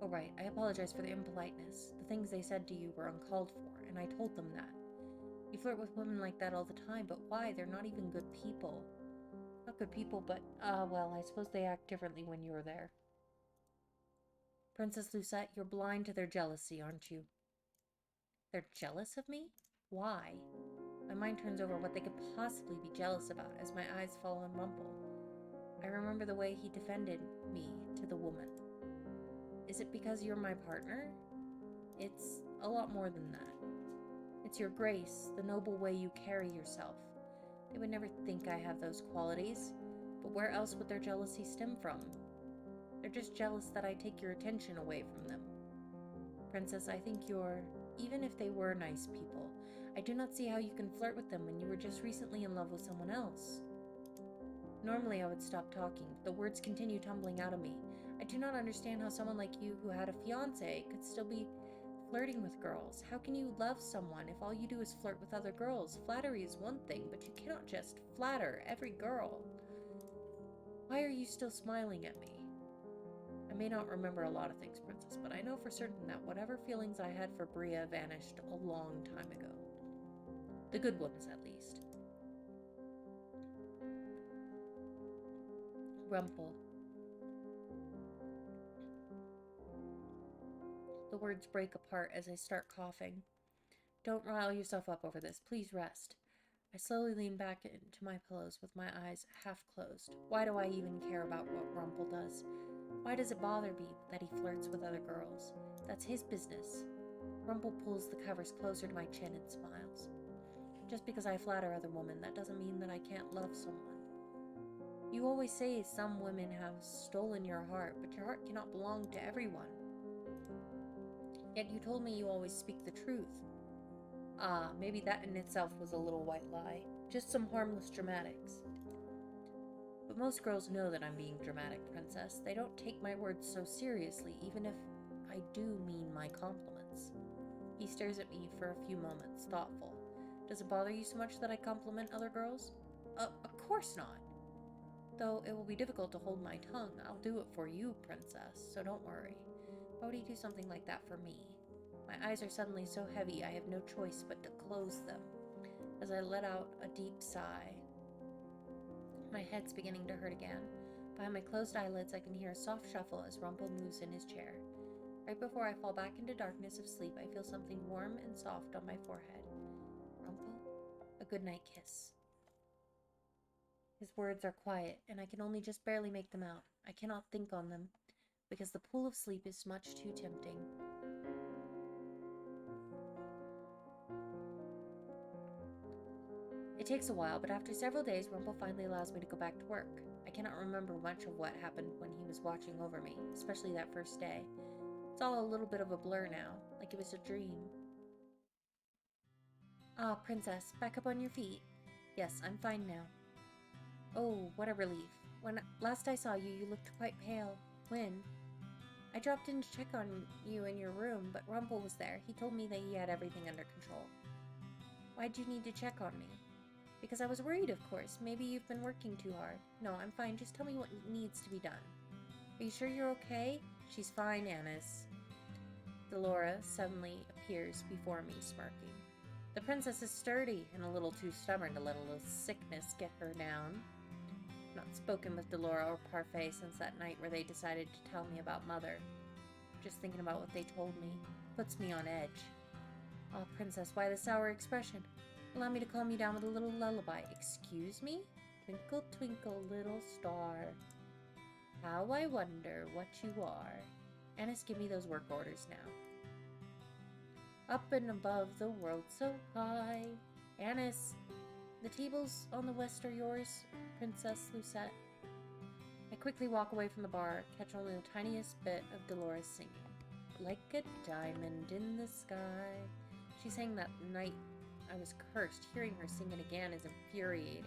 Oh right, I apologize for the impoliteness. The things they said to you were uncalled for, and I told them that. You flirt with women like that all the time, but why? They're not even good people. Not good people, but, well, I suppose they act differently when you're there. Princess Lucette, you're blind to their jealousy, aren't you? They're jealous of me? Why? My mind turns over what they could possibly be jealous about as my eyes fall on Rumple. I remember the way he defended me to the woman. Is it because you're my partner? It's a lot more than that. It's your grace, the noble way you carry yourself. They would never think I have those qualities, but where else would their jealousy stem from? They're just jealous that I take your attention away from them. Princess, I think even if they were nice people, I do not see how you can flirt with them when you were just recently in love with someone else. Normally I would stop talking, but the words continue tumbling out of me. I do not understand how someone like you who had a fiancé could still be flirting with girls. How can you love someone if all you do is flirt with other girls? Flattery is one thing, but you cannot just flatter every girl. Why are you still smiling at me? I may not remember a lot of things, Princess, but I know for certain that whatever feelings I had for Bria vanished a long time ago. The good ones, at least. Rumple. The words break apart as I start coughing. Don't rile yourself up over this. Please rest. I slowly lean back into my pillows with my eyes half closed. Why do I even care about what Rumple does? Why does it bother me that he flirts with other girls? That's his business. Rumple pulls the covers closer to my chin and smiles. Just because I flatter other women, that doesn't mean that I can't love someone. You always say some women have stolen your heart, but your heart cannot belong to everyone. Yet you told me you always speak the truth. Ah, maybe that in itself was a little white lie. Just some harmless dramatics. But most girls know that I'm being dramatic, Princess. They don't take my words so seriously, even if I do mean my compliments. He stares at me for a few moments, thoughtful. Does it bother you so much that I compliment other girls? Of course not. Though it will be difficult to hold my tongue, I'll do it for you, Princess, so don't worry. Why would he do something like that for me? My eyes are suddenly so heavy I have no choice but to close them. As I let out a deep sigh, my head's beginning to hurt again. Behind my closed eyelids, I can hear a soft shuffle as Rumple moves in his chair. Right before I fall back into darkness of sleep, I feel something warm and soft on my forehead. Rumple? A goodnight kiss. His words are quiet, and I can only just barely make them out. I cannot think on them, because the pool of sleep is much too tempting. It takes a while, but after several days, Rumple finally allows me to go back to work. I cannot remember much of what happened when he was watching over me, especially that first day. It's all a little bit of a blur now, like it was a dream. Ah, Princess, back up on your feet. Yes, I'm fine now. Oh, what a relief. When last I saw you, you looked quite pale. When? I dropped in to check on you in your room, but Rumple was there. He told me that he had everything under control. Why'd you need to check on me? Because I was worried, of course. Maybe you've been working too hard. No, I'm fine. Just tell me what needs to be done. Are you sure you're okay? She's fine, Annis. Delora suddenly appears before me, smirking. The princess is sturdy and a little too stubborn to let a little sickness get her down. Not spoken with Delora or Parfait since that night where they decided to tell me about Mother. Just thinking about what they told me puts me on edge. Oh, Princess, why the sour expression? Allow me to calm you down with a little lullaby. Excuse me? Twinkle, twinkle, little star. How I wonder what you are. Annis, give me those work orders now. Up and above the world so high. Annis, the tables on the west are yours, Princess Lucette. I quickly walk away from the bar, catch only the tiniest bit of Dolores singing. Like a diamond in the sky. She sang that night I was cursed. Hearing her sing it again is infuriating.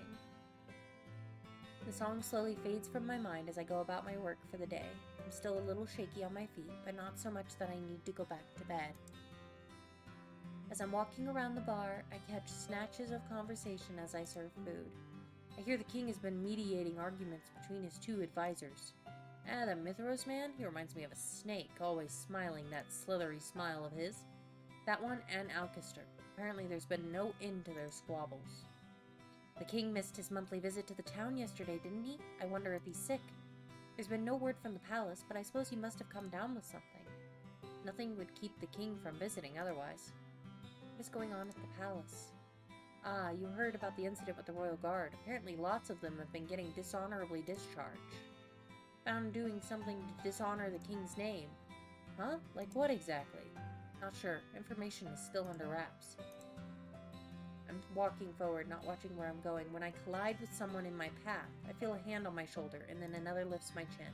The song slowly fades from my mind as I go about my work for the day. I'm still a little shaky on my feet, but not so much that I need to go back to bed. As I'm walking around the bar, I catch snatches of conversation as I serve food. I hear the king has been mediating arguments between his two advisors. The Mithros man? He reminds me of a snake, always smiling that slithery smile of his. That one and Alcester. Apparently there's been no end to their squabbles. The king missed his monthly visit to the town yesterday, didn't he? I wonder if he's sick. There's been no word from the palace, but I suppose he must have come down with something. Nothing would keep the king from visiting otherwise. What is going on at the palace? Ah, you heard about the incident with the royal guard. Apparently lots of them have been getting dishonorably discharged. Found doing something to dishonor the king's name. Huh? Like what exactly? Not sure. Information is still under wraps. I'm walking forward, not watching where I'm going. When I collide with someone in my path, I feel a hand on my shoulder, and then another lifts my chin.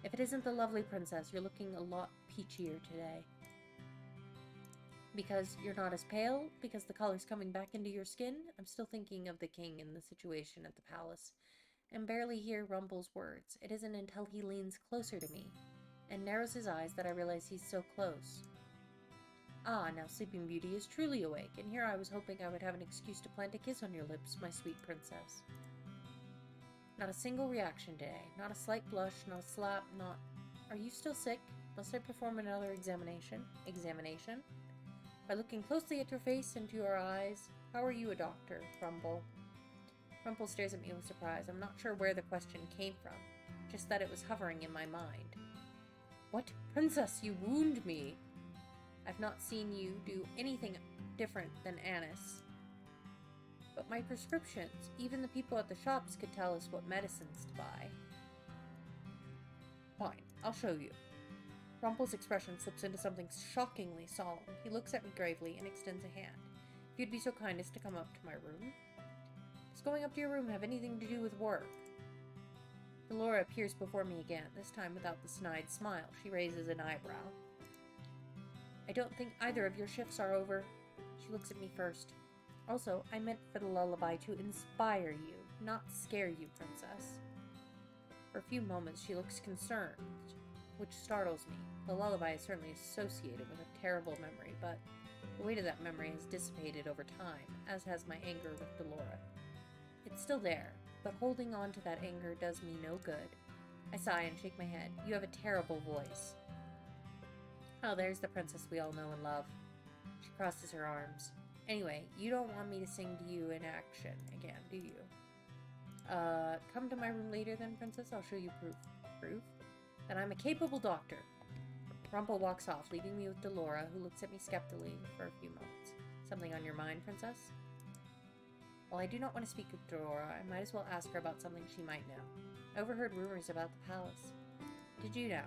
If it isn't the lovely princess, you're looking a lot peachier today. Because you're not as pale? Because the color's coming back into your skin? I'm still thinking of the king and the situation at the palace, and barely hear Rumple's words. It isn't until he leans closer to me and narrows his eyes that I realize he's so close. Ah, now Sleeping Beauty is truly awake, and here I was hoping I would have an excuse to plant a kiss on your lips, my sweet princess. Not a single reaction today. Not a slight blush, not a slap, not... Are you still sick? Must I perform another examination? Examination? By looking closely at your face and to your eyes, how are you a doctor, Rumple? Rumple stares at me with surprise. I'm not sure where the question came from, just that it was hovering in my mind. What? Princess, you wound me! I've not seen you do anything different than Annis. But my prescriptions, even the people at the shops could tell us what medicines to buy. Fine, I'll show you. Rumple's expression slips into something shockingly solemn. He looks at me gravely and extends a hand. If you'd be so kind as to come up to my room. Does going up to your room have anything to do with work? Delora appears before me again, this time without the snide smile. She raises an eyebrow. I don't think either of your shifts are over. She looks at me first. Also, I meant for the lullaby to inspire you, not scare you, princess. For a few moments she looks concerned, which startles me. The lullaby is certainly associated with a terrible memory, but the weight of that memory has dissipated over time, as has my anger with Delora. It's still there, but holding on to that anger does me no good. I sigh and shake my head. You have a terrible voice. Oh, there's the princess we all know and love. She crosses her arms. Anyway, you don't want me to sing to you in action again, do you? Come to my room later then, princess. I'll show you proof. Proof? That I'm a capable doctor. Rumple walks off, leaving me with Delora, who looks at me skeptically for a few moments. Something on your mind, princess? While I do not want to speak with Delora, I might as well ask her about something she might know. I overheard rumors about the palace. Did you know?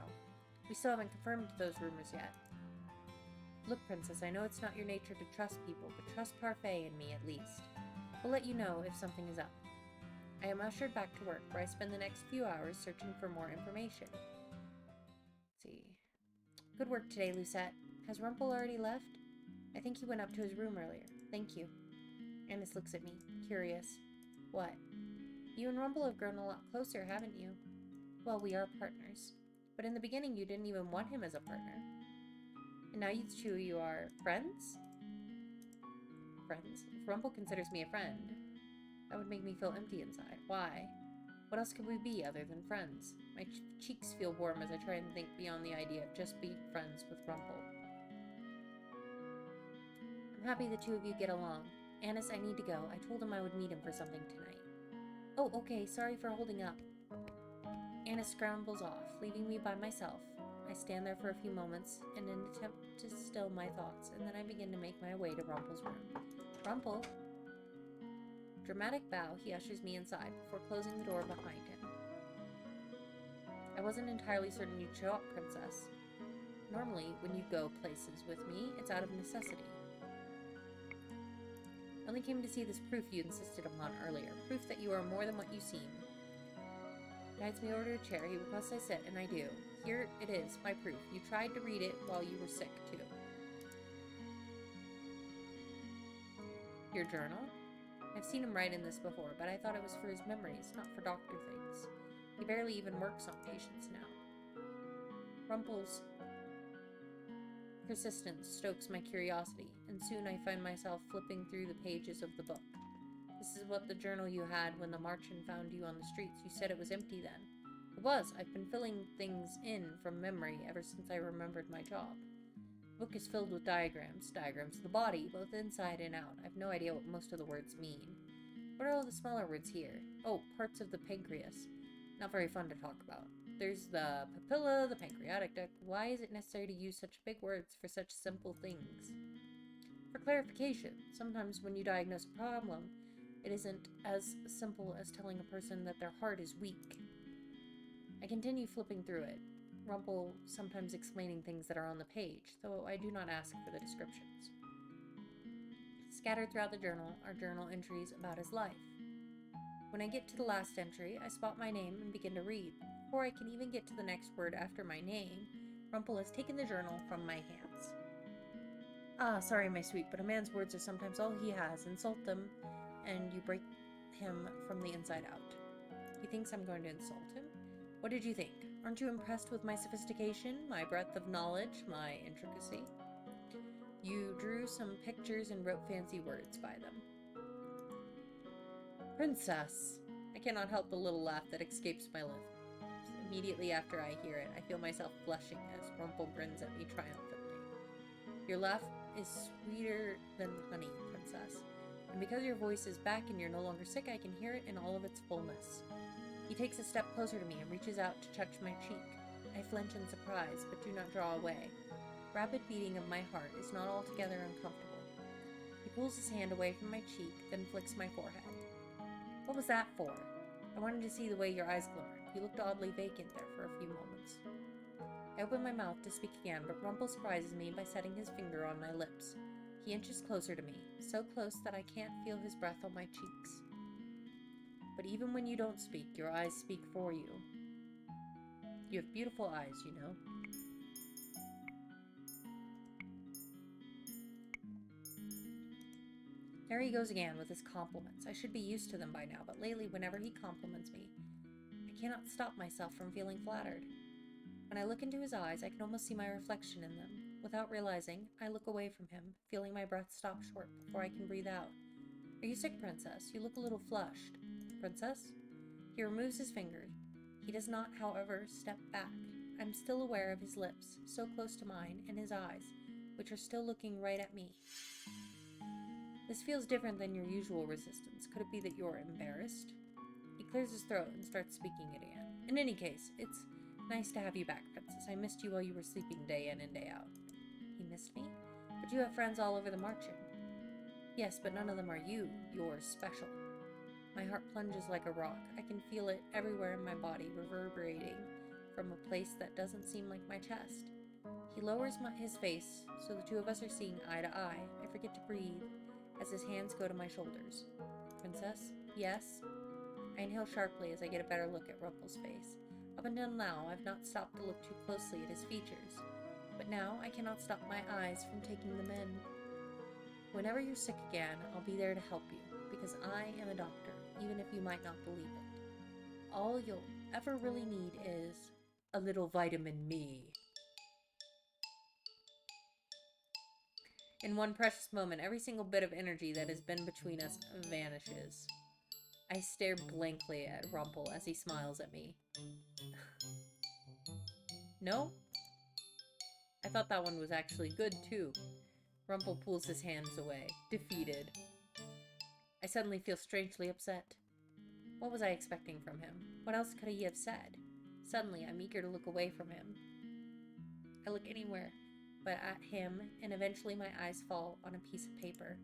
We still haven't confirmed those rumors yet. Look, princess, I know it's not your nature to trust people, but trust Parfait and me at least. We'll let you know if something is up. I am ushered back to work, where I spend the next few hours searching for more information. Let's see. Good work today, Lucette. Has Rumple already left? I think he went up to his room earlier. Thank you. Annis looks at me, curious. What? You and Rumple have grown a lot closer, haven't you? Well, we are partners. But in the beginning, you didn't even want him as a partner. And now you two, you are friends? Friends? If Rumple considers me a friend, that would make me feel empty inside. Why? What else could we be other than friends? My cheeks feel warm as I try and think beyond the idea of just being friends with Rumple. I'm happy the two of you get along. Annis, I need to go. I told him I would meet him for something tonight. Oh, okay, sorry for holding up. Annis scrambles off, leaving me by myself. I stand there for a few moments in an attempt to still my thoughts, and then I begin to make my way to Rumple's room. Rumple? Dramatic bow, he ushers me inside before closing the door behind him. I wasn't entirely certain you'd show up, Princess. Normally, when you go places with me, it's out of necessity. I only came to see this proof you insisted upon earlier, proof that you are more than what you seem. Guides me over to a chair, he requests I sit, and I do. Here it is, my proof. You tried to read it while you were sick, too. Your journal? I've seen him write in this before, but I thought it was for his memories, not for doctor things. He barely even works on patients now. Rumple's persistence stokes my curiosity, and soon I find myself flipping through the pages of the book. This is what the journal you had when the Martian found you on the streets. You said it was empty then. It was. I've been filling things in from memory ever since I remembered my job. The book is filled with diagrams of the body, both inside and out. I have no idea what most of the words mean. What are all the smaller words here? Oh, parts of the pancreas. Not very fun to talk about. There's the papilla, the pancreatic duct. Why is it necessary to use such big words for such simple things? For clarification, sometimes when you diagnose a problem, it isn't as simple as telling a person that their heart is weak. I continue flipping through it, Rumple sometimes explaining things that are on the page, though I do not ask for the descriptions. Scattered throughout the journal are journal entries about his life. When I get to the last entry, I spot my name and begin to read. Before I can even get to the next word after my name, Rumple has taken the journal from my hands. Ah, sorry, my sweet, but a man's words are sometimes all he has. Insult them, and you break him from the inside out. He thinks I'm going to insult him? What did you think? Aren't you impressed with my sophistication, my breadth of knowledge, my intricacy? You drew some pictures and wrote fancy words by them. Princess! I cannot help the little laugh that escapes my lips. Immediately after I hear it, I feel myself blushing as Rumple grins at me triumphantly. Your laugh is sweeter than honey, Princess. And because your voice is back and you're no longer sick, I can hear it in all of its fullness. He takes a step closer to me and reaches out to touch my cheek. I flinch in surprise, but do not draw away. Rapid beating of my heart is not altogether uncomfortable. He pulls his hand away from my cheek, then flicks my forehead. What was that for? I wanted to see the way your eyes glimmered. You looked oddly vacant there for a few moments. I open my mouth to speak again, but Rumple surprises me by setting his finger on my lips. He inches closer to me, so close that I can't feel his breath on my cheeks. But even when you don't speak, your eyes speak for you. You have beautiful eyes, you know. There he goes again with his compliments. I should be used to them by now, but lately, whenever he compliments me, I cannot stop myself from feeling flattered. When I look into his eyes, I can almost see my reflection in them. Without realizing, I look away from him, feeling my breath stop short before I can breathe out. Are you sick, Princess? You look a little flushed. Princess? He removes his finger. He does not, however, step back. I'm still aware of his lips, so close to mine, and his eyes, which are still looking right at me. This feels different than your usual resistance. Could it be that you're embarrassed? He clears his throat and starts speaking again. In any case, it's nice to have you back, Princess. I missed you while you were sleeping day in and day out. He missed me? But you have friends all over the Martian. Yes, but none of them are you. You're special. My heart plunges like a rock. I can feel it everywhere in my body, reverberating from a place that doesn't seem like my chest. He lowers his face, so the two of us are seeing eye to eye. I forget to breathe as his hands go to my shoulders. Princess? Yes? I inhale sharply as I get a better look at Rumple's face. Up until now, I've not stopped to look too closely at his features, but now I cannot stop my eyes from taking them in. Whenever you're sick again, I'll be there to help you, because I am a doctor. even if you might not believe it. All you'll ever really need is a little vitamin me. In one precious moment, every single bit of energy that has been between us vanishes. I stare blankly at Rumple as he smiles at me. No? I thought that one was actually good, too. Rumple pulls his hands away, defeated. I suddenly feel strangely upset. What was I expecting from him? What else could he have said? Suddenly, I'm eager to look away from him. I look anywhere but at him, and eventually my eyes fall on a piece of paper.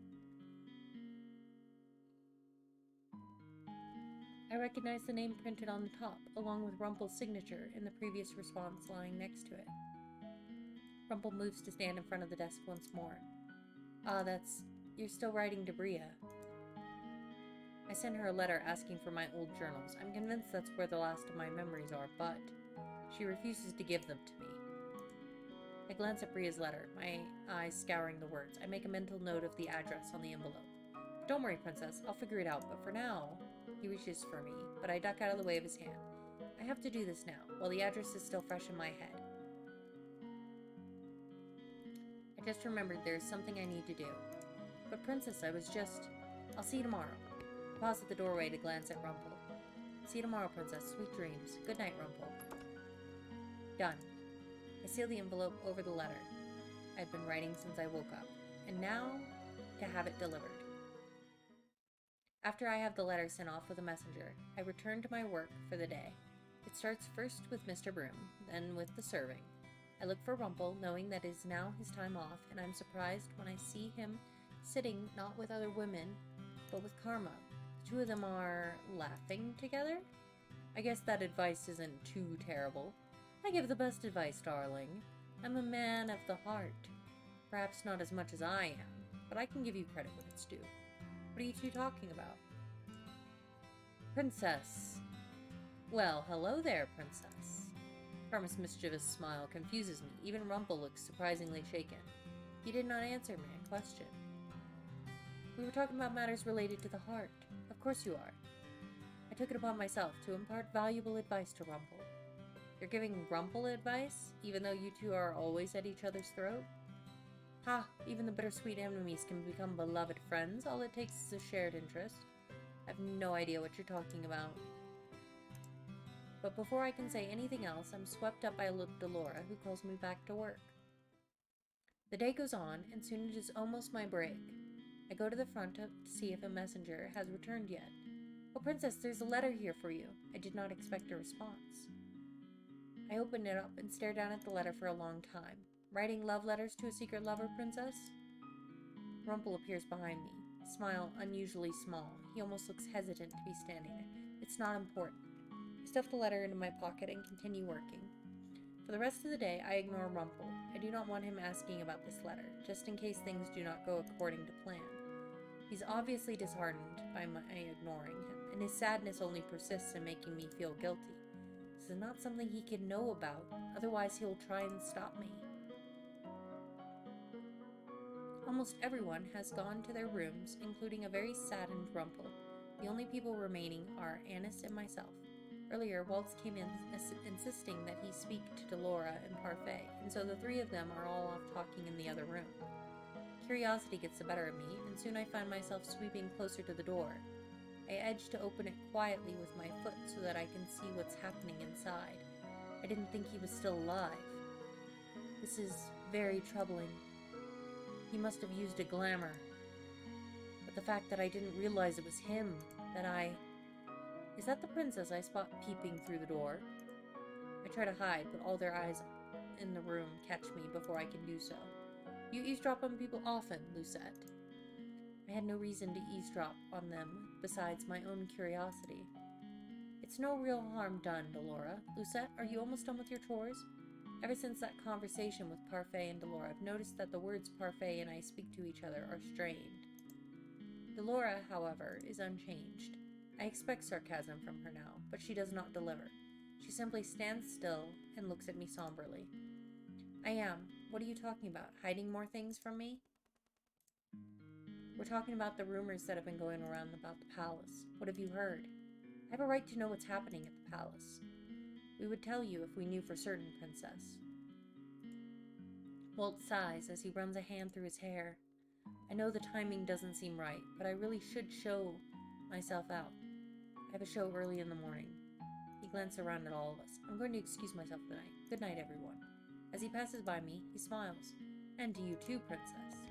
I recognize the name printed on the top, along with Rumple's signature in the previous response lying next to it. Rumple moves to stand in front of the desk once more. Ah, you're still writing to Bria. I send her a letter asking for my old journals. I'm convinced that's where the last of my memories are, but she refuses to give them to me. I glance at Bria's letter, my eyes scouring the words. I make a mental note of the address on the envelope. Don't worry, Princess, I'll figure it out, but for now... He reaches for me, but I duck out of the way of his hand. I have to do this now, while the address is still fresh in my head. I just remembered there is something I need to do. But Princess, I'll see you tomorrow. I pause at the doorway to glance at Rumple. See you tomorrow, Princess. Sweet dreams. Good night, Rumple. Done. I seal the envelope over the letter I'd been writing since I woke up, and now to have it delivered. After I have the letter sent off with a messenger, I return to my work for the day. It starts first with Mr. Broom, then with the serving. I look for Rumple, knowing that it is now his time off, and I'm surprised when I see him sitting not with other women, but with Karma. The two of them are laughing together? I guess that advice isn't too terrible. I give the best advice, darling. I'm a man of the heart. Perhaps not as much as I am, but I can give you credit when it's due. What are you two talking about? Princess. Well, hello there, Princess. Karma's mischievous smile confuses me. Even Rumple looks surprisingly shaken. He did not answer my question. We were talking about matters related to the heart. Of course you are. I took it upon myself to impart valuable advice to Rumple. You're giving Rumple advice, even though you two are always at each other's throat? Ha! Even the bittersweet enemies can become beloved friends. All it takes is a shared interest. I have no idea what you're talking about. But before I can say anything else, I'm swept up by Delora, who calls me back to work. The day goes on, and soon it is almost my break. I go to the front to see if a messenger has returned yet. Oh, Princess, there's a letter here for you. I did not expect a response. I open it up and stare down at the letter for a long time. Writing love letters to a secret lover, Princess? Rumple appears behind me, smile unusually small. He almost looks hesitant to be standing there. It's not important. I stuff the letter into my pocket and continue working. For the rest of the day, I ignore Rumple. I do not want him asking about this letter, just in case things do not go according to plan. He's obviously disheartened by my ignoring him, and his sadness only persists in making me feel guilty. This is not something he can know about, otherwise he'll try and stop me. Almost everyone has gone to their rooms, including a very saddened Rumple. The only people remaining are Annis and myself. Earlier, Waltz came in insisting that he speak to Delora and Parfait, and so the three of them are all off talking in the other room. Curiosity gets the better of me, and soon I find myself sweeping closer to the door. I edge to open it quietly with my foot so that I can see what's happening inside. I didn't think he was still alive. This is very troubling. He must have used a glamour. But the fact that I didn't realize it was him, Is that the princess I spot peeping through the door? I try to hide, but all their eyes in the room catch me before I can do so. You eavesdrop on people often, Lucette. I had no reason to eavesdrop on them, besides my own curiosity. It's no real harm done, Delora. Lucette, are you almost done with your chores? Ever since that conversation with Parfait and Delora, I've noticed that the words Parfait and I speak to each other are strained. Delora, however, is unchanged. I expect sarcasm from her now, but she does not deliver. She simply stands still and looks at me somberly. I am. What are you talking about? Hiding more things from me? We're talking about the rumors that have been going around about the palace. What have you heard? I have a right to know what's happening at the palace. We would tell you if we knew for certain, Princess. Walt sighs as he runs a hand through his hair. I know the timing doesn't seem right, but I really should show myself out. I have a show early in the morning. He glances around at all of us. I'm going to excuse myself tonight. Good night, everyone. As he passes by me, he smiles. And to you too, Princess.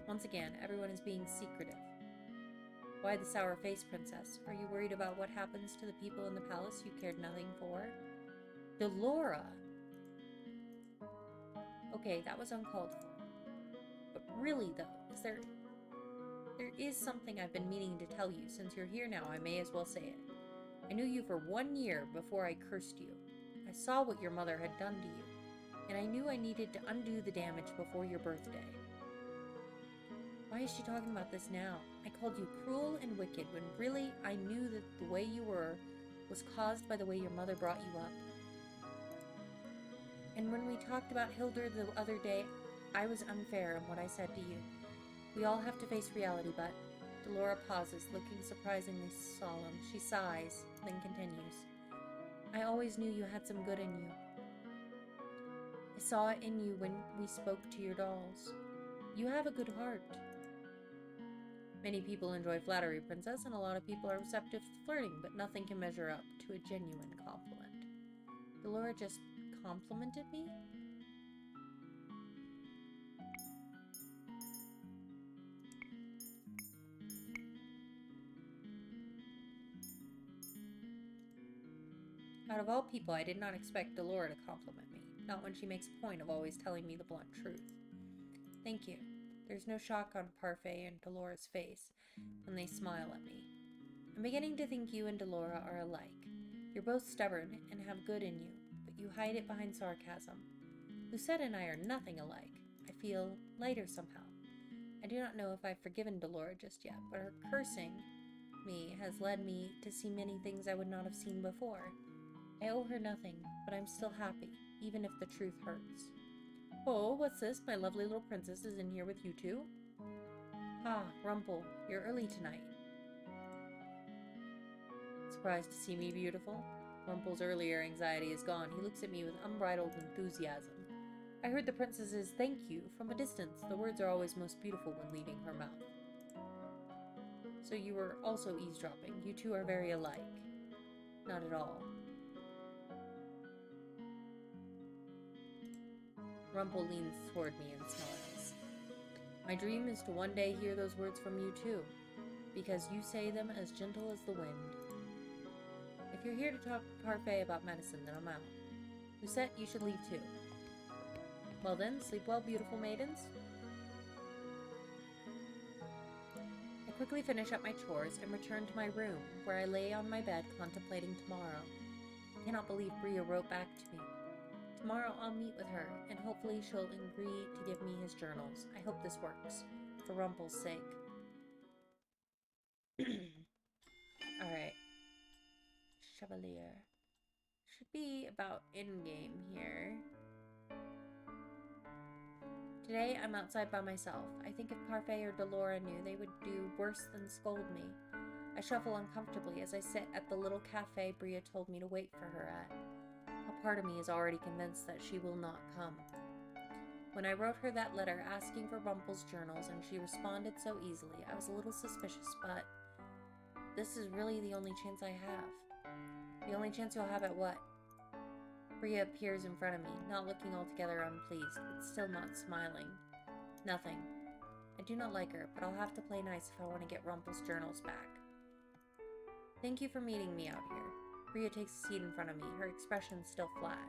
Once again, everyone is being secretive. Why the sour face, Princess? Are you worried about what happens to the people in the palace you cared nothing for? Delora! Okay, that was uncalled for. But really, though, there is something I've been meaning to tell you. Since you're here now, I may as well say it. I knew you for 1 year before I cursed you. I saw what your mother had done to you, and I knew I needed to undo the damage before your birthday. Why is she talking about this now? I called you cruel and wicked when really I knew that the way you were was caused by the way your mother brought you up. And when we talked about Hildur the other day, I was unfair in what I said to you. We all have to face reality, but... Delora pauses, looking surprisingly solemn. She sighs, then continues. I always knew you had some good in you. I saw it in you when we spoke to your dolls. You have a good heart. Many people enjoy flattery, Princess, and a lot of people are receptive to flirting, but nothing can measure up to a genuine compliment. Delora just complimented me? Out of all people, I did not expect Delora to compliment me, not when she makes a point of always telling me the blunt truth. Thank you. There's no shock on Parfait and Delora's face when they smile at me. I'm beginning to think you and Delora are alike. You're both stubborn and have good in you, but you hide it behind sarcasm. Lucette and I are nothing alike. I feel lighter somehow. I do not know if I've forgiven Delora just yet, but her cursing me has led me to see many things I would not have seen before. I owe her nothing, but I'm still happy, even if the truth hurts. Oh, what's this? My lovely little princess is in here with you too? Ah, Rumple, you're early tonight. Surprised to see me, beautiful? Rumple's earlier anxiety is gone. He looks at me with unbridled enthusiasm. I heard the princess's thank you from a distance. The words are always most beautiful when leaving her mouth. So you were also eavesdropping. You two are very alike. Not at all. Rumple leans toward me and smiles. My dream is to one day hear those words from you too, because you say them as gentle as the wind. If you're here to talk to Parfait about medicine, then I'm out. Lucette, you should leave too. Well then, sleep well, beautiful maidens. I quickly finish up my chores and return to my room, where I lay on my bed contemplating tomorrow. I cannot believe Bria wrote back to me. Tomorrow I'll meet with her, and hopefully she'll agree to give me his journals. I hope this works, for Rumple's sake. Alright. Chevalier. Should be about in-game here. Today I'm outside by myself. I think if Parfait or Delora knew, they would do worse than scold me. I shuffle uncomfortably as I sit at the little cafe Bria told me to wait for her at. A part of me is already convinced that she will not come. When I wrote her that letter asking for Rumple's journals and she responded so easily, I was a little suspicious, but this is really the only chance I have. The only chance you'll have at what? Bria appears in front of me, not looking altogether unpleased, but still not smiling. Nothing. I do not like her, but I'll have to play nice if I want to get Rumple's journals back. Thank you for meeting me out here. Bria takes a seat in front of me, her expression still flat.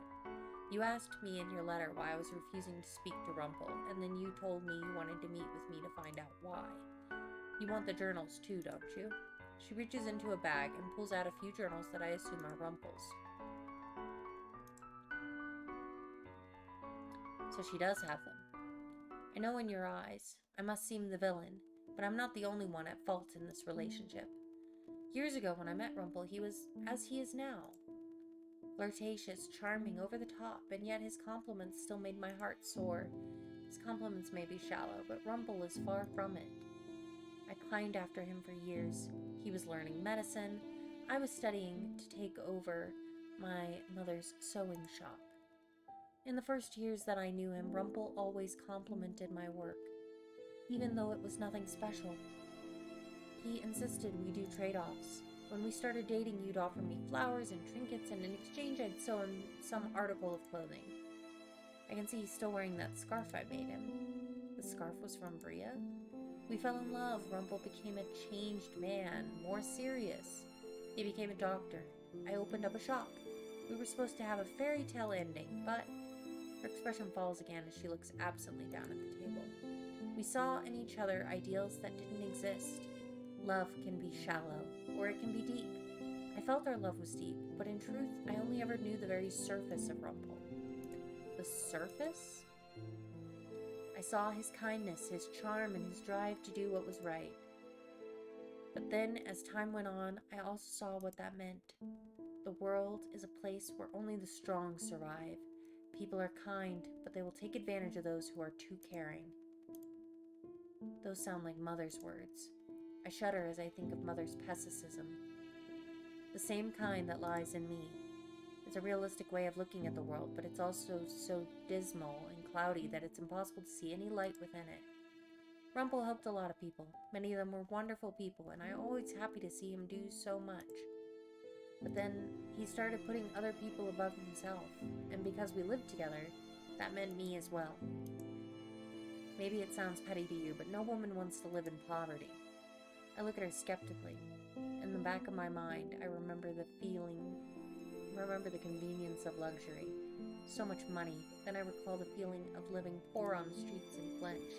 You asked me in your letter why I was refusing to speak to Rumple, and then you told me you wanted to meet with me to find out why. You want the journals too, don't you? She reaches into a bag and pulls out a few journals that I assume are Rumple's. So she does have them. I know in your eyes, I must seem the villain, but I'm not the only one at fault in this relationship. Years ago when I met Rumple, he was as he is now. Flirtatious, charming, over the top, and yet his compliments still made my heart soar. His compliments may be shallow, but Rumple is far from it. I climbed after him for years. He was learning medicine. I was studying to take over my mother's sewing shop. In the first years that I knew him, Rumple always complimented my work, even though it was nothing special. He insisted we do trade-offs. When we started dating, you'd offer me flowers and trinkets, and in exchange I'd sew him some article of clothing. I can see he's still wearing that scarf I made him. The scarf was from Bria. We fell in love. Rumple became a changed man, more serious. He became a doctor. I opened up a shop. We were supposed to have a fairy tale ending, but her expression falls again as she looks absently down at the table. We saw in each other ideals that didn't exist. Love can be shallow, or it can be deep. I felt our love was deep, but in truth, I only ever knew the very surface of Rumple. The surface? I saw his kindness, his charm, and his drive to do what was right. But then, as time went on, I also saw what that meant. The world is a place where only the strong survive. People are kind, but they will take advantage of those who are too caring. Those sound like Mother's words. I shudder as I think of Mother's pessimism. The same kind that lies in me. It's a realistic way of looking at the world, but it's also so dismal and cloudy that it's impossible to see any light within it. Rumple helped a lot of people. Many of them were wonderful people, and I'm always happy to see him do so much. But then he started putting other people above himself, and because we lived together, that meant me as well. Maybe it sounds petty to you, but no woman wants to live in poverty. I look at her skeptically. In the back of my mind, I remember the convenience of luxury. So much money. Then I recall the feeling of living poor on the streets in Flench.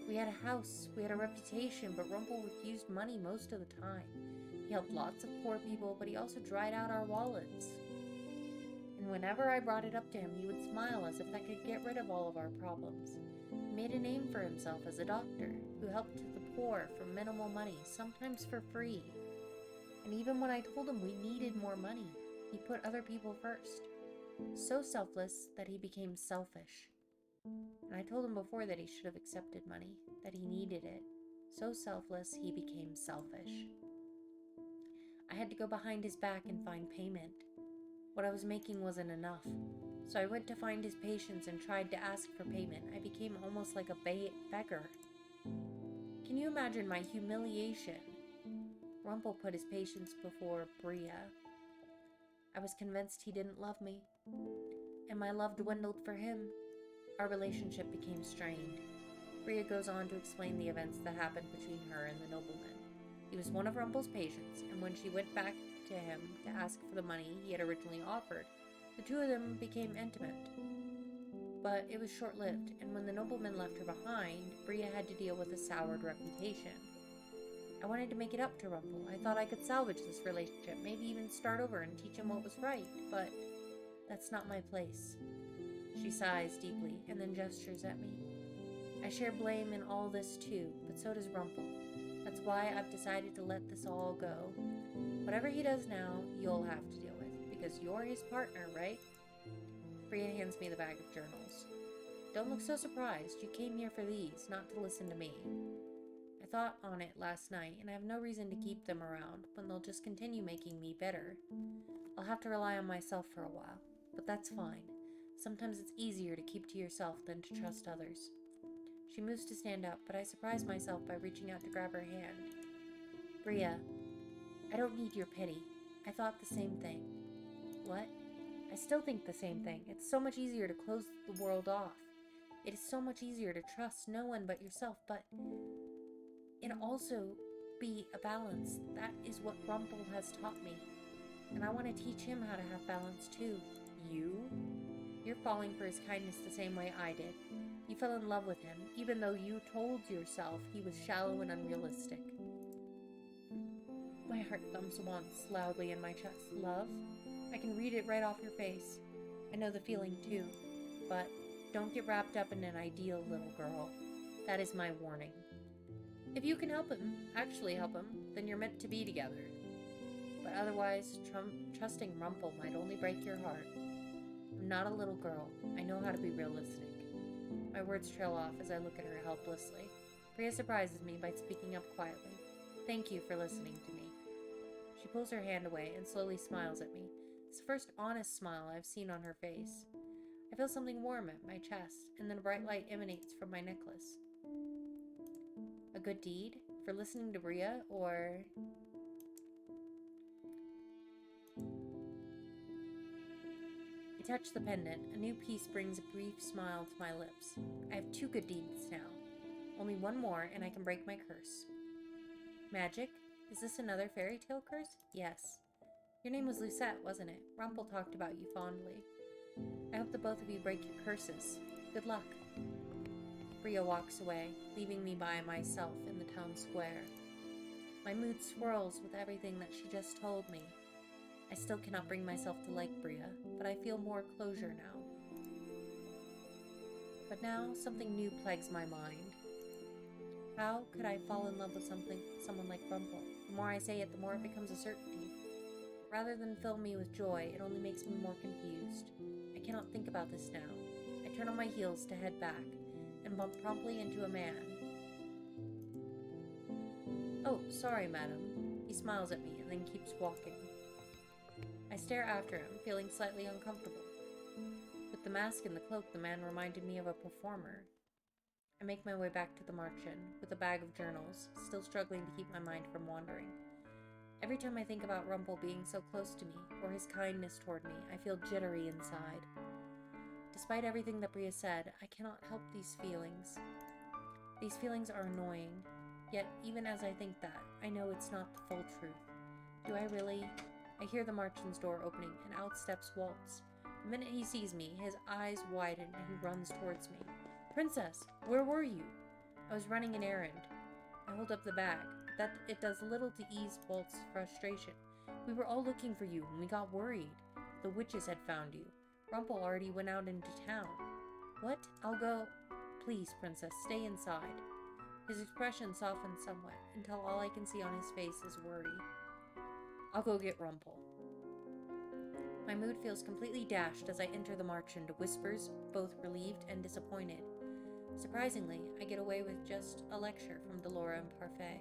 We had a house, we had a reputation, but Rumple refused money most of the time. He helped lots of poor people, but he also dried out our wallets. And whenever I brought it up to him, he would smile as if that could get rid of all of our problems. He made a name for himself as a doctor who helped the poor for minimal money, sometimes for free. And even when I told him we needed more money, he put other people first. So selfless that he became selfish. And I told him before that he should have accepted money, that he needed it. So selfless, he became selfish. I had to go behind his back and find payment. What I was making wasn't enough. So I went to find his patients and tried to ask for payment. I became almost like a beggar. Can you imagine my humiliation? Rumple put his patients before Bria. I was convinced he didn't love me, and my love dwindled for him. Our relationship became strained. Bria goes on to explain the events that happened between her and the nobleman. He was one of Rumple's patients, and when she went back to him to ask for the money he had originally offered, the two of them became intimate. But it was short-lived, and when the nobleman left her behind, Bria had to deal with a soured reputation. I wanted to make it up to Rumple. I thought I could salvage this relationship, maybe even start over and teach him what was right, but that's not my place. She sighs deeply and then gestures at me. I share blame in all this too, but so does Rumple. That's why I've decided to let this all go. Whatever he does now, you'll have to deal with, because you're his partner, right? Bria hands me the bag of journals. Don't look so surprised. You came here for these, not to listen to me. I thought on it last night, and I have no reason to keep them around when they'll just continue making me bitter. I'll have to rely on myself for a while, but that's fine. Sometimes it's easier to keep to yourself than to trust others. She moves to stand up, but I surprise myself by reaching out to grab her hand. Bria, I don't need your pity. I thought the same thing. What? I still think the same thing. It's so much easier to close the world off. It is so much easier to trust no one but yourself, but it also be a balance. That is what Rumple has taught me. And I want to teach him how to have balance too. You? You're falling for his kindness the same way I did. You fell in love with him, even though you told yourself he was shallow and unrealistic. My heart thumps once loudly in my chest. Love? I can read it right off your face. I know the feeling too. But don't get wrapped up in an ideal, little girl. That is my warning. If you can help him, actually help him, then you're meant to be together. But otherwise, trusting Rumple might only break your heart. I'm not a little girl. I know how to be realistic. My words trail off as I look at her helplessly. Bria surprises me by speaking up quietly. Thank you for listening to me. She pulls her hand away and slowly smiles at me. It's the first honest smile I've seen on her face. I feel something warm at my chest, and then a bright light emanates from my necklace. A good deed? For listening to Bria, or... I touch the pendant. A new piece brings a brief smile to my lips. I have 2 good deeds now. Only one more, and I can break my curse. Magic? Is this another fairy tale curse? Yes. Your name was Lucette, wasn't it? Rumple talked about you fondly. I hope the both of you break your curses. Good luck. Bria walks away, leaving me by myself in the town square. My mood swirls with everything that she just told me. I still cannot bring myself to like Bria, but I feel more closure now. But now something new plagues my mind. How could I fall in love with someone like Rumple? The more I say it, the more it becomes a certainty. Rather than fill me with joy, it only makes me more confused. I cannot think about this now. I turn on my heels to head back, and bump promptly into a man. Oh, sorry, madam. He smiles at me and then keeps walking. I stare after him, feeling slightly uncomfortable. With the mask and the cloak, the man reminded me of a performer. I make my way back to the March-In, with a bag of journals, still struggling to keep my mind from wandering. Every time I think about Rumple being so close to me, or his kindness toward me, I feel jittery inside. Despite everything that Bria said, I cannot help these feelings. These feelings are annoying, yet even as I think that, I know it's not the full truth. Do I really? I hear the March-In's door opening, and out steps Waltz. The minute he sees me, his eyes widen and he runs towards me. Princess, where were you? I was running an errand. I hold up the bag. It does little to ease Waltz's frustration. We were all looking for you, and we got worried. The witches had found you. Rumple already went out into town. What? I'll go. Please, Princess, stay inside. His expression softens somewhat, until all I can see on his face is worry. I'll go get Rumple. My mood feels completely dashed as I enter the March-In to whispers, both relieved and disappointed. Surprisingly, I get away with just a lecture from Delora and Parfait.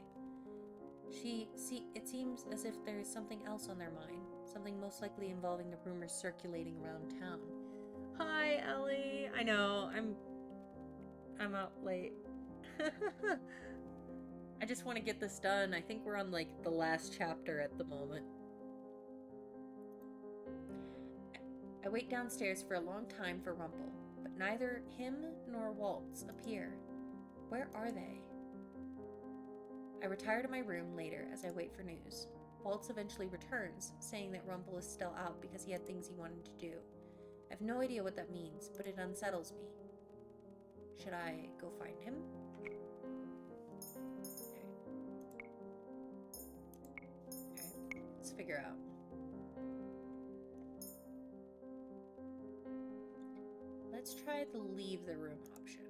It seems as if there is something else on their mind, something most likely involving the rumors circulating around town. Hi, Ellie. I know, I'm up late. I just want to get this done. I think we're on like the last chapter at the moment. I wait downstairs for a long time for Rumple, but neither him nor Waltz appear. Where are they? I retire to my room later as I wait for news. Waltz eventually returns, saying that Rumple is still out because he had things he wanted to do. I have no idea what that means, but it unsettles me. Should I go find him? Okay, let's figure out. Let's try the leave the room option.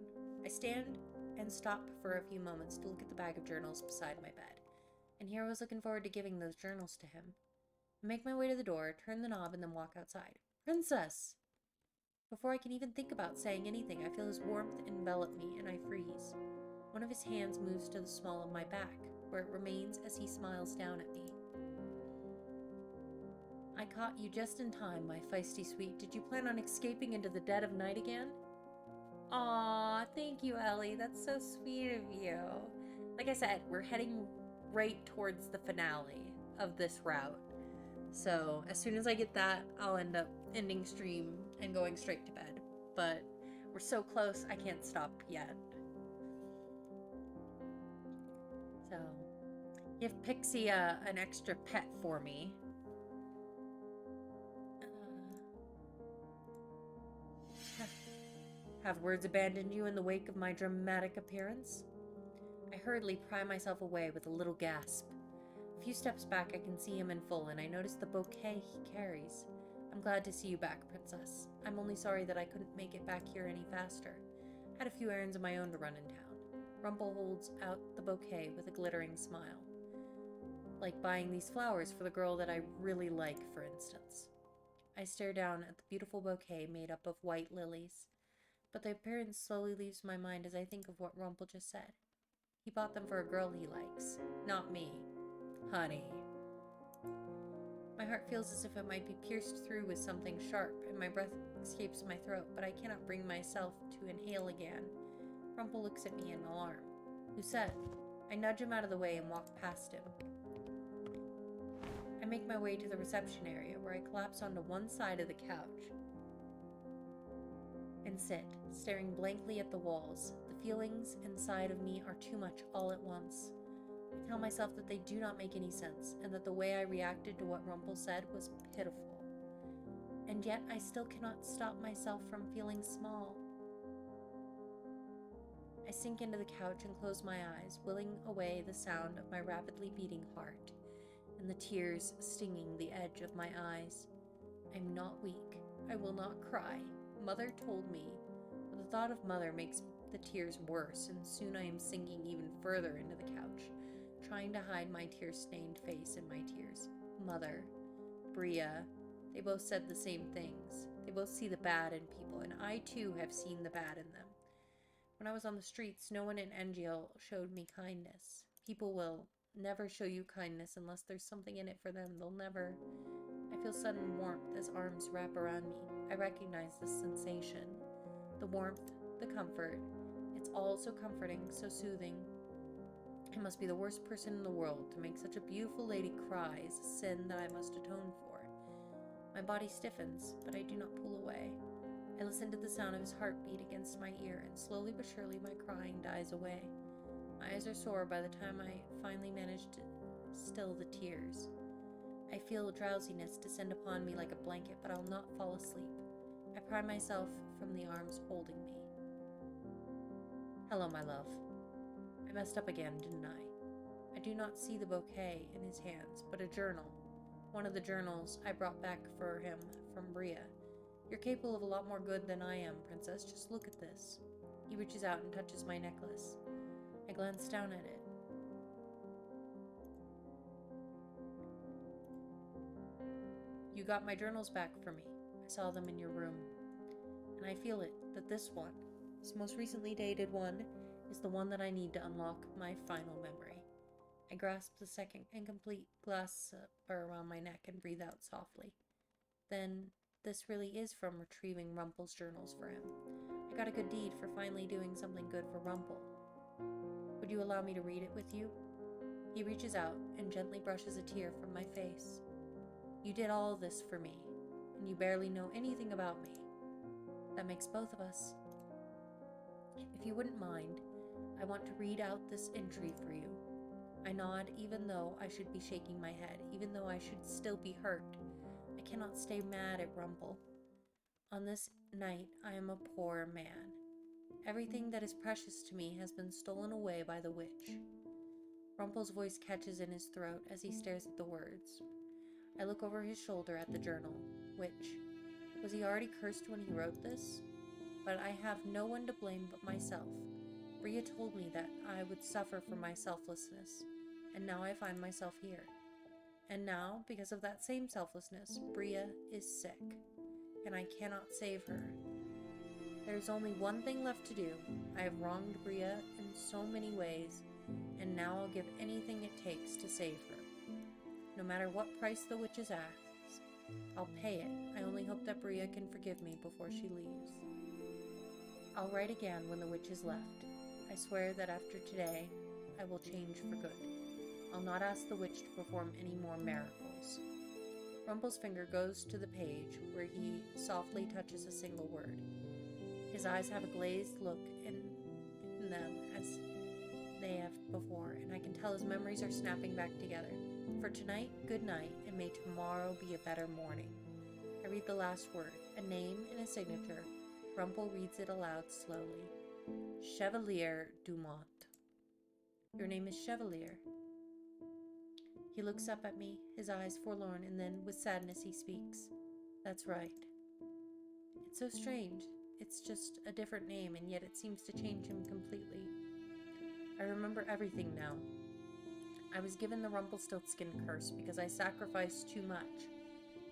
I stand and stop for a few moments to look at the bag of journals beside my bed, and here I was looking forward to giving those journals to him. I make my way to the door, turn the knob, and then walk outside. Princess! Before I can even think about saying anything, I feel his warmth envelop me, and I freeze. One of his hands moves to the small of my back, where it remains as he smiles down at me. I caught you just in time, my feisty sweet. Did you plan on escaping into the dead of night again? Aw, thank you, Ellie. That's so sweet of you. Like I said, we're heading right towards the finale of this route. So as soon as I get that, I'll end up ending stream and going straight to bed. But we're so close, I can't stop yet. So, give Pixie an extra pet for me. Have words abandoned you in the wake of my dramatic appearance? I hurriedly pry myself away with a little gasp. A few steps back, I can see him in full, and I notice the bouquet he carries. I'm glad to see you back, Princess. I'm only sorry that I couldn't make it back here any faster. Had a few errands of my own to run in town. Rumple holds out the bouquet with a glittering smile. Like buying these flowers for the girl that I really like, for instance. I stare down at the beautiful bouquet made up of white lilies. But the appearance slowly leaves my mind as I think of what Rumple just said. He bought them for a girl he likes, not me. Honey. My heart feels as if it might be pierced through with something sharp, and my breath escapes my throat, but I cannot bring myself to inhale again. Rumple looks at me in alarm. Who said? I nudge him out of the way and walk past him. I make my way to the reception area, where I collapse onto one side of the couch and sit, staring blankly at the walls. The feelings inside of me are too much all at once. I tell myself that they do not make any sense, and that the way I reacted to what Rumple said was pitiful. And yet I still cannot stop myself from feeling small. I sink into the couch and close my eyes, willing away the sound of my rapidly beating heart, and the tears stinging the edge of my eyes. I'm not weak. I will not cry. Mother told me, but the thought of Mother makes the tears worse, and soon I am sinking even further into the couch, trying to hide my tear-stained face in my tears. Mother, Bria, they both said the same things. They both see the bad in people, and I too have seen the bad in them. When I was on the streets, no one in NGL showed me kindness. People will never show you kindness unless there's something in it for them. They'll never. I feel sudden warmth as arms wrap around me. I recognize this sensation. The warmth, the comfort. It's all so comforting, so soothing. I must be the worst person in the world to make such a beautiful lady cry is a sin that I must atone for. My body stiffens, but I do not pull away. I listen to the sound of his heartbeat against my ear, and slowly but surely my crying dies away. My eyes are sore by the time I finally manage to still the tears. I feel drowsiness descend upon me like a blanket, but I'll not fall asleep. I pry myself from the arms holding me. Hello, my love. I messed up again, didn't I? I do not see the bouquet in his hands, but a journal. One of the journals I brought back for him from Bria. You're capable of a lot more good than I am, Princess. Just look at this. He reaches out and touches my necklace. I glance down at it. You got my journals back for me. I saw them in your room. And I feel it, that this one, this most recently dated one, is the one that I need to unlock my final memory. I grasp the second incomplete glass around my neck and breathe out softly. Then, this really is from retrieving Rumple's journals for him. I got a good deed for finally doing something good for Rumple. Would you allow me to read it with you? He reaches out and gently brushes a tear from my face. You did all this for me, and you barely know anything about me. That makes both of us. If you wouldn't mind, I want to read out this entry for you. I nod even though I should be shaking my head, even though I should still be hurt. I cannot stay mad at Rumple. On this night, I am a poor man. Everything that is precious to me has been stolen away by the witch. Rumple's voice catches in his throat as he stares at the words. I look over his shoulder at the journal. Witch. Was he already cursed when he wrote this? But I have no one to blame but myself. Bria told me that I would suffer for my selflessness, and now I find myself here. And now, because of that same selflessness, Bria is sick, and I cannot save her. There is only one thing left to do. I have wronged Bria in so many ways, and now I'll give anything it takes to save her. No matter what price the witches asks, I'll pay it. I only hope that Bria can forgive me before she leaves. I'll write again when the witch is left. I swear that after today, I will change for good. I'll not ask the witch to perform any more miracles. Rumple's finger goes to the page where he softly touches a single word. His eyes have a glazed look in them as they have before, and I can tell his memories are snapping back together. For tonight, good night, and may tomorrow be a better morning. I read the last word, a name and a signature. Rumple reads it aloud slowly. Chevalier Dumont. Your name is Chevalier. He looks up at me, his eyes forlorn, and then, with sadness, he speaks. That's right. It's so strange. It's just a different name, and yet it seems to change him completely. I remember everything now. I was given the Rumpelstiltskin curse because I sacrificed too much.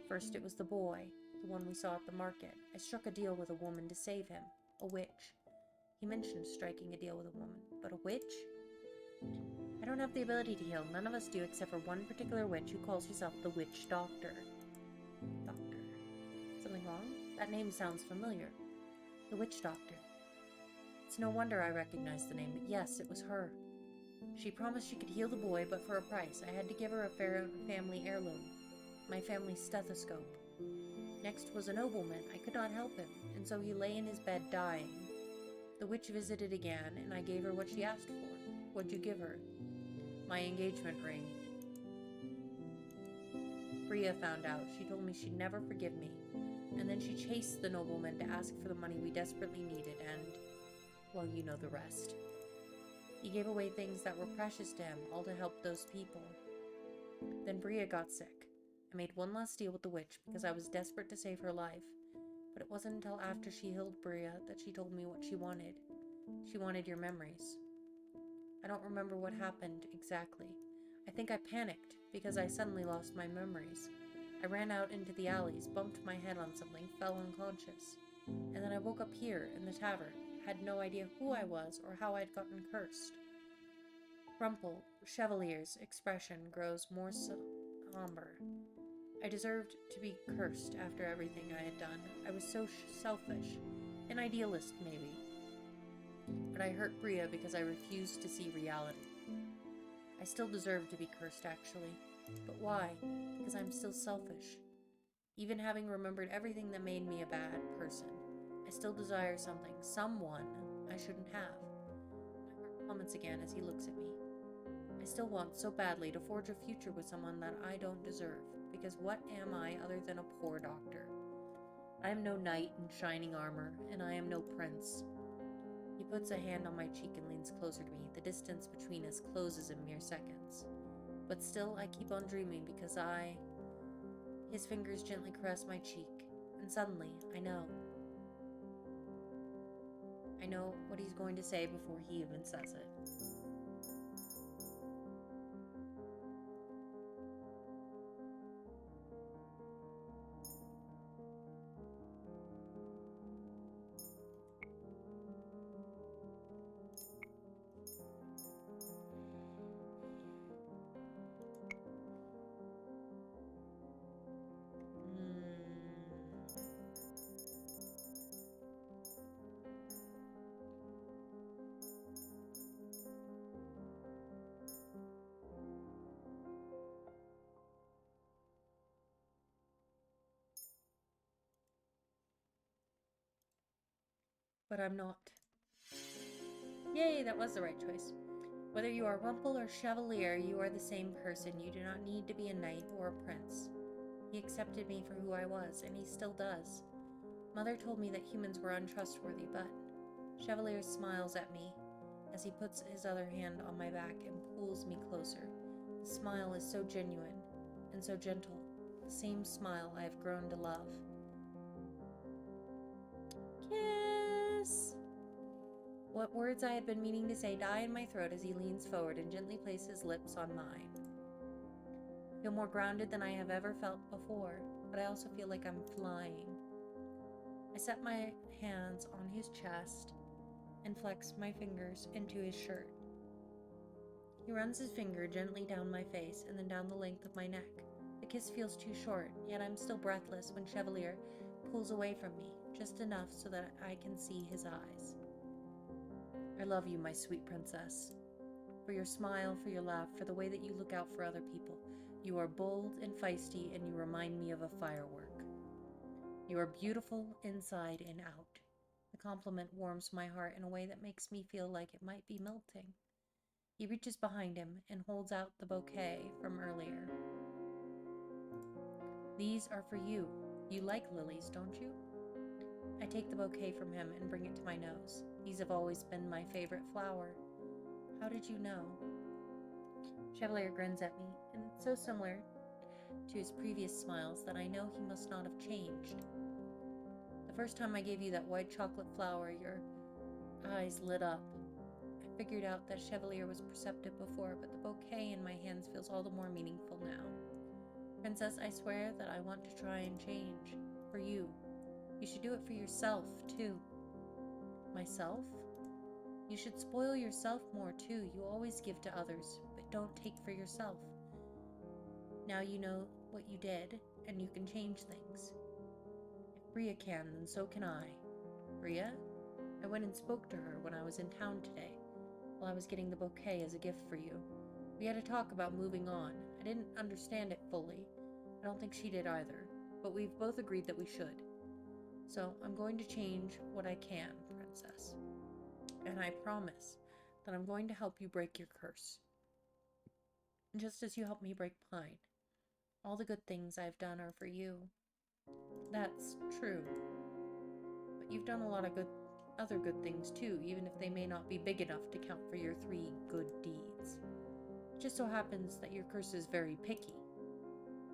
First it was the boy, the one we saw at the market. I struck a deal with a woman to save him, a witch. He mentioned striking a deal with a woman, but a witch? I don't have the ability to heal. None of us do except for one particular witch who calls herself the Witch Doctor. Doctor. Something wrong? That name sounds familiar. The Witch Doctor. It's no wonder I recognized the name, but yes, it was her. She promised she could heal the boy, but for a price. I had to give her a family heirloom, my family's stethoscope. Next was a nobleman. I could not help him, and so he lay in his bed dying. The witch visited again, and I gave her what she asked for. What'd you give her? My engagement ring. Bria found out. She told me she'd never forgive me, and then she chased the nobleman to ask for the money we desperately needed, and, well, you know the rest. He gave away things that were precious to him, all to help those people. Then Bria got sick. I made one last deal with the witch because I was desperate to save her life, but it wasn't until after she healed Bria that she told me what she wanted. She wanted your memories. I don't remember what happened exactly. I think I panicked because I suddenly lost my memories. I ran out into the alleys, bumped my head on something, fell unconscious. And then I woke up here in the tavern, had no idea who I was or how I'd gotten cursed. Rumple, Chevalier's expression grows more somber. I deserved to be cursed after everything I had done. I was so selfish. An idealist, maybe. But I hurt Bria because I refused to see reality. I still deserve to be cursed, actually. But why? Because I'm still selfish. Even having remembered everything that made me a bad person, I still desire something, someone I shouldn't have. My heart plummets again as he looks at me. I still want so badly to forge a future with someone that I don't deserve, because what am I other than a poor doctor? I am no knight in shining armor, and I am no prince. He puts a hand on my cheek and leans closer to me. The distance between us closes in mere seconds. But still, I keep on dreaming because His fingers gently caress my cheek, and suddenly, I know what he's going to say before he even says it. But I'm not. Yay, that was the right choice. Whether you are Rumple or Chevalier, you are the same person. You do not need to be a knight or a prince. He accepted me for who I was, and he still does. Mother told me that humans were untrustworthy, but Chevalier smiles at me as he puts his other hand on my back and pulls me closer. The smile is so genuine and so gentle, the same smile I have grown to love. Kiss! What words I had been meaning to say die in my throat as he leans forward and gently places his lips on mine. I feel more grounded than I have ever felt before, but I also feel like I'm flying. I set my hands on his chest and flex my fingers into his shirt. He runs his finger gently down my face and then down the length of my neck. The kiss feels too short, yet I'm still breathless when Chevalier pulls away from me, just enough so that I can see his eyes. I love you, my sweet princess. For your smile, for your laugh, for the way that you look out for other people. You are bold and feisty, and you remind me of a firework. You are beautiful inside and out. The compliment warms my heart in a way that makes me feel like it might be melting. He reaches behind him and holds out the bouquet from earlier. These are for you. You like lilies, don't you? I take the bouquet from him and bring it to my nose. These have always been my favorite flower. How did you know? Chevalier grins at me, and it's so similar to his previous smiles that I know he must not have changed. The first time I gave you that white chocolate flower, your eyes lit up. I figured out that Chevalier was perceptive before, but the bouquet in my hands feels all the more meaningful now. Princess, I swear that I want to try and change. For you. You should do it for yourself, too. Myself? You should spoil yourself more too. You always give to others, but don't take for yourself. Now you know what you did, and you can change things. If Bria can, then so can I. Bria? I went and spoke to her when I was in town today, while I was getting the bouquet as a gift for you. We had a talk about moving on. I didn't understand it fully. I don't think she did either, but we've both agreed that we should. So I'm going to change what I can, Princess. And I promise that I'm going to help you break your curse. Just as you helped me break mine. All the good things I've done are for you. That's true. But you've done a lot of other good things too, even if they may not be big enough to count for your 3 good deeds. It just so happens that your curse is very picky.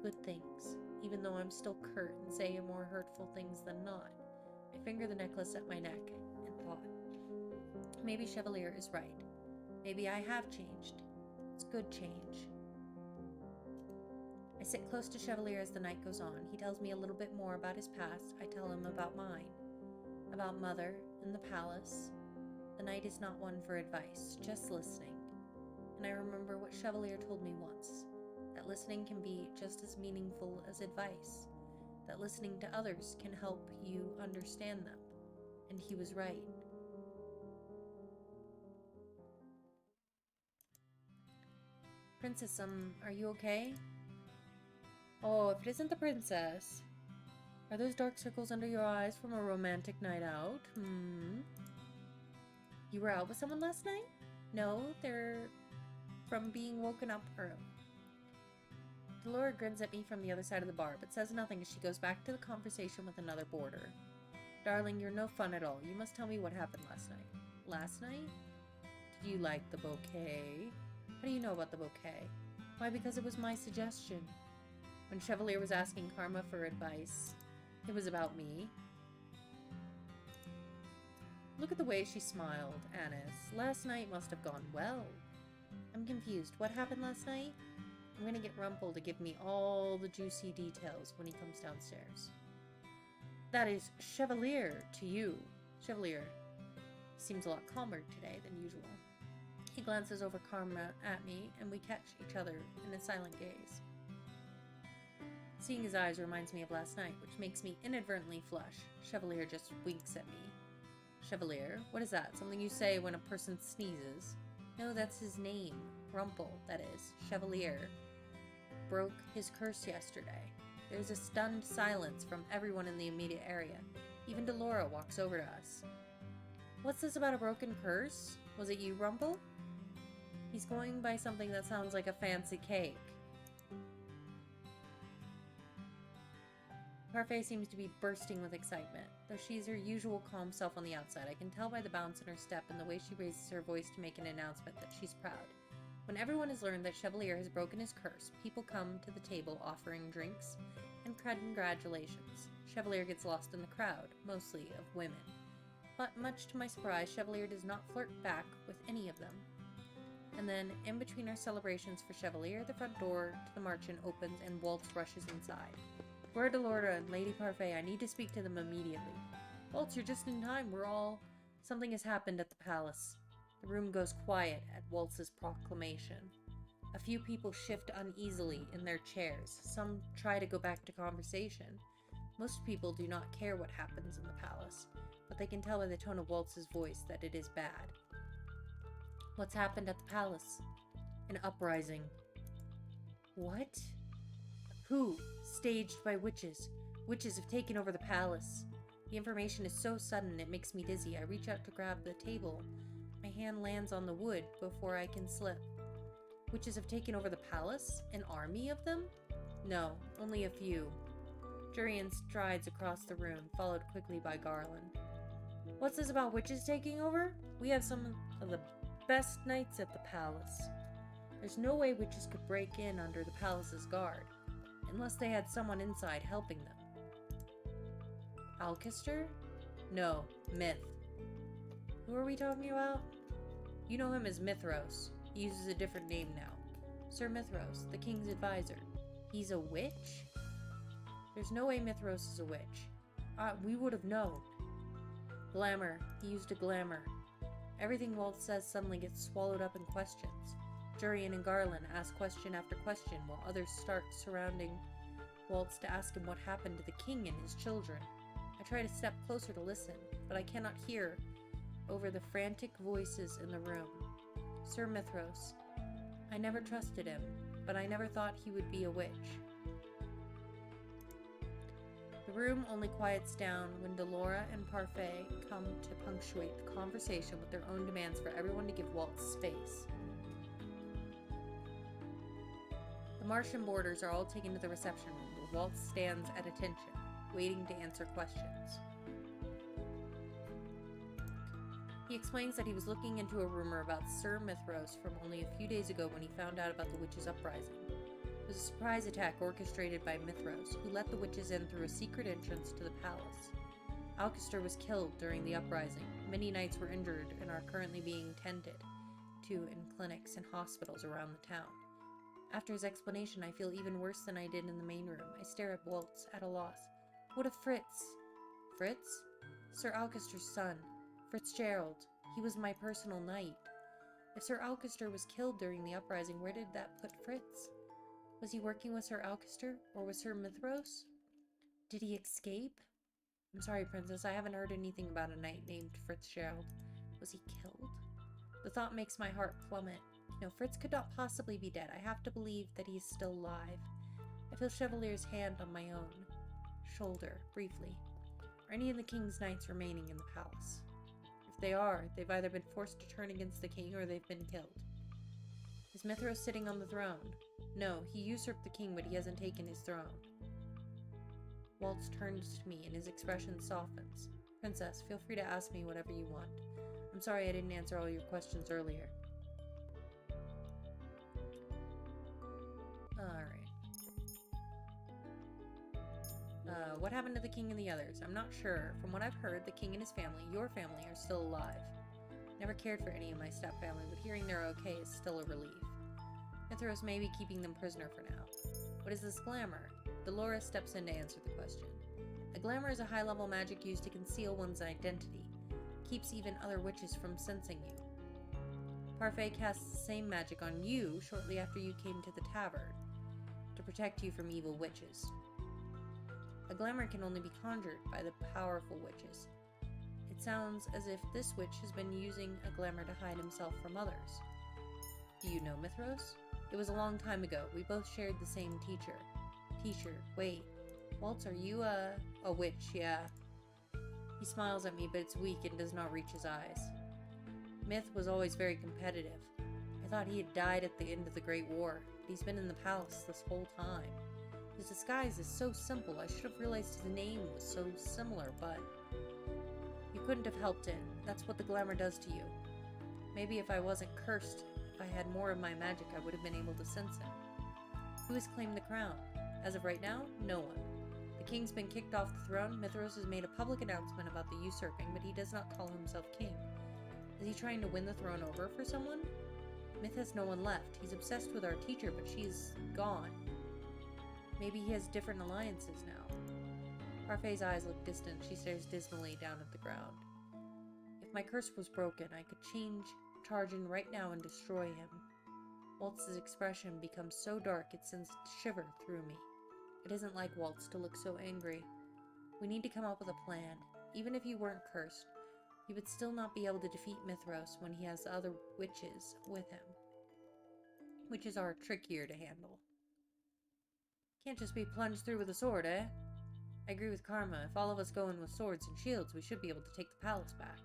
Good things, even though I'm still curt and say more hurtful things than not. I finger the necklace at my neck and thought, maybe Chevalier is right. Maybe I have changed. It's good change. I sit close to Chevalier as the night goes on. He tells me a little bit more about his past. I tell him about mine. About Mother and the palace. The night is not one for advice, just listening. And I remember what Chevalier told me once, that listening can be just as meaningful as advice, that listening to others can help you understand them. And he was right. Princess, are you okay? Oh, if it isn't the princess. Are those dark circles under your eyes from a romantic night out? You were out with someone last night? No, they're from being woken up early. Delora grins at me from the other side of the bar, but says nothing as she goes back to the conversation with another boarder. Darling, you're no fun at all. You must tell me what happened last night. Last night? Did you like the bouquet? How do you know about the bouquet? Why, because it was my suggestion. When Chevalier was asking Karma for advice, it was about me. Look at the way she smiled, Annis. Last night must have gone well. I'm confused. What happened last night? I'm gonna get Rumple to give me all the juicy details when he comes downstairs. That is Chevalier to you. Chevalier seems a lot calmer today than usual. He glances over Karma at me, and we catch each other in a silent gaze. Seeing his eyes reminds me of last night, which makes me inadvertently flush. Chevalier just winks at me. Chevalier? What is that? Something you say when a person sneezes? No, that's his name. Rumple, that is. Chevalier broke his curse yesterday. There's a stunned silence from everyone in the immediate area. Even Delora walks over to us. What's this about a broken curse? Was it you, Rumple? He's going by something that sounds like a fancy cake. Parfait seems to be bursting with excitement. Though she's her usual calm self on the outside, I can tell by the bounce in her step and the way she raises her voice to make an announcement that she's proud. When everyone has learned that Chevalier has broken his curse, people come to the table offering drinks and congratulations. Chevalier gets lost in the crowd, mostly of women. But much to my surprise, Chevalier does not flirt back with any of them. And then, in between our celebrations for Chevalier, the front door to the Marchant opens and Waltz rushes inside. Where are Delora and Lady Parfait? I need to speak to them immediately. Waltz, you're just in time. Something has happened at the palace. The room goes quiet at Waltz's proclamation. A few people shift uneasily in their chairs. Some try to go back to conversation. Most people do not care what happens in the palace, but they can tell by the tone of Waltz's voice that it is bad. What's happened at the palace? An uprising. What? Who? Staged by witches. Witches have taken over the palace. The information is so sudden it makes me dizzy. I reach out to grab the table. My hand lands on the wood before I can slip. Witches have taken over the palace? An army of them? No, only a few. Jurian strides across the room, followed quickly by Garland. What's this about witches taking over? We have some of the best knights at the palace. There's no way witches could break in under the palace's guard, unless they had someone inside helping them. Alcester? No, Myth. Who are we talking about? You know him as Mithros. He uses a different name now. Sir Mithros, the king's advisor. He's a witch? There's no way Mithros is a witch. We would have known. Glamour. He used a glamour. Everything Waltz says suddenly gets swallowed up in questions. Jurian and Garland ask question after question while others start surrounding Waltz to ask him what happened to the king and his children. I try to step closer to listen, but I cannot hear over the frantic voices in the room. Sir Mithros. I never trusted him, but I never thought he would be a witch. The room only quiets down when Delora and Parfait come to punctuate the conversation with their own demands for everyone to give Waltz space. The Martian boarders are all taken to the reception room, where Waltz stands at attention, waiting to answer questions. He explains that he was looking into a rumor about Sir Mithros from only a few days ago when he found out about the witches' uprising. It was a surprise attack orchestrated by Mithros, who let the witches in through a secret entrance to the palace. Alcester was killed during the uprising. Many knights were injured and are currently being tended to in clinics and hospitals around the town. After his explanation, I feel even worse than I did in the main room. I stare at Waltz, at a loss. What of Fritz? Fritz? Sir Alcester's son. Fitzgerald. He was my personal knight. If Sir Alcester was killed during the uprising, where did that put Fritz? Was he working with Sir Alcester, or with Sir Mithros? Did he escape? I'm sorry, Princess, I haven't heard anything about a knight named Fitzgerald. Was he killed? The thought makes my heart plummet. No, Fritz could not possibly be dead. I have to believe that he is still alive. I feel Chevalier's hand on my own shoulder, briefly. Are any of the king's knights remaining in the palace? If they are, they've either been forced to turn against the king or they've been killed. Is Mithros sitting on the throne? No, he usurped the king, but he hasn't taken his throne. Waltz turns to me and his expression softens. Princess, feel free to ask me whatever you want. I'm sorry I didn't answer all your questions earlier. Alright. What happened to the king and the others? I'm not sure. From what I've heard, the king and his family, your family, are still alive. Never cared for any of my step-family, but hearing they're okay is still a relief. Mithros may be keeping them prisoner for now. What is this glamour? Dolores steps in to answer the question. A glamour is a high-level magic used to conceal one's identity. It keeps even other witches from sensing you. Parfait casts the same magic on you shortly after you came to the tavern, to protect you from evil witches. A glamour can only be conjured by the powerful witches. It sounds as if this witch has been using a glamour to hide himself from others. Do you know Mithros? It was a long time ago. We both shared the same teacher. Wait. Waltz, are you a witch? Yeah. He smiles at me, but it's weak and does not reach his eyes. Myth was always very competitive. I thought he had died at the end of the Great War, but he's been in the palace this whole time. His disguise is so simple. I should have realized his name was so similar, but you couldn't have helped it. That's what the glamour does to you. Maybe if I wasn't cursed, if I had more of my magic, I would have been able to sense him. Who has claimed the crown? As of right now, no one. The king's been kicked off the throne. Mithros has made a public announcement about the usurping, but he does not call himself king. Is he trying to win the throne over for someone? Myth has no one left. He's obsessed with our teacher, but she's gone. Maybe he has different alliances now. Parfait's eyes look distant. She stares dismally down at the ground. If my curse was broken, I could charge in right now and destroy him. Waltz's expression becomes so dark it sends a shiver through me. It isn't like Waltz to look so angry. We need to come up with a plan. Even if you weren't cursed, he would still not be able to defeat Mithros when he has the other witches with him. Witches are trickier to handle. Can't just be plunged through with a sword, eh? I agree with Karma. If all of us go in with swords and shields, we should be able to take the palace back.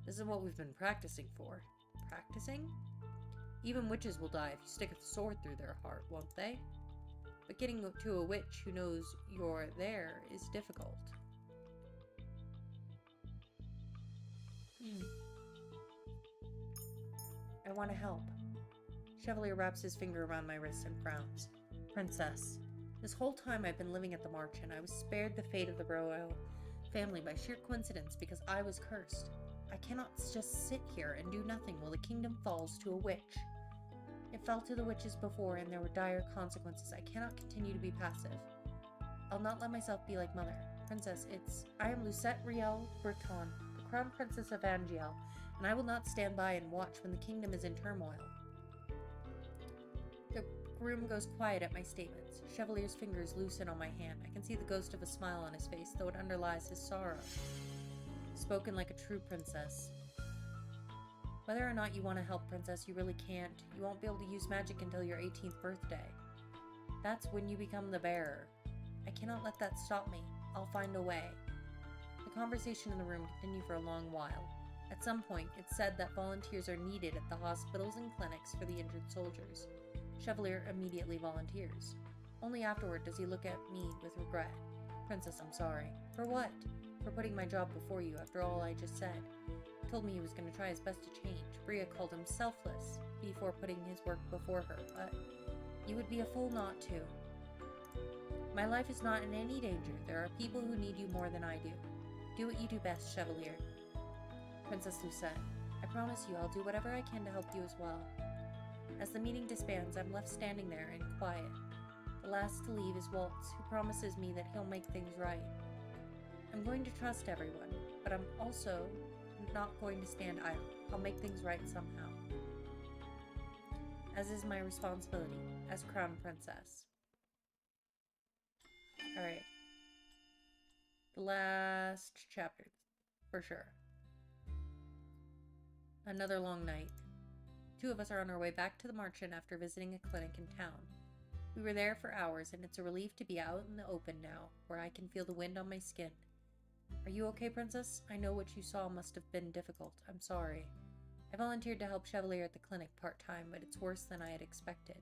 This is what we've been practicing for. Practicing? Even witches will die if you stick a sword through their heart, won't they? But getting to a witch who knows you're there is difficult. I want to help. Chevalier wraps his finger around my wrist and frowns. Princess, this whole time I've been living at the March, and I was spared the fate of the royal family by sheer coincidence because I was cursed. I cannot just sit here and do nothing while the kingdom falls to a witch. It fell to the witches before, and there were dire consequences. I cannot continue to be passive. I'll not let myself be like Mother. Princess, I am Lucette Riel Breton, the Crown Princess of Angiel, and I will not stand by and watch when the kingdom is in turmoil. The groom goes quiet at my statements. Chevalier's fingers loosen on my hand. I can see the ghost of a smile on his face, though it underlies his sorrow. Spoken like a true princess. Whether or not you want to help, Princess, you really can't. You won't be able to use magic until your 18th birthday. That's when you become the bearer. I cannot let that stop me. I'll find a way. The conversation in the room continued for a long while. At some point, it's said that volunteers are needed at the hospitals and clinics for the injured soldiers. Chevalier immediately volunteers. Only afterward does he look at me with regret. Princess, I'm sorry. For what? For putting my job before you after all I just said. He told me he was going to try his best to change. Bria called him selfless before putting his work before her, but you would be a fool not to. My life is not in any danger. There are people who need you more than I do. Do what you do best, Chevalier. Princess Lucette, I promise you I'll do whatever I can to help you as well. As the meeting disbands, I'm left standing there and quiet. The last to leave is Waltz, who promises me that he'll make things right. I'm going to trust everyone, but I'm also not going to stand idle. I'll make things right somehow. As is my responsibility as Crown Princess. Alright. The last chapter, for sure. Another long night. Two of us are on our way back to the Marchand after visiting a clinic in town. We were there for hours, and it's a relief to be out in the open now, where I can feel the wind on my skin. Are you okay, Princess? I know what you saw must have been difficult. I'm sorry. I volunteered to help Chevalier at the clinic part-time, but it's worse than I had expected.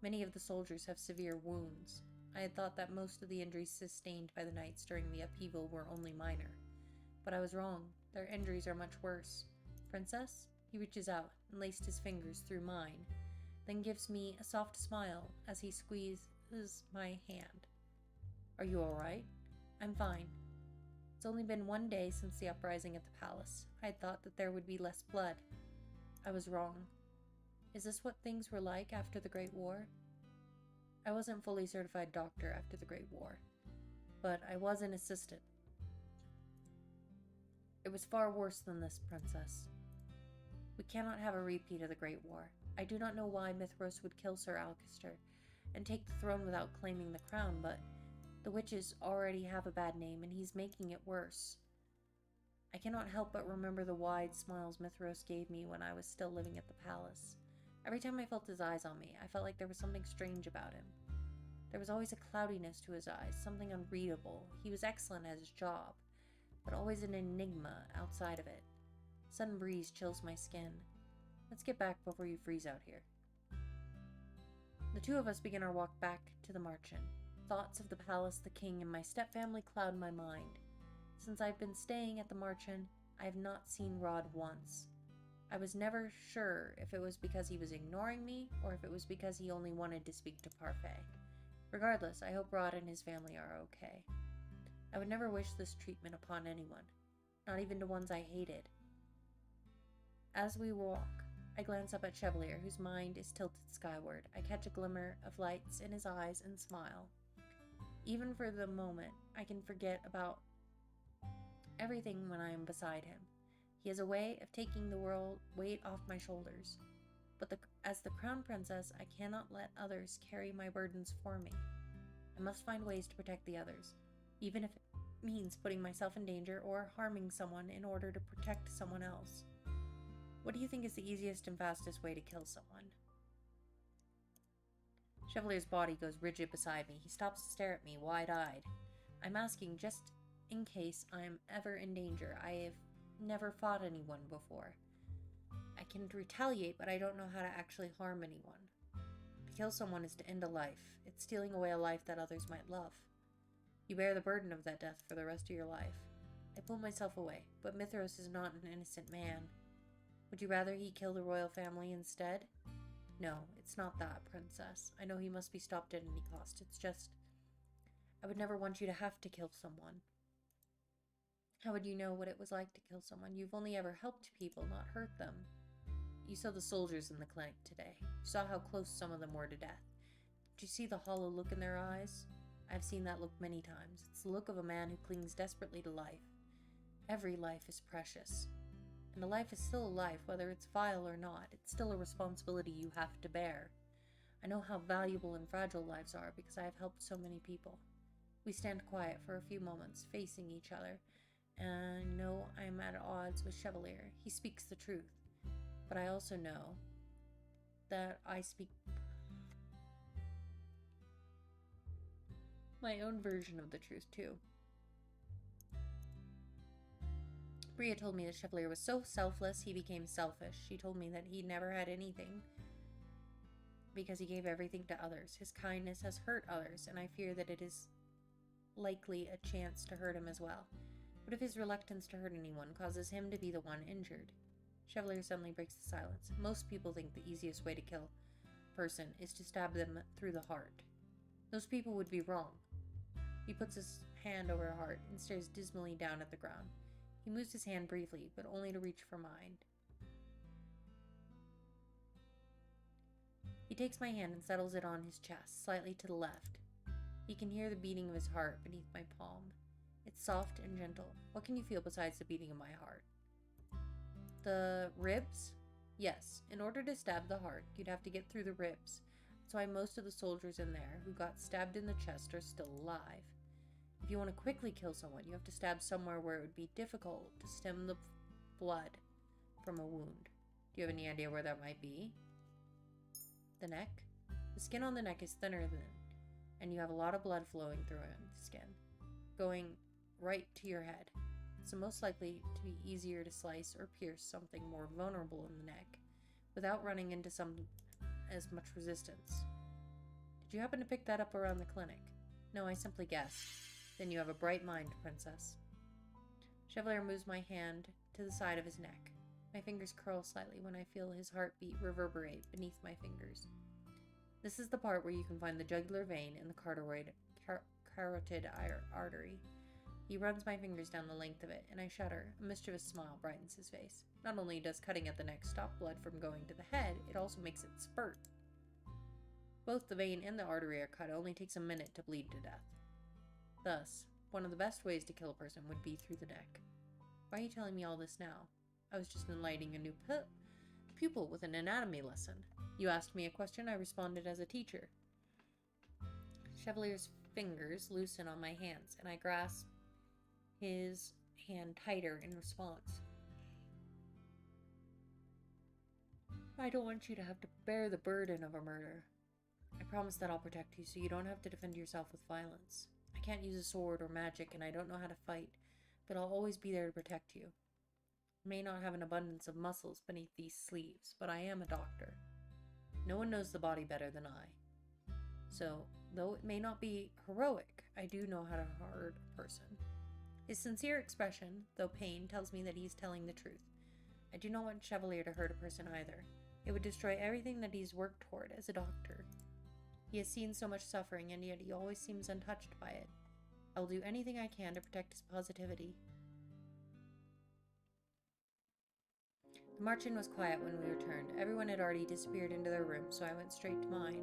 Many of the soldiers have severe wounds. I had thought that most of the injuries sustained by the knights during the upheaval were only minor. But I was wrong. Their injuries are much worse. Princess? He reaches out and laced his fingers through mine, then gives me a soft smile as he squeezes my hand. Are you all right? I'm fine. It's only been 1 day since the uprising at the palace. I had thought that there would be less blood. I was wrong. Is this what things were like after the Great War? I wasn't a fully certified doctor after the Great War, but I was an assistant. It was far worse than this, Princess. We cannot have a repeat of the Great War. I do not know why Mithros would kill Sir Alcester and take the throne without claiming the crown, but the witches already have a bad name, and he's making it worse. I cannot help but remember the wide smiles Mithros gave me when I was still living at the palace. Every time I felt his eyes on me, I felt like there was something strange about him. There was always a cloudiness to his eyes, something unreadable. He was excellent at his job, but always an enigma outside of it. Sudden breeze chills my skin. Let's get back before you freeze out here. The two of us begin our walk back to the Marchand. Thoughts of the palace, the king, and my stepfamily cloud my mind. Since I've been staying at the Marchand, I have not seen Rod once. I was never sure if it was because he was ignoring me or if it was because he only wanted to speak to Parfait. Regardless, I hope Rod and his family are okay. I would never wish this treatment upon anyone, not even to ones I hated. As we walk, I glance up at Chevalier, whose mind is tilted skyward. I catch a glimmer of lights in his eyes and smile. Even for the moment, I can forget about everything when I am beside him. He has a way of taking the world weight off my shoulders. But as the crown princess, I cannot let others carry my burdens for me. I must find ways to protect the others, even if it means putting myself in danger or harming someone in order to protect someone else. What do you think is the easiest and fastest way to kill someone? Chevalier's body goes rigid beside me. He stops to stare at me, wide-eyed. I'm asking just in case I'm ever in danger. I have never fought anyone before. I can retaliate, but I don't know how to actually harm anyone. To kill someone is to end a life. It's stealing away a life that others might love. You bear the burden of that death for the rest of your life. I pull myself away, but Mithros is not an innocent man. Would you rather he kill the royal family instead? No, it's not that, Princess. I know he must be stopped at any cost. It's just, I would never want you to have to kill someone. How would you know what it was like to kill someone? You've only ever helped people, not hurt them. You saw the soldiers in the clinic today. You saw how close some of them were to death. Did you see the hollow look in their eyes? I've seen that look many times. It's the look of a man who clings desperately to life. Every life is precious. And a life is still a life, whether it's vile or not. It's still a responsibility you have to bear. I know how valuable and fragile lives are because I have helped so many people. We stand quiet for a few moments, facing each other, and I know I am at odds with Chevalier. He speaks the truth, but I also know that I speak my own version of the truth too. Bria told me that Chevalier was so selfless he became selfish. She told me that he never had anything because he gave everything to others. His kindness has hurt others, and I fear that it is likely a chance to hurt him as well. What if his reluctance to hurt anyone causes him to be the one injured? Chevalier suddenly breaks the silence. Most people think the easiest way to kill a person is to stab them through the heart. Those people would be wrong. He puts his hand over her heart and stares dismally down at the ground. He moves his hand briefly, but only to reach for mine. He takes my hand and settles it on his chest, slightly to the left. He can hear the beating of his heart beneath my palm. It's soft and gentle. What can you feel besides the beating of my heart? The ribs? Yes. In order to stab the heart, you'd have to get through the ribs. That's why most of the soldiers in there who got stabbed in the chest are still alive. If you want to quickly kill someone, you have to stab somewhere where it would be difficult to stem the blood from a wound. Do you have any idea where that might be? The neck? The skin on the neck is thinner than, and you have a lot of blood flowing through the skin, going right to your head. So most likely to be easier to slice or pierce something more vulnerable in the neck without running into as much resistance. Did you happen to pick that up around the clinic? No, I simply guessed. Then you have a bright mind, Princess. Chevalier moves my hand to the side of his neck. My fingers curl slightly when I feel his heartbeat reverberate beneath my fingers. This is the part where you can find the jugular vein and the carotid artery. He runs my fingers down the length of it, and I shudder. A mischievous smile brightens his face. Not only does cutting at the neck stop blood from going to the head, it also makes it spurt. Both the vein and the artery are cut. It only takes a minute to bleed to death. Thus, one of the best ways to kill a person would be through the neck. Why are you telling me all this now? I was just enlightening a new pupil with an anatomy lesson. You asked me a question, I responded as a teacher. Chevalier's fingers loosen on my hands, and I grasp his hand tighter in response. I don't want you to have to bear the burden of a murder. I promise that I'll protect you so you don't have to defend yourself with violence. I can't use a sword or magic, and I don't know how to fight, but I'll always be there to protect you. I may not have an abundance of muscles beneath these sleeves, but I am a doctor. No one knows the body better than I. So, though it may not be heroic, I do know how to hurt a person. His sincere expression, though pain, tells me that he's telling the truth. I do not want Chevalier to hurt a person either. It would destroy everything that he's worked toward as a doctor. He has seen so much suffering, and yet he always seems untouched by it. I will do anything I can to protect his positivity. The march-in was quiet when we returned. Everyone had already disappeared into their room, so I went straight to mine.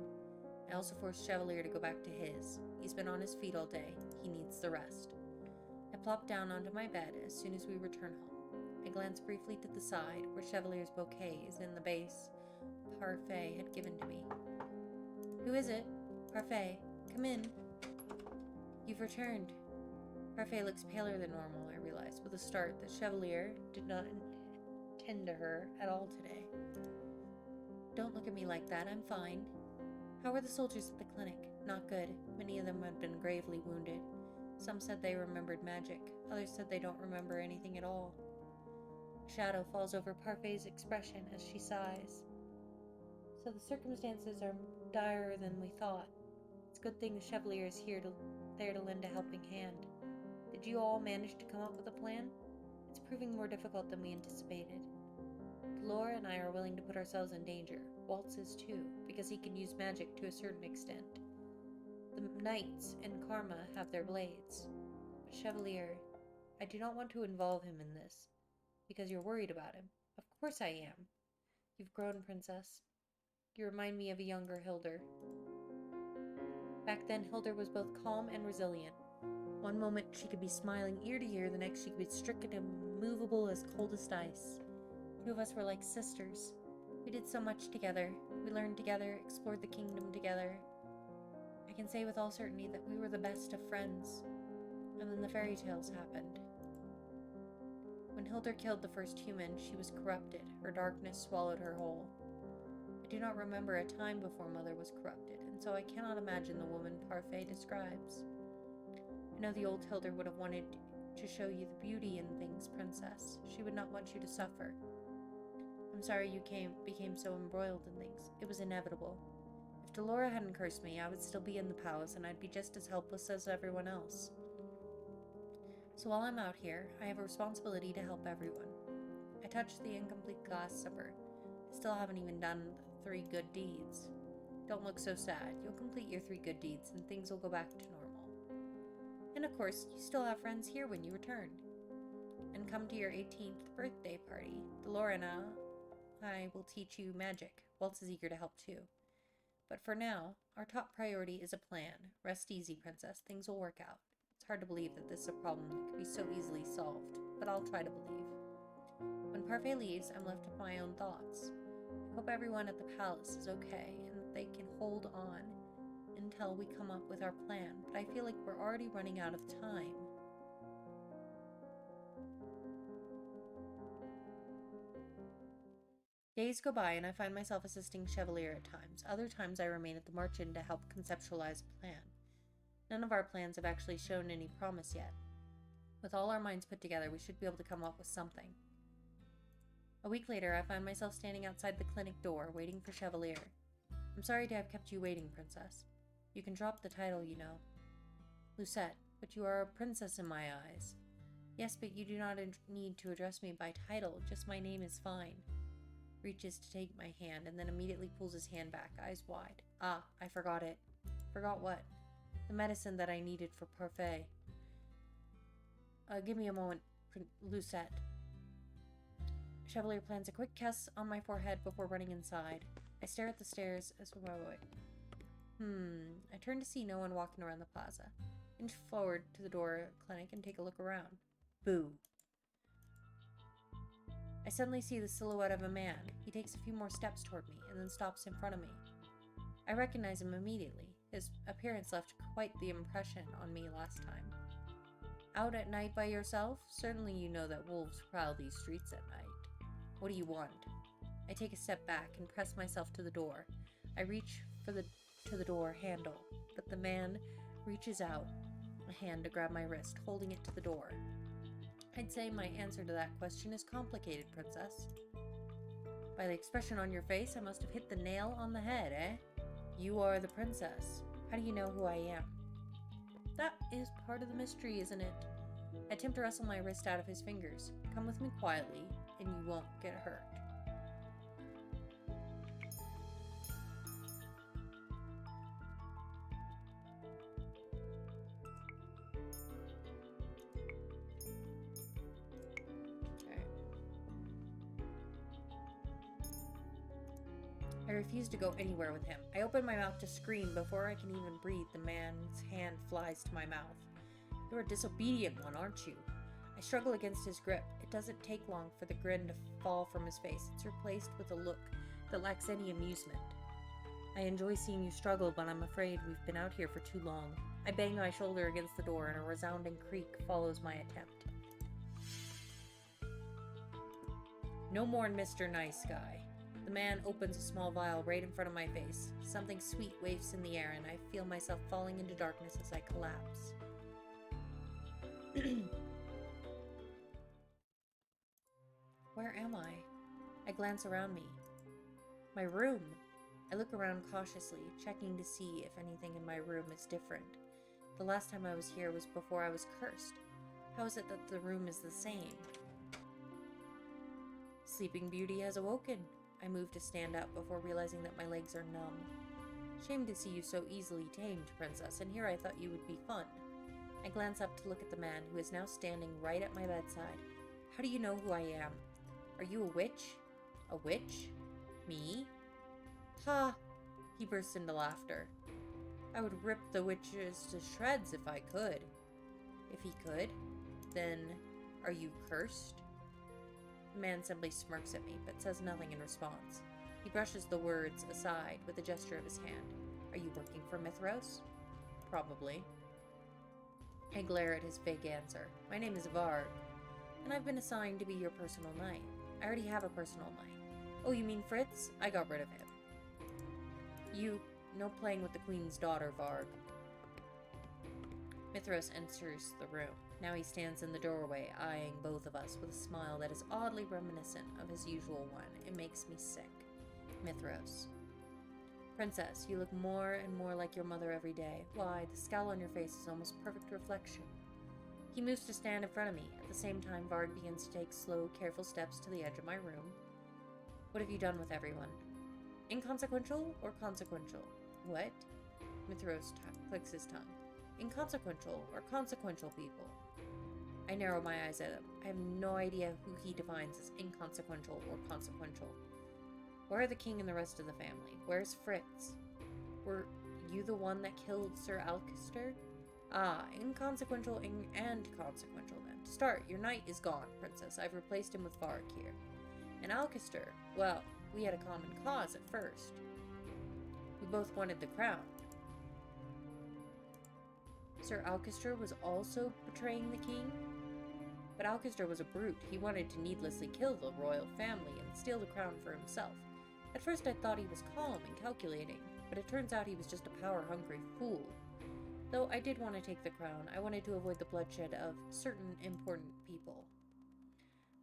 I also forced Chevalier to go back to his. He's been on his feet all day. He needs the rest. I plopped down onto my bed as soon as we returned home. I glanced briefly to the side, where Chevalier's bouquet is in the vase Parfait had given to me. Who is it? Parfait, come in. You've returned. Parfait looks paler than normal, I realized, with a start that Chevalier did not tend to her at all today. Don't look at me like that, I'm fine. How were the soldiers at the clinic? Not good. Many of them had been gravely wounded. Some said they remembered magic. Others said they don't remember anything at all. A shadow falls over Parfait's expression as she sighs. So the circumstances are direr than we thought. It's a good thing the Chevalier is there to lend a helping hand. Did you all manage to come up with a plan? It's proving more difficult than we anticipated. Laura and I are willing to put ourselves in danger. Waltz is too, because he can use magic to a certain extent. The knights and Karma have their blades. But Chevalier, I do not want to involve him in this, because you're worried about him. Of course I am. You've grown, Princess. You remind me of a younger Hildur. Back then, Hildur was both calm and resilient. One moment she could be smiling ear to ear, the next she could be stricken and immovable as coldest ice. Two of us were like sisters. We did so much together. We learned together, explored the kingdom together. I can say with all certainty that we were the best of friends. And then the fairy tales happened. When Hildur killed the first human, she was corrupted. Her darkness swallowed her whole. I do not remember a time before Mother was corrupted, and so I cannot imagine the woman Parfait describes. I know the old Hildur would have wanted to show you the beauty in things, Princess. She would not want you to suffer. I'm sorry you became so embroiled in things. It was inevitable. If Delora hadn't cursed me, I would still be in the palace, and I'd be just as helpless as everyone else. So while I'm out here, I have a responsibility to help everyone. I touched the incomplete glass slipper. I still haven't even done 3 good deeds. Don't look so sad. You'll complete your 3 good deeds, and things will go back to normal. And of course, you still have friends here when you return. And come to your 18th birthday party. Delora and I will teach you magic. Waltz is eager to help too. But for now, our top priority is a plan. Rest easy, Princess. Things will work out. It's hard to believe that this is a problem that could be so easily solved, but I'll try to believe. When Parfait leaves, I'm left with my own thoughts. I hope everyone at the palace is okay and that they can hold on until we come up with our plan, but I feel like we're already running out of time. Days go by and I find myself assisting Chevalier at times. Other times I remain at the march-in to help conceptualize a plan. None of our plans have actually shown any promise yet. With all our minds put together, we should be able to come up with something. A week later, I find myself standing outside the clinic door, waiting for Chevalier. I'm sorry to have kept you waiting, Princess. You can drop the title, you know. Lucette, but you are a princess in my eyes. Yes, but you do not need to address me by title, just my name is fine. Reaches to take my hand, and then immediately pulls his hand back, eyes wide. Ah, I forgot it. Forgot what? The medicine that I needed for Parfait. Give me a moment, Lucette. Chevalier plants a quick kiss on my forehead before running inside. I stare at the stairs as I turn to see no one walking around the plaza. Inch forward to the door of the clinic and take a look around. Boo. I suddenly see the silhouette of a man. He takes a few more steps toward me and then stops in front of me. I recognize him immediately. His appearance left quite the impression on me last time. Out at night by yourself? Certainly you know that wolves prowl these streets at night. What do you want? I take a step back and press myself to the door. I reach to the door handle, but the man reaches out a hand to grab my wrist, holding it to the door. I'd say my answer to that question is complicated, Princess. By the expression on your face, I must have hit the nail on the head, eh? You are the princess. How do you know who I am? That is part of the mystery, isn't it? I attempt to wrestle my wrist out of his fingers. Come with me quietly, and you won't get hurt. I refuse to go anywhere with him. I open my mouth to scream. Before I can even breathe, the man's hand flies to my mouth. You're a disobedient one, aren't you? I struggle against his grip. It doesn't take long for the grin to fall from his face. It's replaced with a look that lacks any amusement. I enjoy seeing you struggle, but I'm afraid we've been out here for too long. I bang my shoulder against the door, and a resounding creak follows my attempt. No more, Mr. Nice Guy. The man opens a small vial right in front of my face. Something sweet wafts in the air, and I feel myself falling into darkness as I collapse. Where am I? I glance around me. My room. I look around cautiously, checking to see if anything in my room is different. The last time I was here was before I was cursed. How is it that the room is the same? Sleeping Beauty has awoken. I move to stand up before realizing that my legs are numb. Shame to see you so easily tamed, Princess, and here I thought you would be fun. I glance up to look at the man who is now standing right at my bedside. How do you know who I am? Are you a witch? A witch? Me? Ha! He bursts into laughter. I would rip the witches to shreds if I could. If he could, then are you cursed? The man simply smirks at me, but says nothing in response. He brushes the words aside with a gesture of his hand. Are you working for Mithros? Probably. I glare at his vague answer. My name is Varg, and I've been assigned to be your personal knight. I already have a personal knight. Oh, you mean Fritz? I got rid of him. No playing with the queen's daughter, Varg. Mithros enters the room. Now he stands in the doorway, eyeing both of us with a smile that is oddly reminiscent of his usual one. It makes me sick. Mithros. Princess, you look more and more like your mother every day. Why, the scowl on your face is almost perfect reflection. He moves to stand in front of me. At the same time, Varg begins to take slow, careful steps to the edge of my room. What have you done with everyone? Inconsequential or consequential? What? Mithros clicks his tongue. Inconsequential or consequential people? I narrow my eyes at him. I have no idea who he defines as inconsequential or consequential. Where are the king and the rest of the family? Where's Fritz? Were you the one that killed Sir Alcester? Ah, inconsequential and consequential then. To start, your knight is gone, princess. I've replaced him with Varg here. And Alcester, well, we had a common cause at first. We both wanted the crown. Sir Alcester was also betraying the king? But Alcester was a brute. He wanted to needlessly kill the royal family and steal the crown for himself. At first I thought he was calm and calculating, but it turns out he was just a power-hungry fool. Though I did want to take the crown, I wanted to avoid the bloodshed of certain important people.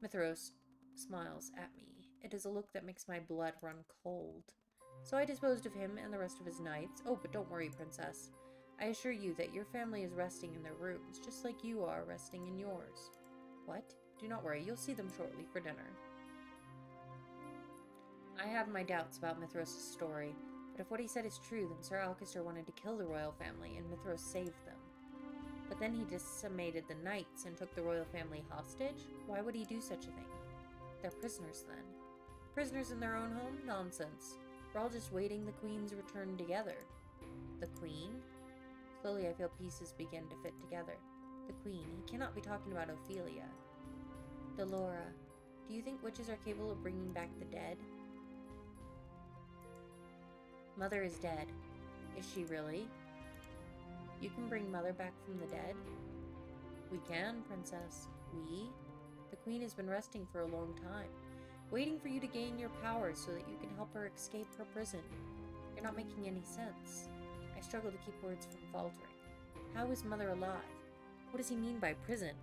Mithros smiles at me. It is a look that makes my blood run cold. So I disposed of him and the rest of his knights. Oh, but don't worry, princess. I assure you that your family is resting in their rooms, just like you are resting in yours. What? Do not worry, you'll see them shortly for dinner. I have my doubts about Mithros' story, but if what he said is true, then Sir Alcester wanted to kill the royal family, and Mithros saved them. But then he decimated the knights and took the royal family hostage? Why would he do such a thing? They're prisoners, then. Prisoners in their own home? Nonsense. We're all just waiting the queen's return together. The queen? Slowly I feel pieces begin to fit together. The queen. He cannot be talking about Ophelia. Delora, do you think witches are capable of bringing back the dead? Mother is dead. Is she really? You can bring Mother back from the dead? We can, princess. We? The queen has been resting for a long time, waiting for you to gain your powers so that you can help her escape her prison. You're not making any sense. I struggle to keep words from faltering. How is Mother alive? What does he mean by prison?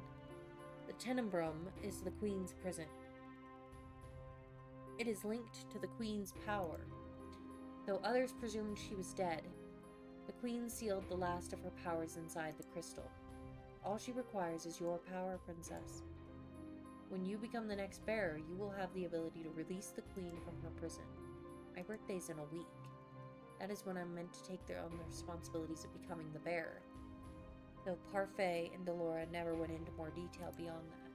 The Tenebrae is the queen's prison. It is linked to the queen's power. Though others presumed she was dead, the queen sealed the last of her powers inside the crystal. All she requires is your power, princess. When you become the next bearer, you will have the ability to release the queen from her prison. My birthday's in a week. That is when I'm meant to take on the responsibilities of becoming the bearer. Though Parfait and Delora never went into more detail beyond that.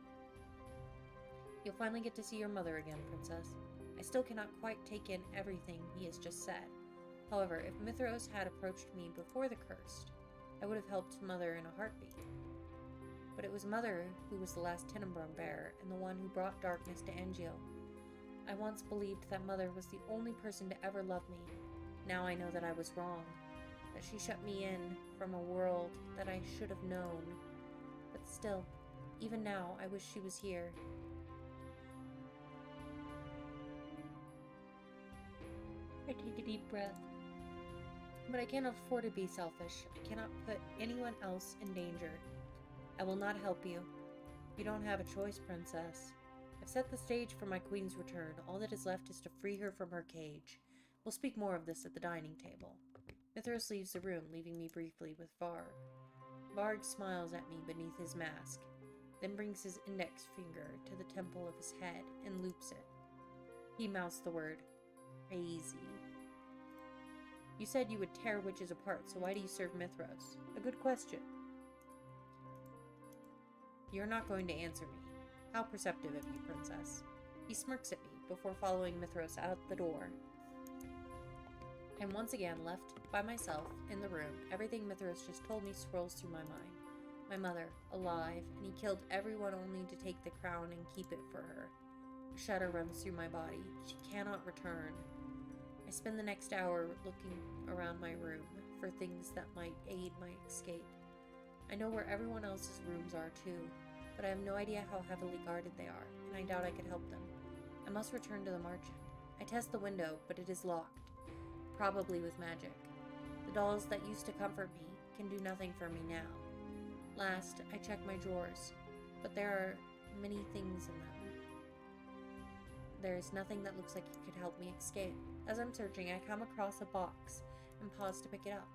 You'll finally get to see your mother again, princess. I still cannot quite take in everything he has just said. However, if Mithros had approached me before the cursed, I would have helped Mother in a heartbeat. But it was Mother who was the last Tenebrae bearer and the one who brought darkness to Angio. I once believed that Mother was the only person to ever love me. Now I know that I was wrong, that she shut me in from a world that I should have known. But still, even now, I wish she was here. I take a deep breath. But I cannot afford to be selfish. I cannot put anyone else in danger. I will not help you. You don't have a choice, princess. I've set the stage for my queen's return. All that is left is to free her from her cage. We'll speak more of this at the dining table. Mithros leaves the room, leaving me briefly with Varg. Varg smiles at me beneath his mask, then brings his index finger to the temple of his head and loops it. He mouths the word, crazy. You said you would tear witches apart, so why do you serve Mithros? A good question. You're not going to answer me. How perceptive of you, princess. He smirks at me before following Mithros out the door. I'm once again left by myself in the room. Everything Mithros just told me swirls through my mind. My mother, alive, and he killed everyone only to take the crown and keep it for her. A shudder runs through my body. She cannot return. I spend the next hour looking around my room for things that might aid my escape. I know where everyone else's rooms are too, but I have no idea how heavily guarded they are, and I doubt I could help them. I must return to the marchand. I test the window, but it is locked, probably with magic. The dolls that used to comfort me can do nothing for me now. Last, I check my drawers, but there are many things in them. There is nothing that looks like it could help me escape. As I'm searching, I come across a box and pause to pick it up.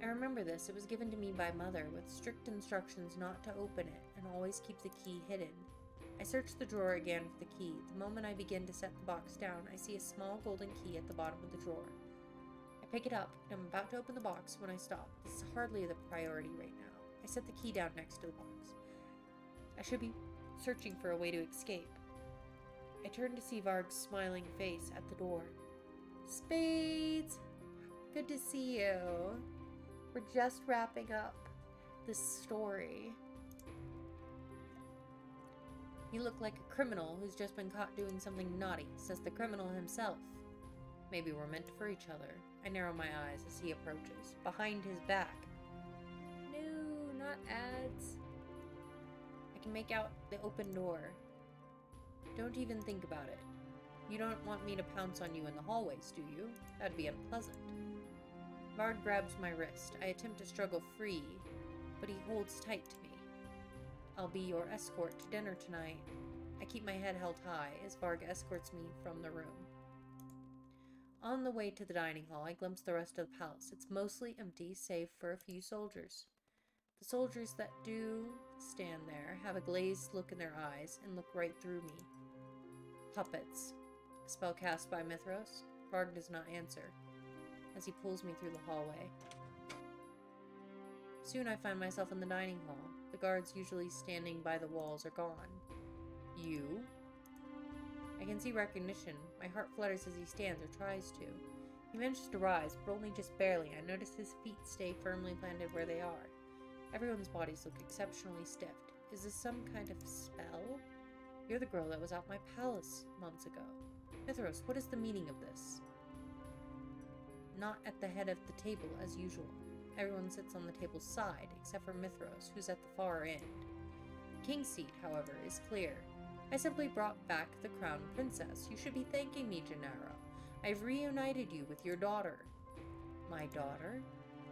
I remember this. It was given to me by Mother with strict instructions not to open it and always keep the key hidden. I search the drawer again for the key. The moment I begin to set the box down, I see a small golden key at the bottom of the drawer. I pick it up and I'm about to open the box when I stop. This is hardly the priority right now. I set the key down next to the box. I should be searching for a way to escape. I turn to see Varg's smiling face at the door. Spades! Good to see you. We're just wrapping up this story. You look like a criminal who's just been caught doing something naughty, says the criminal himself. Maybe we're meant for each other. I narrow my eyes as he approaches. Behind his back. No, not ads. I can make out the open door. Don't even think about it. You don't want me to pounce on you in the hallways, do you? That'd be unpleasant. Varg grabs my wrist. I attempt to struggle free, but he holds tight to me. I'll be your escort to dinner tonight. I keep my head held high as Varg escorts me from the room. On the way to the dining hall, I glimpse the rest of the palace. It's mostly empty, save for a few soldiers. The soldiers that do stand there have a glazed look in their eyes and look right through me. Puppets. A spell cast by Mithros. Varg does not answer as he pulls me through the hallway. Soon I find myself in the dining hall. The guards usually standing by the walls are gone. You? I can see recognition. My heart flutters as he stands or tries to. He manages to rise, but only just barely. I notice his feet stay firmly planted where they are. Everyone's bodies look exceptionally stiffed. Is this some kind of spell? You're the girl that was at my palace months ago. Mithros, what is the meaning of this? Not at the head of the table as usual. Everyone sits on the table's side, except for Mithros, who's at the far end. The king's seat, however, is clear. I simply brought back the crowned princess. You should be thanking me, Gennaro. I've reunited you with your daughter. My daughter?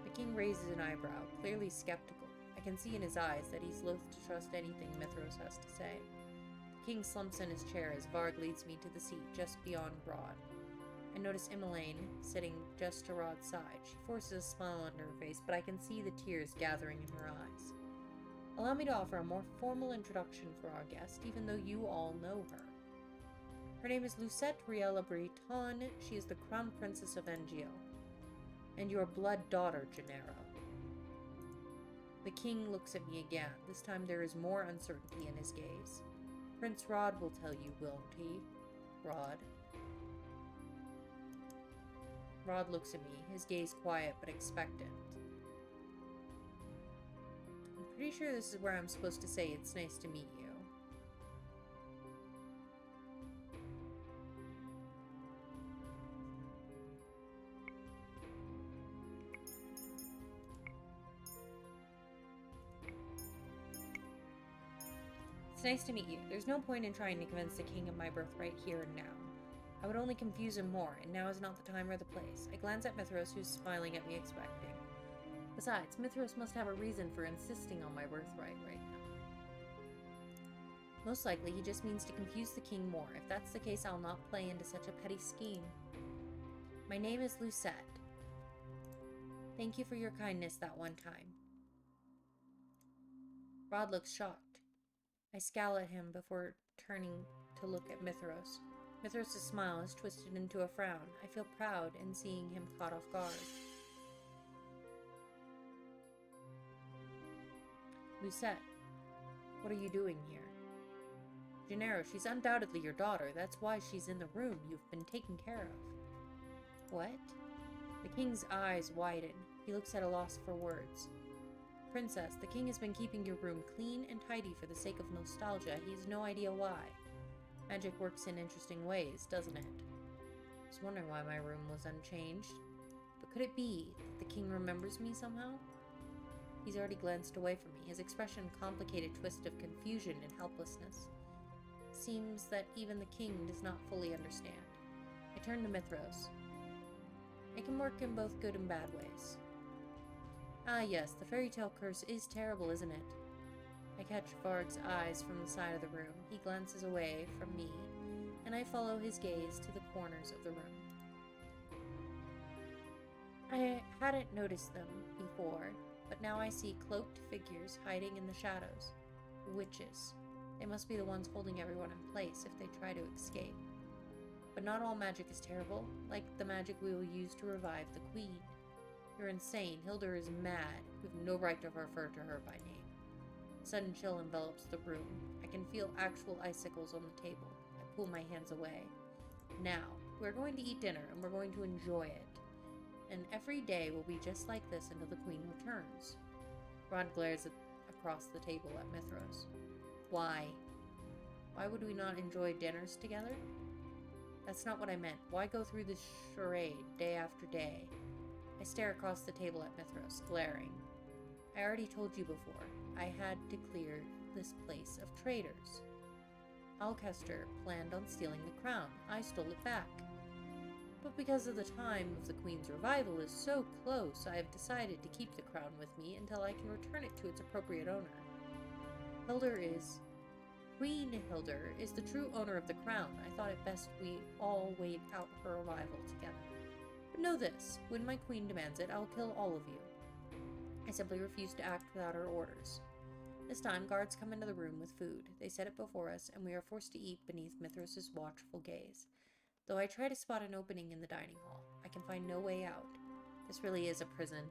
The king raises an eyebrow, clearly skeptical. I can see in his eyes that he's loath to trust anything Mithros has to say. The king slumps in his chair as Varg leads me to the seat just beyond Rod. I notice Emmeline sitting just to Rod's side. She forces a smile on her face, but I can see the tears gathering in her eyes. Allow me to offer a more formal introduction for our guest, even though you all know her. Her name is Lucette Riella Breton. She is the crown princess of Engio, and your blood daughter, Gennaro. The king looks at me again. This time there is more uncertainty in his gaze. Prince Rod will tell you, won't he? Rod. Rod looks at me, his gaze quiet but expectant. I'm pretty sure this is where I'm supposed to say it's nice to meet you. It's nice to meet you. There's no point in trying to convince the king of my birthright here and now. I would only confuse him more, and now is not the time or the place. I glance at Mithros, who's smiling at me expecting. Besides, Mithros must have a reason for insisting on my birthright right now. Most likely, he just means to confuse the king more. If that's the case, I'll not play into such a petty scheme. My name is Lucette. Thank you for your kindness that one time. Rod looks shocked. I scowl at him before turning to look at Mithros. Mithros' smile is twisted into a frown. I feel proud in seeing him caught off guard. Lucette, what are you doing here? Gennaro, she's undoubtedly your daughter. That's why she's in the room you've been taken care of. What? The king's eyes widen. He looks at a loss for words. Princess, the king has been keeping your room clean and tidy for the sake of nostalgia. He has no idea why. Magic works in interesting ways, doesn't it? I was wondering why my room was unchanged. But could it be that the king remembers me somehow? He's already glanced away from me, his expression a complicated twist of confusion and helplessness. Seems that even the king does not fully understand. I turn to Mithros. It can work in both good and bad ways. Ah yes, the fairy tale curse is terrible, isn't it? I catch Varg's eyes from the side of the room. He glances away from me, and I follow his gaze to the corners of the room. I hadn't noticed them before, but now I see cloaked figures hiding in the shadows. Witches. They must be the ones holding everyone in place if they try to escape. But not all magic is terrible, like the magic we will use to revive the queen. You're insane. Hildur is mad. You have no right to refer to her by name. A sudden chill envelops the room. I can feel actual icicles on the table. I pull my hands away. Now, we're going to eat dinner, and we're going to enjoy it. And every day will be just like this until the queen returns. Rod glares across the table at Mithros. Why? Why would we not enjoy dinners together? That's not what I meant. Why go through this charade day after day? I stare across the table at Mithros, glaring. I already told you before, I had to clear this place of traitors. Alcester planned on stealing the crown. I stole it back. But because of the time of the Queen's revival is so close, I have decided to keep the crown with me until I can return it to its appropriate owner. Queen Hildur is the true owner of the crown. I thought it best we all wait out her arrival together. But know this, when my queen demands it, I'll kill all of you. I simply refuse to act without her orders. This time, guards come into the room with food. They set it before us, and we are forced to eat beneath Mithros' watchful gaze. Though I try to spot an opening in the dining hall, I can find no way out. This really is a prison.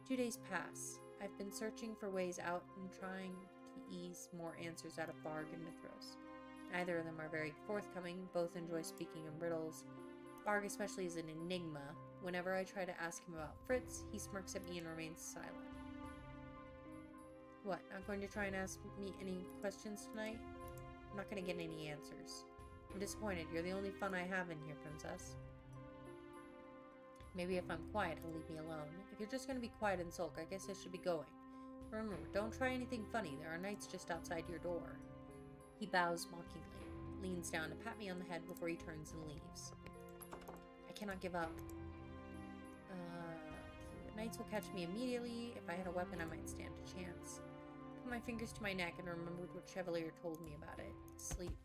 2 days pass. I've been searching for ways out and trying to ease more answers out of Varg and Mithros. Neither of them are very forthcoming. Both enjoy speaking in riddles. Varg especially is an enigma. Whenever I try to ask him about Fritz, he smirks at me and remains silent. What, not going to try and ask me any questions tonight? I'm not going to get any answers. I'm disappointed. You're the only fun I have in here, Princess. Maybe if I'm quiet, he'll leave me alone. If you're just going to be quiet and sulk, I guess I should be going. Remember, don't try anything funny. There are knights just outside your door. He bows mockingly, leans down to pat me on the head before he turns and leaves. I cannot give up. The knights will catch me immediately. If I had a weapon, I might stand a chance. Put my fingers to my neck and remembered what Chevalier told me about it. Sleep.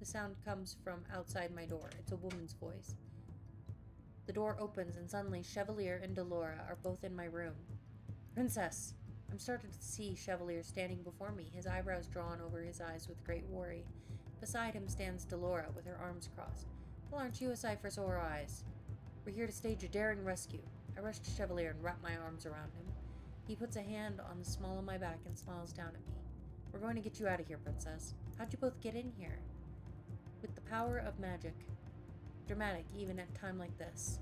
The sound comes from outside my door. It's a woman's voice. The door opens and suddenly Chevalier and Delora are both in my room. Princess! I'm starting to see Chevalier standing before me, his eyebrows drawn over his eyes with great worry. Beside him stands Delora with her arms crossed. Well, aren't you a sight for sore eyes? We're here to stage a daring rescue. I rush to Chevalier and wrap my arms around him. He puts a hand on the small of my back and smiles down at me. We're going to get you out of here, Princess. How'd you both get in here? With the power of magic. Dramatic, even at a time like this.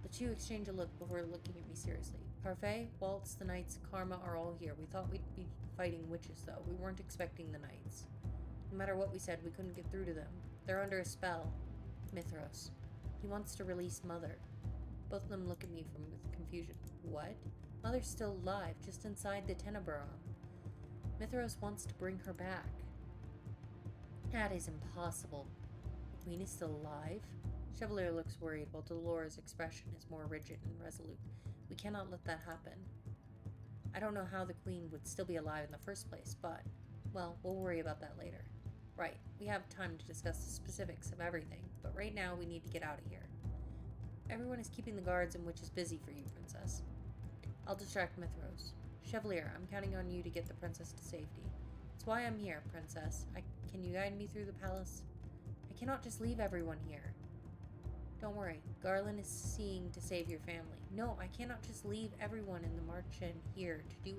The two exchange a look before looking at me seriously. Parfait, Waltz, the Knights, Karma are all here. We thought we'd be fighting witches, though. We weren't expecting the Knights. No matter what we said, we couldn't get through to them. They're under a spell. Mithros. He wants to release Mother. Both of them look at me with confusion. What? Mother's still alive, just inside the Tenebrae. Mithros wants to bring her back. That is impossible. The Queen is still alive? Chevalier looks worried, while Delora's expression is more rigid and resolute. We cannot let that happen. I don't know how the Queen would still be alive in the first place, but, well, we'll worry about that later. Right, we have time to discuss the specifics of everything, but right now we need to get out of here. Everyone is keeping the guards and witches busy for you, Princess. I'll distract Mithros. Chevalier, I'm counting on you to get the princess to safety. It's why I'm here, Princess. Can you guide me through the palace? I cannot just leave everyone here. Don't worry, Garland is seeing to save your family. No, I cannot just leave everyone in the Marchen here to do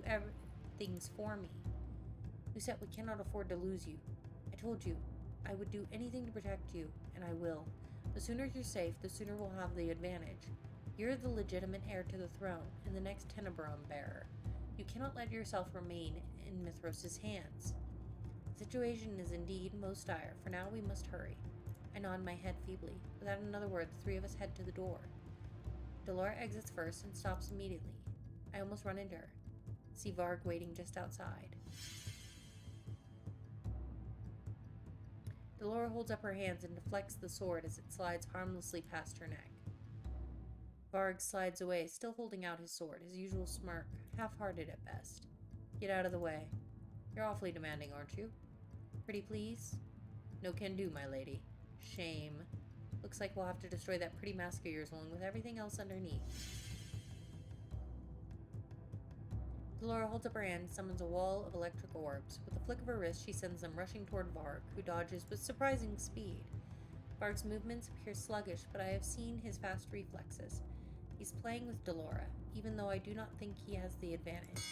things for me. Lucette, we cannot afford to lose you. I told you, I would do anything to protect you, and I will. The sooner you're safe, the sooner we'll have the advantage. You're the legitimate heir to the throne, and the next Tenebron bearer. You cannot let yourself remain in Mithros' hands. The situation is indeed most dire. For now, we must hurry. I nod my head feebly. Without another word, the three of us head to the door. Delora exits first and stops immediately. I almost run into her. See Varg waiting just outside. Delora holds up her hands and deflects the sword as it slides harmlessly past her neck. Varg slides away, still holding out his sword, his usual smirk, half-hearted at best. Get out of the way. You're awfully demanding, aren't you? Pretty please? No can do, my lady. Shame. Looks like we'll have to destroy that pretty mask of yours along with everything else underneath. Delora holds up her hand and summons a wall of electric orbs. With a flick of her wrist, she sends them rushing toward Varg, who dodges with surprising speed. Varg's movements appear sluggish, but I have seen his fast reflexes. He's playing with Delora, even though I do not think he has the advantage.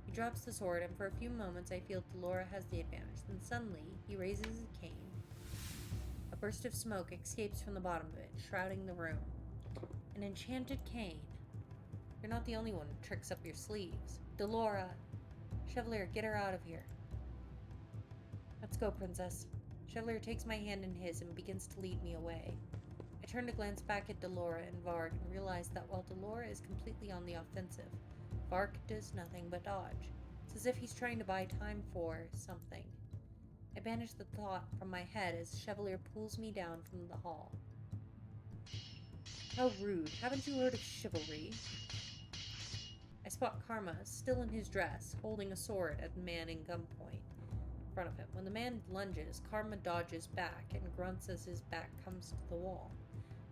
He drops the sword, and for a few moments I feel Delora has the advantage. Then suddenly, he raises his cane. A burst of smoke escapes from the bottom of it, shrouding the room. An enchanted cane. You're not the only one who tricks up your sleeves. Delora! Chevalier, get her out of here. Let's go, princess. Chevalier takes my hand in his and begins to lead me away. I turn to glance back at Delora and Varg and realize that while Delora is completely on the offensive, Varg does nothing but dodge. It's as if he's trying to buy time for something. I banish the thought from my head as Chevalier pulls me down from the hall. How rude. Haven't you heard of chivalry? I spot Karma, still in his dress, holding a sword at the man in gunpoint in front of him. When the man lunges, Karma dodges back and grunts as his back comes to the wall.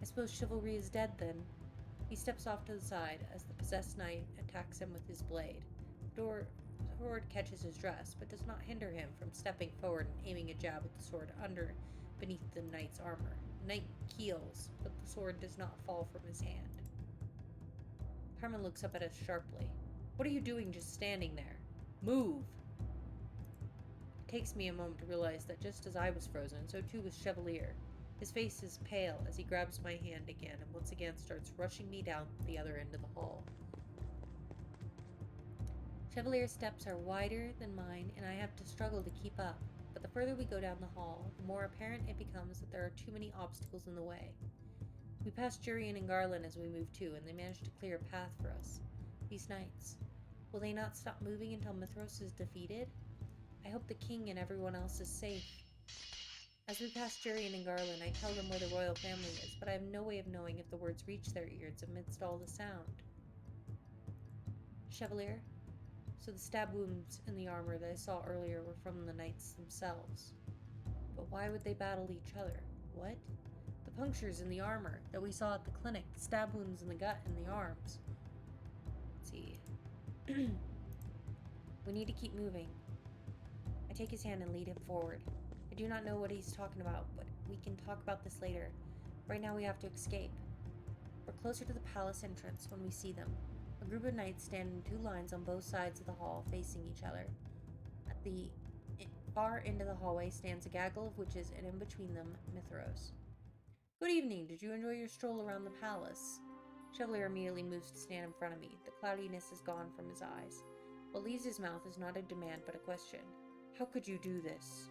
I suppose chivalry is dead then. He steps off to the side as the possessed knight attacks him with his blade. The sword catches his dress, but does not hinder him from stepping forward and aiming a jab with the sword beneath the knight's armor. The knight keels, but the sword does not fall from his hand. Karma looks up at us sharply. What are you doing just standing there? Move! It takes me a moment to realize that just as I was frozen, so too was Chevalier. His face is pale as he grabs my hand again and once again starts rushing me down the other end of the hall. Chevalier's steps are wider than mine, and I have to struggle to keep up. But the further we go down the hall, the more apparent it becomes that there are too many obstacles in the way. We pass Jurian and Garland as we move too, and they manage to clear a path for us. These knights. Will they not stop moving until Mithros is defeated? I hope the king and everyone else is safe. As we pass Jurian and Garland, I tell them where the royal family is, but I have no way of knowing if the words reach their ears amidst all the sound. Chevalier? So the stab wounds in the armor that I saw earlier were from the knights themselves. But why would they battle each other? What? The punctures in the armor that we saw at the clinic, the stab wounds in the gut and the arms. Let's see. We need to keep moving. I take his hand and lead him forward. I do not know what he's talking about, but we can talk about this later. Right now we have to escape. We're closer to the palace entrance when we see them. A group of knights stand in two lines on both sides of the hall, facing each other. At the far end of the hallway stands a gaggle of witches, and in between them, Mithros. Good evening. Did you enjoy your stroll around the palace? Chevalier immediately moves to stand in front of me. The cloudiness is gone from his eyes. What leaves his mouth is not a demand, but a question. How could you do this?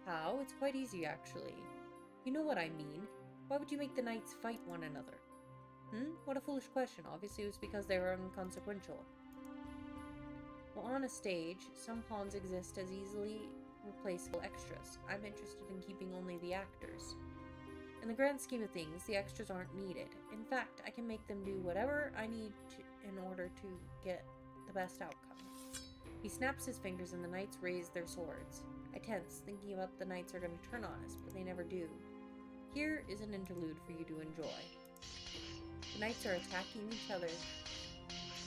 How? It's quite easy, actually. You know what I mean. Why would you make the knights fight one another? What a foolish question. Obviously it was because they were inconsequential. Well, on a stage, some pawns exist as easily replaceable extras. I'm interested in keeping only the actors. In the grand scheme of things, the extras aren't needed. In fact, I can make them do whatever I need to in order to get the best outcome. He snaps his fingers and the knights raise their swords. I tense, thinking about the knights are going to turn on us, but they never do. Here is an interlude for you to enjoy. The knights are attacking each other.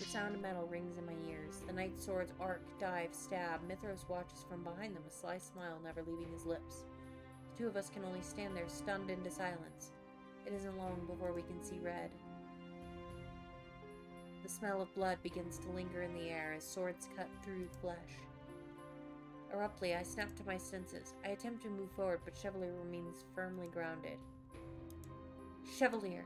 The sound of metal rings in my ears. The knights' swords arc, dive, stab. Mithros watches from behind them, a sly smile never leaving his lips. The two of us can only stand there, stunned into silence. It isn't long before we can see red. The smell of blood begins to linger in the air as swords cut through flesh. Abruptly, I snap to my senses. I attempt to move forward, but Chevalier remains firmly grounded. Chevalier.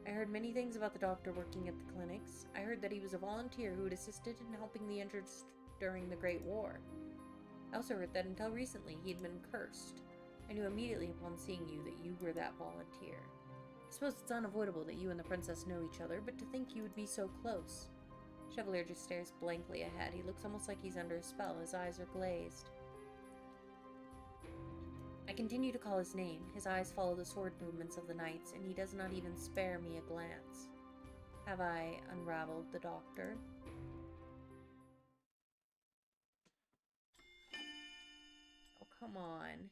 I heard many things about the doctor working at the clinics. I heard that he was a volunteer who had assisted in helping the injured during the Great War. I also heard that until recently he had been cursed. I knew immediately upon seeing you that you were that volunteer. I suppose it's unavoidable that you and the princess know each other, but to think you would be so close. Chevalier just stares blankly ahead. He looks almost like he's under a spell. His eyes are glazed. I continue to call his name. His eyes follow the sword movements of the knights, and he does not even spare me a glance. Have I unraveled the doctor? Oh, come on.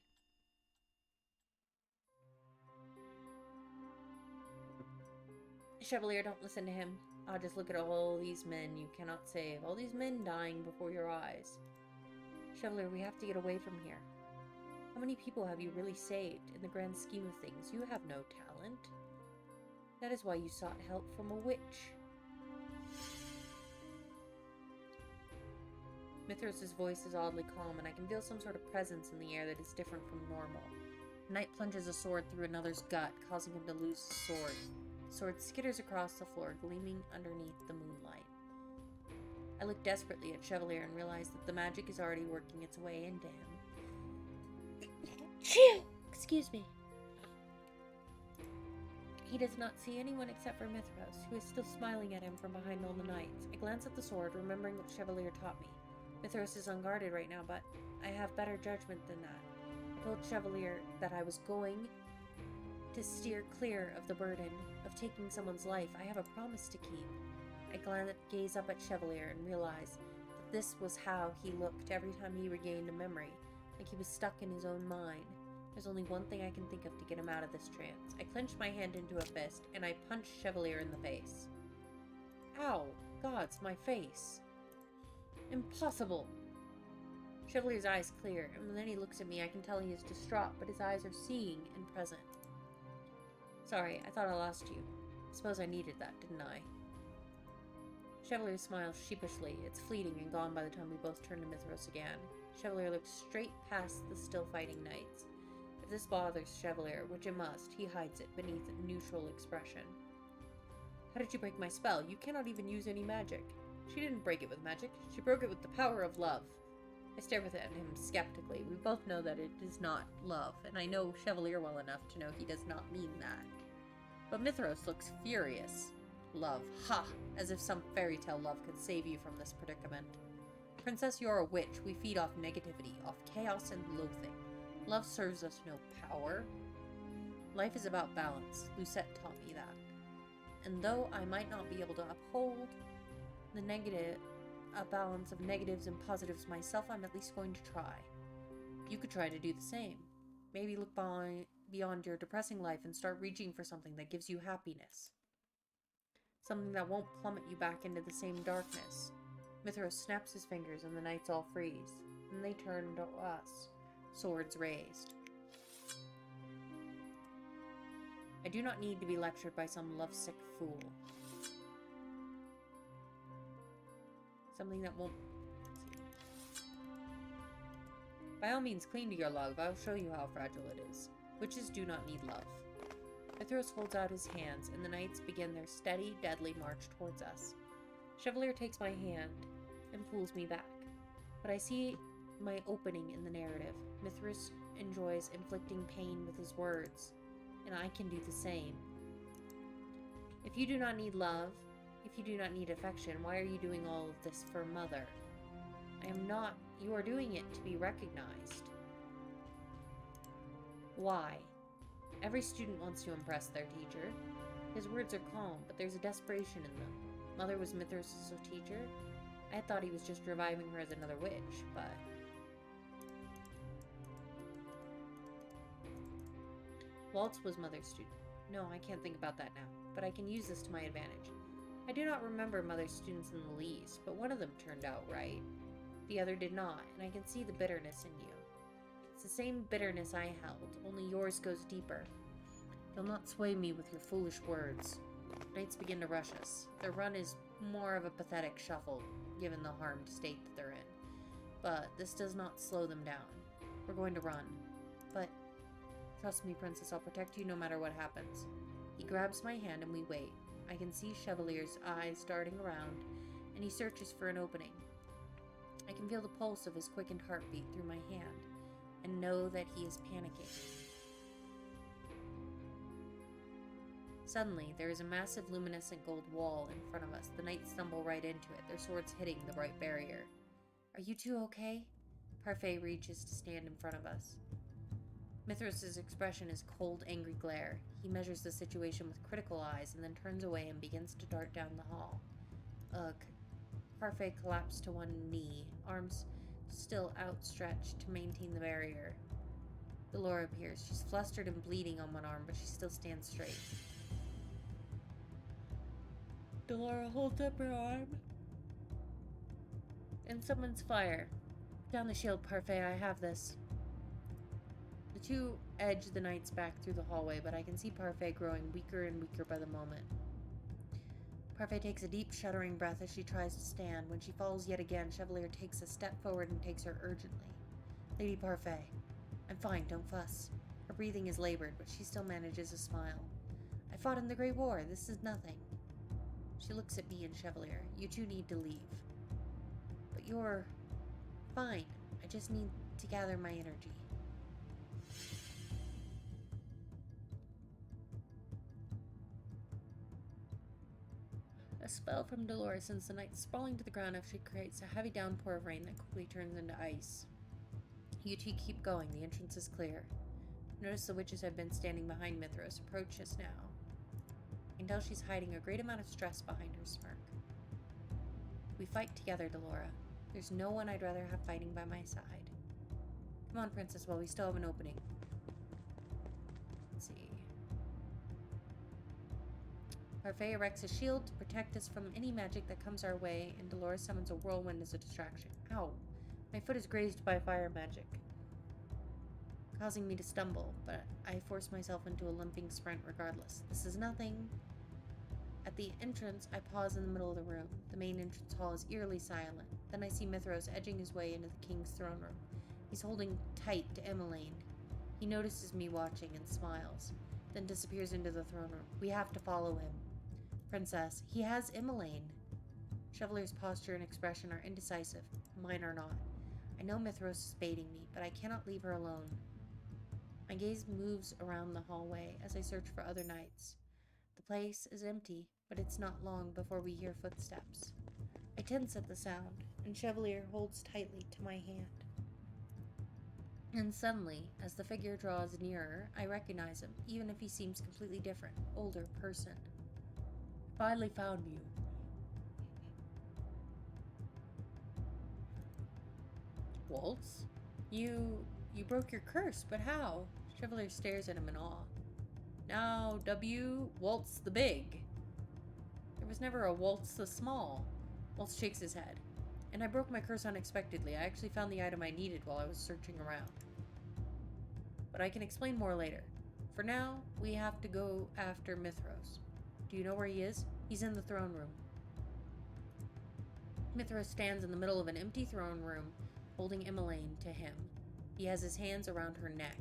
Chevalier, don't listen to him. Just look at all these men you cannot save. All these men dying before your eyes. Chevalier, we have to get away from here. How many people have you really saved? In the grand scheme of things, you have no talent. That is why you sought help from a witch. Mithras' voice is oddly calm, and I can feel some sort of presence in the air that is different from normal. The knight plunges a sword through another's gut, causing him to lose his sword. The sword skitters across the floor, gleaming underneath the moonlight. I look desperately at Chevalier and realize that the magic is already working its way into him. Excuse me. He does not see anyone except for Mithras, who is still smiling at him from behind all the knights. I glance at the sword, remembering what Chevalier taught me. Mithras is unguarded right now, but I have better judgment than that. I told Chevalier that I was going to steer clear of the burden of taking someone's life. I have a promise to keep. I gaze up at Chevalier and realize that this was how he looked every time he regained a memory, like he was stuck in his own mind. There's only one thing I can think of to get him out of this trance. I clench my hand into a fist, and I punch Chevalier in the face. Ow! Gods, my face! Impossible! Chevalier's eyes clear, and when then he looks at me, I can tell he is distraught, but his eyes are seeing and present. Sorry, I thought I lost you. I suppose I needed that, didn't I? Chevalier smiles sheepishly. It's fleeting and gone by the time we both turn to Mithras again. Chevalier looks straight past the still fighting knights. If this bothers Chevalier, which it must, he hides it beneath a neutral expression. How did you break my spell? You cannot even use any magic. She didn't break it with magic. She broke it with the power of love. I stare at him skeptically. We both know that it is not love, and I know Chevalier well enough to know he does not mean that. But Mithras looks furious. Love. Ha! As if some fairy tale love could save you from this predicament. Princess, you're a witch. We feed off negativity, off chaos and loathing. Love serves us no power. Life is about balance. Lucette taught me that. And though I might not be able to uphold a balance of negatives and positives myself, I'm at least going to try. You could try to do the same. Maybe look beyond your depressing life and start reaching for something that gives you happiness. Something that won't plummet you back into the same darkness. Mithras snaps his fingers and the knights all freeze. Then they turn to us, swords raised. I do not need to be lectured by some lovesick fool. Something that won't... By all means, cling to your love. I'll show you how fragile it is. Witches do not need love. Mithras holds out his hands, and the knights begin their steady, deadly march towards us. Chevalier takes my hand and pulls me back. But I see my opening in the narrative. Mithras enjoys inflicting pain with his words, and I can do the same. If you do not need love, if you do not need affection, why are you doing all of this for Mother? I am not. You are doing it to be recognized. Why? Every student wants to impress their teacher. His words are calm, but there's a desperation in them. Mother was Mithras' teacher. I thought he was just reviving her as another witch, but... Waltz was Mother's student. No, I can't think about that now, but I can use this to my advantage. I do not remember Mother's students in the least, but one of them turned out right. The other did not, and I can see the bitterness in you. It's the same bitterness I held, only yours goes deeper. You'll not sway me with your foolish words. Knights begin to rush us. Their run is more of a pathetic shuffle, given the harmed state that they're in. But this does not slow them down. We're going to run. But Trust me, Princess, I'll protect you no matter what happens. He grabs my hand and we wait. I can see Chevalier's eyes darting around, and he searches for an opening. I can feel the pulse of his quickened heartbeat through my hand, and know that he is panicking. Suddenly, there is a massive luminescent gold wall in front of us. The knights stumble right into it, their swords hitting the bright barrier. Are you two okay? Parfait reaches to stand in front of us. Mithras' expression is cold, angry glare. He measures the situation with critical eyes and then turns away and begins to dart down the hall. Ugh. Parfait collapsed to one knee, arms still outstretched to maintain the barrier. Delora appears. She's flustered and bleeding on one arm, but she still stands straight. Delora holds up her arm and summons fire. Down the shield, Parfait, I have this. The two edge the knights back through the hallway, but I can see Parfait growing weaker and weaker by the moment. Parfait takes a deep, shuddering breath as she tries to stand. When she falls yet again, Chevalier takes a step forward and takes her urgently. Lady Parfait, I'm fine, don't fuss. Her breathing is labored, but she still manages a smile. I fought in the Great War. This is nothing. She looks at me and Chevalier. You two need to leave. But you're fine. I just need to gather my energy. A spell from Dolores sends the knight sprawling to the ground after she creates a heavy downpour of rain that quickly turns into ice. You two keep going. The entrance is clear. Notice the witches have been standing behind Mithras. Approach us now. I can tell she's hiding a great amount of stress behind her smirk. We fight together, Delora. There's no one I'd rather have fighting by my side. Come on, Princess, while we still have an opening. Let's see. Parfait erects a shield to protect us from any magic that comes our way, and Dolores summons a whirlwind as a distraction. Ow! My foot is grazed by fire magic, causing me to stumble, but I force myself into a limping sprint regardless. This is nothing. At the entrance, I pause in the middle of the room. The main entrance hall is eerily silent. Then I see Mithras edging his way into the king's throne room. He's holding tight to Emmeline. He notices me watching and smiles, then disappears into the throne room. We have to follow him. Princess, he has Emmeline. Chevalier's posture and expression are indecisive. Mine are not. I know Mithras is baiting me, but I cannot leave her alone. My gaze moves around the hallway as I search for other knights. The place is empty, but it's not long before we hear footsteps. I tense at the sound, and Chevalier holds tightly to my hand. And suddenly, as the figure draws nearer, I recognize him, even if he seems completely different, older person. I finally found you. Waltz? You broke your curse, but how? Chevalier stares at him in awe. Now, Waltz the Big. There was never a Waltz the Small. Waltz shakes his head. And I broke my curse unexpectedly. I actually found the item I needed while I was searching around. But I can explain more later. For now, we have to go after Mithras. Do you know where he is? He's in the throne room. Mithras stands in the middle of an empty throne room, holding Emmeline to him. He has his hands around her neck.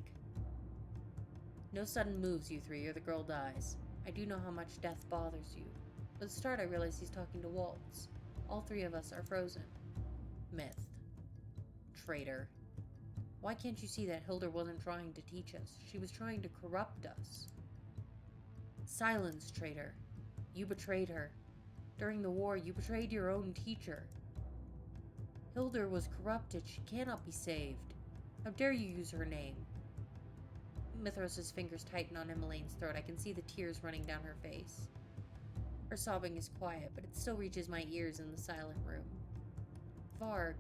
No sudden moves, you three, or the girl dies. I do know how much death bothers you. At the start, I realize he's talking to Waltz. All three of us are frozen. Myth. Traitor. Why can't you see that Hilda wasn't trying to teach us? She was trying to corrupt us. Silence, traitor. You betrayed her. During the war, you betrayed your own teacher. Hilda was corrupted. She cannot be saved. How dare you use her name? Mithras' fingers tighten on Emmeline's throat. I can see the tears running down her face. Her sobbing is quiet, but it still reaches my ears in the silent room. Varg.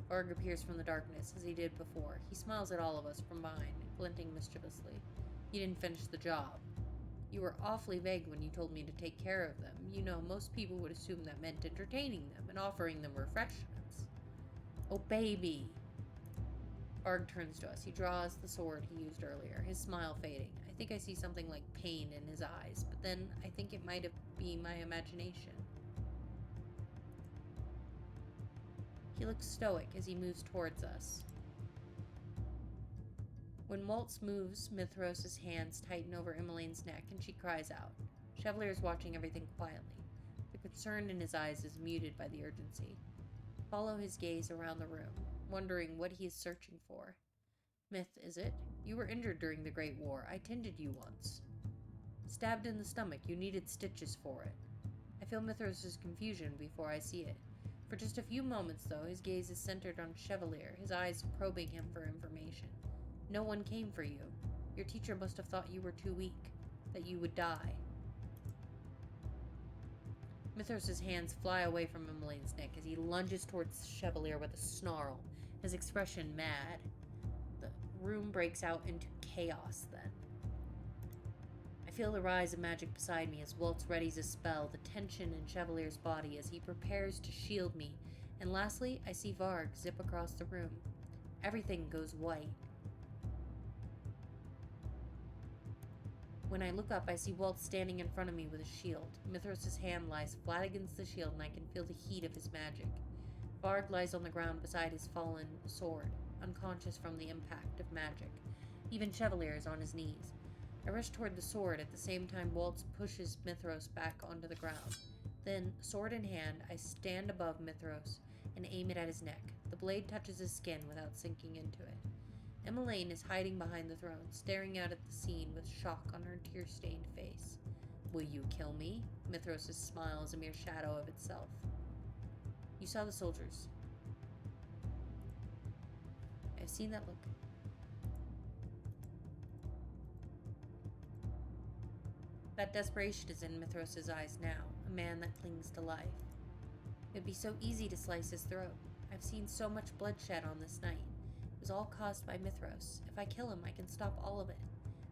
Varg appears from the darkness, as he did before. He smiles at all of us from behind, glinting mischievously. You didn't finish the job. You were awfully vague when you told me to take care of them. You know, most people would assume that meant entertaining them and offering them refreshments. Oh, baby. Varg turns to us. He draws the sword he used earlier, his smile fading. I think I see something like pain in his eyes, but then I think it might have been my imagination. He looks stoic as he moves towards us. When Waltz moves, Mithros' hands tighten over Emmeline's neck and she cries out. Chevalier is watching everything quietly. The concern in his eyes is muted by the urgency. Follow his gaze around the room, wondering what he is searching for. Myth, is it? You were injured during the Great War. I tended you once. Stabbed in the stomach. You needed stitches for it. I feel Mithros' confusion before I see it. For just a few moments, though, his gaze is centered on Chevalier, his eyes probing him for information. No one came for you. Your teacher must have thought you were too weak, that you would die. Mithros' hands fly away from Emmeline's neck as he lunges towards Chevalier with a snarl, his expression mad. The room breaks out into chaos then. I feel the rise of magic beside me as Waltz readies a spell, the tension in Chevalier's body as he prepares to shield me, and lastly, I see Varg zip across the room. Everything goes white. When I look up, I see Waltz standing in front of me with a shield. Mithros' hand lies flat against the shield, and I can feel the heat of his magic. Varg lies on the ground beside his fallen sword, unconscious from the impact of magic. Even Chevalier is on his knees. I rush toward the sword at the same time Waltz pushes Mithros back onto the ground. Then, sword in hand, I stand above Mithros and aim it at his neck. The blade touches his skin without sinking into it. Emmeline is hiding behind the throne, staring out at the scene with shock on her tear-stained face. Will you kill me? Mithros' smile is a mere shadow of itself. You saw the soldiers. I've seen that look. That desperation is in Mithros' eyes now, a man that clings to life. It would be so easy to slice his throat. I've seen so much bloodshed on this night. It was all caused by Mithros. If I kill him, I can stop all of it.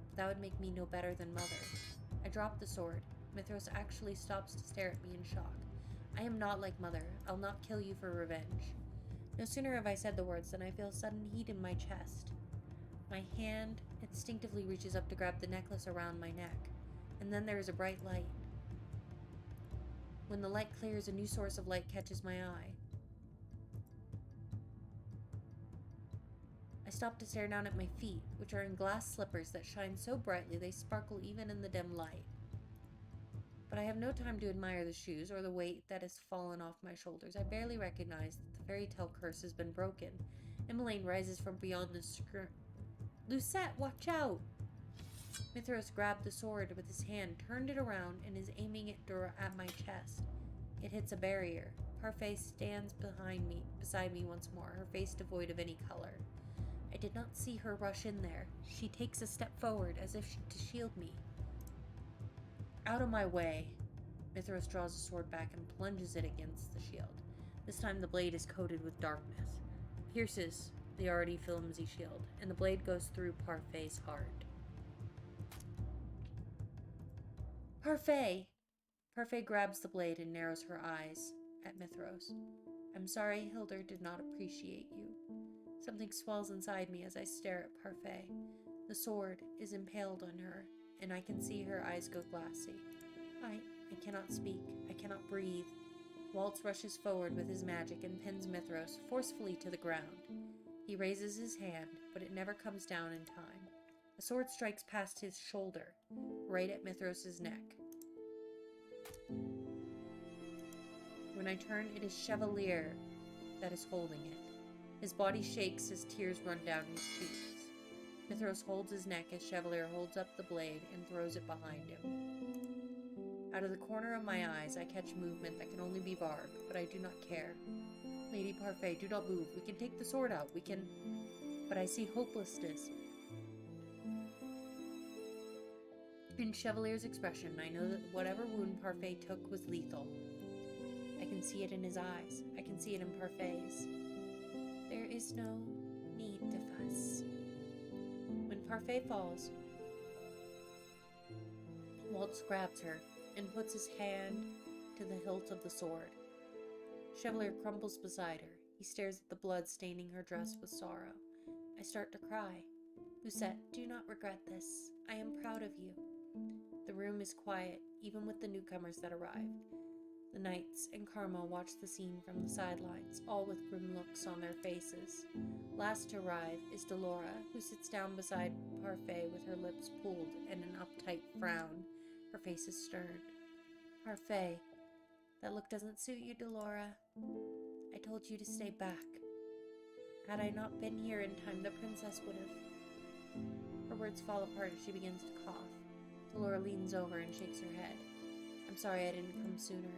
But that would make me no better than Mother. I drop the sword. Mithros actually stops to stare at me in shock. I am not like Mother. I'll not kill you for revenge. No sooner have I said the words than I feel sudden heat in my chest. My hand instinctively reaches up to grab the necklace around my neck. And then there is a bright light. When the light clears, a new source of light catches my eye. I stop to stare down at my feet, which are in glass slippers that shine so brightly they sparkle even in the dim light. But I have no time to admire the shoes or the weight that has fallen off my shoulders. I barely recognize that the fairy tale curse has been broken. Emmeline rises from beyond the screen. Lucette, watch out! Mithros grabbed the sword with his hand, turned it around, and is aiming it at my chest. It hits a barrier. Parfait stands beside me once more, her face devoid of any color. I did not see her rush in there. She takes a step forward, as if to shield me. Out of my way. Mithros draws the sword back and plunges it against the shield. This time the blade is coated with darkness. Pierces the already flimsy shield, and the blade goes through Parfait's heart. Parfait! Parfait grabs the blade and narrows her eyes at Mithros. I'm sorry Hildur did not appreciate you. Something swells inside me as I stare at Parfait. The sword is impaled on her, and I can see her eyes go glassy. I cannot speak. I cannot breathe. Waltz rushes forward with his magic and pins Mithros forcefully to the ground. He raises his hand, but it never comes down in time. A sword strikes past his shoulder, right at Mithros' neck. When I turn, it is Chevalier that is holding it. His body shakes as tears run down his cheeks. Mithros holds his neck as Chevalier holds up the blade and throws it behind him. Out of the corner of my eyes, I catch movement that can only be Varg, but I do not care. Lady Parfait, do not move. We can take the sword out. We can... But I see hopelessness. In Chevalier's expression, I know that whatever wound Parfait took was lethal. I can see it in his eyes. I can see it in Parfait's. There is no need to fuss. When Parfait falls, Waltz grabs her and puts his hand to the hilt of the sword. Chevalier crumbles beside her. He stares at the blood staining her dress with sorrow. I start to cry. Lucette, do not regret this. I am proud of you. The room is quiet, even with the newcomers that arrived. The knights and Karma watch the scene from the sidelines, all with grim looks on their faces. Last to arrive is Delora, who sits down beside Parfait with her lips pulled and an uptight frown. Her face is stern. Parfait, that look doesn't suit you, Delora. I told you to stay back. Had I not been here in time, the princess would have... Her words fall apart as she begins to cough. Delora leans over and shakes her head. I'm sorry I didn't come sooner.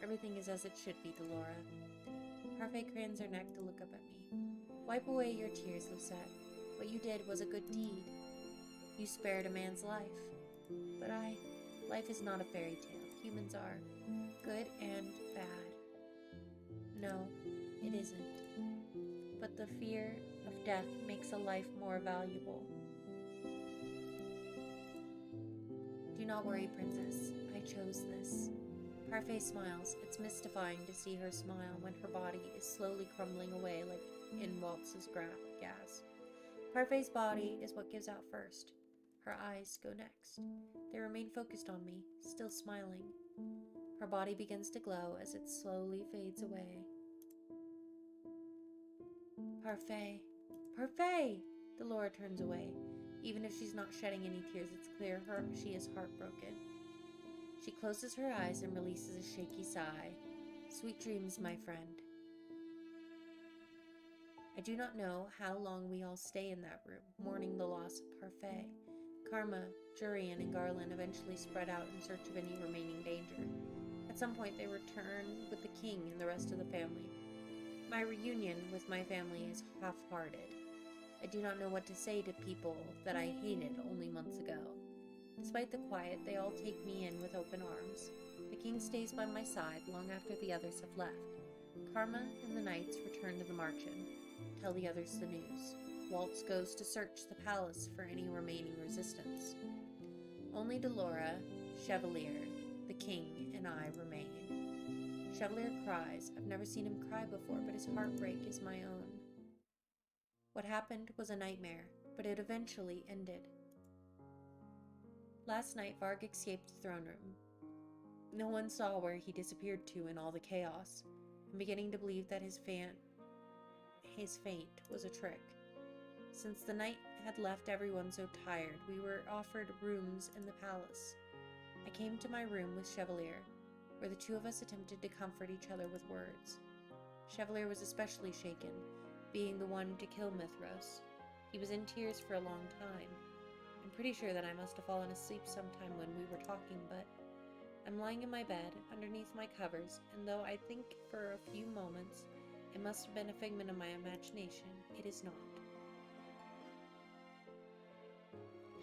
Everything is as it should be, Delora. Parfait crans her neck to look up at me. Wipe away your tears, Lucette. What you did was a good deed. You spared a man's life. But life is not a fairy tale. Humans are good and bad. No, it isn't. But the fear of death makes a life more valuable. Do not worry, Princess. I chose this. Parfait smiles. It's mystifying to see her smile when her body is slowly crumbling away like in Waltz's gas. Parfait's body is what gives out first. Her eyes go next. They remain focused on me, still smiling. Her body begins to glow as it slowly fades away. Parfait! Parfait! Delora turns away. Even if she's not shedding any tears, it's clear she is heartbroken. She closes her eyes and releases a shaky sigh. Sweet dreams, my friend. I do not know how long we all stay in that room, mourning the loss of Parfait. Karma, Jurian, and Garland eventually spread out in search of any remaining danger. At some point, they return with the king and the rest of the family. My reunion with my family is half-hearted. I do not know what to say to people that I hated only months ago. Despite the quiet, they all take me in with open arms. The king stays by my side long after the others have left. Karma and the knights return to the Marchen, tell the others the news. Waltz goes to search the palace for any remaining resistance. Only Delora, Chevalier, the king, and I remain. Chevalier cries. I've never seen him cry before, but his heartbreak is my own. What happened was a nightmare, but it eventually ended. Last night, Varg escaped the throne room. No one saw where he disappeared to in all the chaos. I'm beginning to believe that his faint was a trick. Since the night had left everyone so tired, we were offered rooms in the palace. I came to my room with Chevalier, where the two of us attempted to comfort each other with words. Chevalier was especially shaken, being the one to kill Mithros. He was in tears for a long time. I'm pretty sure that I must have fallen asleep sometime when we were talking, but I'm lying in my bed, underneath my covers, and though I think for a few moments it must have been a figment of my imagination, it is not.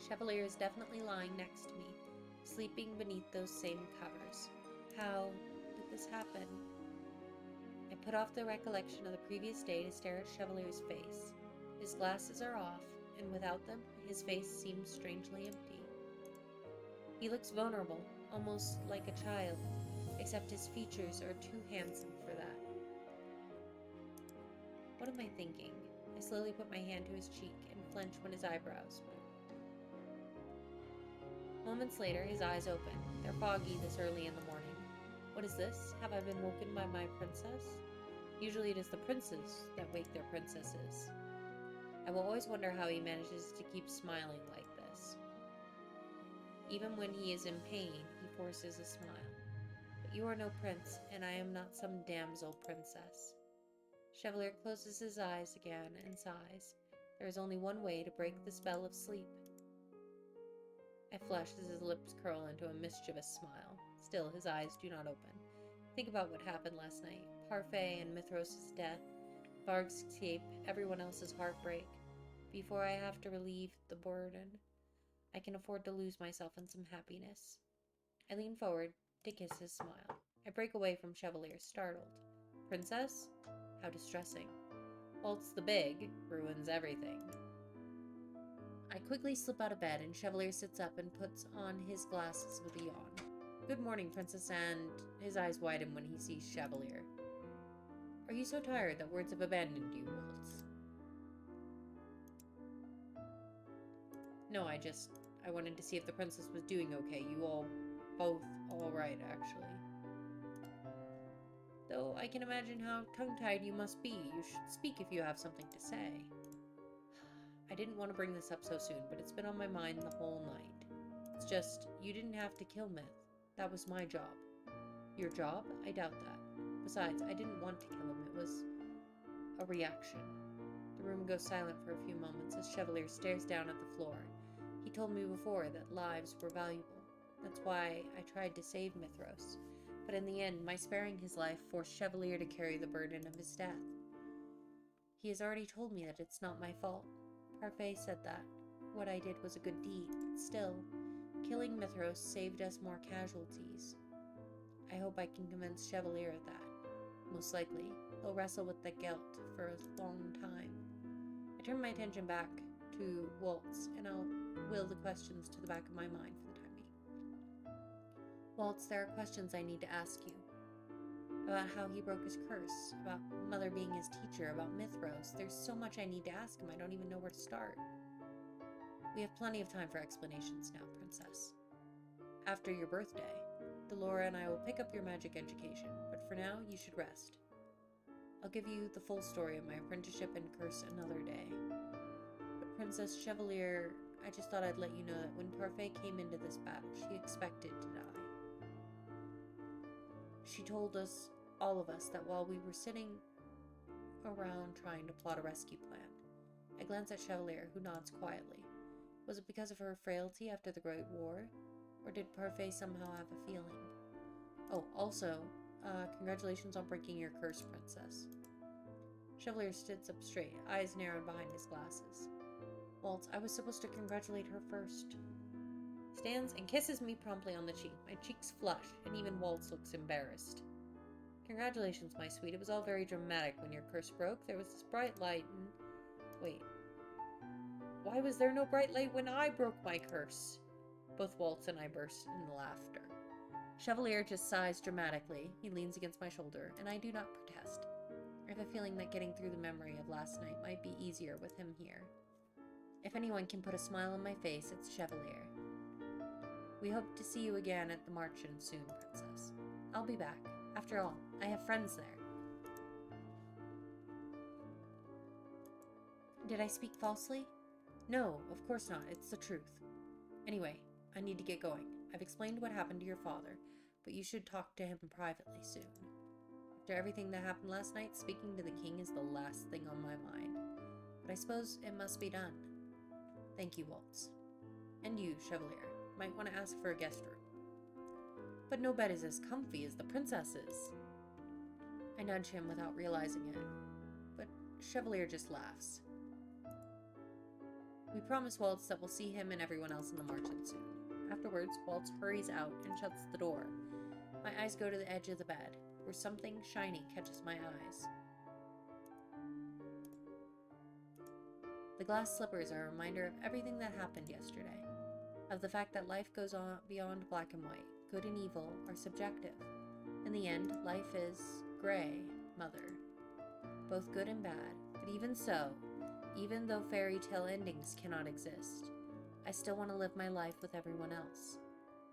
Chevalier is definitely lying next to me, sleeping beneath those same covers. How did this happen? I put off the recollection of the previous day to stare at Chevalier's face. His glasses are off, and without them, his face seems strangely empty. He looks vulnerable, almost like a child, except his features are too handsome for that. What am I thinking? I slowly put my hand to his cheek and flinch when his eyebrows moved. Moments later, his eyes open. They're foggy this early in the morning. What is this? Have I been woken by my princess? Usually it is the princes that wake their princesses. I will always wonder how he manages to keep smiling like this. Even when he is in pain, he forces a smile. But you are no prince, and I am not some damsel princess. Chevalier closes his eyes again and sighs. There is only one way to break the spell of sleep. I flush as his lips curl into a mischievous smile. Still, his eyes do not open. Think about what happened last night. Parfait and Mithros' death, Varg's escape, everyone else's heartbreak. Before I have to relieve the burden, I can afford to lose myself in some happiness. I lean forward to kiss his smile. I break away from Chevalier, startled. Princess? How distressing. Waltz the Big ruins everything. I quickly slip out of bed, and Chevalier sits up and puts on his glasses with a yawn. Good morning, Princess, and his eyes widen when he sees Chevalier. Are you so tired that words have abandoned you, Waltz? No, I wanted to see if the princess was doing okay. You both all right, actually. Though I can imagine how tongue-tied you must be. You should speak if you have something to say. I didn't want to bring this up so soon, but it's been on my mind the whole night. It's just, you didn't have to kill Myth. That was my job. Your job? I doubt that. Besides, I didn't want to kill him. It was a reaction. The room goes silent for a few moments as Chevalier stares down at the floor. He told me before that lives were valuable. That's why I tried to save Mithros. But in the end, my sparing his life forced Chevalier to carry the burden of his death. He has already told me that it's not my fault. Parfait said that. What I did was a good deed. Still, killing Mithros saved us more casualties. I hope I can convince Chevalier of that. Most likely, he'll wrestle with the guilt for a long time. I turn my attention back to Waltz, and I'll will the questions to the back of my mind for the time being. Waltz, there are questions I need to ask you. About how he broke his curse, about Mother being his teacher, about Mithros. There's so much I need to ask him, I don't even know where to start. We have plenty of time for explanations now, Princess. After your birthday, Delora and I will pick up your magic education, but for now, you should rest. I'll give you the full story of my apprenticeship and curse another day. But Princess Chevalier, I just thought I'd let you know that when Parfait came into this battle, she expected to die. She told us, all of us, that while we were sitting around trying to plot a rescue plan. I glance at Chevalier, who nods quietly. Was it because of her frailty after the Great War? Or did Parfait somehow have a feeling? Oh, also, congratulations on breaking your curse, Princess. Chevalier sits up straight, eyes narrowed behind his glasses. Waltz, I was supposed to congratulate her first. Stands and kisses me promptly on the cheek. My cheeks flush, and even Waltz looks embarrassed. Congratulations, my sweet. It was all very dramatic when your curse broke. There was this bright light and... Wait. Why was there no bright light when I broke my curse? Both Waltz and I burst into laughter. Chevalier just sighs dramatically. He leans against my shoulder, and I do not protest. I have a feeling that getting through the memory of last night might be easier with him here. If anyone can put a smile on my face, it's Chevalier. We hope to see you again at the Marchen soon, Princess. I'll be back. After all, I have friends there. Did I speak falsely? No, of course not. It's the truth. Anyway, I need to get going. I've explained what happened to your father, but you should talk to him privately soon. After everything that happened last night, speaking to the king is the last thing on my mind. But I suppose it must be done. Thank you, Waltz. And you, Chevalier, might want to ask for a guest room. But no bed is as comfy as the princess's. I nudge him without realizing it, but Chevalier just laughs. We promise Waltz that we'll see him and everyone else in the Marchen soon. Afterwards, Waltz hurries out and shuts the door. My eyes go to the edge of the bed, where something shiny catches my eyes. The glass slippers are a reminder of everything that happened yesterday, of the fact that life goes on beyond black and white. Good and evil are subjective. In the end, life is gray, Mother. Both good and bad, but even so, even though fairy tale endings cannot exist, I still want to live my life with everyone else.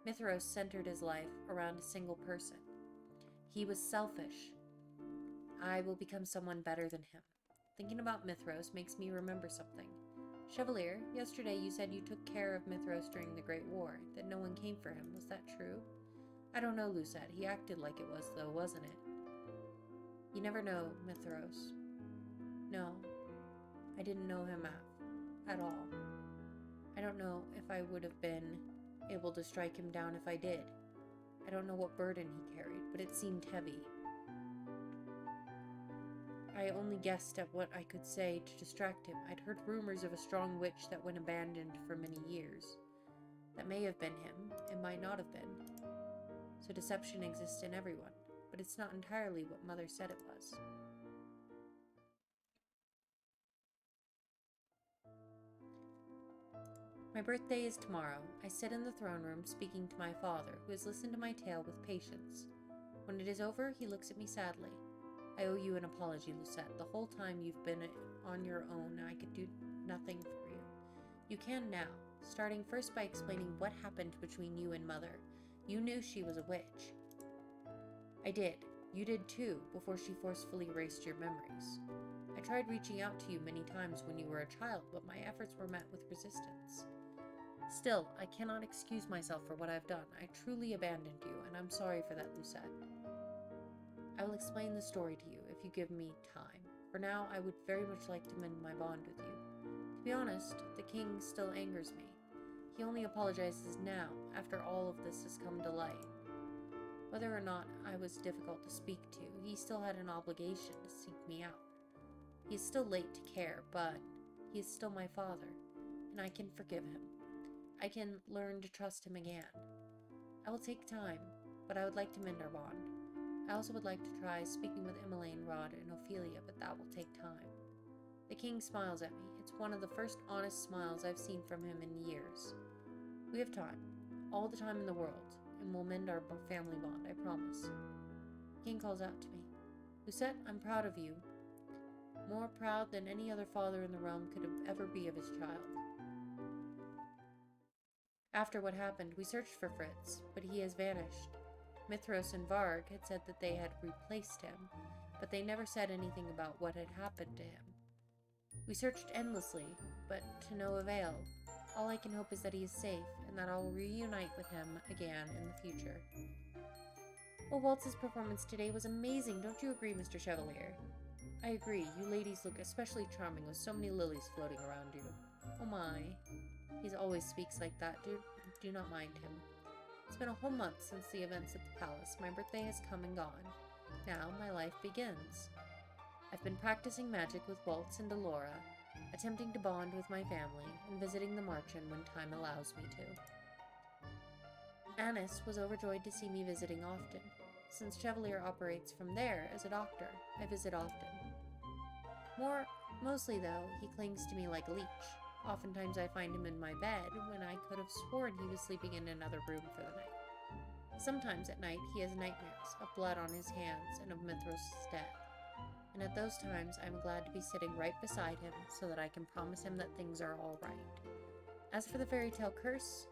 Mithros centered his life around a single person. He was selfish. I will become someone better than him. Thinking about Mithros makes me remember something. Chevalier, yesterday you said you took care of Mithros during the Great War, that no one came for him. Was that true? I don't know, Lucette. He acted like it was, though, wasn't it? You never know, Mithros. No, I didn't know him at all. I don't know if I would have been able to strike him down if I did. I don't know what burden he carried, but it seemed heavy. I only guessed at what I could say to distract him. I'd heard rumors of a strong witch that went abandoned for many years. That may have been him, it might not have been. So deception exists in everyone, but it's not entirely what Mother said it was. My birthday is tomorrow. I sit in the throne room speaking to my father, who has listened to my tale with patience. When it is over, he looks at me sadly. I owe you an apology, Lucette. The whole time you've been on your own, I could do nothing for you. You can now, starting first by explaining what happened between you and Mother. You knew she was a witch. I did. You did too, before she forcefully erased your memories. I tried reaching out to you many times when you were a child, but my efforts were met with resistance. Still, I cannot excuse myself for what I've done. I truly abandoned you, and I'm sorry for that, Lucette. I will explain the story to you if you give me time. For now, I would very much like to mend my bond with you. To be honest, the king still angers me. He only apologizes now, after all of this has come to light. Whether or not I was difficult to speak to, he still had an obligation to seek me out. He is still late to care, but he is still my father, and I can forgive him. I can learn to trust him again. I will take time, but I would like to mend our bond. I also would like to try speaking with Emmeline, Rod, and Ophelia, but that will take time. The king smiles at me. It's one of the first honest smiles I've seen from him in years. We have time, all the time in the world, and we'll mend our family bond, I promise. The king calls out to me. Lucette, I'm proud of you. More proud than any other father in the realm could ever be of his child. After what happened, we searched for Fritz, but he has vanished. Mithros and Varg had said that they had replaced him, but they never said anything about what had happened to him. We searched endlessly, but to no avail. All I can hope is that he is safe, and that I will reunite with him again in the future. Well, Waltz's performance today was amazing, don't you agree, Mr. Chevalier? I agree, you ladies look especially charming with so many lilies floating around you. Oh my. He always speaks like that, do not mind him. It's been a whole month since the events at the palace. My birthday has come and gone. Now my life begins. I've been practicing magic with Waltz and Delora, attempting to bond with my family, and visiting the Marchen when time allows me to. Annis was overjoyed to see me visiting often. Since Chevalier operates from there as a doctor, I visit often. Mostly though, he clings to me like a leech. Oftentimes I find him in my bed when I could have sworn he was sleeping in another room for the night. Sometimes at night he has nightmares of blood on his hands and of Mithros' death. And at those times I'm glad to be sitting right beside him so that I can promise him that things are all right. As for the fairy tale curse,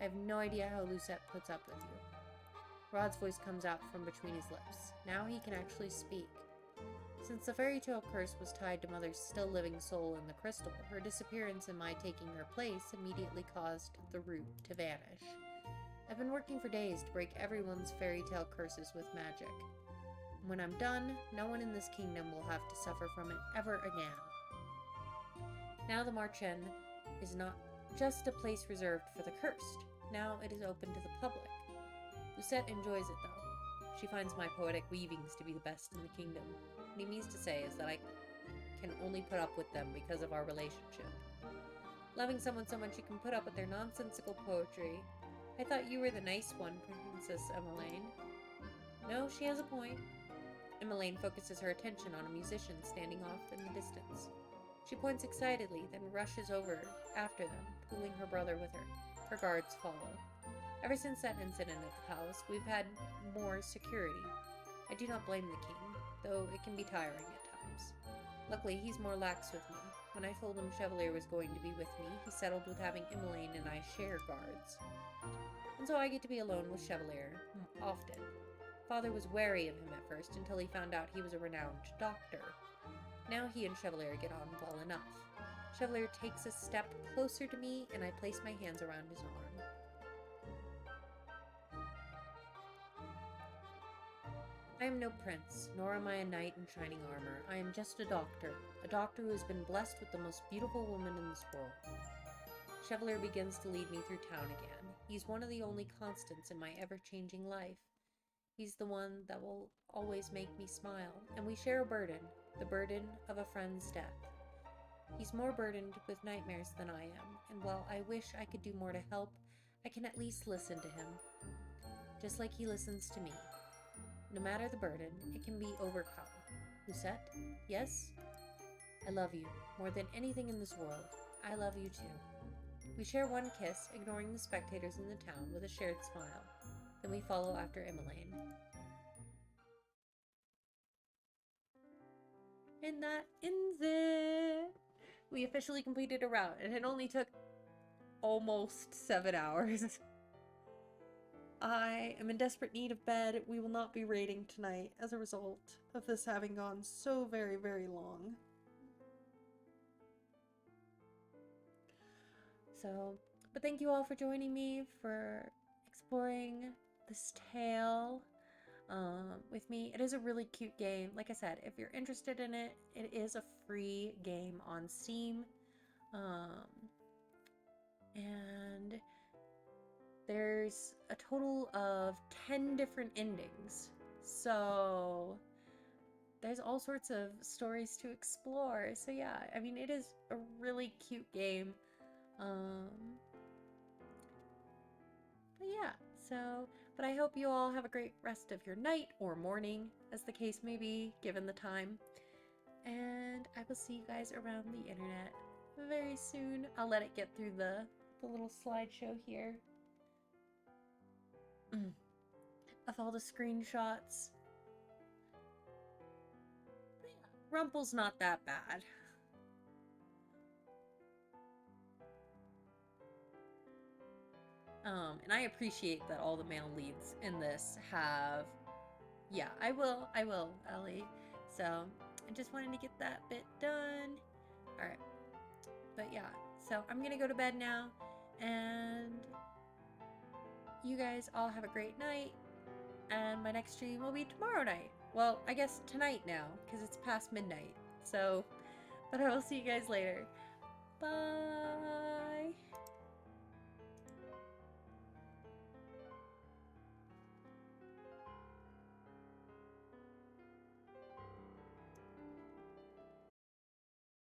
I have no idea how Lucette puts up with you. Rod's voice comes out from between his lips. Now he can actually speak. Since the fairy tale curse was tied to Mother's still living soul in the crystal, her disappearance and my taking her place immediately caused the root to vanish. I've been working for days to break everyone's fairy tale curses with magic. When I'm done, no one in this kingdom will have to suffer from it ever again. Now the Marchen is not just a place reserved for the cursed. Now it is open to the public. Lucette enjoys it though. She finds my poetic weavings to be the best in the kingdom. What he means to say is that I can only put up with them because of our relationship. Loving someone so much you can put up with their nonsensical poetry. I thought you were the nice one, Princess Emmeline. No, she has a point. Emmeline focuses her attention on a musician standing off in the distance. She points excitedly, then rushes over after them, pulling her brother with her. Her guards follow. Ever since that incident at the palace, we've had more security. I do not blame the king, though it can be tiring at times. Luckily, he's more lax with me. When I told him Chevalier was going to be with me, he settled with having Emmeline and I share guards. And so I get to be alone with Chevalier, often. Father was wary of him at first until he found out he was a renowned doctor. Now he and Chevalier get on well enough. Chevalier takes a step closer to me and I place my hands around his arm. I am no prince, nor am I a knight in shining armor. I am just a doctor who has been blessed with the most beautiful woman in this world. Chevalier begins to lead me through town again. He's one of the only constants in my ever-changing life. He's the one that will always make me smile, and we share a burden, the burden of a friend's death. He's more burdened with nightmares than I am, and while I wish I could do more to help, I can at least listen to him, just like he listens to me. No matter the burden, it can be overcome. Lucette? Yes? I love you, more than anything in this world. I love you too. We share one kiss, ignoring the spectators in the town with a shared smile. Then we follow after Emmeline. And that ends it! We officially completed a route, and it only took almost 7 hours. I am in desperate need of bed. We will not be raiding tonight as a result of this having gone so very, very long. So, but thank you all for joining me for exploring this tale with me. It is a really cute game. Like I said, if you're interested in it, it is a free game on Steam. And there's a total of 10 different endings. So there's all sorts of stories to explore. So yeah, I mean, it is a really cute game. Um, but yeah, but I hope you all have a great rest of your night or morning, as the case may be, given the time. And I will see you guys around the internet very soon. I'll let it get through the little slideshow here. Of all the screenshots. But yeah, Rumple's not that bad. And I appreciate that all the male leads in this have, yeah, I will, Ellie. So I just wanted to get that bit done. All right, but yeah, so I'm gonna go to bed now, and you guys all have a great night. And my next stream will be tomorrow night. Well, I guess tonight now, because it's past midnight. So, but I will see you guys later. Bye.